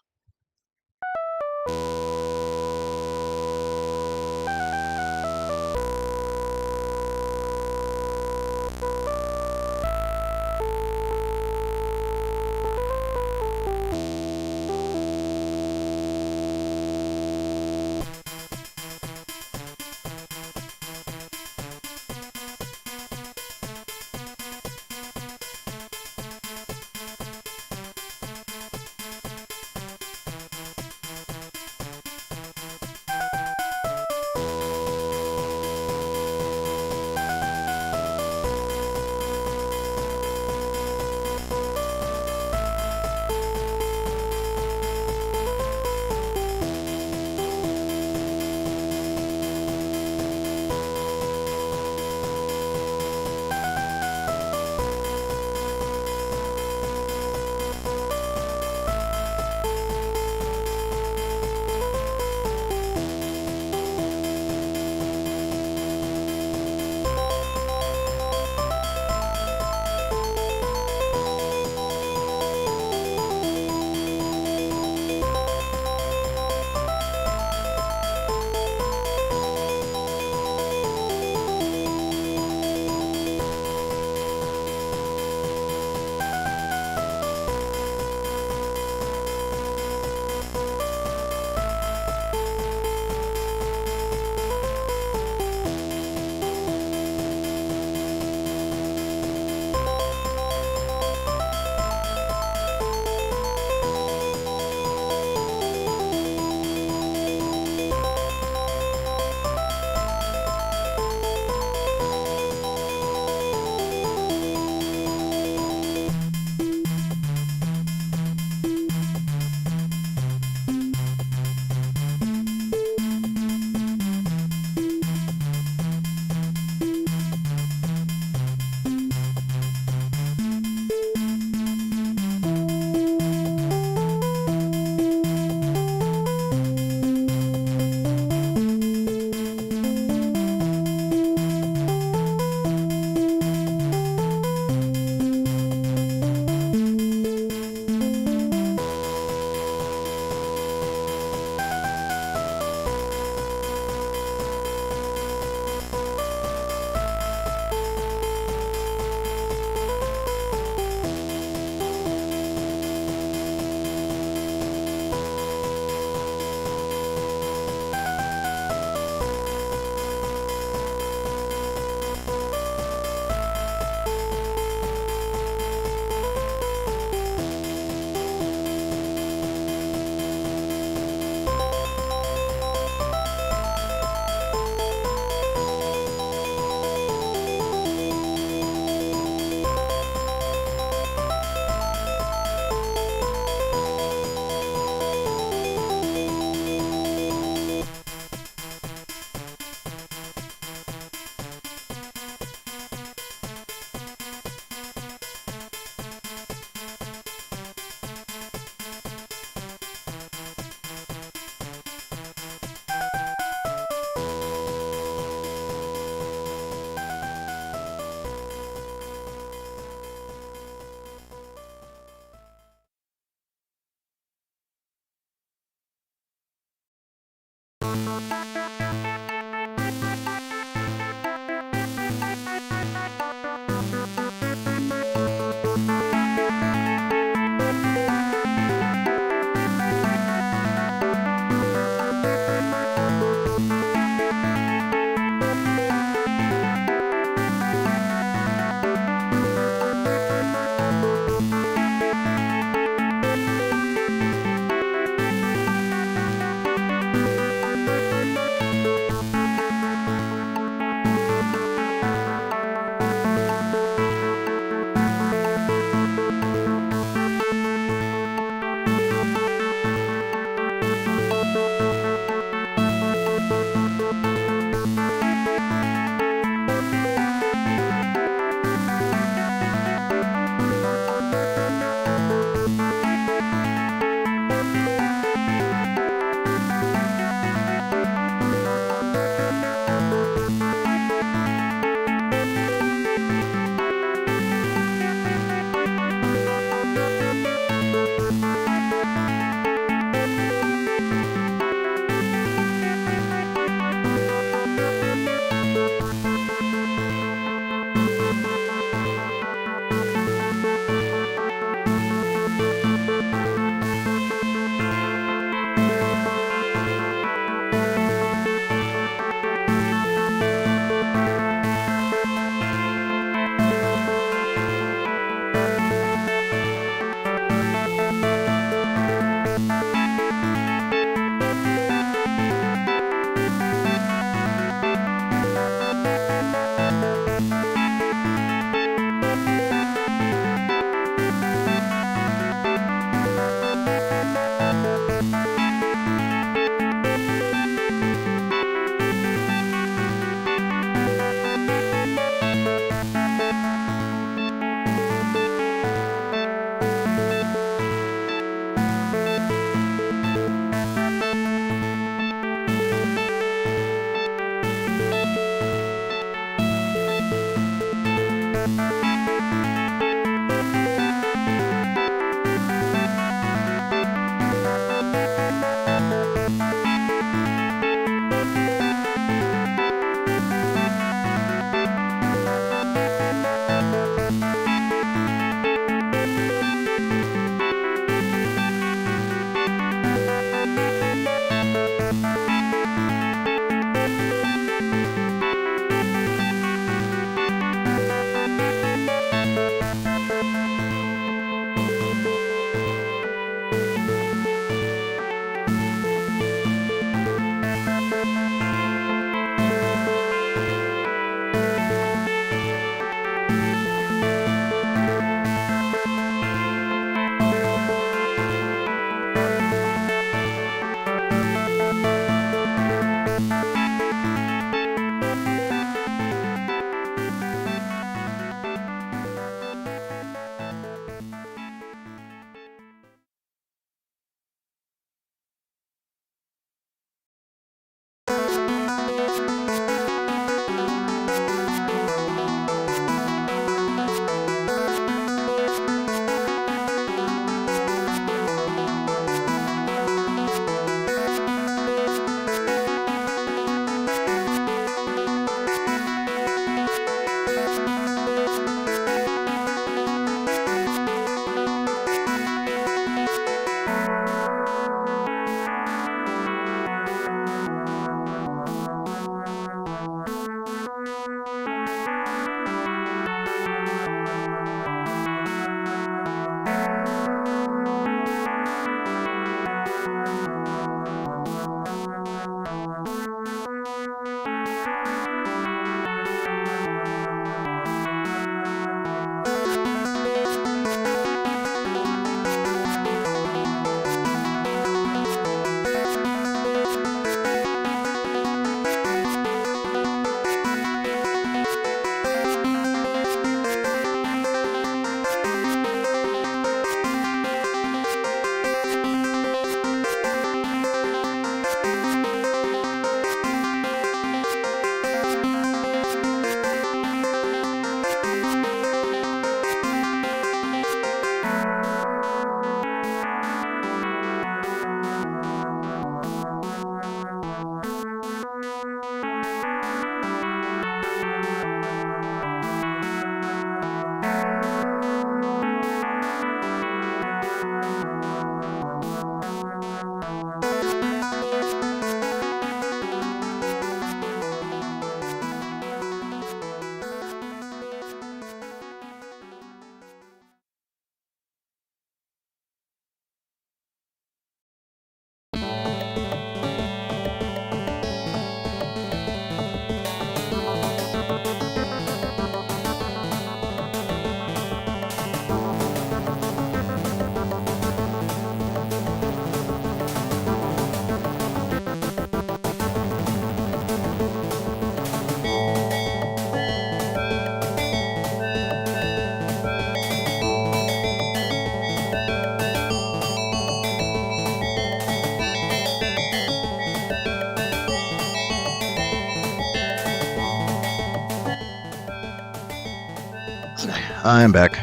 S2: I'm back.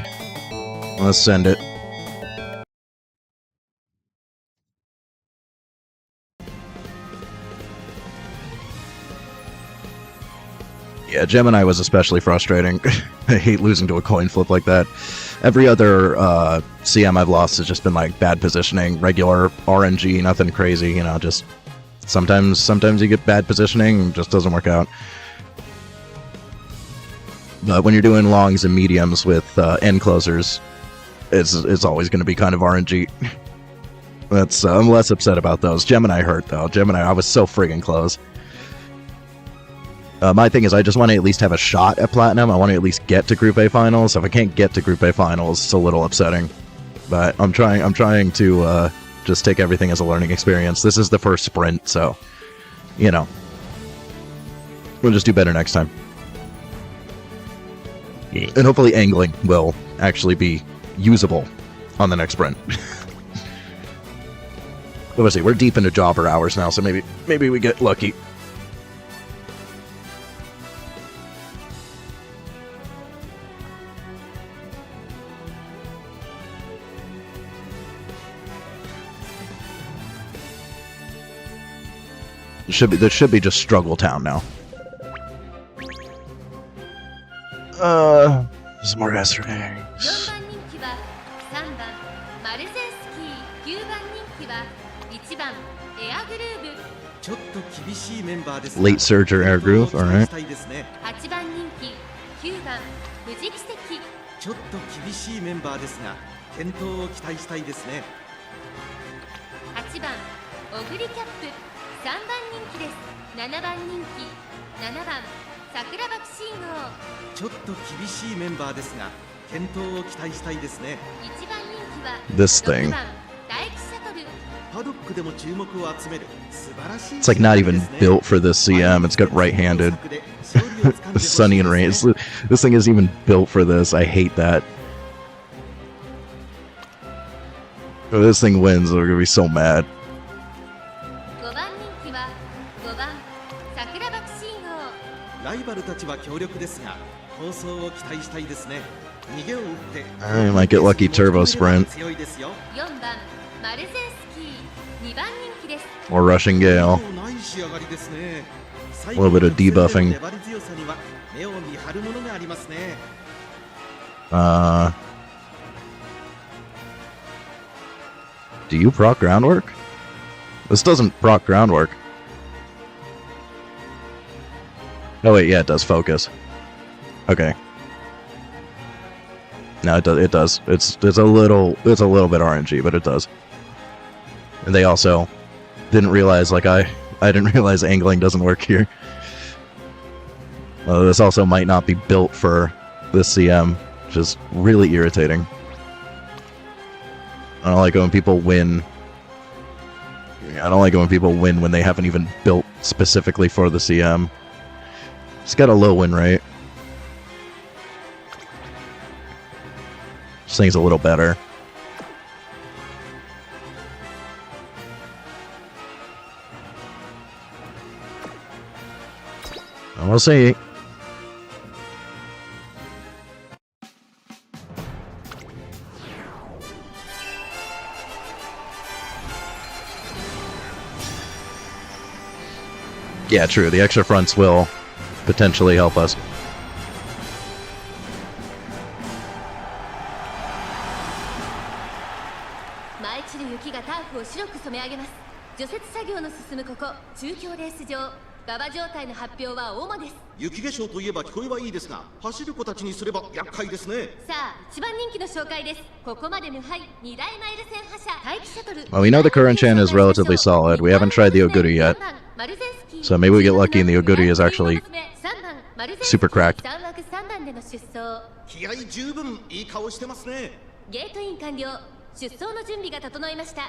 S2: Let's send it. Yeah, Gemini was especially frustrating. I hate losing to a coin flip like that. Every other CM I've lost has just been like bad positioning, regular RNG, nothing crazy, you know, just sometimes you get bad positioning and it just doesn't work out. But when you're doing longs and mediums with end closers, it's always going to be kind of RNG. That's I'm less upset about those. Gemini hurt though. Gemini, I was so friggin' close. My thing is, I just want to at least have a shot at Platinum. I want to at least get to Group A finals. If I can't get to Group A finals, it's a little upsetting. But I'm trying to just take everything as a learning experience. This is the first sprint, so you know, we'll just do better next time. And hopefully, angling will actually be usable on the next sprint. Let's see, we're deep into jobber hours now, so maybe we get lucky. This should be just Struggle Town now. There's more S rings.
S5: 4番人気は3番マルゼンスキー、9番人気は1番エアグルーブ。
S3: ちょっと厳しいメンバーですが
S2: Late Surge or Air Groove, alright.
S5: 8番人気9番無慈奇跡。
S3: ちょっと厳しいメンバーですが健闘を期待したいですね。
S5: 8番オグリキャップ3番人気です。7番人気7番桜爆信号。
S3: ちょっと厳しいメンバーですが健闘を期待したいですね。
S5: 1番人気は
S2: This thing.
S5: 6番大気シャトル。
S3: パドックでも注目を集める素晴らしい。
S2: It's like not even built for this CM. It's got right-handed. Sunny and rain. This thing isn't even built for this. I hate that. If this thing wins, they're gonna be so mad.
S5: 5番人気は5番桜爆信号。
S3: ライバルたちは強力ですが構想を期待したいですね。逃げを打って
S2: I might get lucky turbo sprint.
S3: 強いですよ。
S5: 4番マルゼンスキー2番人気です。
S2: Or Rushing Gale.
S3: ない仕上がりですね。
S2: A little bit of debuffing.
S3: 粘り強さには目を見張るものがありますね。
S2: Do you proc groundwork? This doesn't proc groundwork. Oh wait, yeah, it does focus. Okay. No, it does. It's a little bit RNG, but it does. And they also didn't realize, like I didn't realize angling doesn't work here. This also might not be built for this CM, which is really irritating. I don't like it when people win. I don't like it when people win when they haven't even built specifically for the CM. It's got a low win rate. This thing's a little better. We'll see. Yeah, true. The extra fronts will potentially help us.
S5: 舞い散る雪がターフを白く染め上げます。除雪作業の進むここ中京レース場。馬場状態の発表は大間です。
S3: 雪化粧といえば聞こえはいいですが走る子たちにすれば厄介ですね。
S5: さあ一番人気の紹介です。ここまで無敗2大マイル戦覇者待機シャトル。
S2: Well, we know the current Chan is relatively solid. We haven't tried the Oguri yet. So maybe we get lucky and the Oguri is actually super cracked.
S5: 3枠3番での出走。
S3: 気合十分いい顔してますね。
S5: ゲートイン完了。出走の準備が整いました。さ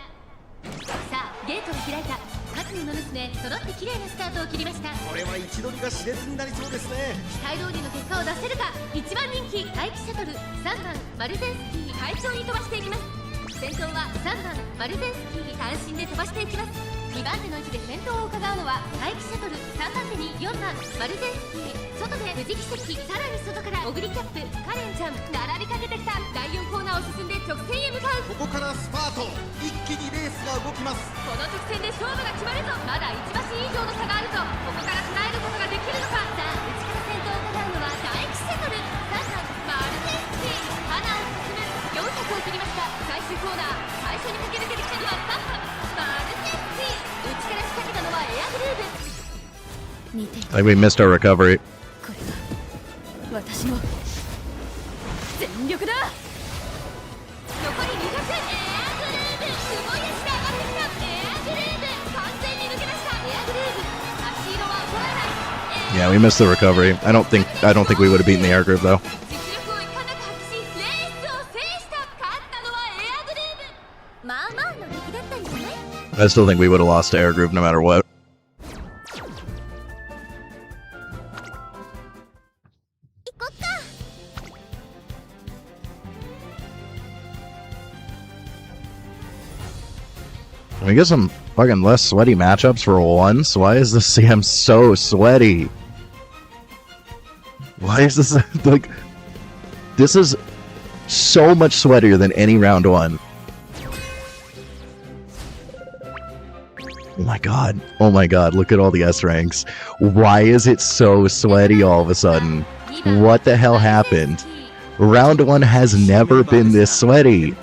S5: あゲートが開いた。各の娘揃って綺麗なスタートを切りました。
S3: これは位置取りが熾烈になりそうですね。
S5: 期待通りの結果を出せるか。1番人気待機シャトル3番マルゼンスキー快調に飛ばしていきます。先頭は3番マルゼンスキー、単身で飛ばしていきます。2番手の位置で先頭を伺うのは待機シャトル、3番手に4番マルゼンスキー、外で藤木関、さらに外からオグリキャップ、カレンちゃん、並びかけてきた。第4コーナーを進んで直線へ向かう。
S3: ここからスパート、一気にレースが動きます。
S5: この直線で勝負が決まるぞ。まだ1馬身以上の差があるぞ。ここから捉えることができるのか。さあ、内から先頭を伺うのは大気シャトル、3番マルゼンスキー、花を進む。400を切りました。最終コーナー、最初に駆け抜けてきたのは3番マルゼンスキー、内から仕掛けたのはエアグルーブ。
S1: 見ていた。
S2: Like we missed our recovery.
S1: これが私の全力だ。
S5: 残り200、エアグルーブ、すごい足で上がってきた。エアグルーブ、完全に抜け出した。エアグルーブ、足色は衰えない。
S2: Yeah, we missed the recovery. I don't think we would have beaten the air group though.
S5: 実力をいかなく発揮し、レースを制した。勝ったのはエアグルーブ。
S4: まあまあの出来だったんじゃない？
S2: I still think we would have lost to air group no matter what.
S4: 行こっか。
S2: Can we get some fucking less sweaty matchups for once? Why is this CM so sweaty? Why is this like... This is so much sweatier than any round one. Oh my god. Oh my god, look at all the S ranks. Why is it so sweaty all of a sudden? What the hell happened? Round one has never been this sweaty.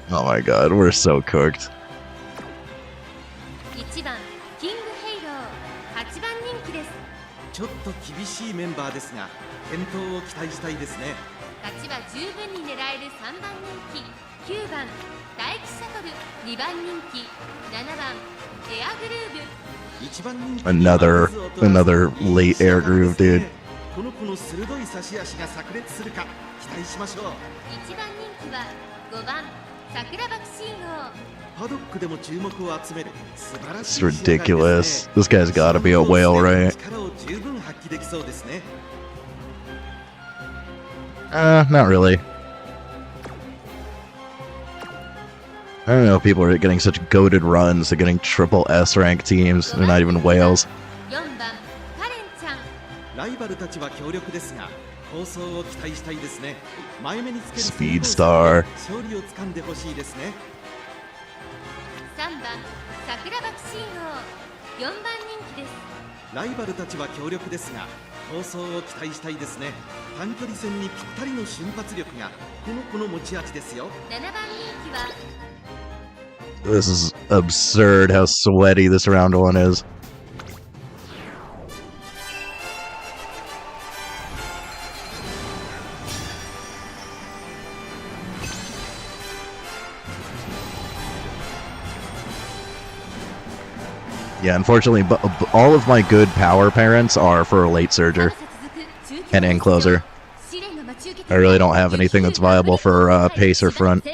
S2: Oh my god, we're so cooked.
S5: 1番キングヘイロー、8番人気です。
S3: ちょっと厳しいメンバーですが、健闘を期待したいですね。
S5: 勝ちは十分に狙える3番人気、9番大気シャトル、2番人気、7番エアグルーブ。
S3: 1番人気
S2: Another late air groove, dude.
S3: この子の鋭い差し足が炸裂するか期待しましょう。
S5: 1番人気は5番桜爆信号。
S3: パドックでも注目を集める素晴ら
S2: It's
S3: しい仕上がりですね。
S2: ridiculous. This guy's gotta be a whale, right?
S3: 力を十分発揮できそうですね。
S2: Not really. I don't know if people are getting such goated runs to getting triple S rank teams. They're not even whales.
S5: 4番カレンちゃん。
S3: ライバルたちは強力ですが、構想を期待したいですね。前目につける
S2: Speed Star.
S3: 勝利をつかんでほしいですね。
S5: 3番桜爆信号、4番人気です。
S3: ライバルたちは強力ですが、構想を期待したいですね。短距離戦にぴったりの瞬発力がこの子の持ち味ですよ。
S5: 7番人気は
S2: This is absurd how sweaty this round one is. Yeah, unfortunately, all of my good power parents are for a late surger and end closer. I really don't have anything that's viable for pace or front.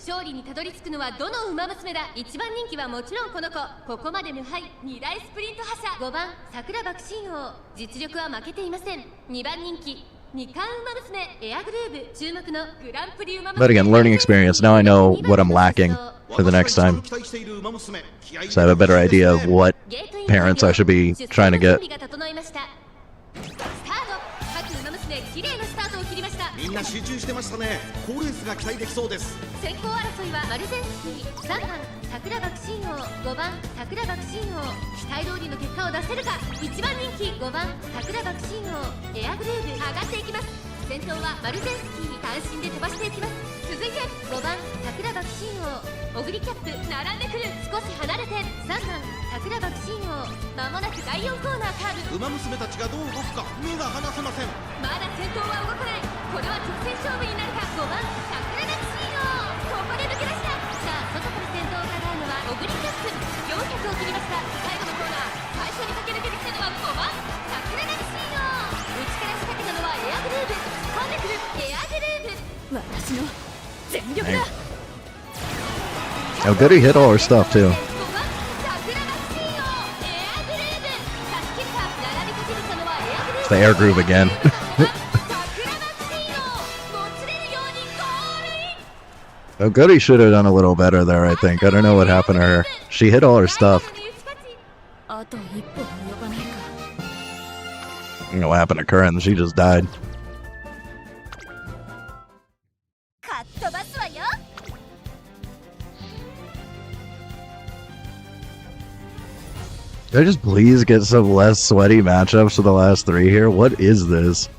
S5: 勝利にたどり着くのはどの馬娘だ。1番人気はもちろんこの子。ここまで無敗、2大スプリント覇者。5番桜爆信王、実力は負けていません。2番人気2冠馬娘エアグルーブ、注目のグランプリ馬娘。
S2: But again, learning experience. Now I know what I'm lacking for the next time. So I have a better idea of what parents I should be trying to get.
S3: みんな集中してましたね。好レースが期待できそうです。
S5: 先行争いはマルゼンスキー、3番桜爆信王、5番桜爆信王、期待通りの結果を出せるか。1番人気5番桜爆信王、エアグルーブ、上がっていきます。先頭はマルゼンスキー、単身で飛ばしていきます。続いて5番桜爆信王、オグリキャップ、並んでくる。少し離れて3番桜爆信王、まもなく第4コーナーカーブ。
S3: 馬娘たちがどう動くか目が離せません。
S5: まだ先頭は動かない。これは直線勝負になるか。5番桜爆信王、ここで抜け出した。さあ、外から先頭を伺うのはオグリキャップ、400を切りました。最後のコーナー、最初に駆け抜けてきたのは5番桜爆信王、内から仕掛けたのはエアグルーブ、突っ込んでくるエアグルーブ。
S1: 私の全力だ。
S2: Oh, good, he hit all our stuff too.
S5: 5番桜爆信王、エアグルーブ、差し切った。並びかけてきたのはエアグルー
S2: It's
S5: ブ。
S2: the air groove again.
S5: 桜爆信王、もつれるようにゴールイン。
S2: Oh, Goody should have done a little better there, I think. I don't know what happened to her. She hit all her stuff.
S1: あと一歩及ばないか
S2: I don't know what happened to her, and she just died.
S4: かっ飛ばすわよ。
S2: Could I just please get some less sweaty matchups for the last 3 here? What is this?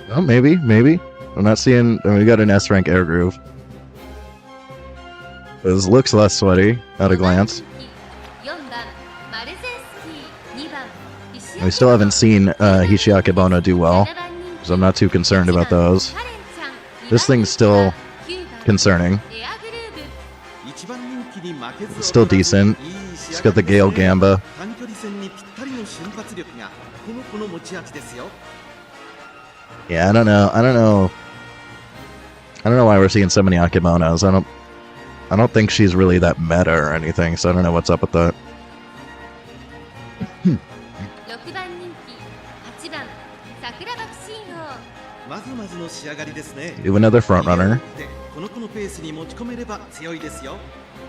S2: Oh, maybe. I'm not seeing... I mean, we got an S-rank air groove. This looks less sweaty at a glance.
S5: 4番マルゼンスキー、2番石
S2: We still haven't seen Hishiake Bono do well, so I'm not too concerned about those. This thing's still concerning.
S5: エアグルーブ
S3: 一番人気に負けず
S2: Still decent. It's got the Gale Gamba.
S3: 短距離戦にぴったりの瞬発力がこの子の持ち味ですよ。
S2: Yeah, I don't know why we're seeing so many Akimonos. I don't think she's really that meta or anything, so I don't know what's up with that.
S5: 6番人気8番桜爆心王
S3: まずまずの仕上がりですね。
S2: Do another front runner.
S3: でこの子のペースに持ち込めれば強いですよ。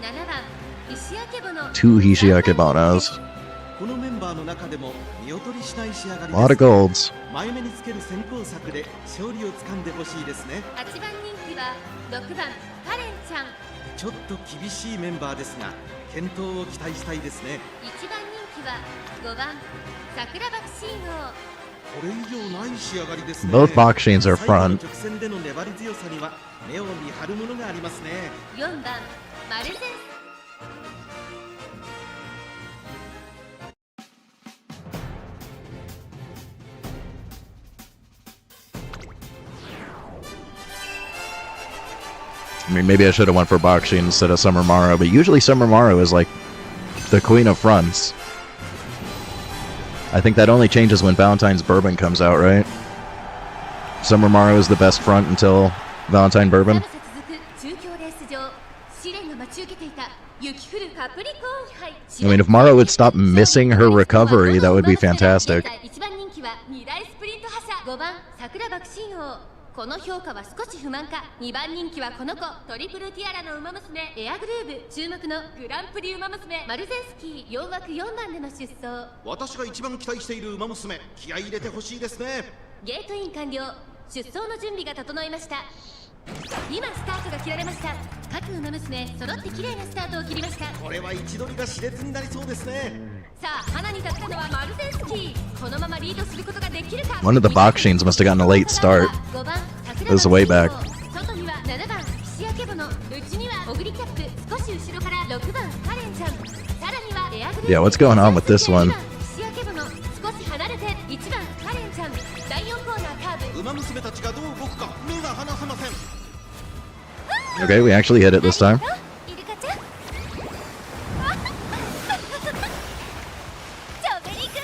S5: 7番石焼ボノ
S2: 2 Hishiake Bonos.
S3: このメンバーの中でも見劣りしない仕上がり
S2: A lot of
S3: です。
S2: golds.
S3: 前目につける先行策で勝利をつかんでほしいですね。
S5: 8番人気は6番カレンちゃん
S3: ちょっと厳しいメンバーですが健闘を期待したいですね。
S5: 1番人気は5番桜爆心王
S3: これ以上ない仕上がりですね。
S2: Both Bakshins are
S3: 最後の
S2: front.
S3: 直線での粘り強さには目を見張るものがありますね。
S5: 4番マルゼンス
S2: I mean, maybe I should have went for Bakshi instead of Summer Maru, but usually Summer Maru is like the queen of fronts. I think that only changes when Valentine's Bourbon comes out, right? Summer Maru is the best front until Valentine Bourbon.
S5: 中京レース場試練が待ち受けていた雪降るカプリコーン杯
S2: I mean, if Maru would stop missing her recovery, that would be fantastic.
S5: 1番人気は2大スプリント覇者5番桜爆心王この評価は少し不満か2番人気はこの子トリプルティアラの馬娘エアグルーブ注目のグランプリ馬娘マルゼンスキー4枠4番での出走
S3: 私が一番期待している馬娘気合い入れてほしいですね。
S5: ゲートイン完了出走の準備が整いました今スタートが切られました各馬娘揃って綺麗なスタートを切りました
S3: これは位置取りが熾烈になりそうですね。
S5: さあ花に立ったのはマルゼンスキーこのままリードすることができるか
S2: One of the Bakshins must have gotten a late start.
S5: 5番
S2: This is way back.
S5: 外には7番岸焼ボノ内にはオグリキャップ少し後ろから6番カレンちゃんさらにはエアグループ
S2: Yeah, what's going on with this one?
S5: 岸焼ボノ少し離れて1番カレンちゃん第4コーナーカーブ
S3: 馬娘たちがどう動くか目が離せません。
S2: Okay, we actually hit it this time.
S4: イルカちゃんチョベリグ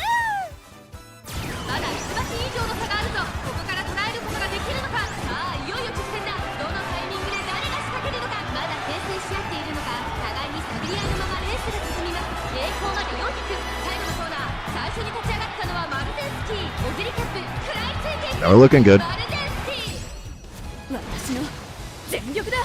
S5: まだ1馬身以上の差があるぞここから捉えることができるのかさあいよいよ直線だどのタイミングで誰が仕掛けるのかまだ牽制し合っているのか互いに探り合いのままレースが進みます栄光まで400最後のコーナー最初に立ち上がったのはマルゼンスキーオグリキャップ食らいついていく
S2: Now we're looking good.
S5: マルゼンスキー
S1: 私の全力だ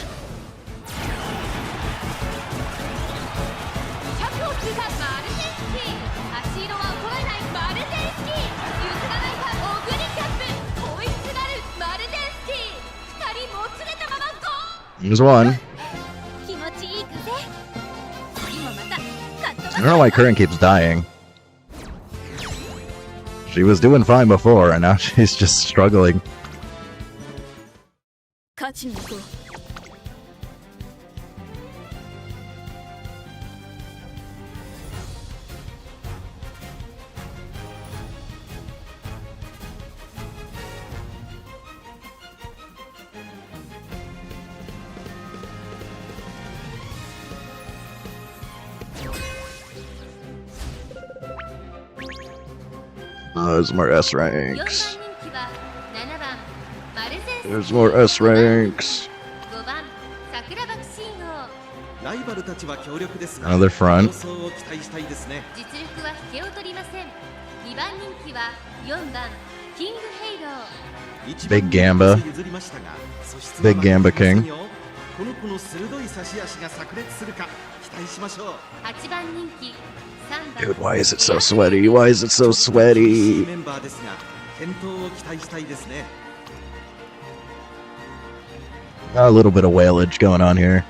S5: 100を通過マルゼンスキー足色は衰えないマルゼンスキー譲らないかオグリキャップ追いすがるマルゼンスキー2人もつれたままゴー
S2: There's one.
S4: 気持ちいい風今またかっ飛ば
S2: I don't know why Curran keeps dying. She was doing fine before, and now she's just struggling.
S1: 勝ちに行こう
S2: There's more S
S5: 4番
S2: ranks.
S5: 人気は7番マルゼンス
S2: There's more S ranks.
S5: 5番桜爆心王。
S3: ライバルたちは強力ですが
S2: Another front.
S3: 構想を期待したいですね。
S5: 実力は引けを取りません。2番人気は4番キングヘイロー。
S2: Big Gamba.
S3: 譲りましたが素質は
S2: Big Gamba King.
S3: この子の鋭い差し足が炸裂するか期待しましょう。
S5: 8番人気3番
S2: Dude, why is it so sweaty? Why is it so sweaty?
S3: メンバーですが健闘を期待したいですね。
S2: A little bit of whalage going on here.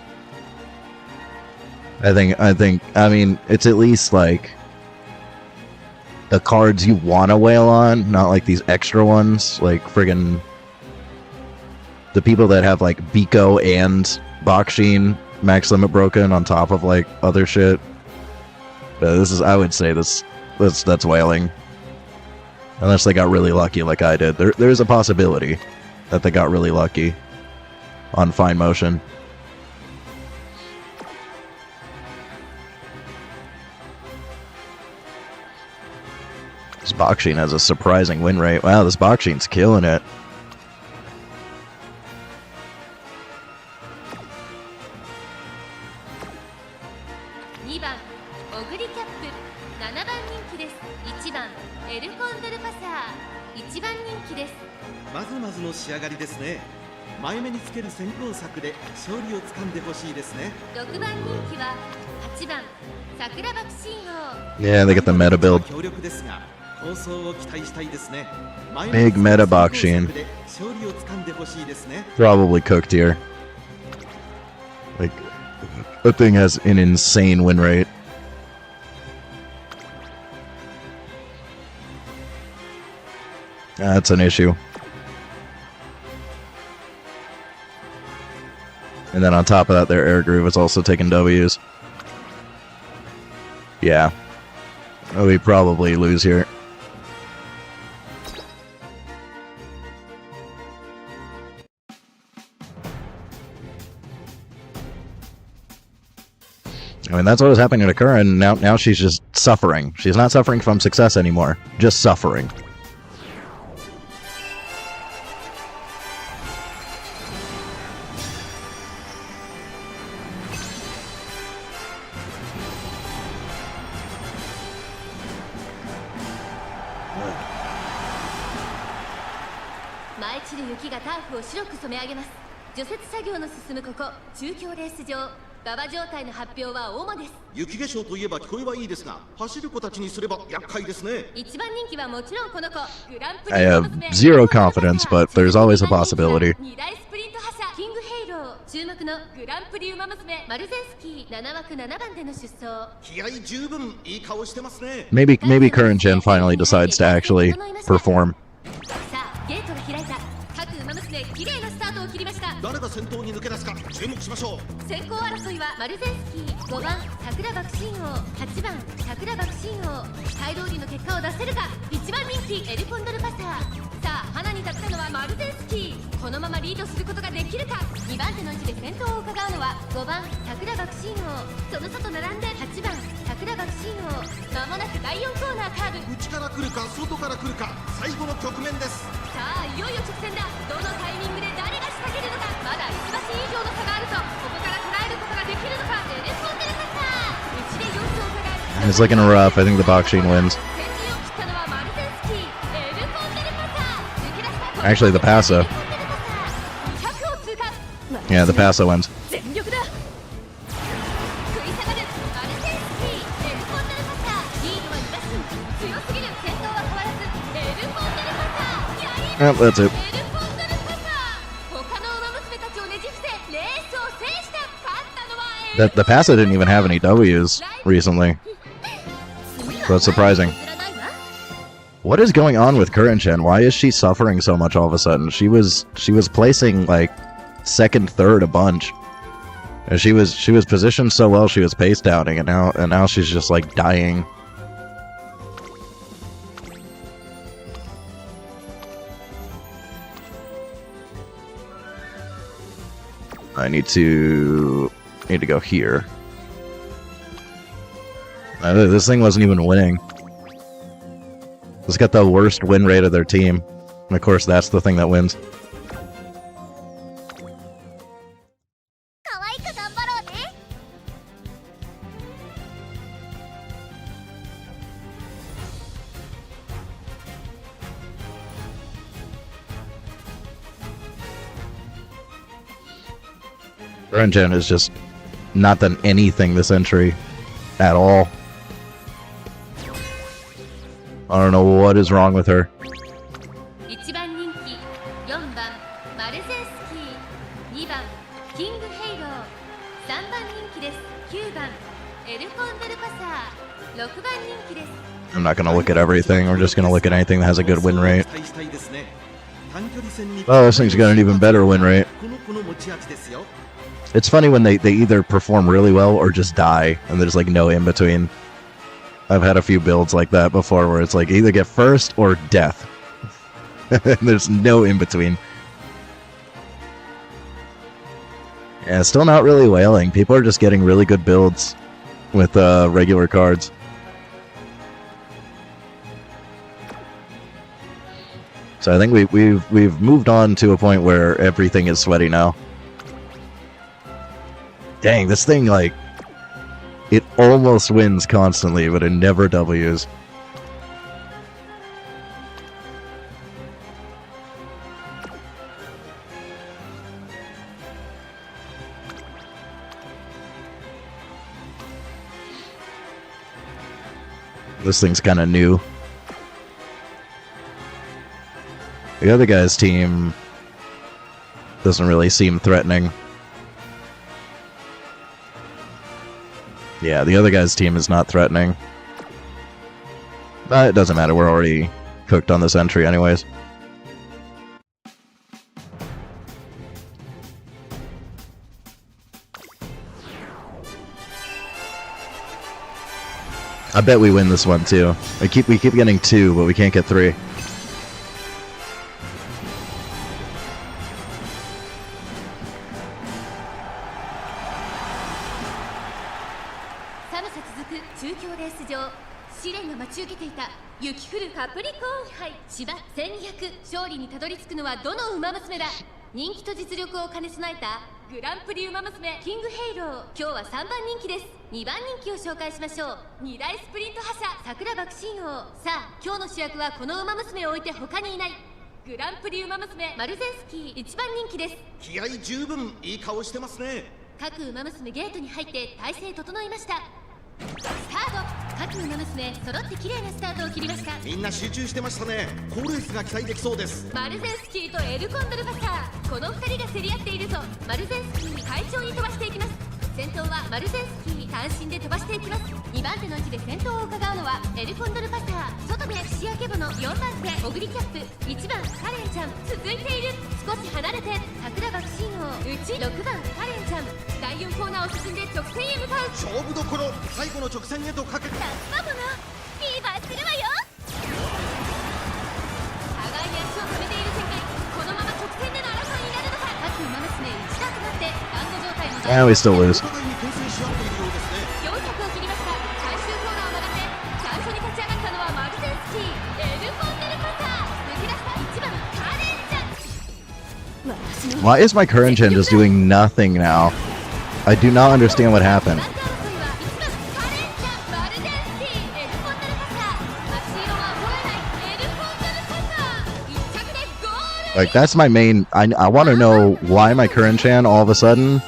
S2: I mean, it's at least like the cards you want to whale on, not like these extra ones, like friggin' the people that have like Biko and Bakshin max limit broken on top of like other shit. This is, I would say that's whaling. Unless they got really lucky like I did. There's a possibility that they got really lucky on fine motion. This Bakshin has a surprising win rate. Wow, this Bakshin's killing it.
S5: 2番オグリキャップ7番人気です。1番エルコンドルパサー1番人気です。
S3: まずまずの仕上がりですね。前目につける先行策で勝利をつかんでほしいですね。
S5: 6番人気は8番桜爆心王。
S2: Yeah, they get the meta build.
S3: 強力ですが構想を期待したいですね。
S2: Big meta Bakshin.
S3: 勝利をつかんでほしいですね。
S2: Probably cooked here. Like, that thing has an insane win rate. That's an issue. And then on top of that, their air groove is also taking W's. Yeah. We probably lose here. I mean, that's what was happening to her, and now she's just suffering. She's not suffering from success anymore, just suffering.
S3: 雪化粧といえば聞こえはいいですが、走る子たちにすれば厄介ですね。
S5: 1番人気はもちろんこの子グランプリ
S2: I have zero confidence, but there's always a possibility.
S5: 2大スプリント覇者キングヘイロー注目のグランプリウマ娘マルゼンスキー7枠7番での出走。
S3: 気合十分いい顔してますね。
S2: Maybe current gen finally decides to actually perform.
S5: さあゲートが開いた。各ウマ娘綺麗なスタートを切りました。
S3: 誰が先頭に抜け出すか注目しましょう。
S5: 先行争いはマルゼンスキー5番桜爆心王8番桜爆心王期待通りの結果を出せるか。1番人気エルコンドルパサー。さあ花に立ったのはマルゼンスキー。このままリードすることができるか。2番手の位置で先頭を伺うのは5番桜爆心王。その外並んで8番桜爆心王。まもなく第4コーナーカーブ。
S3: 内から来るか外から来るか最後の局面です。
S5: さあいよいよ直線だ。どのタイミングで誰が仕掛けるのか。まだ1馬身以上の差があるぞ。ここから捉えることができるのか。エレコンデルパサー。内で様子を伺う。
S2: It's looking rough. I think the Bakshin wins.
S5: 先陣を切ったのはマルゼンスキーエルコンデルパサー。抜け出した
S2: Actually, the Passa.
S5: 100を通過。
S2: Yeah, the Passa wins.
S5: 全力だ。食い下がるマルゼンスキーエルコンデルパサー。リードは2馬身強すぎる。先頭は変わらずエルコンデルパサー。やり
S2: Yep, that's it.
S5: エルコンデルパサー。他の馬娘たちをねじ伏せレースを制した。勝ったのはエル
S2: The Passa didn't even have any W's recently. That's surprising. What is going on with current gen? Why is she suffering so much all of a sudden? She was placing like second, third a bunch. And she was positioned so well, she was pace downing, and now she's just like dying. I need to go here. This thing wasn't even winning. It's got the worst win rate of their team. And of course, that's the thing that wins.
S1: 可愛く頑張ろ
S2: Current-gen has just not done anything this entry at all. I don't know what is wrong with her.
S5: 1番人気4番マルゼンスキー、2番キングヘイロー、3番人気です9番エルコンドルパサー、6番人気です。
S2: I'm not gonna look at everything. We're just gonna look at anything that has a good win rate. Oh, this thing's got an even better win rate. It's funny when they either perform really well or just die, and there's like no in between. I've had a few builds like that before where it's like either get first or death. There's no in between. Yeah, still not really whaling. People are just getting really good builds with regular cards. So I think we've moved on to a point where everything is sweaty now. Dang, this thing, like, it almost wins constantly, but it never W's. This thing's kind of new. The other guy's team doesn't really seem threatening. Yeah, the other guy's team is not threatening. But it doesn't matter, we're already cooked on this entry anyways. I bet we win this one too. We keep getting 2, but we can't get 3.
S5: 寒さ続く中京レース場、試練が待ち受けていた雪降るカプリコーン杯芝1200、勝利にたどり着くのはどの馬娘だ。人気と実力を兼ね備えたグランプリ馬娘キングヘイロー、今日は3番人気です。2番人気を紹介しましょう。2大スプリント覇者桜爆心王。さあ今日の主役はこの馬娘を置いて他にいない。グランプリ馬娘マルゼンスキー、1番人気です。
S3: 気合十分いい顔してますね。
S5: 各馬娘ゲートに入って体勢整いました。スタート。各馬娘揃って綺麗なスタートを切りました。
S3: みんな集中してましたね。好レースが期待できそうです。
S5: マルゼンスキーとエルコンドルパサー、この2人が競り合っているぞ。マルゼンスキー快調に飛ばしていきます。先頭はマルゼンスキー、単身で飛ばしていきます。2番手の位置で先頭を伺うのはエルコンドルパサー、外で串焼けぼの4番手オグリキャップ、1番カレンちゃん続いている。少し離れて桜爆心王、内6番カレンちゃん、第4コーナーを進んで直線へ向かう。
S3: 勝負どころ、最後の直線へとかけて
S4: 夏マモのフィーバーするわよ。
S5: 互いに足を止めている展開。このまま直線での争いになるのか。各馬娘一段となってランド状態の
S2: Yeah, we still lose.
S3: お互いに牽制し合っているようですね。
S5: 400を切りました。最終コーナーを曲がって最初に立ち上がったのはマルゼンスキー、エルコンデルパサー、抜け出した1番カレンちゃん。
S2: Why is my current gen just doing nothing now? I do not understand what happened.
S5: バンク争いは1番カレンちゃん、マルゼンスキー、エルコンデルパサー、足色は覚えないエルコンデルパサー、1着でゴール。
S2: Like, that's my main... I want to know why my current gen all of a sudden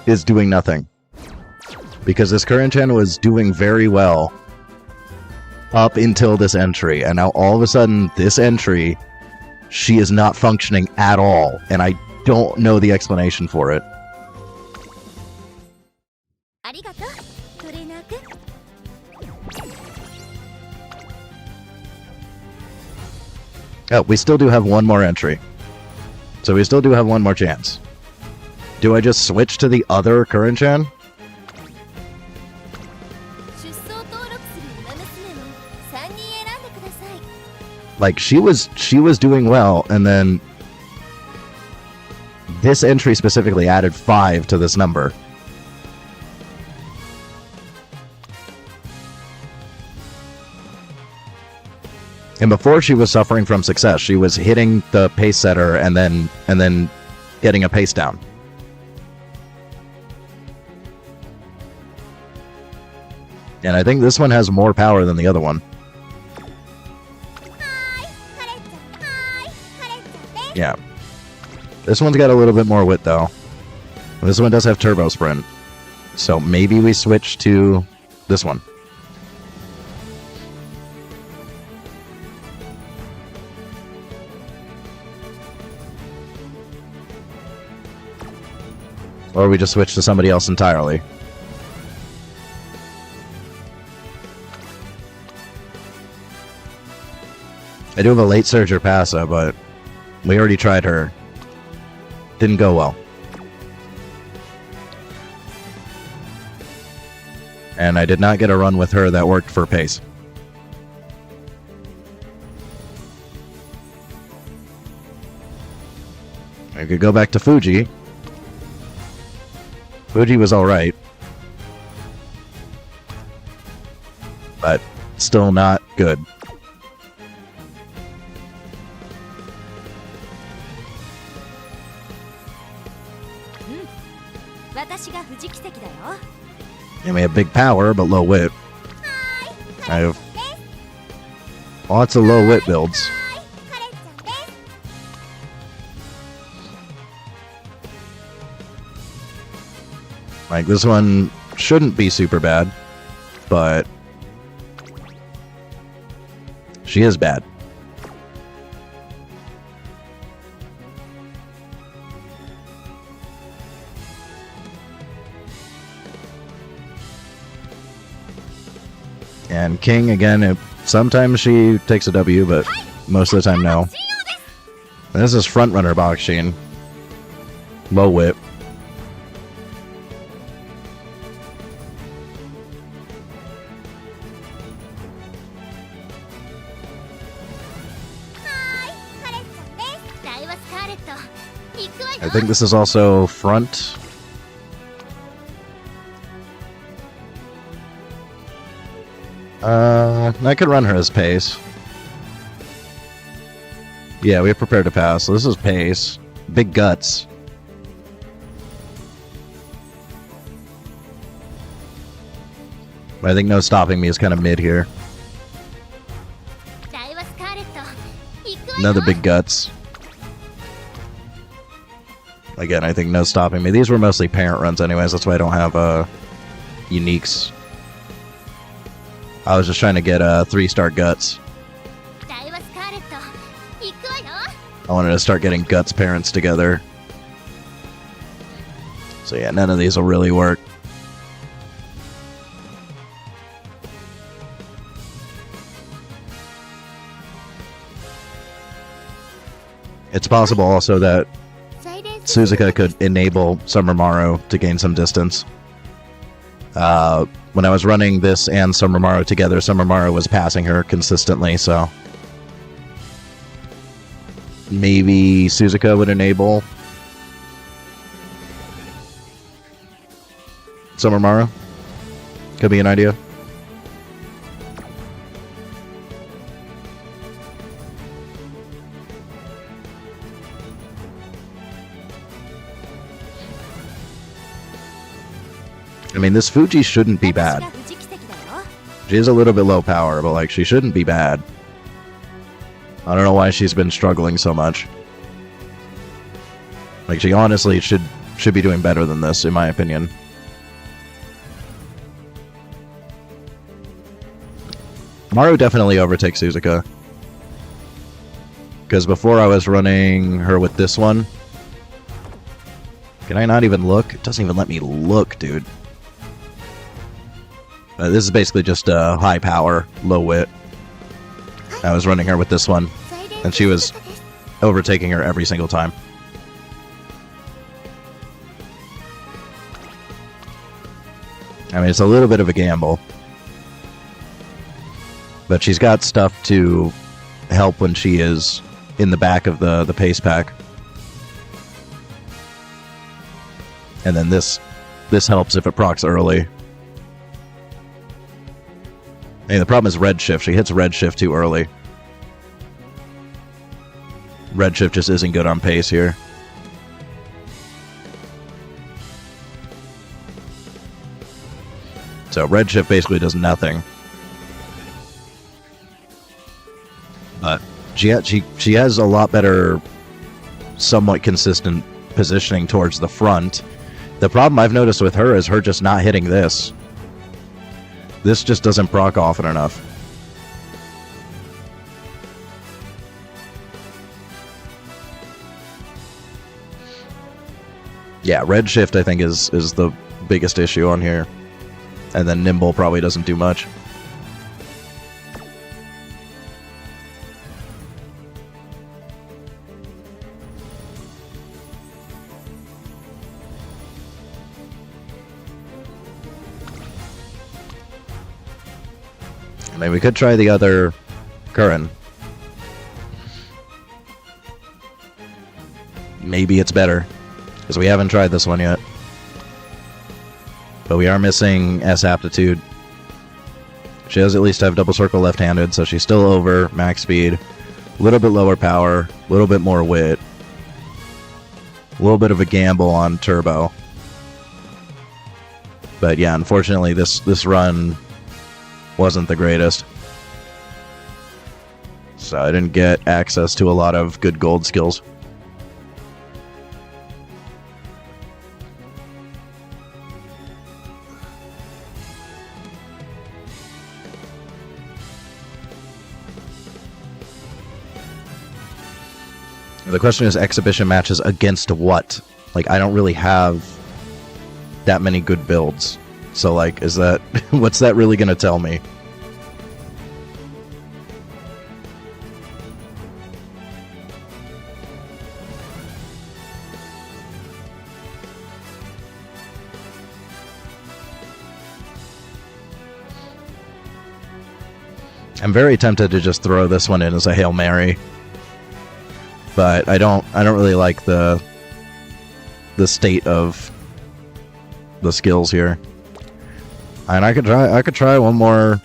S2: is doing nothing. Because this current gen was doing very well up until this entry, and now all of a sudden, this entry, she is not functioning at all, and I don't know the explanation for it.
S4: ありがとうトレーナーくん。
S2: Oh, we still do have one more entry. So we still do have one more chance. Do I just switch to the other current gen?
S4: 出走登録する馬娘を3人選んでください。
S2: Like, she was doing well, and then this entry specifically added 5 to this number. And before she was suffering from success, she was hitting the pace setter and then getting a pace down. And I think this one has more power than the other one.
S4: はーい、カレンちゃん。はーい、カレンちゃんです。
S2: Yeah. This one's got a little bit more wit though. This one does have turbo sprint. So maybe we switch to this one. Or we just switch to somebody else entirely. I do have a late surger Passa, but we already tried her. Didn't go well. And I did not get a run with her that worked for pace. I could go back to Fuji. Fuji was alright. But still not good. And we have big power, but low wit. I have lots of low wit builds. Like, this one shouldn't be super bad, but she is bad. And King, again, sometimes she takes a W, but most of the time, no. And this is Frontrunner Boxing. Low whip. I think this is also front. I could run her as pace. Yeah, we have prepared to pass. So this is pace. Big guts. But I think no stopping me is kind of mid here. Another big guts. Again, I think no stopping me. These were mostly parent runs anyways. That's why I don't have uniques. I was just trying to get 3-star guts. I wanted to start getting guts parents together. So yeah, none of these will really work. It's possible also that Suzuka could enable Summermaru to gain some distance. When I was running this and Summermaru together, Summermaru was passing her consistently, so maybe Suzuka would enable Summermaru. Could be an idea. I mean, this Fuji shouldn't be bad. She is a little bit low power, but like, she shouldn't be bad. I don't know why she's been struggling so much. Like, she honestly should be doing better than this, in my opinion. Maru definitely overtakes Suzuka. Because before I was running her with this one. Can I not even look? It doesn't even let me look, dude. This is basically just high power, low wit. I was running her with this one, and she was overtaking her every single time. I mean, it's a little bit of a gamble. But she's got stuff to help when she is in the back of the pace pack. And then this helps if it procs early. Hey, the problem is redshift. She hits redshift too early. Redshift just isn't good on pace here. So redshift basically does nothing. But she has a lot better, somewhat consistent positioning towards the front, The problem I've noticed with her is her just not hitting this. This just doesn't proc often enough. Yeah, Redshift I think is the biggest issue on here. And then Nimble probably doesn't do much. I mean, we could try the other Curran. Maybe it's better, because we haven't tried this one yet. But we are missing S aptitude. She does at least have double circle left-handed, so she's still over max speed. A little bit lower power, a little bit more wit. A little bit of a gamble on turbo. But yeah, unfortunately this run wasn't the greatest. So I didn't get access to a lot of good gold skills. The question is exhibition matches against what? Like, I don't really have that many good builds. So, like, is that... what's that really going to tell me? I'm very tempted to just throw this one in as a Hail Mary. But I don't really like the state of the skills here. And I could try one more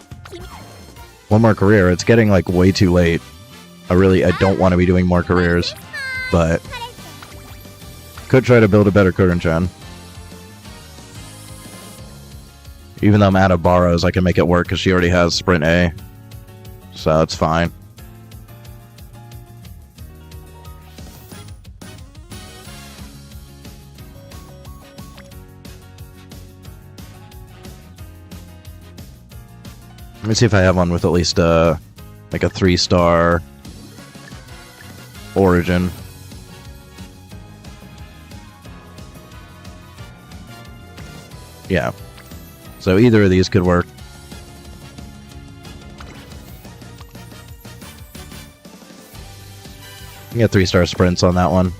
S2: career. It's getting like way too late. I don't want to be doing more careers, but could try to build a better Kuren-chan. Even though I'm out of borrows, I can make it work because she already has Sprint A, so it's fine. Let me see if I have one with at least like a 3-star origin. Yeah. So either of these could work. You get 3-star sprints on that one.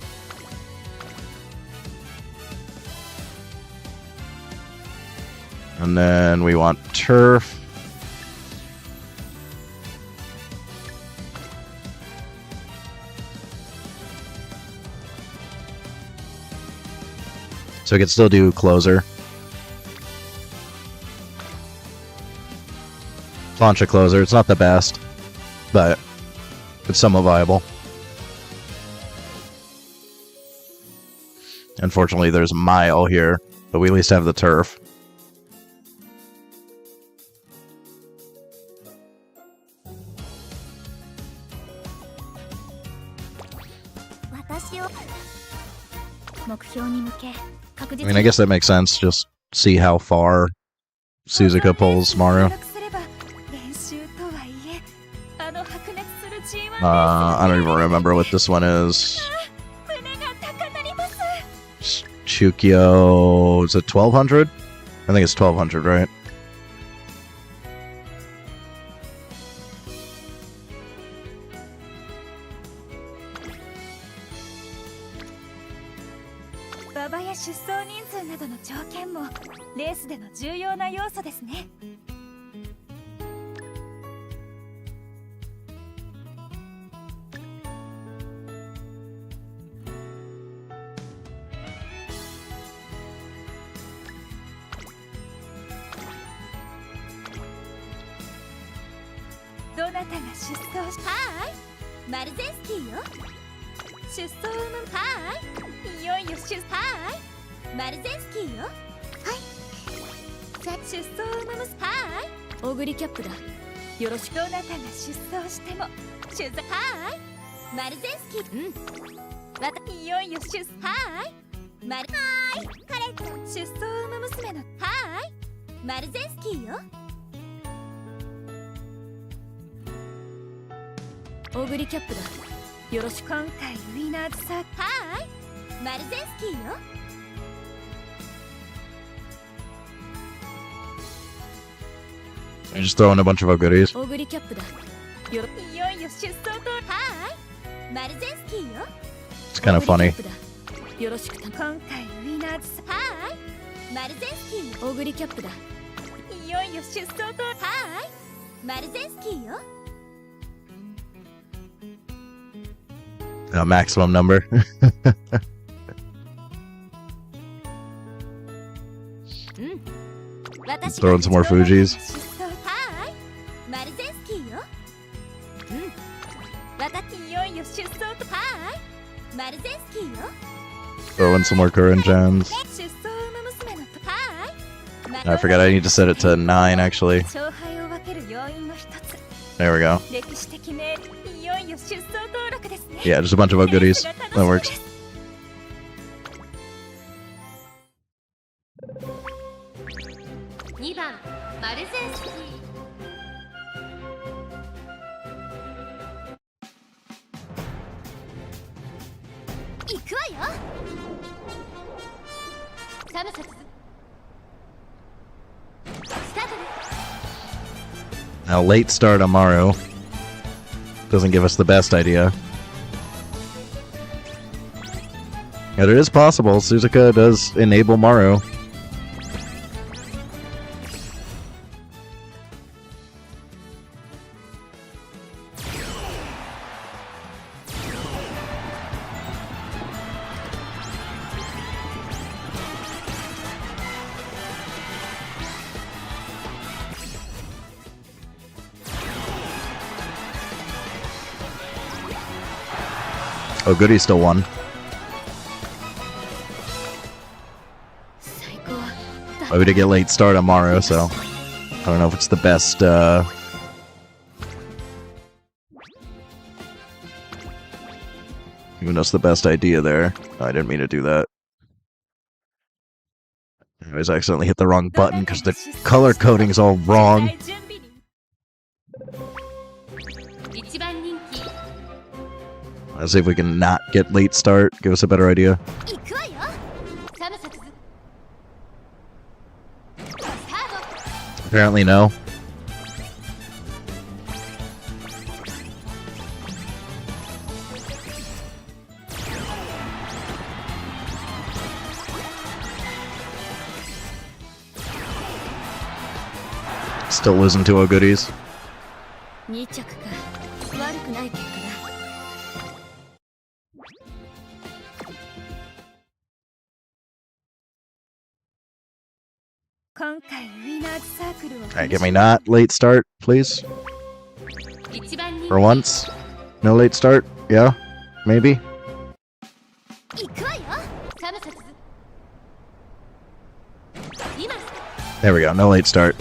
S2: And then we want turf. So we could still do closer. Launch a closer. It's not the best, but it's somewhat viable. Unfortunately, there's Mile here, but we at least have the turf. I mean, I guess that makes sense. Just see how far Suzuka pulls Maru. I don't even remember what this one is. Chukyo, is it 1200? I think it's 1200, right?
S4: マルはーいカレット出走馬娘のはーいマルゼンスキーよ
S1: オグリキャップだ。よろしく。
S4: 今回ウィナーズサークはーいマルゼンスキーよ
S2: You're just throwing a bunch of goodies.
S1: オグリキャップだ。
S4: いよいよ出走とはーいマルゼンスキーよ
S2: It's kind of funny.
S1: よろしく。
S4: 今回ウィナーズサークはーいマルゼンスキーよ
S1: オグリキャップだ。
S4: いよいよ出走とはーいマルゼンスキーよ
S2: Maximum number. Throwing some more Fujis.
S4: はーいマルゼンスキーよいよいよ出走とはーいマルゼンスキーよ
S2: Throwing some more current gens.
S4: 出走馬娘のはーい
S2: I forgot I need to set it to 9 actually.
S4: 勝敗を分ける要因の一つ
S2: There we go.
S4: 歴史的メールいよいよ出走登録ですね
S2: Yeah, just a bunch of goodies. That works.
S5: 2番マルゼンスキー
S4: 行くわよ
S5: サムサツスタートです
S2: Now late start Amaru doesn't give us the best idea. Yet it is possible. Suzuka does enable Maru. Oh, Goody still won.
S1: 最高。
S2: But we did get late start on Maru, so I don't know if it's the best. Even that's the best idea there. Oh, I didn't mean to do that. I was accidentally hit the wrong button because the color coding is all wrong.
S5: 1番人気
S2: Let's see if we can not get late start. Give us a better idea.
S4: 行くわよ
S5: サムサツスタート
S2: Apparently no. Still losing to our goodies.
S1: 2着か。悪くない結果だ。
S4: 今回ウィナーズサークルを
S2: Alright, get me not late start, please.
S5: 1番人
S2: For
S5: 気
S2: once. No late start. Yeah, maybe.
S4: 行くわよ
S5: サムサツス今スタ
S2: There we go. No late start.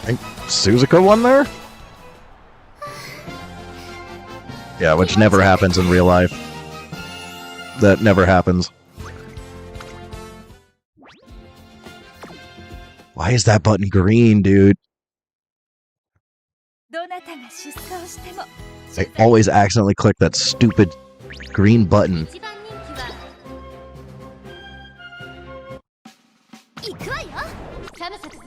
S2: I think Suzuka won there? Yeah, which never happens in real life. That never happens. Why is that button green, dude?
S4: どなたが出走しても
S2: I always accidentally click that stupid green button.
S5: 1番人気は
S4: 行くわよ
S5: サムサツス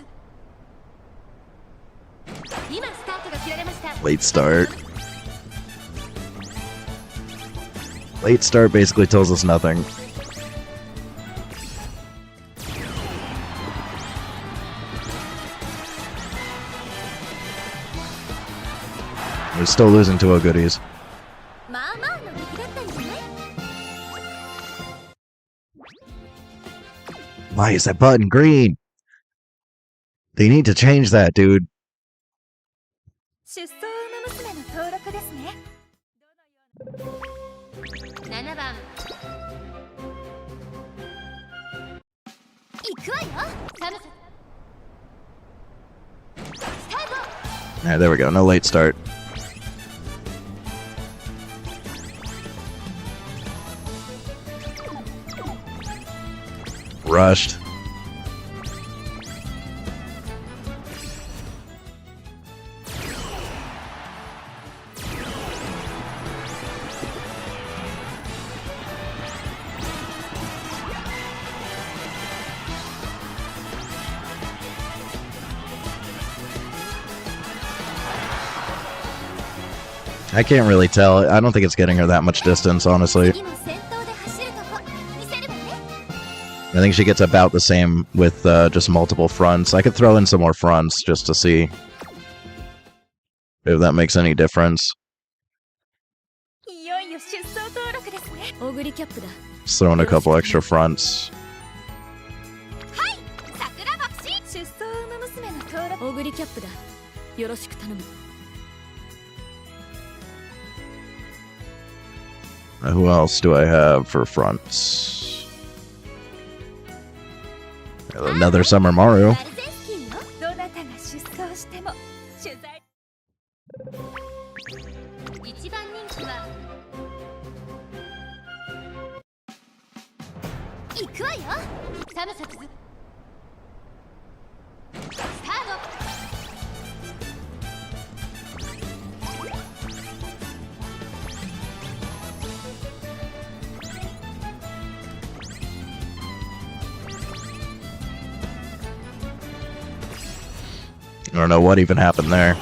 S5: 今スタートが切られました
S2: Late start. Late start basically tells us nothing. We're still losing to our goodies.
S4: まあまあの出来だったんじゃない
S2: Why is that button green? They need to change that, dude.
S4: 出走馬娘の登録ですね。
S5: 7番
S4: 行くわよ。
S5: サムサスタート。
S2: Yeah, there we go. No late start. Rushed. I can't really tell. I don't think it's getting her that much distance, honestly.
S4: 次も先頭で走るとこ見せるわね。
S2: I think she gets about the same with just multiple fronts. I could throw in some more fronts just to see if that makes any difference.
S4: いよいよ出走登録ですね。オグリキャップだ。
S2: Just throw in a couple extra fronts.
S4: はい桜爆心。出走馬娘の登録。オグリキャップだ。よろしく頼む。
S2: Who else do I have for fronts? Another Summer Maru.
S4: アルゼンチンよ。どなたが出走しても取材。
S5: 1番人気は
S4: 行くわよ。
S5: サムサススタート。
S2: I don't know what even happened there.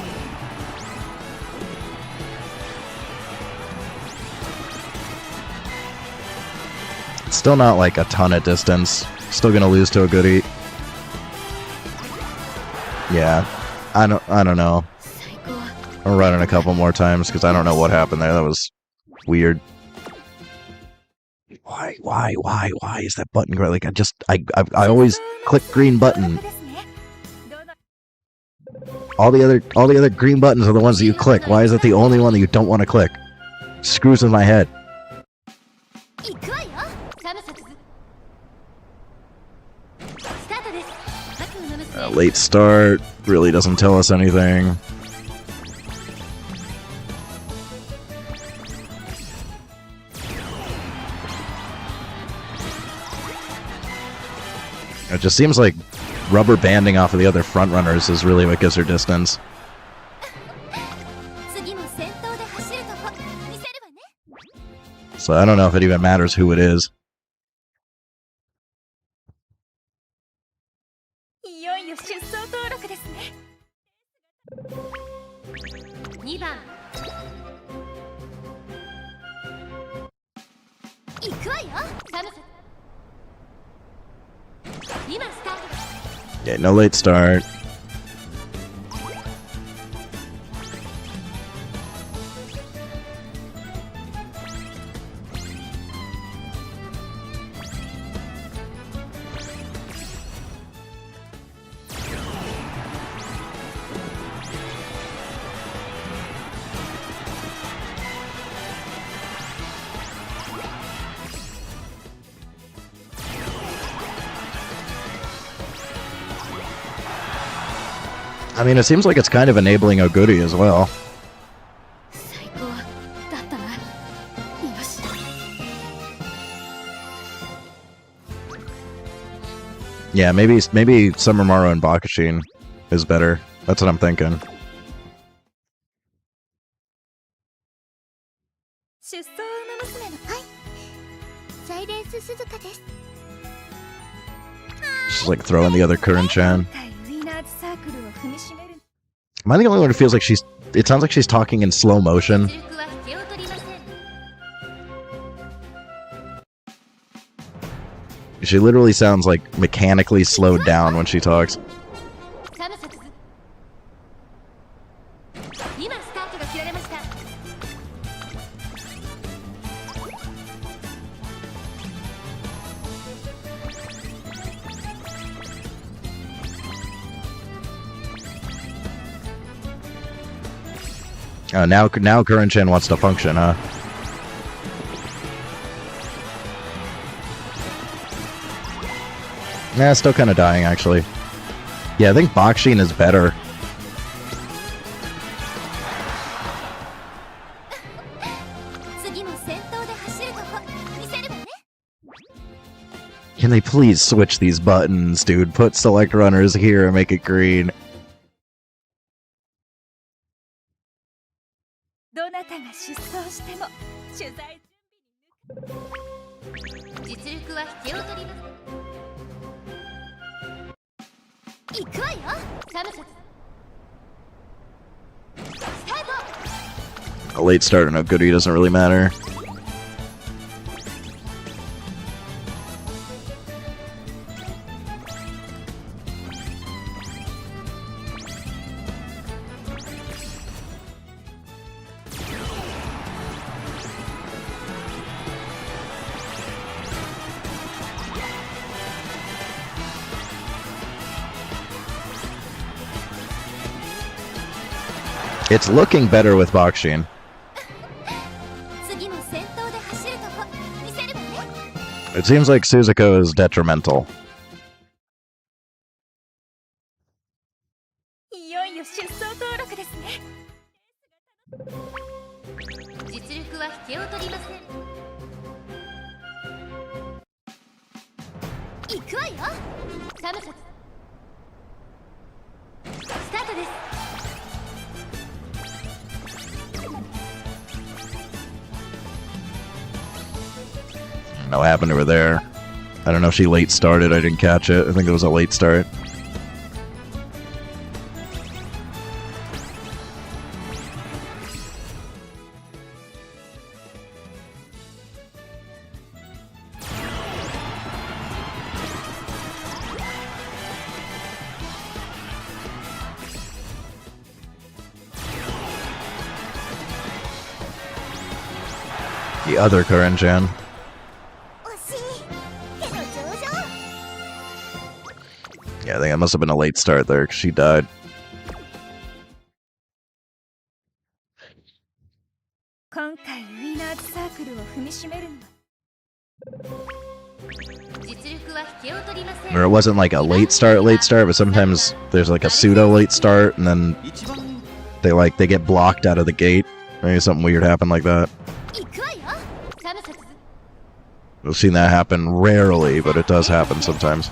S2: It's still not like a ton of distance. Still gonna lose to a goodie. Yeah, I don't know.
S4: 最高。
S2: I'll run it a couple more times because I don't know what happened there. That was weird. Why is that button green? Like I always click green button.
S4: ですね。どの
S2: All the other green buttons are the ones that you click. Why is it the only one that you don't want to click? Screws with my head.
S4: 行くわよ。
S5: サムサススタートです。白馬の娘
S2: Late start really doesn't tell us anything. It just seems like rubber banding off of the other front runners is really what gives her distance.
S4: 次も先頭で走るとこ見せるわね。
S2: So I don't know if it even matters who it is.
S4: いよいよ出走登録ですね。
S5: 2番
S4: 行くわよ。
S5: サムサス今スタート。
S2: Yeah, no late start. I mean, it seems like it's kind of enabling a goodie as well.
S4: 最高だったな。よし。
S2: Yeah, maybe Summer Maru and Bakashin is better. That's what I'm thinking.
S4: 出走馬娘のはい。サイレンス鈴鹿です。
S2: She's like throwing the other Kuren-chan.
S4: 今回ウィナーズサークルを踏みしめる。
S2: Am I the only one who feels like it sounds like she's talking in slow motion?
S5: 出力は引けを取りません。
S2: She literally sounds like mechanically slowed down when she talks.
S5: サムサス今スタートが切られました。
S4: 行
S2: Now Curran-chan wants to function, huh? Nah, still kind of dying, actually. Yeah, I think Bakshin is better. Can they please switch these buttons, dude? Put select runners here and make it green.
S4: どなたが失踪しても取材
S5: 実力は引けを取ります
S4: 行くわよ
S5: サムサツスタート
S2: A late start and a goodie doesn't really matter. It's looking better with Bakshin.
S4: 次も先頭で走るとこ見せるわね
S2: It seems like Suzuko is detrimental.
S4: いよいよ出走登録ですね
S5: 実力は引けを取りません
S4: 行くわよ
S5: サムサツスタートです
S2: I don't know what happened to her there. I don't know if she late started. I didn't catch it. I think it was a late start. The other Curran-chan.
S4: 惜しいけど上々
S2: Yeah, I think it must have been a late start there because she died.
S4: 今回ウィナーズサークルを踏みしめるのは
S5: 実力は引けを取りません
S2: Or it wasn't like a late start, but sometimes there's like a pseudo late start and then
S3: 一番
S2: they get blocked out of the gate. Maybe something weird happened like that.
S4: 行くわよ
S5: サムサツ
S2: We've seen that happen rarely, but it does happen sometimes.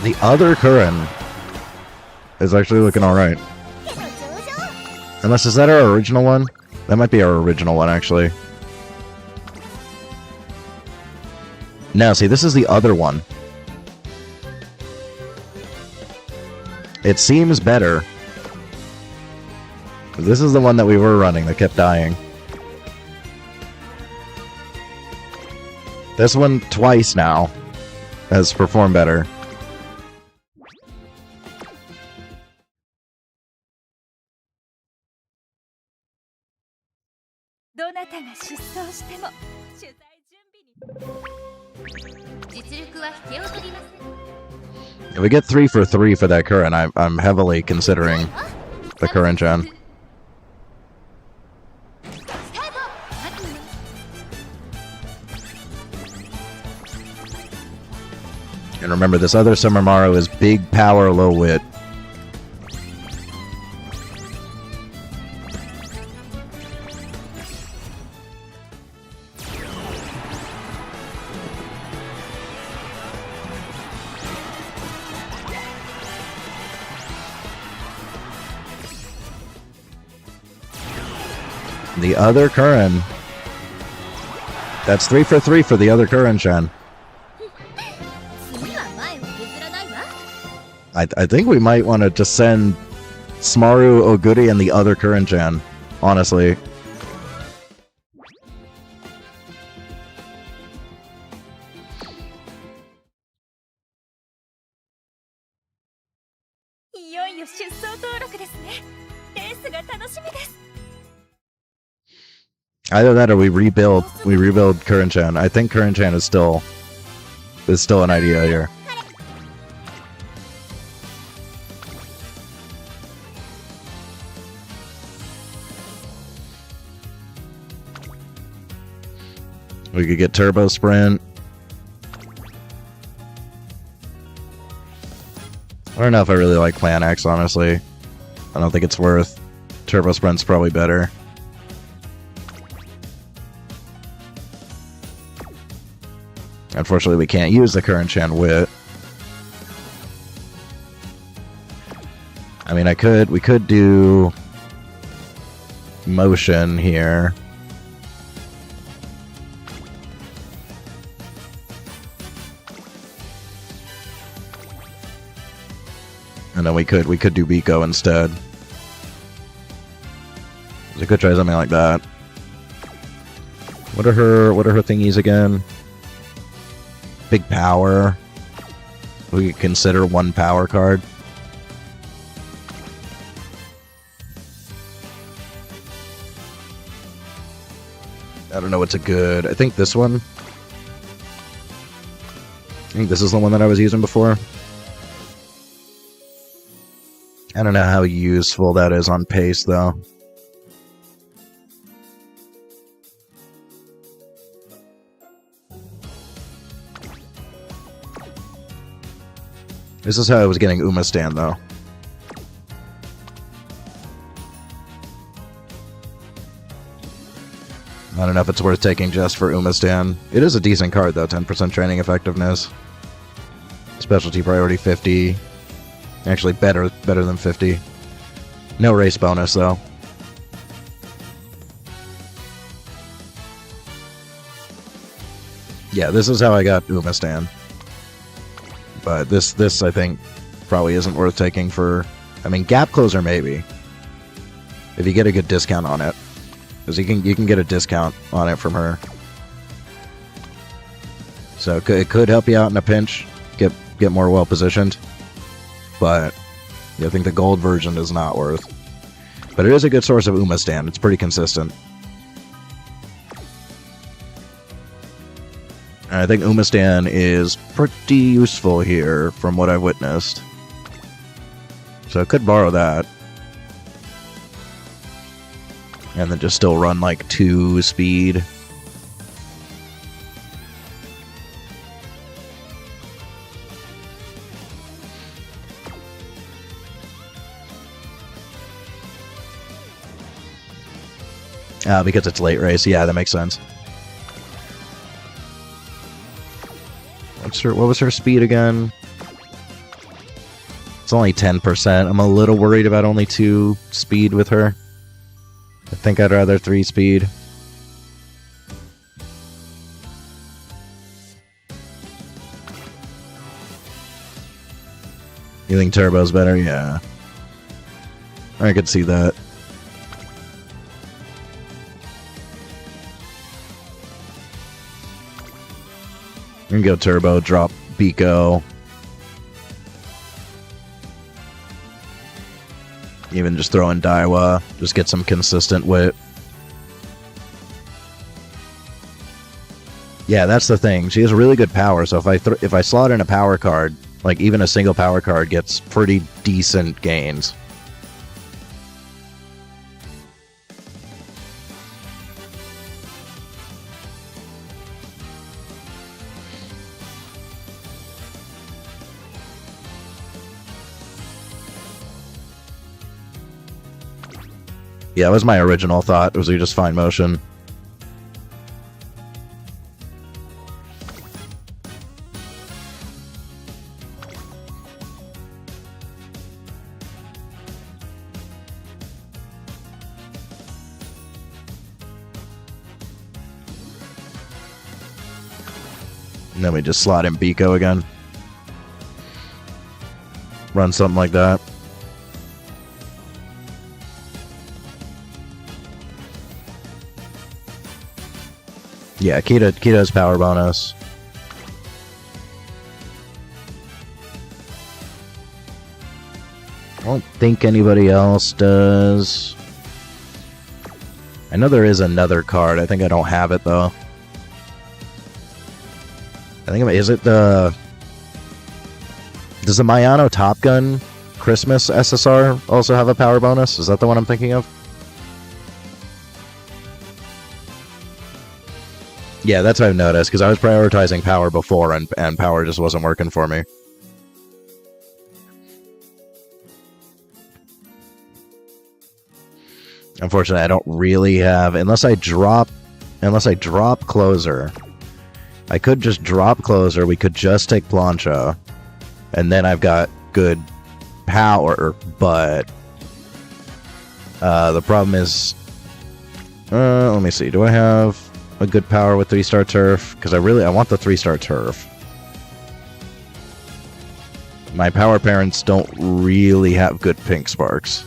S2: The other Curran is actually looking alright.
S4: けど上々
S2: Unless, is that our original one? That might be our original one, actually. No, see, this is the other one. It seems better. This is the one that we were running that kept dying. This one, twice now, has performed better.
S4: どなたが失踪しても取材準備に
S5: 実力は引けを取りません
S2: If we get 3 for 3 for that Curran, I'm heavily considering the Curran-chan.
S5: スタート発明
S2: And remember, this other Summermaru is big power, low wit. The other Curran. That's 3 for 3 for the other Curran-chan.
S4: 次は前を譲らないわ
S2: I think we might want to just send Smaru, Oguri, and the other Curran-chan. Honestly.
S4: いよいよ出走登録ですね。レースが楽しみです。
S2: Either that or we rebuild Current Gen. I think Current Gen is still an idea here. We could get Turbo Sprint. I don't know if I really like Plan X, honestly. I don't think it's worth. Turbo Sprint's probably better. Unfortunately, we can't use the current Gen Wit. I mean, we could do motion here. And then we could do Biko instead. We could try something like that. What are her thingies again? Big power. We could consider one power card. I don't know what's a good. I think this one. I think this is the one that I was using before. I don't know how useful that is on pace, though. This is how I was getting Umastan, though. I don't know if it's worth taking just for Umastan. It is a decent card, though. 10% training effectiveness. Specialty priority 50. Actually, better than 50. No race bonus, though. Yeah, this is how I got Umastan. But this I think probably isn't worth taking for. I mean, Gap Closer maybe, if you get a good discount on it, because you can get a discount on it from her. So it could help you out in a pinch, get more well positioned. But yeah, I think the gold version is not worth. But it is a good source of Umastan. It's pretty consistent. And I think Umastan is pretty useful here from what I've witnessed. So I could borrow that. And then just still run like 2 speed. Because it's late race. Yeah, that makes sense. What was her speed again? It's only 10%. I'm a little worried about only 2 speed with her. I think I'd rather 3 speed. You think Turbo's better? Yeah. I could see that. We can go Turbo, drop Biko. Even just throw in Daiwa. Just get some consistent wit. Yeah, that's the thing. She has really good power, so if I slot in a power card, like even a single power card gets pretty decent gains. Yeah, that was my original thought, was we just find motion. And then we just slot in Biko again. Run something like that. Yeah, Kita's power bonus. I don't think anybody else does. I know there is another card. I think I don't have it, though. I think, is it the... Does the Mayano Top Gun Christmas SSR also have a power bonus? Is that the one I'm thinking of? Yeah, that's what I've noticed, because I was prioritizing power before, and power just wasn't working for me. Unfortunately, I don't really have... Unless I drop Closer. I could just drop Closer, we could just take Plancha, and then I've got good power, but... the problem is... let me see, do I have a good power with 3-star Turf? Because I want the 3-star Turf. My power parents don't really have good pink sparks.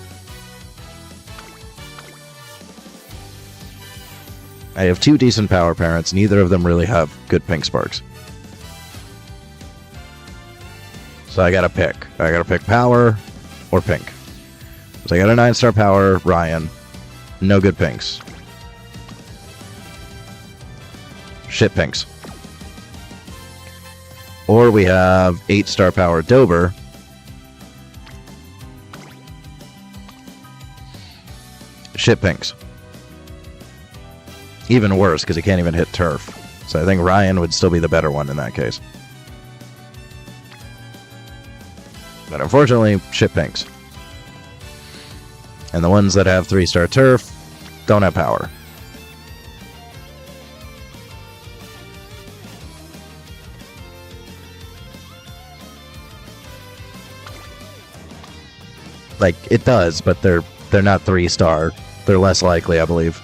S2: I have 2 decent power parents, neither of them really have good pink sparks. So I gotta pick. I gotta pick power or pink. So I got a 9-star power, Ryan. No good pinks. Shit pinks. Or we have 8-star power Dober. Shit pinks. Even worse, because he can't even hit turf. So I think Ryan would still be the better one in that case. But unfortunately, shit pinks. And the ones that have 3-star turf don't have power. Like, it does, but they're not 3-star. They're less likely, I believe.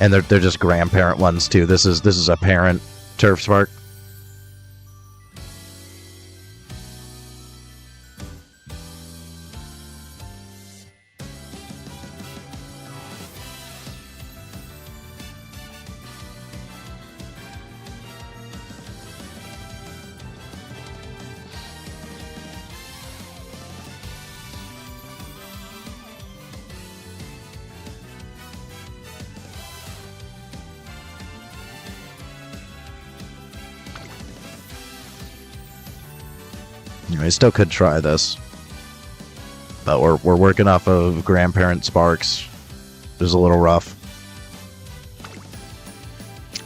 S2: And they're just grandparent ones too. This is a parent Turf Spark. I still could try this, but we're working off of grandparent sparks. It was a little rough,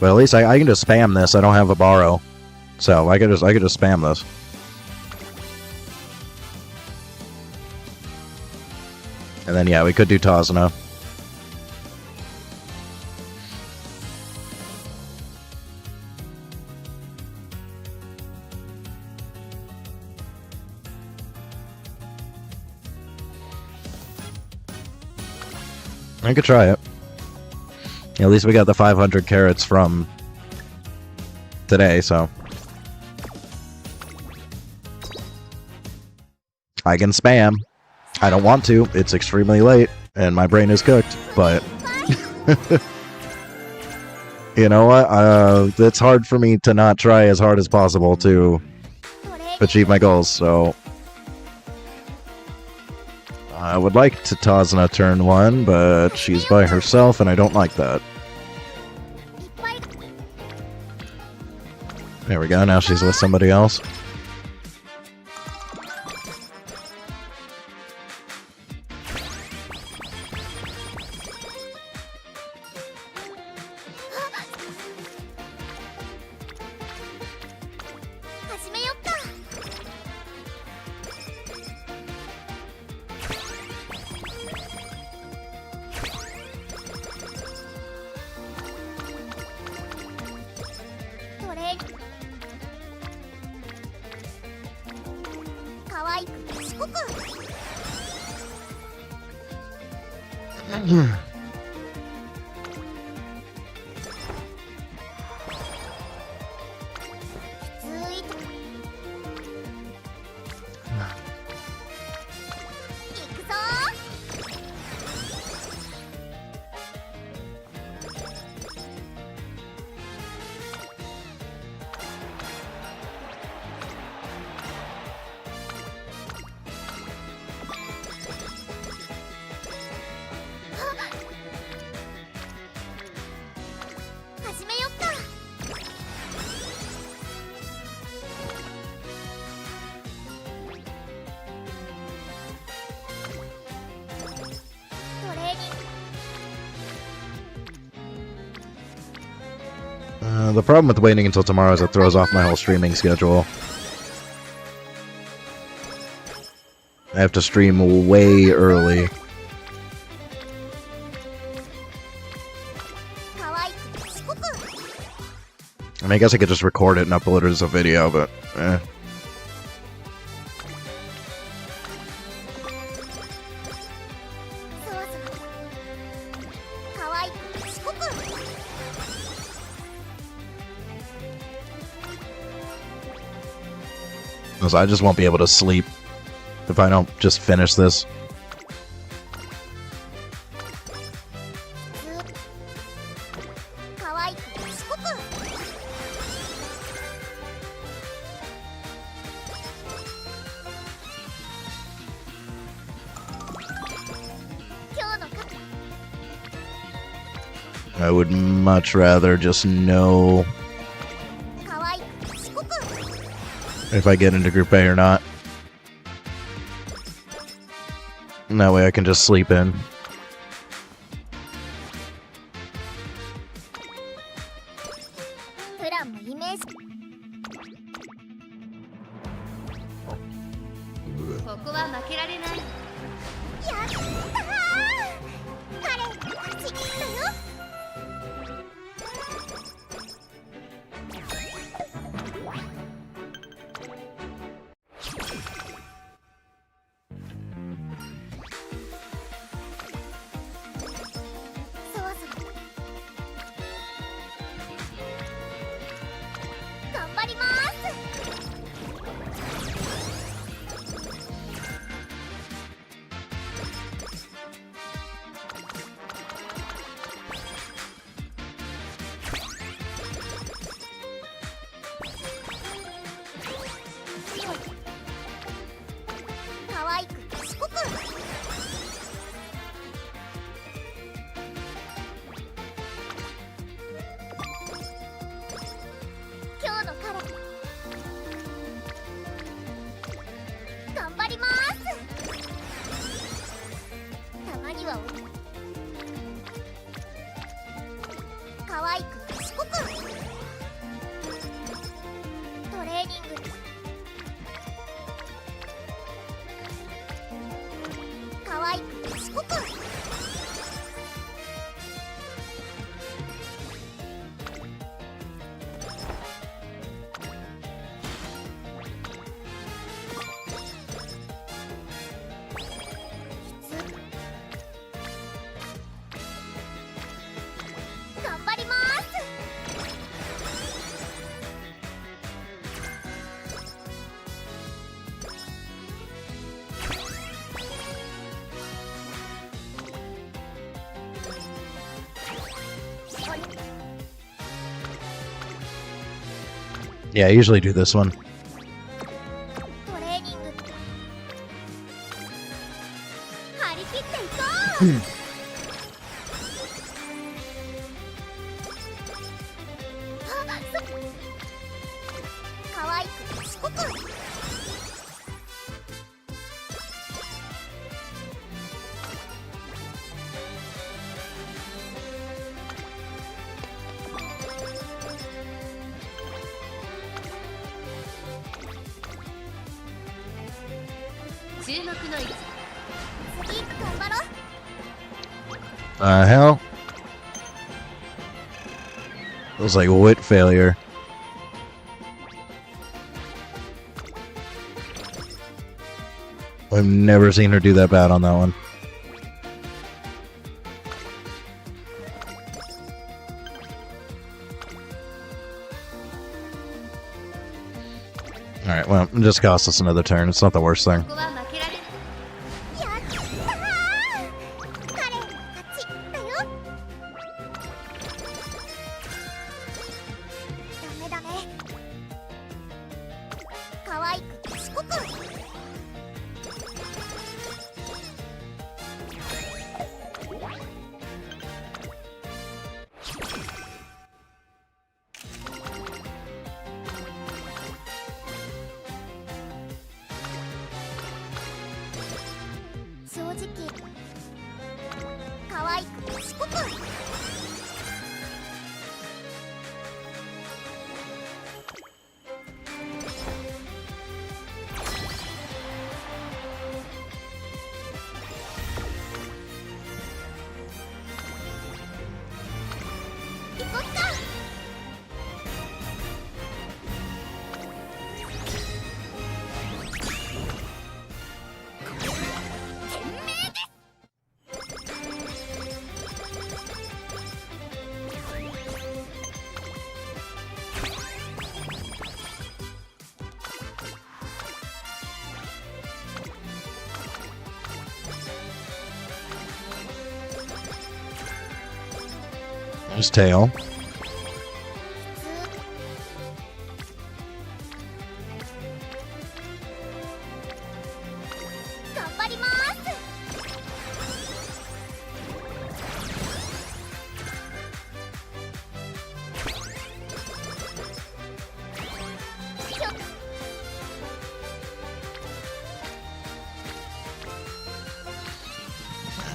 S2: but at least I can just spam this. I don't have a borrow, so I could just spam this. And then yeah, we could do Tazna. I could try it. At least we got the 500 carats from today, so I can spam. I don't want to. It's extremely late, and my brain is cooked, but you know what? It's hard for me to not try as hard as possible to achieve my goals, so I would like to Tazna turn 1, but she's by herself, and I don't like that. There we go, now she's with somebody else. The problem with waiting until tomorrow is it throws off my whole streaming schedule. I have to stream way early. I mean, I guess I could just record it and upload it as a video, but eh. Because I just won't be able to sleep if I don't just finish this. I would much rather just know if I get into Group A or not. And that way I can just sleep in. Yeah, I usually do this one. Hell? It was like wit failure. I've never seen her do that bad on that one. Alright, well, it just cost us another turn. It's not the worst thing. His tail.
S4: 頑張ります。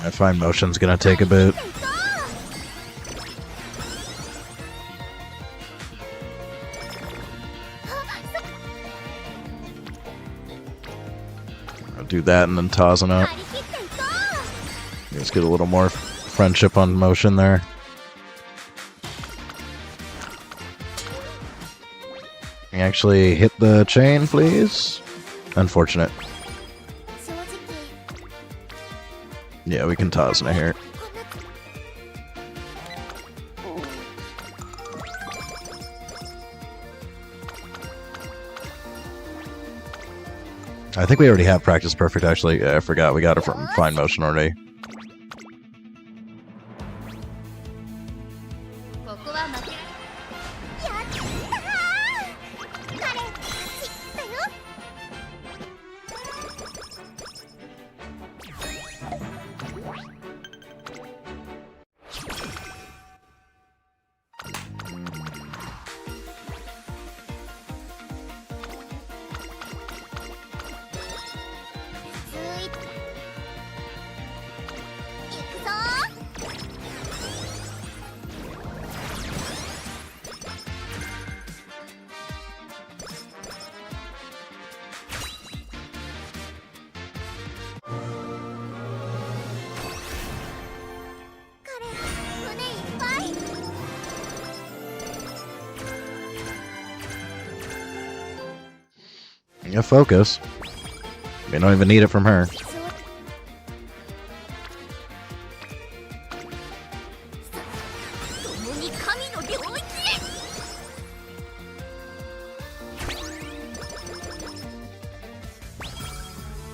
S2: I find motion's gonna take a bit. I'll do that and then tossing up. Let's get a little more friendship on motion there. Can you actually hit the chain, please? Unfortunate.
S4: 正直
S2: Yeah, we can toss in here.
S4: こんな
S2: I think we already have practice perfect, actually. Yeah, I forgot we got it from fine motion already.
S5: ここは負けられ
S4: やったー。彼勝ちだよ。 行くぞ彼胸いっぱい
S2: Yeah, focus. We don't even need it from her.
S4: 共に神の領域へ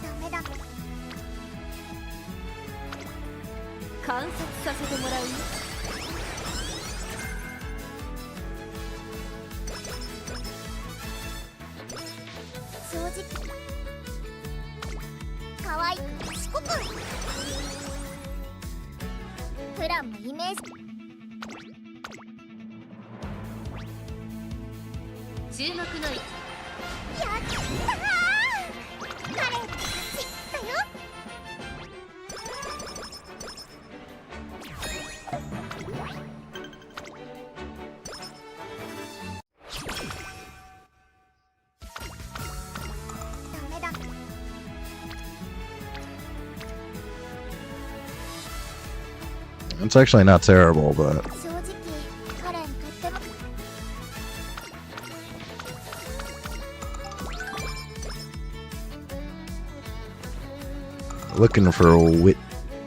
S4: ダメだ
S5: 観察させてもらうよ。
S4: 正直可愛く賢くプランもイメージ
S5: 注目の位置。
S4: やったー。彼勝ちだよ。 ダメだ
S2: It's actually not terrible, but
S4: 正直彼にとっても
S2: looking for a wit.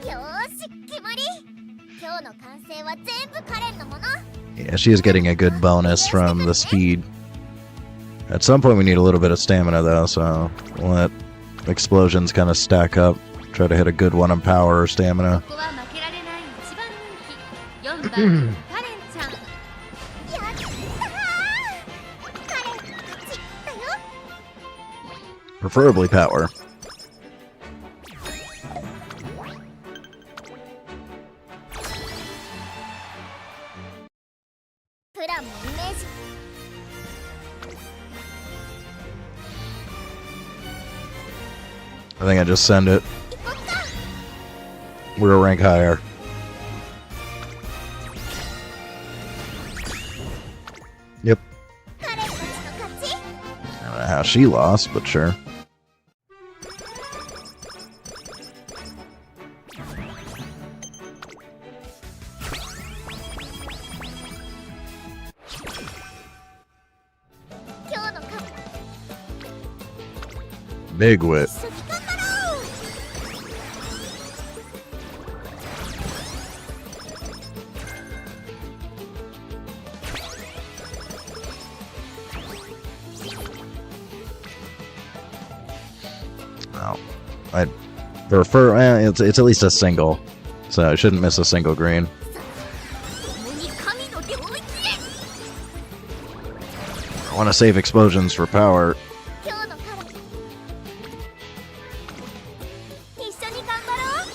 S4: よーし決まり今日の完成は全部カレンのもの
S2: Yeah, she is getting a good bonus from the speed. At some point we need a little bit of stamina though, so we'll let explosions kind of stack up. Try to hit a good one on power or stamina.
S5: ここは負けられない一番人気4番カレンちゃん。
S4: やったーカレン勝ちだよ
S2: Preferably power.
S4: プランもイメージ
S2: I think I just send it.
S4: 行こっか
S2: We're a rank higher. Yep.
S4: カレンたちの勝ち
S2: I don't know how she lost, but sure. Big wit.
S4: 一緒に頑張ろう
S2: No. I'd prefer, it's at least a single. So I shouldn't miss a single green.
S4: 共に神
S2: I want to save explosions for power.
S4: 今日の彼一緒に頑張ろう。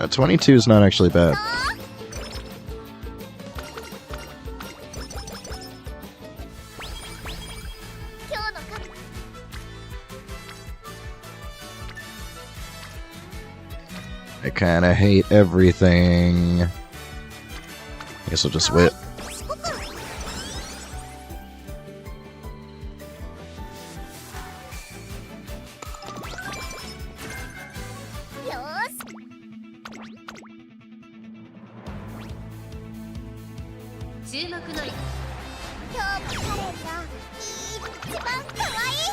S2: 22 is not actually bad.
S4: 今日の彼
S2: I kind of hate everything. Guess I'll just wait.
S4: 四国よーし
S5: 注目の
S4: 今日も彼が一番可愛い。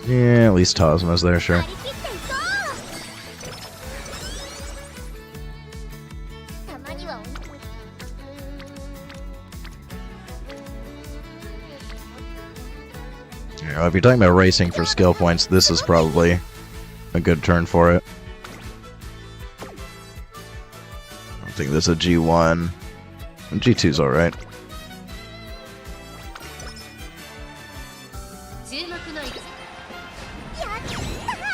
S2: Yeah, at least Tazma's there, sure.
S4: 張り切っていこう。たまには
S2: Yeah, if you're talking about racing for skill points, this is probably a good turn for it. I think this is a G1. G2's alright.
S5: 注目の位置
S4: やったー。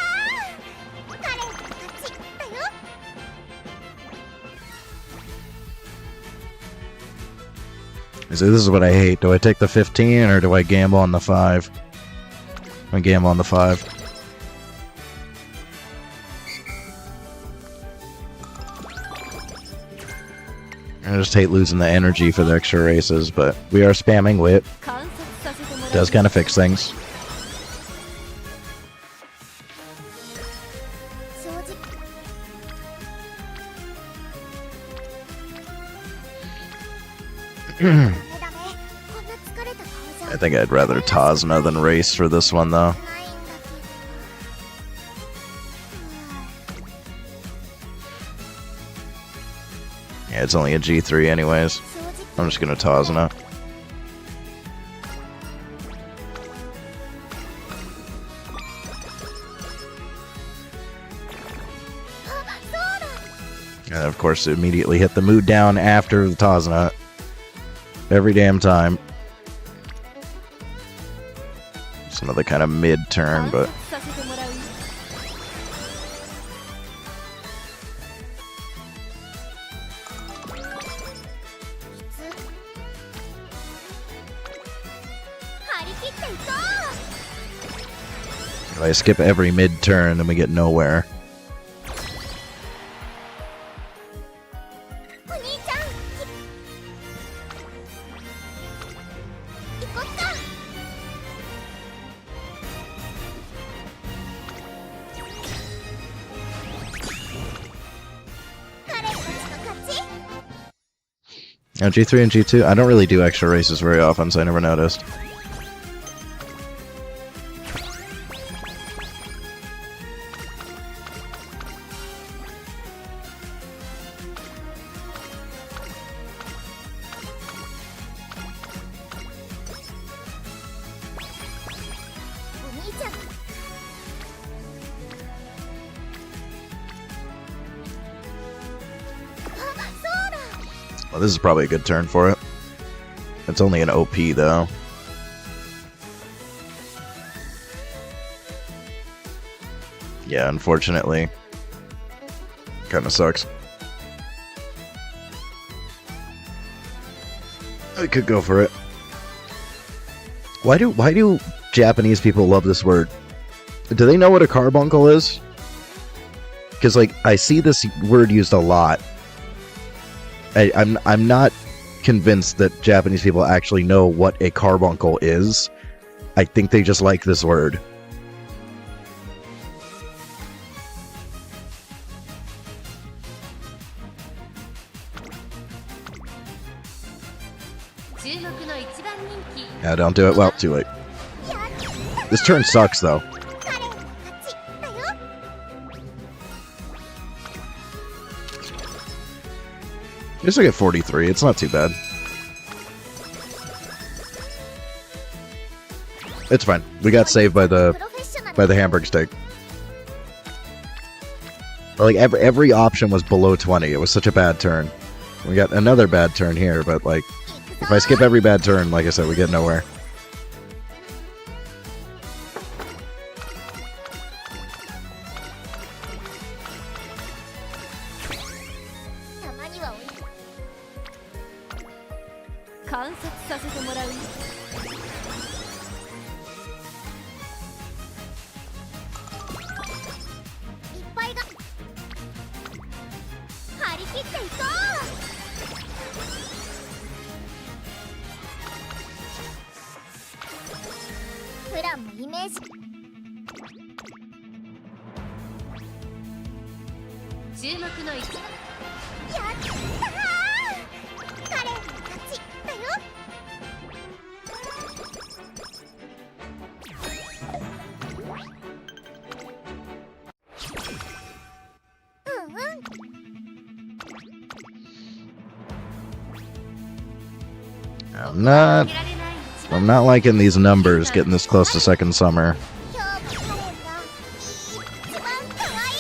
S4: 彼の勝ちだよ。
S2: So this is what I hate. Do I take the 15 or do I gamble on the 5? I gamble on the 5. I just hate losing the energy for the extra races, but we are spamming wit.
S4: 観察させてもらう。
S2: Does kind of fix things.
S4: 正直 ダメダメ。こんな疲れた顔じゃ
S2: I think I'd rather Tazma than race for this one, though.
S4: ないんだけど。
S2: Yeah, it's only a G3 anyways.
S4: 正直
S2: I'm just gonna Tazma.
S4: あ、そうだ。
S2: And of course, immediately hit the mood down after the Tazna. Every damn time. It's another kind of mid turn, but
S4: させてもらうよ。 張り切っていこ
S2: if I skip every mid turn, then we get nowhere.
S4: う。お兄ちゃん。行こっか。 彼たちの勝ち。
S2: Now, G3 and G2, I don't really do extra races very often, so I never noticed. Well, this is probably a good turn for it. It's only an OP, though. Yeah, unfortunately. Kinda sucks. I could go for it. Why do Japanese people love this word? Do they know what a carbuncle is? Because, like, I see this word used a lot. I'm not convinced that Japanese people actually know what a carbuncle is. I think they just like this word.
S5: 注目の一番人気
S2: Yeah, don't do it. Well, too late. This turn sucks, though.
S4: 彼の勝ちだよ。
S2: Just like at 43. It's not too bad. It's fine. We got saved by
S4: プ
S2: the
S4: ロフェッショナル
S2: by the hamburg steak. Like every option was below 20. It was such a bad turn. We got another bad turn here, but like if I skip every bad turn, like I said, we get nowhere.
S4: たまには
S5: 観察させてもらうよ。
S4: いっぱいが張り切っていこう。プランもイメージ。
S5: 注目の一番
S4: やったー。彼の勝ちだよ。うんうん。
S2: I'm not liking these numbers getting this close to second summer.
S4: 今日もカレンが一番可愛い。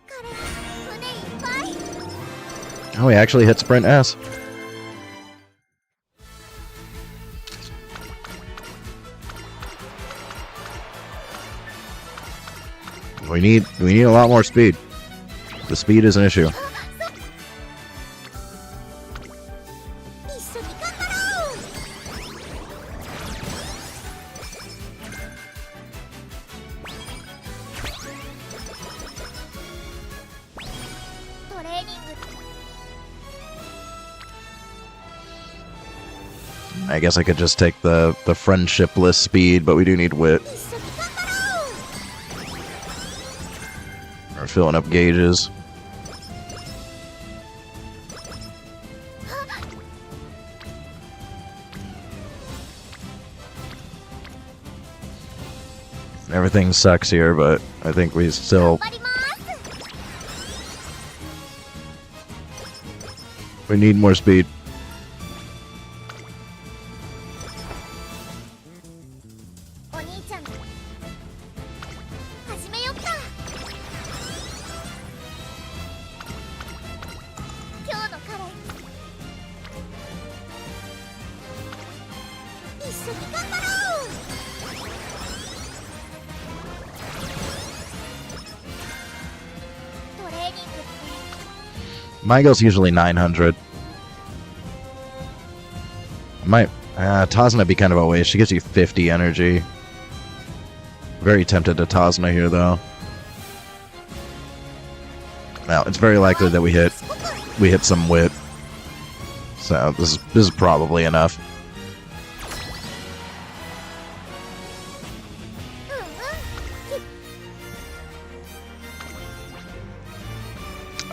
S4: カレン胸いっぱい。
S2: Oh, he actually hit sprint S. We need a lot more speed. The speed is an issue.
S4: 一緒に頑張ろう。トレーニング
S2: I guess I could just take the friendshipless speed, but we do need wit.
S4: 一緒に頑張ろう。
S2: We're filling up gauges. Everything sucks here, but I think we still
S4: 頑張ります。
S2: we need more speed.
S4: お兄ちゃん始めよっか。今日のカレン一緒に頑張ろう。トレーニングって
S2: My goal's usually 900. Tasna be kind of a waste. She gives you 50 energy. Very tempted to Tasna here, though. Now, it's very likely that we hit some wit. So this is probably enough.
S4: うんうん。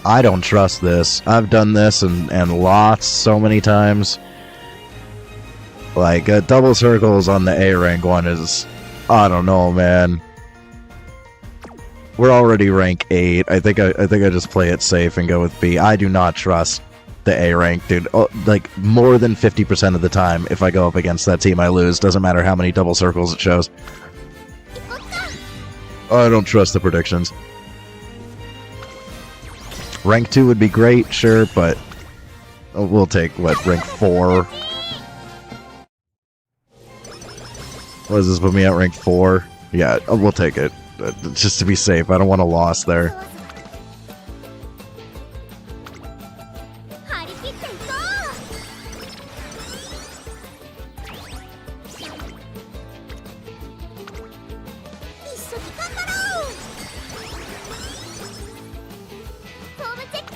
S2: I don't trust this. I've done this and so many times. Like, double circles on the A rank one is... I don't know, man. We're already rank 8. I think I just play it safe and go with B. I do not trust the A rank, dude. Oh, like, more than 50% of the time, if I go up against that team, I lose. Doesn't matter how many double circles it shows. I don't trust the predictions. Rank 2 would be great, sure, but we'll take, what, rank 4? What does this put me at, rank 4? Yeah, we'll take it. Just to be safe, I don't want a loss there.
S4: 張り切っていこう。一緒に頑張ろう。フォームチェック。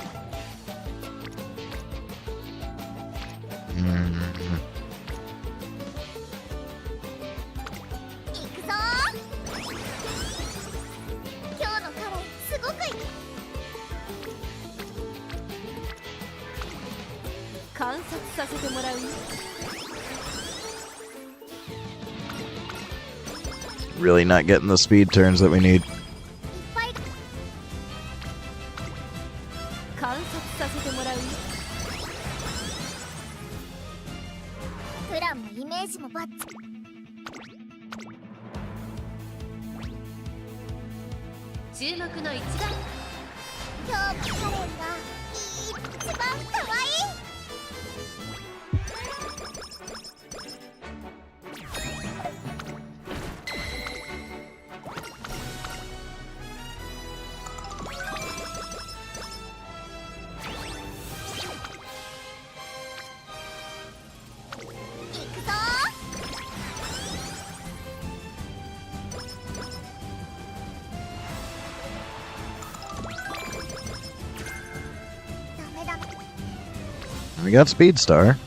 S4: 観察させてもらうよ。
S2: Really not getting the speed turns that we need.
S4: 観察させてもらうよ。
S1: プランもイメージもバッチ
S5: 注目の一番。
S1: 今日もカレンが一番可愛い。行くぞダメダメ
S2: We got Speed Star.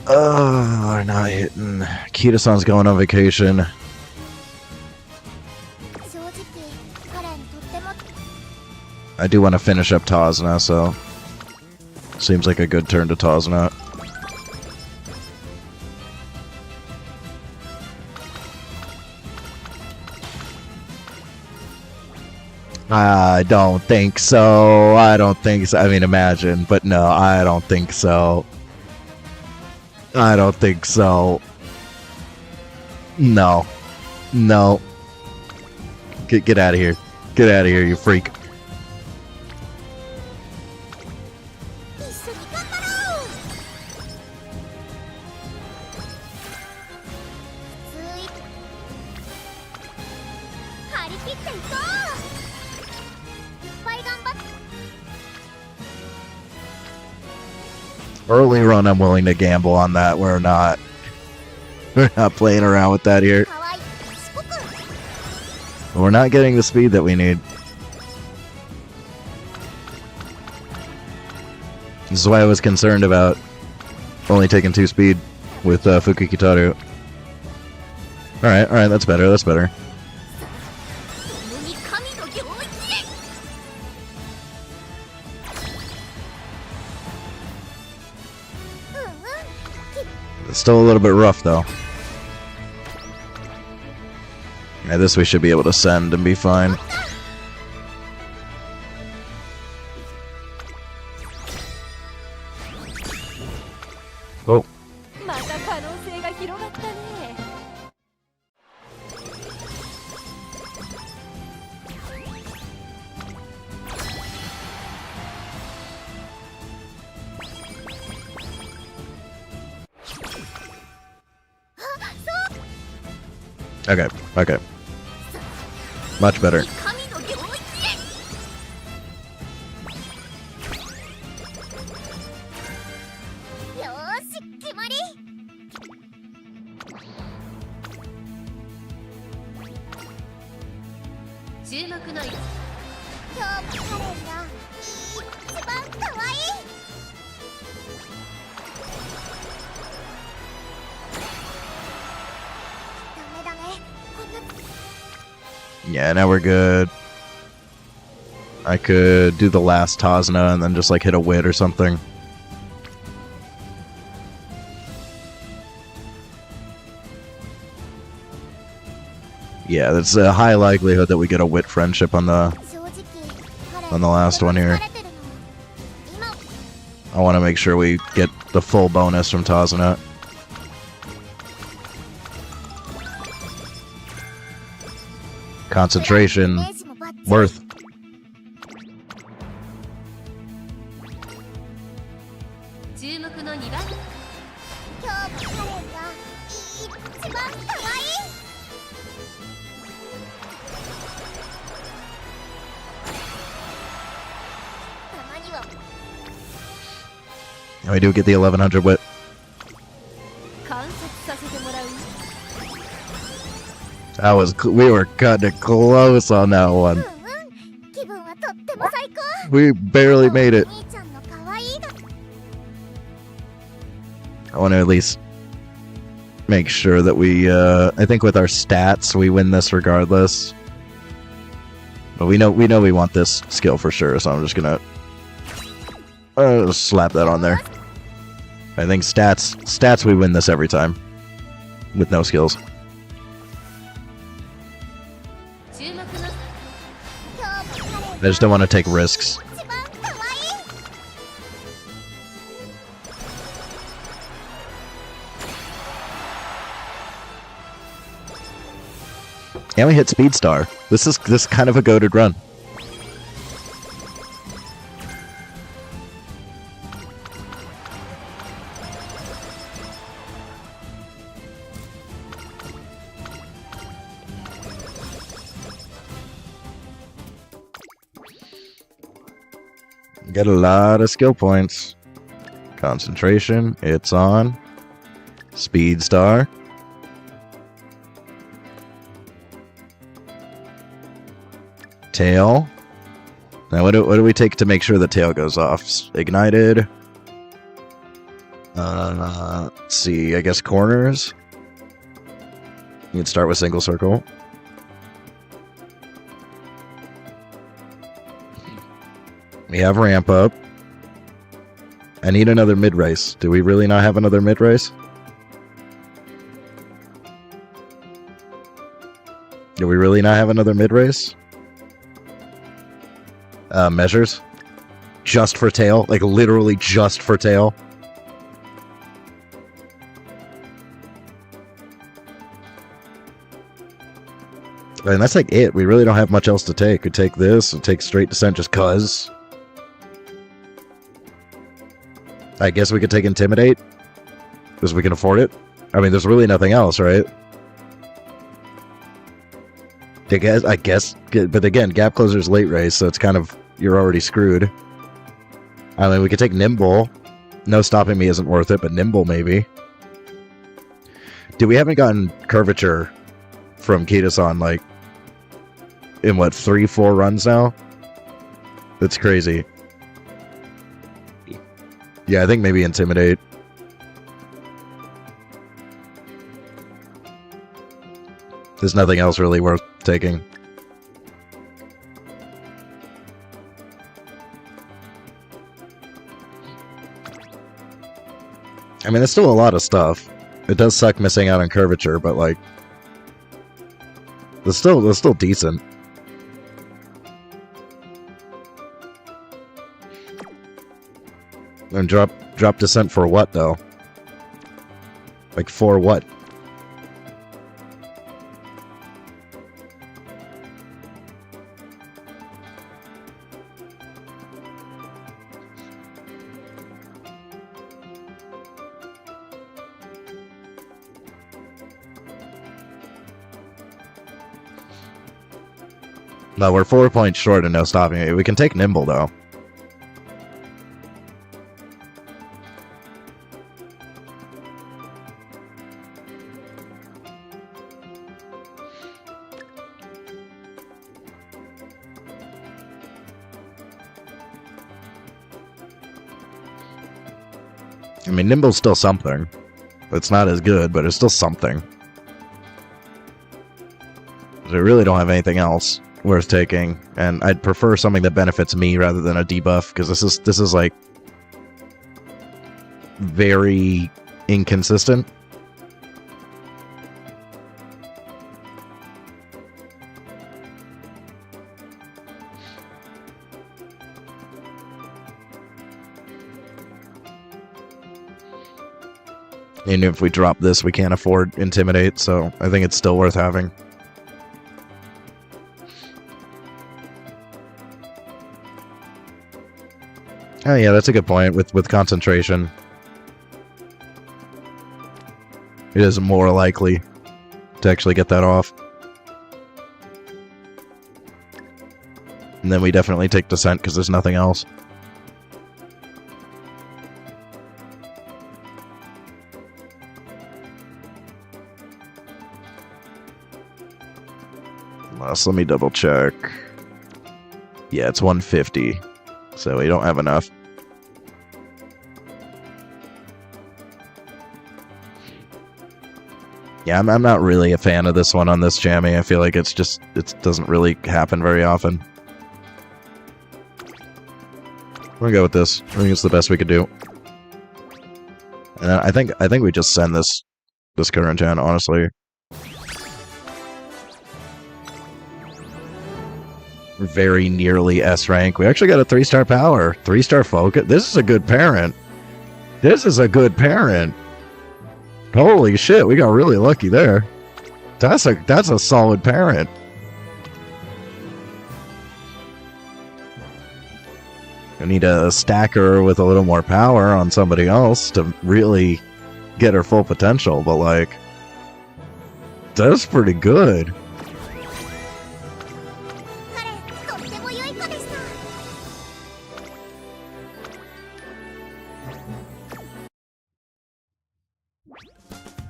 S2: Oh, we're not hitting. Kita-san's going on vacation.
S1: 正直カレンとっても
S2: I do want to finish up Tazna, so seems like a good turn to Tazna. I don't think so. I don't think so. I mean, imagine, but no, I don't think so. I don't think so. No. No. Get out of here. Get out of here, you freak.
S1: 一緒に頑張ろう。普通い張り切っていこう。いっぱい頑張って
S2: Early run, I'm willing to gamble on that. We're not playing around with that here.
S1: 可愛い賢く
S2: We're not getting the speed that we need. This is why I was concerned about only taking 2 speed with Fuki Kitaru. Alright, that's better, that's better.
S1: 共に神の領域へ
S2: It's still a little bit rough, though. Yeah, this we should be able to send and be fine. Oh.
S4: また可能性が広がったね。
S2: Okay, okay. Much better.
S1: 神の領域へ よーし決まり
S5: 注目の一。
S1: 今日もカレンが一番可愛い ダメダメこんな
S2: Yeah, now we're good. I could do the last Tazna and then just like hit a wit or something. Yeah, there's a high likelihood that we get a wit friendship on the
S1: 正直カレン
S2: on the last one here.
S1: 疲れてるの今
S2: I want to make sure we get the full bonus from Tazna. Concentration
S1: イメージもバッチリ
S2: worth.
S5: 注目の2番。
S1: 今日もカレンが一番可愛い たまには
S2: And we do get the 1100 wit.
S4: 観察させてもらうよ。
S2: That was we were kind of close on that
S1: うん
S2: one.
S1: うん気分はとっても最高
S2: We barely made it.
S1: お兄ちゃんの可愛いが
S2: I want to at least make sure that we, I think with our stats, we win this regardless. But we know we want this skill for sure, so I'm just gonna Just slap that on there. I think stats we win this every time. With no skills.
S5: 注目の
S2: I just don't want to take risks. And we hit Speed Star. This is kind of a goated run. Get a lot of skill points. Concentration, it's on. Speed Star. Tail. Now what do we take to make sure the tail goes off? Ignited. Let's see, I guess corners. You can start with single circle. We have ramp up. I need another mid race. Do we really not have another mid race? Do we really not have another mid race? Measures? Just for tail? Like literally just for tail? And that's like it. We really don't have much else to take. We take this, we take straight descent just cuz. I guess we could take Intimidate. Because we can afford it. I mean, there's really nothing else, right? I guess, but again, Gap Closer's late race, so it's kind of, you're already screwed. I mean, we could take Nimble. No Stopping Me isn't worth it, but Nimble maybe. Dude, we haven't gotten Curvature from Kita-san, like, in what, 3-4 runs now? That's crazy. Yeah, I think maybe Intimidate. There's nothing else really worth taking. I mean, it's still a lot of stuff. It does suck missing out on Curvature, but like, it's still decent. And drop Descent for what though? Like for what? No, we're 4 points short and no stopping it. We can take Nimble, though. I mean, Nimble's still something. It's not as good, but it's still something. We really don't have anything else worth taking, and I'd prefer something that benefits me rather than a debuff, because this is like very inconsistent. And if we drop this, we can't afford Intimidate, so I think it's still worth having. Oh yeah, that's a good point with concentration. It is more likely to actually get that off. And then we definitely take Descent because there's nothing else. Let me double check. Yeah, it's 150. So we don't have enough. Yeah, I'm not really a fan of this one on this jammy. I feel like it doesn't really happen very often. gonna go with this. I think it's the best we could do. And I think we just send this current gen, honestly. Very nearly S rank. We actually got a 3-star power, 3-star focus. This is a good parent. This is a good parent. Holy shit, we got really lucky there. That's a solid parent. I need a stacker with a little more power on somebody else to really get her full potential, but like, that's pretty good.
S4: 彼とっても良い子でした。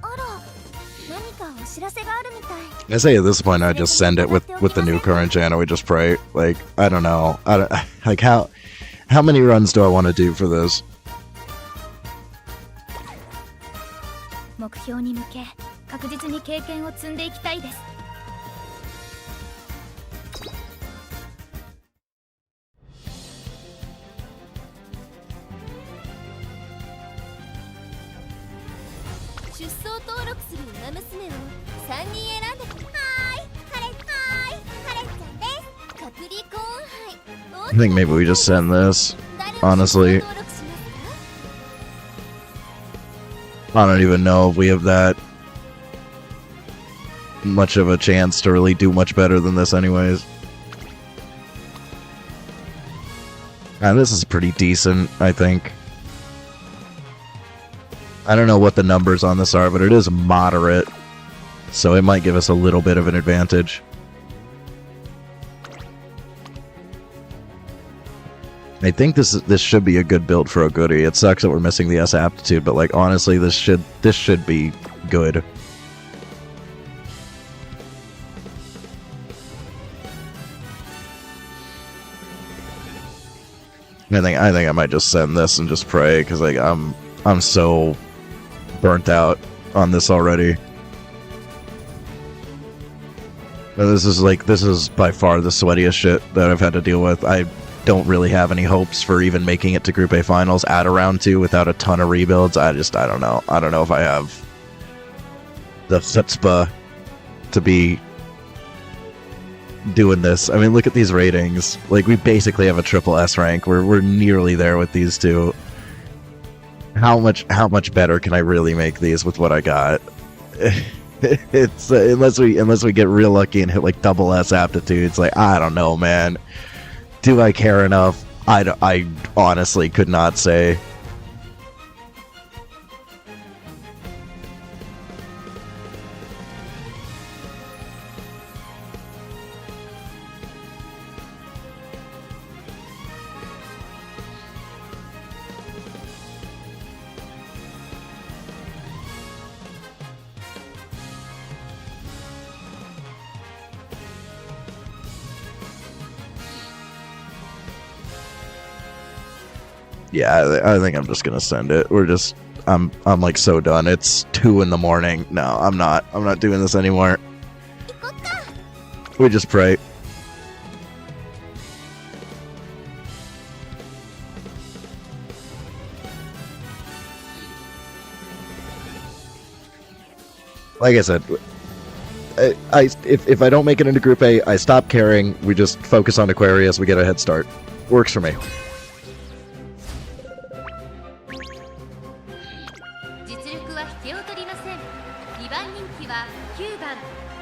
S4: あら、何かお知らせがあるみたい。
S2: I say at this point I just send it with the new current gen and we just pray. Like, I don't know. Like how many runs do I want to do for this?
S4: 目標に向け確実に経験を積んでいきたいです。出走登録する馬娘を3人選んで。彼ちゃんです。カプリコーン杯。
S2: I think maybe we just send this. Honestly, I don't even know if we have that much of a chance to really do much better than this anyways. And this is pretty decent, I think. I don't know what the numbers on this are, but it is moderate, so it might give us a little bit of an advantage. I think this should be a good build for a goodie. It sucks that we're missing the S aptitude, but like honestly, this should be good. I think I might just send this and just pray because like I'm so burnt out on this already. And this is by far the sweatiest shit that I've had to deal with. I don't really have any hopes for even making it to Group A finals at a round 2 without a ton of rebuilds. I don't know. I don't know if I have the chutzpah to be doing this. I mean, look at these ratings. Like, we basically have a triple S rank. We're nearly there with these two. How much better can I really make these with what I got? It's unless we get real lucky and hit like double S aptitudes. Like, I don't know, man. Do I care enough? I honestly could not say. Yeah, I think I'm just gonna send it. I'm like so done. It's 2 in the morning. No, I'm not doing this anymore. We just pray. Like I said, if I don't make it into Group A, I stop caring. We just focus on Aquarius. We get a head start. Works for me.
S5: 実力は引けを取りません。2番人気は9番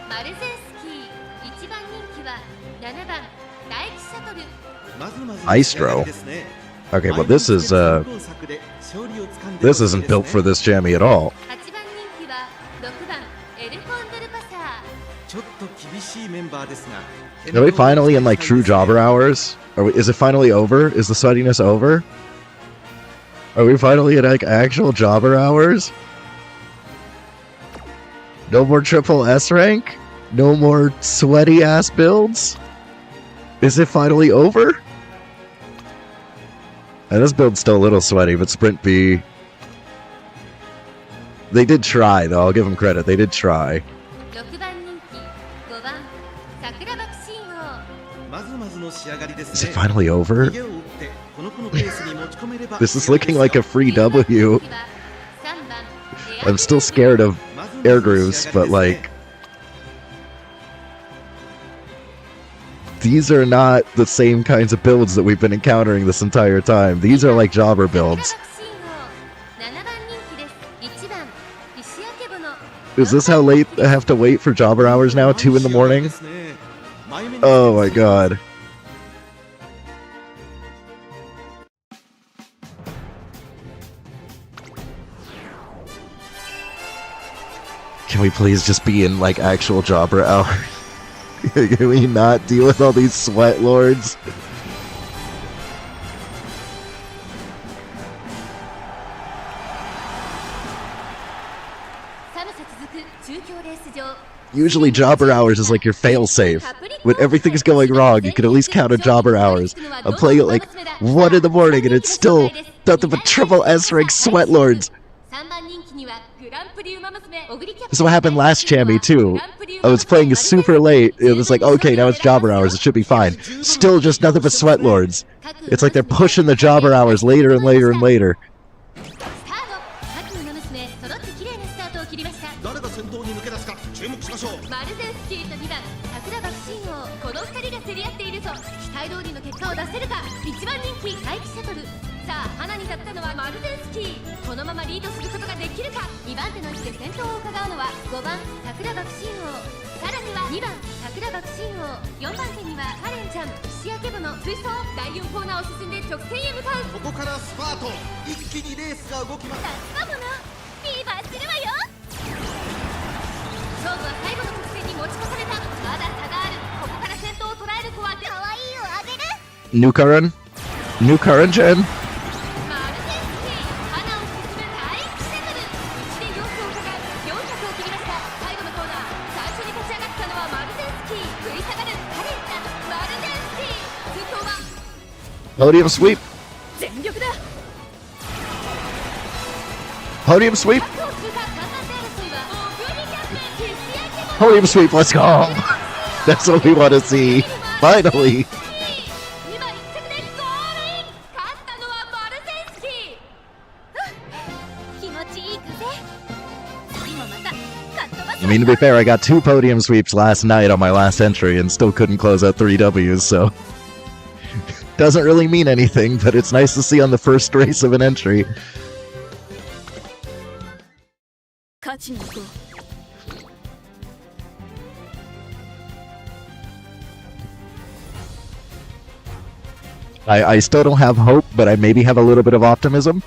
S5: マルゼンスキー、1番人気は7番大気シャトル。
S2: Maestro. Okay, well this isn't built for this jammy at all.
S5: 8番人気は6番エルコンドルパサー。
S3: ちょっと厳しいメンバーですが
S2: Are we finally in like true jobber hours? Is it finally over? Is the sweatiness over? Are we finally in like actual jobber hours? No more triple S rank? No more sweaty ass builds? Is it finally over? And this build's still a little sweaty, but Sprint B... They did try, though. I'll give them credit. They did try.
S5: 6番人気5番桜爆心王。
S3: まずまずの仕上がりです
S2: Is
S3: ね
S2: it finally over?
S3: 逃げを打ってこの子のペースに持ち込めれば
S2: This is looking like a free W. I'm still scared of air grooves, but like, these are not the same kinds of builds that we've been encountering this entire time. These are like jobber builds. Is this how late I have to wait for jobber hours now? 2 in the morning? Oh my god. Can we please just be in like actual jobber hours? Can we not deal with all these sweat lords? Usually jobber hours is like your fail-safe. When everything's going wrong, you can at least count on jobber hours. I'm playing at like 1 in the morning and it's still nothing but triple S rank sweat lords. This is what happened last Chammy too. I was playing super late. It was like, okay, now it's jobber hours. It should be fine. Still just nothing but sweat lords. It's like they're pushing the jobber hours later and later and later.
S3: 誰が先頭に抜け出すか注目しましょう。
S5: マルゼンスキーと2番桜爆心王、この2人が競り合っているぞ。期待通りの結果を出せるか。1番人気大気シャトル。さあ花に立ったのはマルゼンスキー、このままリードすることができるか。2番手の位置で先頭を伺うのは5番桜爆心王、さらには2番桜爆心王、4番手にはカレンちゃん、岸明部の追走。第4コーナーを進んで直線へ向かう。
S3: ここからスパート、一気にレースが動きます。
S4: かもなフィーバーするわよ。
S5: 勝負は最後の直線に持ち越された。まだ差がある。ここから先頭を捉える子は
S4: かわいいをあげる。
S2: New current? New current gen?
S5: マルゼンスキー、花を進む大気シャトル。1で様子を伺う。400を切りました。最後のコーナー、最初に立ち上がったのはマルゼンスキー。食い下がるカレンちゃん、マルゼンスキー。先頭は
S2: Podium sweep!
S5: 全力だ。
S2: Podium sweep!
S5: 各を通過。3番手争いはオグリキャップ、岸明部。
S2: Podium sweep, let's go! That's what we want to see. Finally!
S5: 今1着でゴールイン。勝ったのはマルゼンスキー。
S4: 気持ちいい風。次もまたかっ飛ばす
S2: I mean, to be fair, I got 2 podium sweeps last night on my last entry and still couldn't close out 3 Ws, so... Doesn't really mean anything, but it's nice to see on the first race of an entry.
S1: 勝ちに行こう。
S2: I still don't have hope, but I maybe have a little bit of optimism.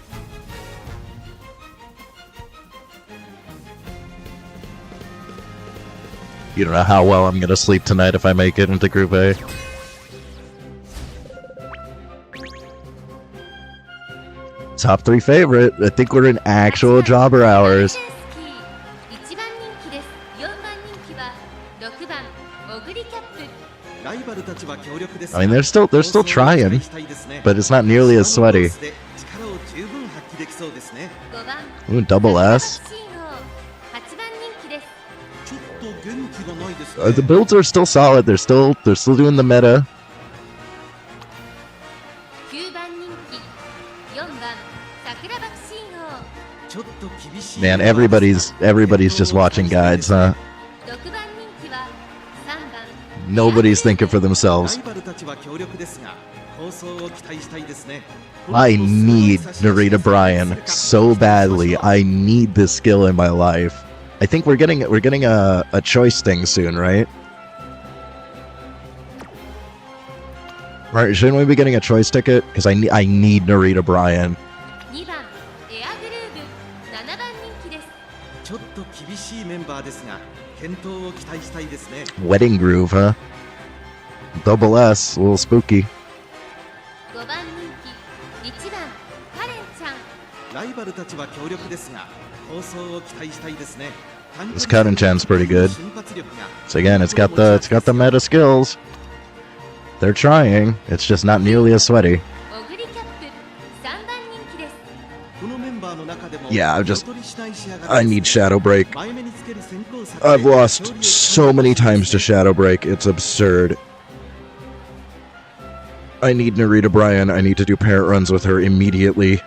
S2: You don't know how well I'm gonna sleep tonight if I make it into Group A. Top 3 favorite. I think we're in actual jobber hours.
S5: 1番人気です。4番人気は6番オグリキャップ。
S3: ライバルたちは強力です。
S2: I mean, they're still trying, but it's not nearly as sweaty.
S3: 力を十分発揮できそうですね。
S5: 5番
S2: Ooh, double S.
S5: 8番人気です。
S3: ちょっと元気がないですね。
S2: The builds are still solid. They're still doing the meta.
S5: 9番人気4番桜爆心王。
S3: ちょっと厳しい。
S2: Man, everybody's just watching guides, huh?
S5: 6番人気は3番
S2: Nobody's thinking for themselves.
S3: ライバルたちは強力ですが、構想を期待したいですね。
S2: I need Narita Bryan so badly. I need this skill in my life. I think we're getting a choice thing soon, right? Right? Shouldn't we be getting a choice ticket? Because I need Narita Bryan.
S5: 2番エアグルーヴ7番人気です。
S3: ちょっと厳しいメンバーですが、健闘を期待したいですね。
S2: Wedding Groove, huh? Double S, a little spooky.
S5: 5番人気1番カレンちゃん。
S3: ライバルたちは強力ですが、構想を期待したいですね。
S2: This Cutting Chan's pretty good. So again, it's got the meta skills. They're trying. It's just not nearly as sweaty.
S5: オグリキャップ3番人気です。
S3: このメンバーの中でも
S2: Yeah, I just
S3: 気取りしない仕上がり
S2: I need Shadow Break.
S3: 前目につける先行策で
S2: I've lost so many times to Shadow Break. It's absurd. I need Narita Bryan. I need to do parent runs with her immediately.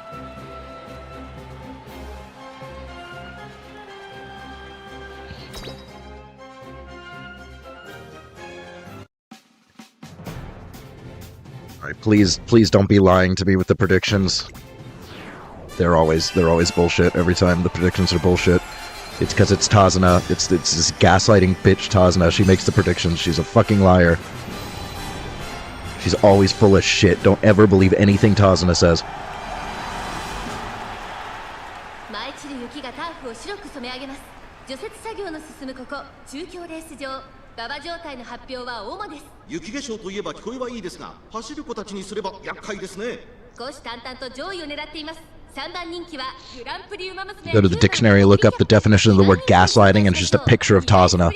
S2: Alright, please don't be lying to me with the predictions. They're always bullshit every time the predictions are bullshit. It's because it's Tazuna. It's this gaslighting bitch Tazuna. She makes the predictions. She's a fucking liar. She's always full of shit. Don't ever believe anything Tazuna says.
S5: 舞い散る雪がターフを白く染め上げます。除雪作業の進むここ中京レース場。馬場状態の発表は大間です。
S3: 雪化粧といえば聞こえはいいですが、走る子たちにすれば厄介ですね。
S5: 虎視眈々と上位を狙っています。3番人気はグランプリウマ娘。
S2: Go to the dictionary, look up the definition of the word gaslighting, and it's just a picture of Tazuna.
S5: 7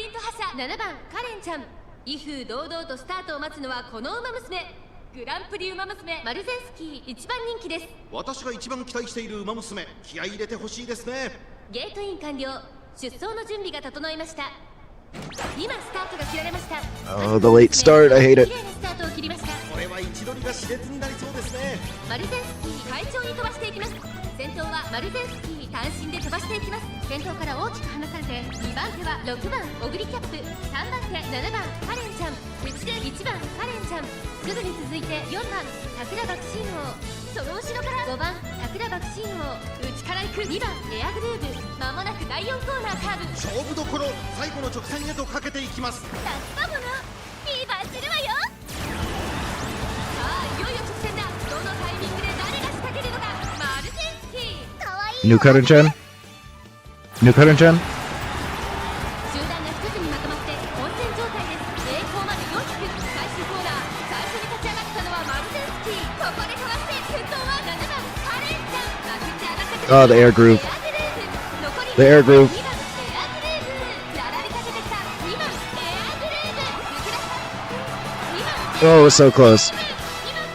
S5: 番カレンちゃん。威風堂々とスタートを待つのはこの馬娘。グランプリウマ娘マルゼンスキー1番人気です。
S3: 私が一番期待している馬娘、気合い入れてほしいですね。
S5: ゲートイン完了。出走の準備が整いました。今スタートが切られました。
S2: Oh, the late start. I hate it.
S5: 綺麗なスタートを切りました。
S3: これは位置取りが熾烈になりそうですね。
S5: マルゼンスキー快調に飛ばしていきます。先頭はマルゼンスキー単身で飛ばしていきます。先頭から大きく離されて2番手は6番オグリキャップ、3番手7番カレンちゃん、内で1番カレンちゃん、すぐに続いて4番桜爆心王、その後ろから5番桜爆心王、内から行く2番エアグルーブ、まもなく第4コーナーカーブ、
S3: 勝負どころ、最後の直線へとかけていきます。
S4: ラストものリーバーするわよ。
S5: さあいよいよ直線だ。どのタイミングで誰が仕掛けるのか。マルゼンスキー
S4: かわいい
S2: New Current-chan? New Current-chan?
S5: 集団が一つにまとまって混戦状態です。栄光まで400、最終コーナー最初に立ち上がったのはマルゼンスキー。ここでかわして先頭は7番カレンちゃん、まくって上がってくる
S2: Oh, the air groove.
S5: 残り
S2: The air groove.
S5: 2番エアグルーブ、やられかけてきた2番エアグルーブ、抜け出した2番
S2: Oh, it was so close.
S5: 今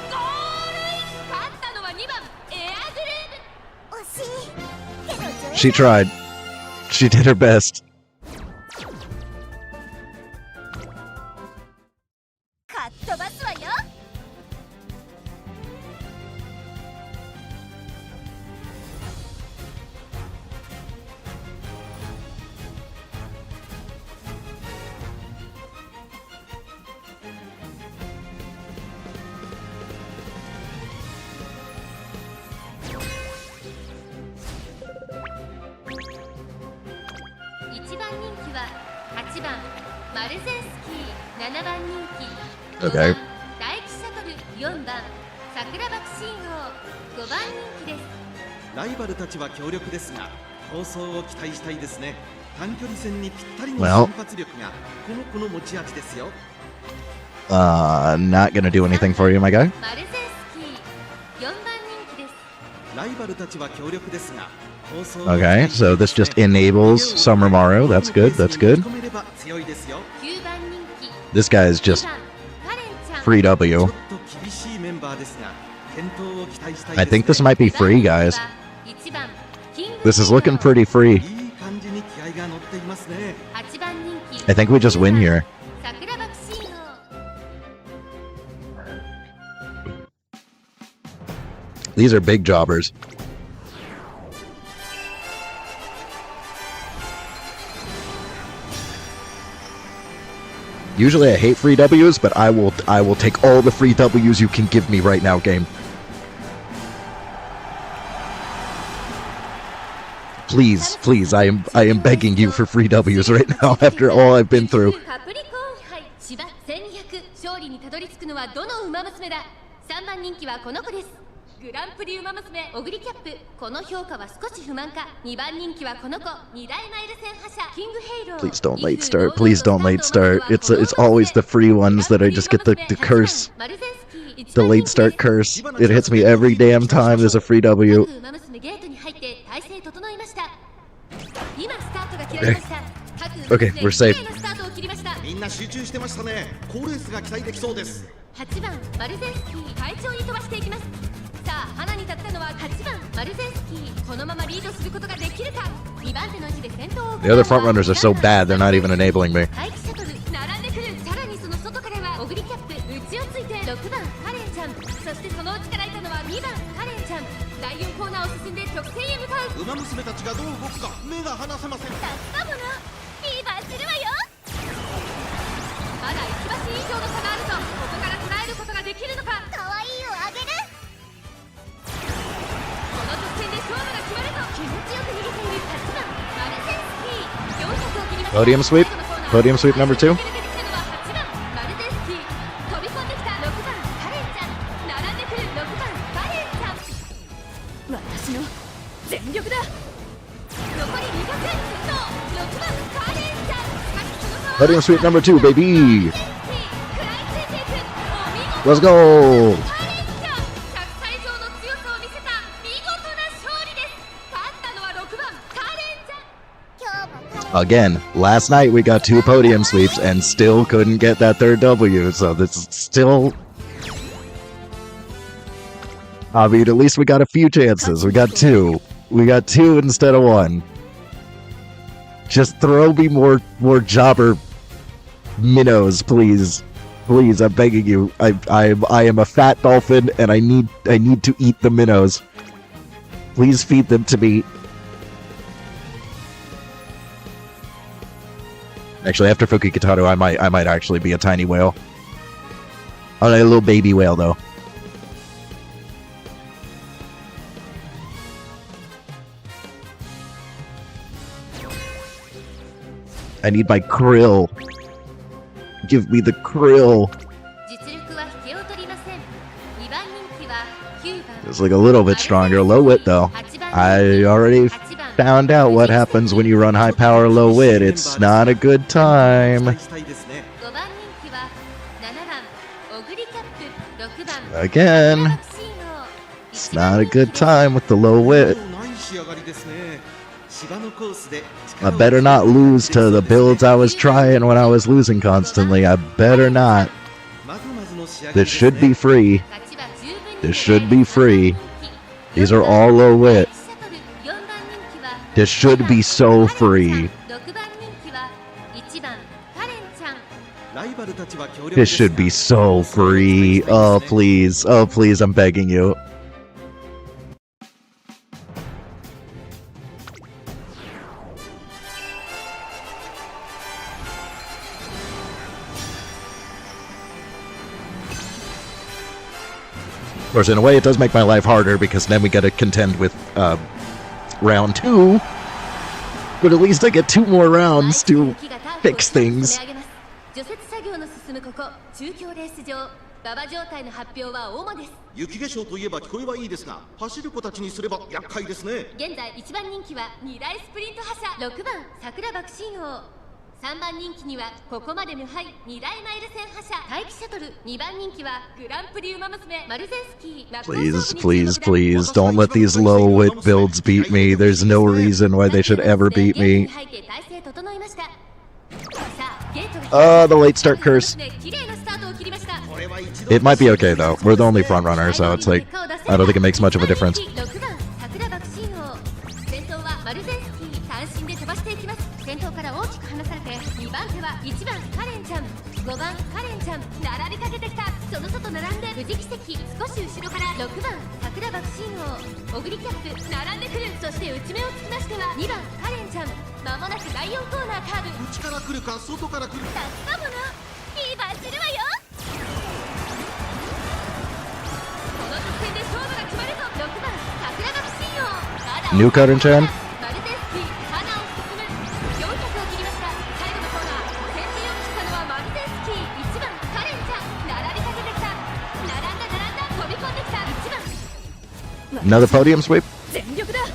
S5: ゴールイン、勝ったのは2番エアグルーブ。
S4: 惜しいけど上
S2: She tried. She did her best.
S4: かっ飛ばすわよ。
S5: 1番人気は8番マルゼンスキー、7番人気
S2: Okay.
S5: 5番大気シャトル、4番桜爆心王、5番人気です。
S3: ライバルたちは強力ですが、好走を期待したいですね。短距離戦にぴったりの
S2: Well.
S3: 瞬発力がこの子の持ち味ですよ。
S2: Not gonna do anything for you, my guy.
S5: マルゼンスキー、4番人気です。
S3: ライバルたちは強力ですが、好走を
S2: Okay, so this just enables Summer Maru. That's good. That's good.
S3: 込めれば強いですよ。
S5: 9番人気
S2: This guy is
S5: 2
S2: just
S5: 番カレンちゃん、
S2: free
S3: ちょ
S2: W.
S3: っと厳しいメンバーですが、健闘を期待したい
S2: I
S3: ですね。
S2: think this might be free, guys.
S5: 1番キング
S2: This is looking
S5: ヘイロー
S2: pretty free.
S3: いい感じに気合が乗っていますね。
S5: 8番人気
S2: I think we just win here.
S5: 桜爆心王。
S2: These are big jobbers. Usually I hate free W's, but I will take all the free W's you can give me right now, game. Please, I am begging you for free W's right now after all I've been through.
S5: カプリコーン杯芝1200、勝利にたどり着くのはどの馬娘だ。3番人気はこの子です。グランプリ馬娘オグリキャップ、この評価は少し不満か。2番人気はこの子、2大マイル戦覇者キングヘイロー。
S2: Please don't late start. Please don't late start. It's always the free ones that I just get the curse.
S5: マルゼンスキー
S2: The late start curse. It hits me every damn time there's a free W.
S5: 各馬娘ゲートに入って体勢整いました。今スタートが切られました。各馬
S2: Okay,
S5: 娘
S2: we're safe.
S5: 綺麗なスタートを切りました。
S3: みんな集中してましたね。好レースが期待できそうです。
S5: 8番マルゼンスキー快調に飛ばしていきます。さあ花に立ったのは8番マルゼンスキー、このままリードすることができるか。2番手の位置で先頭を
S2: The other front runners are so bad, they're not even enabling me.
S5: 大気シャトル並んでくる。さらにその外からはオグリキャップ、内をついて6 6番カレンちゃん、そしてそのうちからいたのは2番カレンちゃん。第4コーナーを進んで直線へ向かう。
S3: 馬娘たちがどう動くか目が離せません。
S4: 助かものフィーバーするわよ。
S5: まだ1馬身以上の差があるぞ。ここから捉えることができるのか。
S4: 可愛いをあげる。
S5: この直線で勝負が決まると。気持ちよく逃げている8番マルゼンスキー。400を切りました。
S2: Podium sweep. Podium sweep number 2.
S5: 抜けてきたのは8番マルゼンスキー。飛び込んできた6番カレンちゃん。並んでくる6番カレンちゃん。
S1: 私の全力だ。
S5: 残り200円先頭6番カレンちゃん。しかしその差は
S2: Podium sweep number 2, baby.
S5: 食らいついていく。お見事。
S2: Let's go.
S5: カレンちゃん、100歳以上の強さを見せた見事な勝利です。勝ったのは6番カレンちゃん。
S4: 今日も彼
S2: Again, last night we got 2 podium sweeps and still couldn't get that third W, so this is still... I mean, at least we got a few chances. We got 2. We got 2 instead of 1. Just throw me more jobber minnows, please. Please, I'm begging you. I am a fat dolphin and I need to eat the minnows. Please feed them to me. Actually, after Fukikitaro, I might actually be a tiny whale. Oh, a little baby whale, though. I need my krill. Give me the krill.
S5: 実力は引けを取りません。2番人気は9番
S2: It's like a little bit stronger. Low wit, though. I already found out what happens when you run high power, low wit. It's not a good
S3: 期
S2: time.
S3: 待したいですね。
S5: 5番人気は7番オグリキャップ、6番
S2: Again, it's not a good time with the low wit.
S3: ない仕上がりですね。芝のコースで
S2: I better not lose to the builds I was trying when I was losing constantly. I better not.
S3: まずまずの仕上がり
S2: This
S3: ですね。
S2: should be free. This should be free. These are all low wit. This should be so free.
S5: 6番人気は1番カレンちゃん。
S3: ライバルたちは強力
S2: This should be so free. Oh, please. Oh, please. I'm begging you. Of course, in a way, it does make my life harder because then we got to contend with round 2. But at least I get 2 more rounds to fix things.
S5: 除雪作業の進むここ中京レース場。馬場状態の発表は主です。
S3: 雪化粧といえば聞こえはいいですが、走る子たちにすれば厄介ですね。
S5: 現在1番人気は2大スプリント覇者6番桜爆心王。3番人気にはここまで無敗2大マイル戦覇者待機シャトル。2番人気はグランプリウマ娘マルゼンスキー。
S2: Please, please, please, don't let these low wit builds beat me. There's no reason why they should ever beat me. The late start curse. It might be okay though. We're the only front runner, so it's like, I don't think it makes much of a difference.
S5: 先頭から大きく離されて2番手は1番カレンちゃん、5番カレンちゃん並びかけてきた。その外並んで富士奇跡、少し後ろから6番桜爆心王、オグリキャップ並んでくる。そして内目をつきましては2番カレンちゃん。まもなく第4コーナーカーブ。
S3: 内から来るか外から来るか。
S4: 助かものフィーバーするわよ。
S5: この直線で勝負が決まると6番桜爆心王。
S2: New Card and Chan?
S5: マルゼンスキー花を進む。400を切りました。最後のコーナー先陣を切ったのはマルゼンスキー1番カレンちゃん。並びかけてきた。並んだ飛び込んできた1番。
S2: Another podium sweep?
S1: 全力だ。
S5: 残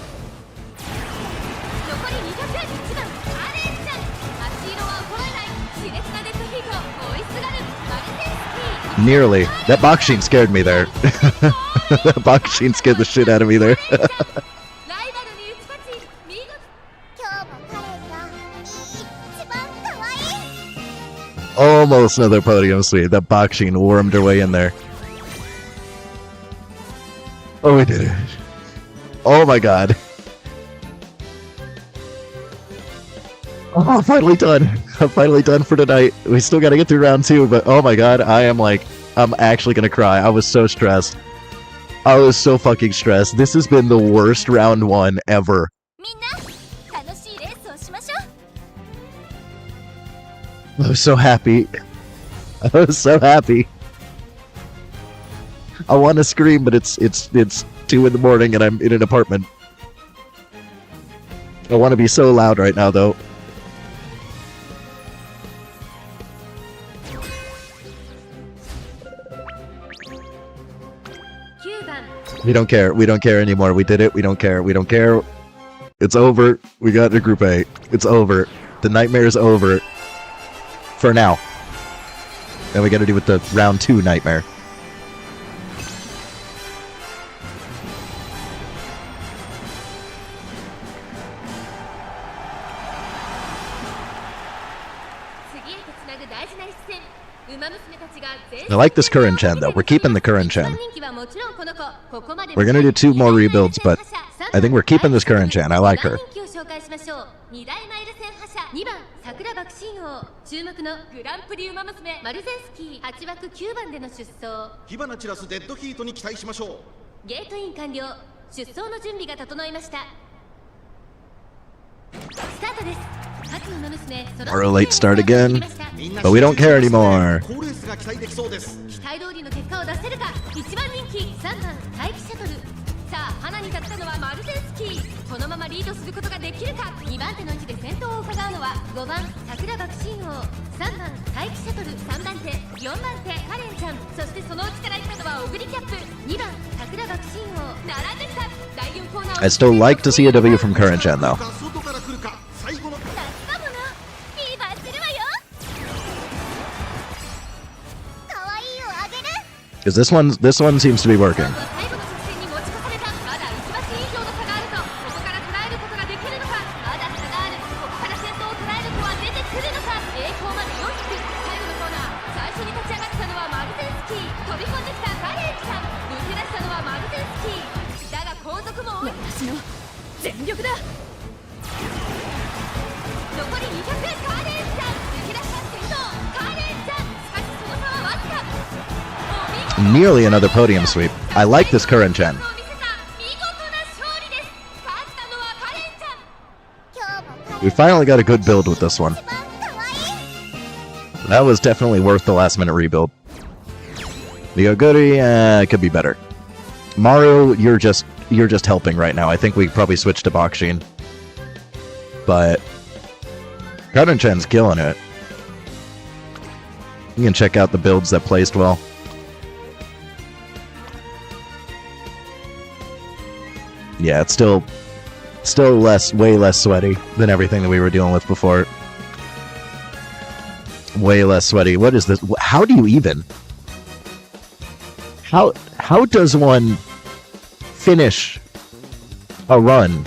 S5: り200、1番カレンちゃん。足色は衰えない。熾烈なデッドヒート追いすがるマルゼンスキー。
S2: Nearly. That box sheen scared me there. That box sheen scared the shit out of me there.
S5: ライバルに打ち勝ち見事。
S4: 今日も彼が一番可愛い。
S2: Almost another podium sweep. That box sheen wormed her way in there. Oh, we did it. Oh my god. Oh, finally done. I'm finally done for tonight. We still gotta get through round 2, but oh my god, I I'm actually gonna cry. I was so stressed. I was so fucking stressed. This has been the worst round 1 ever.
S4: みんな楽しいレースをしましょう。
S2: I was so happy. I was so happy. I want to scream, but it's 2 in the morning and I'm in an apartment. I want to be so loud right now, though. We don't care. We don't care anymore. We did it. We don't care. We don't care. It's over. We got to Group A. It's over. The nightmare is over. For now. Then we got to do with the round 2 nightmare. I like this current gen though. We're keeping the current gen. We're gonna do 2 more rebuilds, but I think we're keeping this current gen. I like her.
S5: 2番桜爆心王注目のグランプリウマ娘マルゼンスキー8枠9番での出走
S3: 火花散らすデッドヒートに期待しましょう。
S5: ゲートイン完了出走の準備が整いましたスタートです各馬娘
S2: Or a late start again, but we don't care anymore.
S3: 好レースが期待できそうです。
S5: 期待通りの結果を出せるか1番人気3番待機シャトルさあ花に立ったのはマルゼンスキーこのままリードすることができるか2番手の位置で先頭を伺うのは5番桜爆心王3番待機シャトル3番手4番手カレンちゃんそしてその内から行ったのはオグリキャップ2番桜爆心王並んできた第4コーナー
S2: I still like to see a W from current gen though.
S3: 外から来るか最後の
S4: 夏かもなフィーバーするわよかわいいをあげる
S2: Because this one seems to be working.
S5: 最後の直線に持ち越されたまだ1馬身以上の差があるとここから捉えることができるのかまだ差があるここから先頭を捉える子は出てくるのか栄光まで4匹最後のコーナー最初に立ち上がったのはマルゼンスキー飛び込んできたカレンちゃん抜け出したのはマルゼンスキーだが後続も多い
S1: 私の全力だ
S5: 残り200カレンちゃん抜け出した先頭カレンちゃんしかしその差はわずか
S2: Nearly another podium sweep. I like this current gen.
S5: 見せた見事な勝利です勝ったのはカレンちゃん
S4: 今日も
S2: We finally got a good build with this one.
S4: かわいい
S2: That was definitely worth the last minute rebuild. The Oguri, it could be better. Mario, you're just helping right now. I think we probably switched to Bakshin. But current gen's killing it. You can check out the builds that placed well. Yeah, it's still way less sweaty than everything that we were dealing with before. Way less sweaty. What is this? How do you even? How does one finish a run?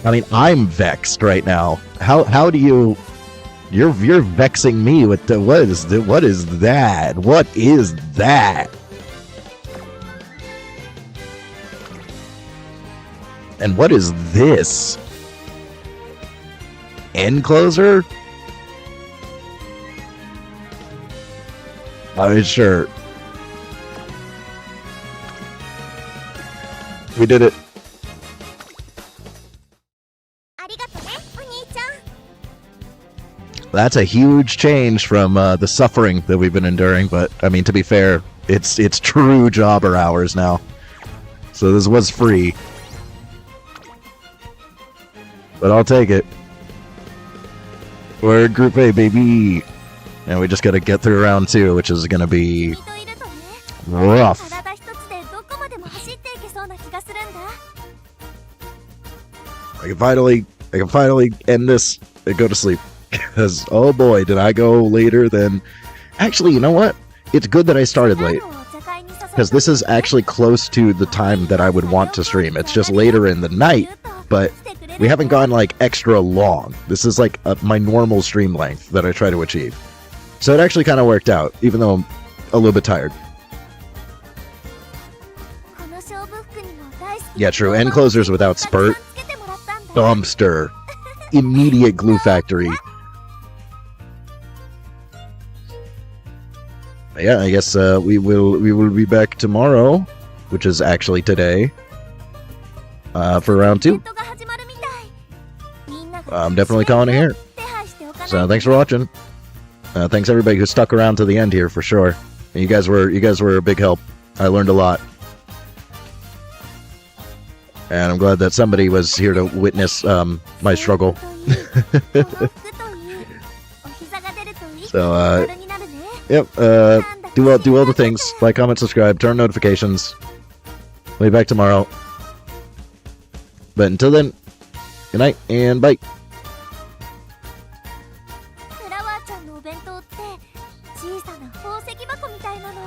S2: I mean, I'm vexed right now. How do you? You're vexing me with the what is that? What is that? And what is this? End closer? I mean, sure. We did it.
S4: ありがとねお兄ちゃん
S2: That's a huge change from the suffering that we've been enduring, but I mean, to be fair, it's true jobber hours now. So this was free. But I'll take it. We're Group A, baby! And we just gotta get through round 2, which is gonna be
S4: 君といるとね
S2: rough.
S4: 体一つでどこまでも走っていけそうな気がするんだ
S2: I can finally end this and go to sleep. Because, oh boy, did I go later than... Actually, you know what? It's good that I started late. Because this is actually close to the time that I would want to stream. It's just later in the night, but we haven't gone like extra long. This is like my normal stream length that I try to achieve. So it actually kind of worked out, even though I'm a little bit tired.
S4: この勝負服にも大好き
S2: Yeah, true. End closers without spurt.
S4: つけてもらったんだ
S2: Dumpster. Immediate glue factory. Yeah, I guess we will be back tomorrow, which is actually today, for round 2.
S4: イベントが始まるみたい。みんなが
S2: I'm definitely calling it here.
S4: 手配しておかないと
S2: So thanks for watching. Thanks everybody who stuck around to the end here for sure. You guys were a big help. I learned a lot. And I'm glad that somebody was here to witness my struggle.
S4: という孤独というお膝が出るといい
S2: So
S4: 気になるね。
S2: yep, do all the things. Like, comment, subscribe, turn on notifications. We'll be back tomorrow. But until then, good night and bye.
S4: フラワーちゃんのお弁当って小さな宝石箱みたいなの。